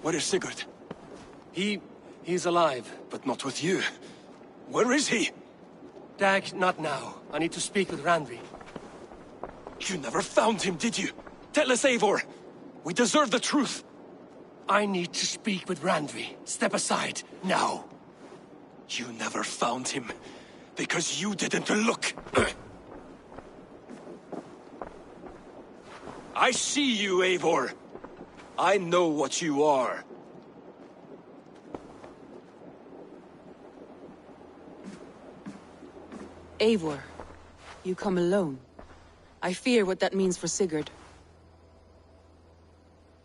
Where is Sigurd? He's alive, but not with you. Where is he? Dag, not now. I need to speak with Randvi. You never found him, did you? Tell us, Eivor. We deserve the truth. I need to speak with Randvi. Step aside, now. You never found him, because you didn't look. I see you, Eivor. I know what you are. Eivor, you come alone. I fear what that means for Sigurd.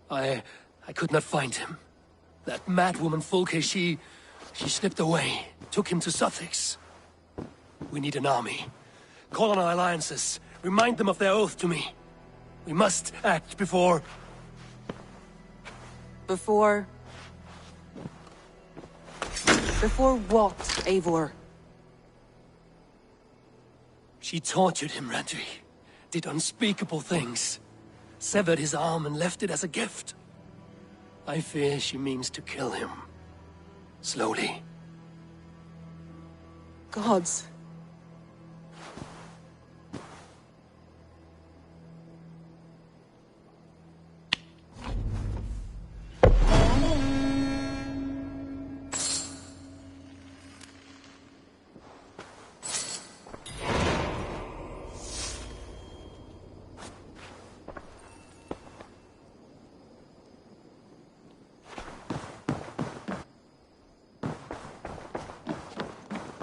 I could not find him. That madwoman Folke, she slipped away, took him to Sussex. We need an army. Call on our alliances. Remind them of their oath to me. We must act before... Before what, Eivor? She tortured him, Randvi. Did unspeakable things. Severed his arm and left it as a gift. I fear she means to kill him. Slowly. Gods.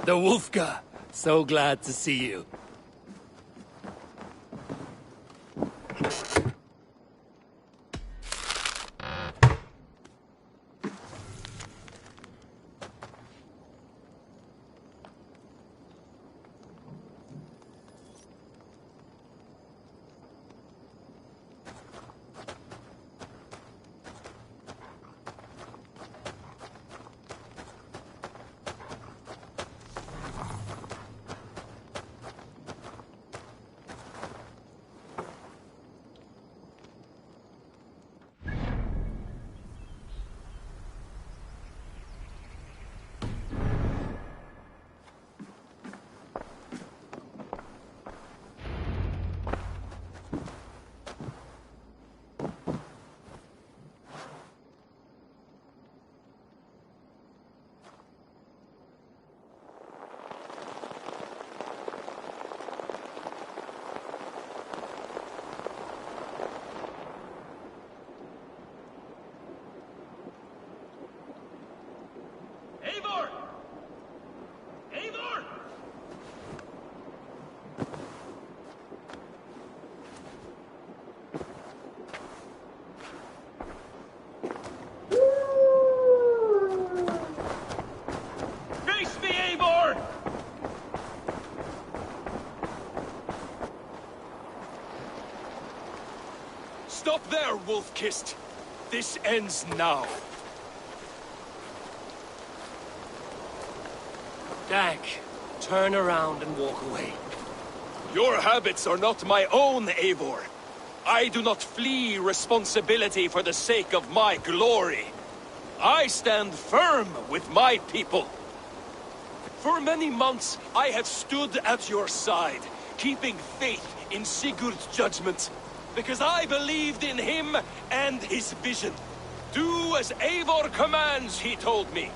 The Wolfga! So glad to see you. Eivor! Eivor! Face me, Eivor! Stop there, Wolf-Kissed! This ends now. Dag, turn around and walk away. Your habits are not my own, Eivor. I do not flee responsibility for the sake of my glory. I stand firm with my people. For many months, I have stood at your side, keeping faith in Sigurd's judgment, because I believed in him and his vision. Do as Eivor commands, he told me.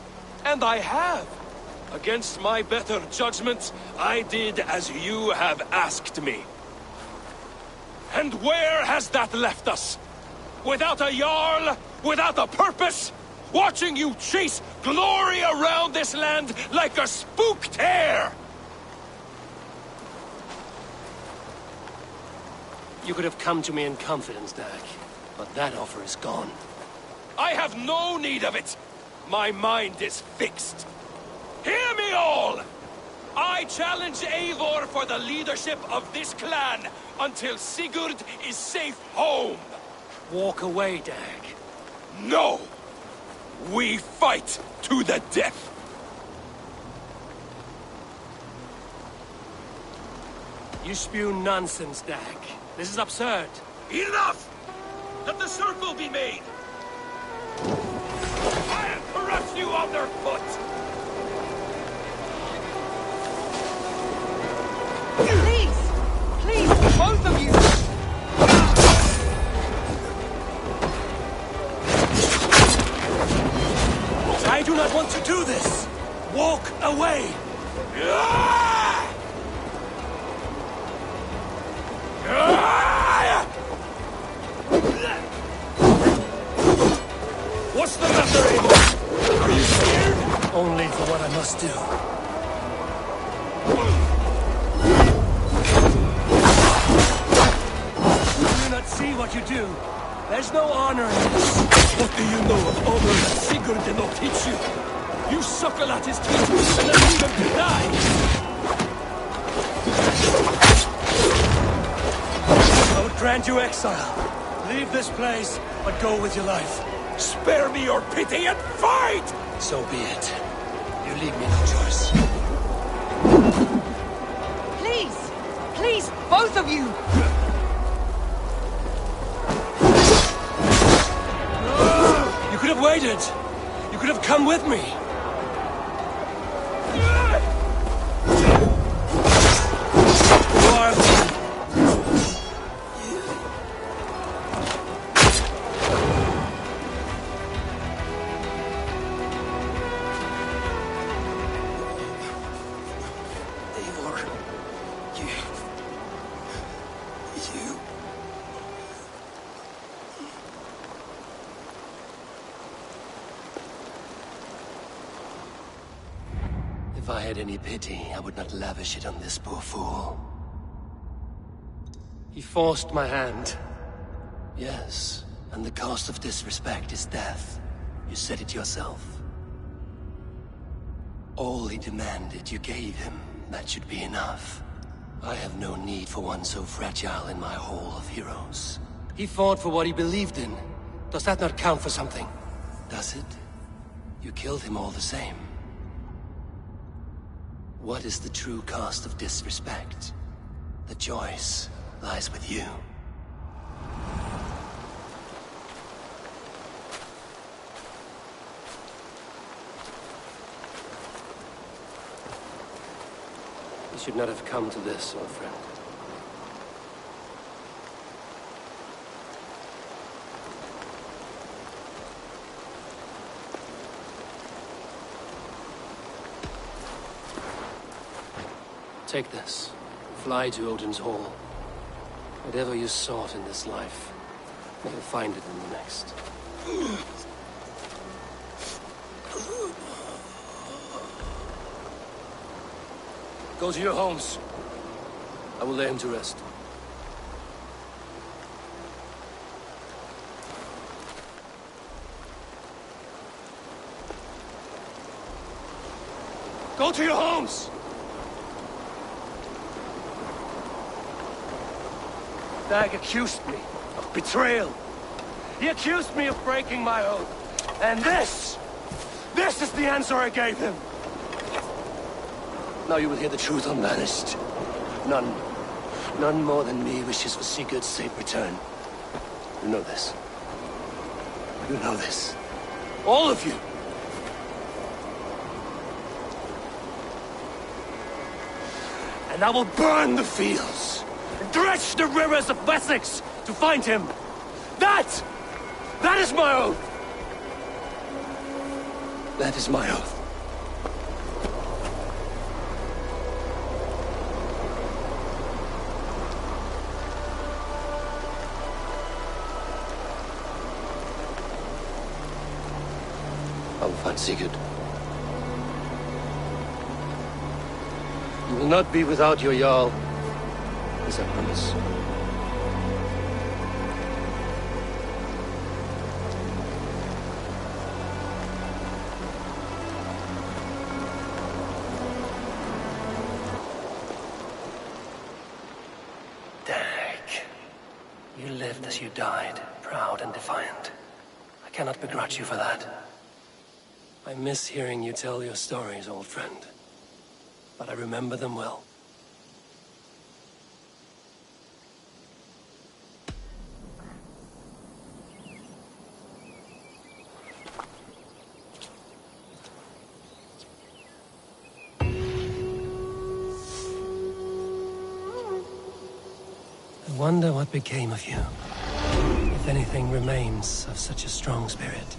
And I have. Against my better judgment, I did as you have asked me. And where has that left us? Without a Jarl? Without a purpose? Watching you chase glory around this land like a spooked hare! You could have come to me in confidence, Dag, but that offer is gone. I have no need of it! My mind is fixed. Hear me all! I challenge Eivor for the leadership of this clan until Sigurd is safe home! Walk away, Dag. No! We fight to the death! You spew nonsense, Dag. This is absurd. Enough! Let the circle be made! I'll crush you underfoot! Please! Please, both of you! I do not want to do this! Walk away! What's the matter, Eivor? Are you scared? Only for what I must do. Do you not see what you do? There's no honor in this. What do you know of honor that Sigurd did not teach you? You suckle at his teeth and then leave him to die! I would grant you exile. Leave this place, but go with your life. Spare me your pity and fight! So be it. You leave me no choice. Please! Please, both of you! You could have waited. You could have come with me. You are... If I had any pity, I would not lavish it on this poor fool. He forced my hand. Yes, and the cost of disrespect is death. You said it yourself. All he demanded, you gave him. That should be enough. I have no need for one so fragile in my hall of heroes. He fought for what he believed in. Does that not count for something? Does it? You killed him all the same. What is the true cost of disrespect? The choice lies with you. You should not have come to this, old friend. Take this. Fly to Odin's Hall. Whatever you sought in this life, you will find it in the next. Go to your homes. I will lay him to rest. Go to your homes! Dag accused me of betrayal. He accused me of breaking my oath. And this is the answer I gave him. Now you will hear the truth unbanished. None more than me wishes for Sigurd's safe return. You know this. You know this. All of you! And I will burn the fields, and dredge the rivers of Wessex to find him. That is my oath! That is my oath. I will find Sigurd. You will not be without your Jarl, as I promise. Derek, you lived as you died, proud and defiant. I cannot begrudge you for that. I miss hearing you tell your stories, old friend. But I remember them well. I wonder what became of you. If anything remains of such a strong spirit.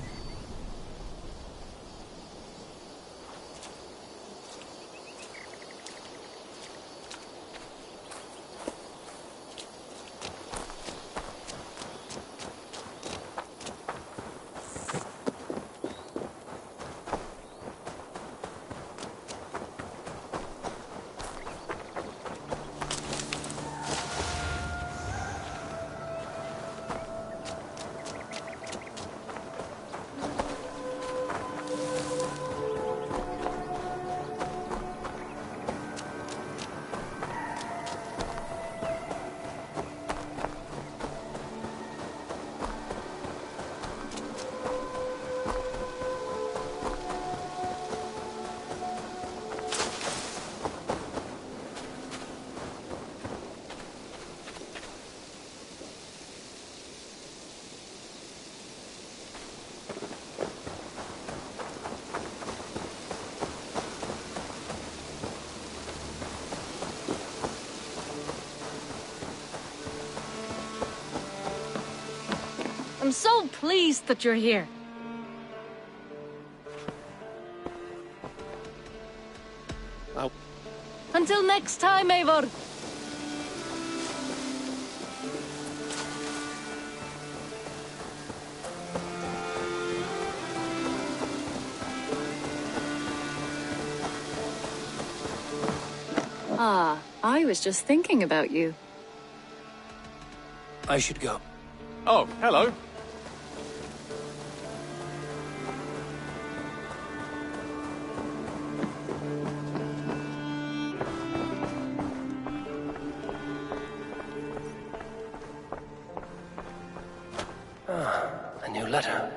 I'm so pleased that you're here. Wow. Until next time, Eivor. Ah, I was just thinking about you. I should go. Oh, hello. A new letter.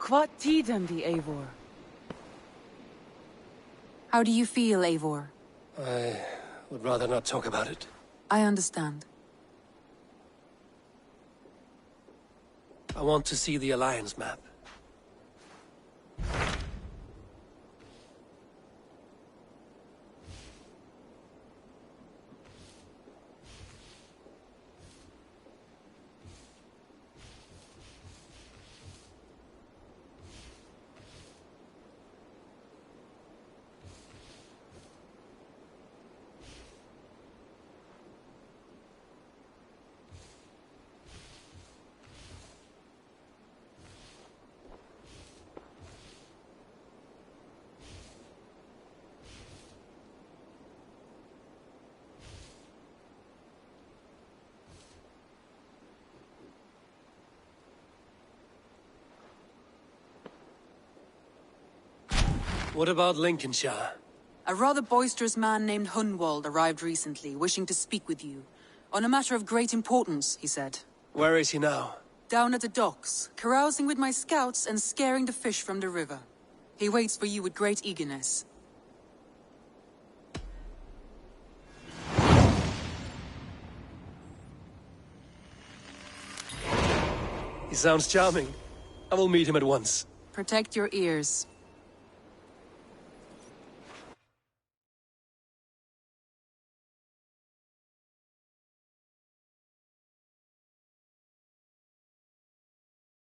What tidem the Eivor? How do you feel, Eivor? I would rather not talk about it. I understand. I want to see the Alliance map. What about Lincolnshire? A rather boisterous man named Hunwald arrived recently, wishing to speak with you. On a matter of great importance, he said. Where is he now? Down at the docks, carousing with my scouts and scaring the fish from the river. He waits for you with great eagerness. He sounds charming. I will meet him at once. Protect your ears.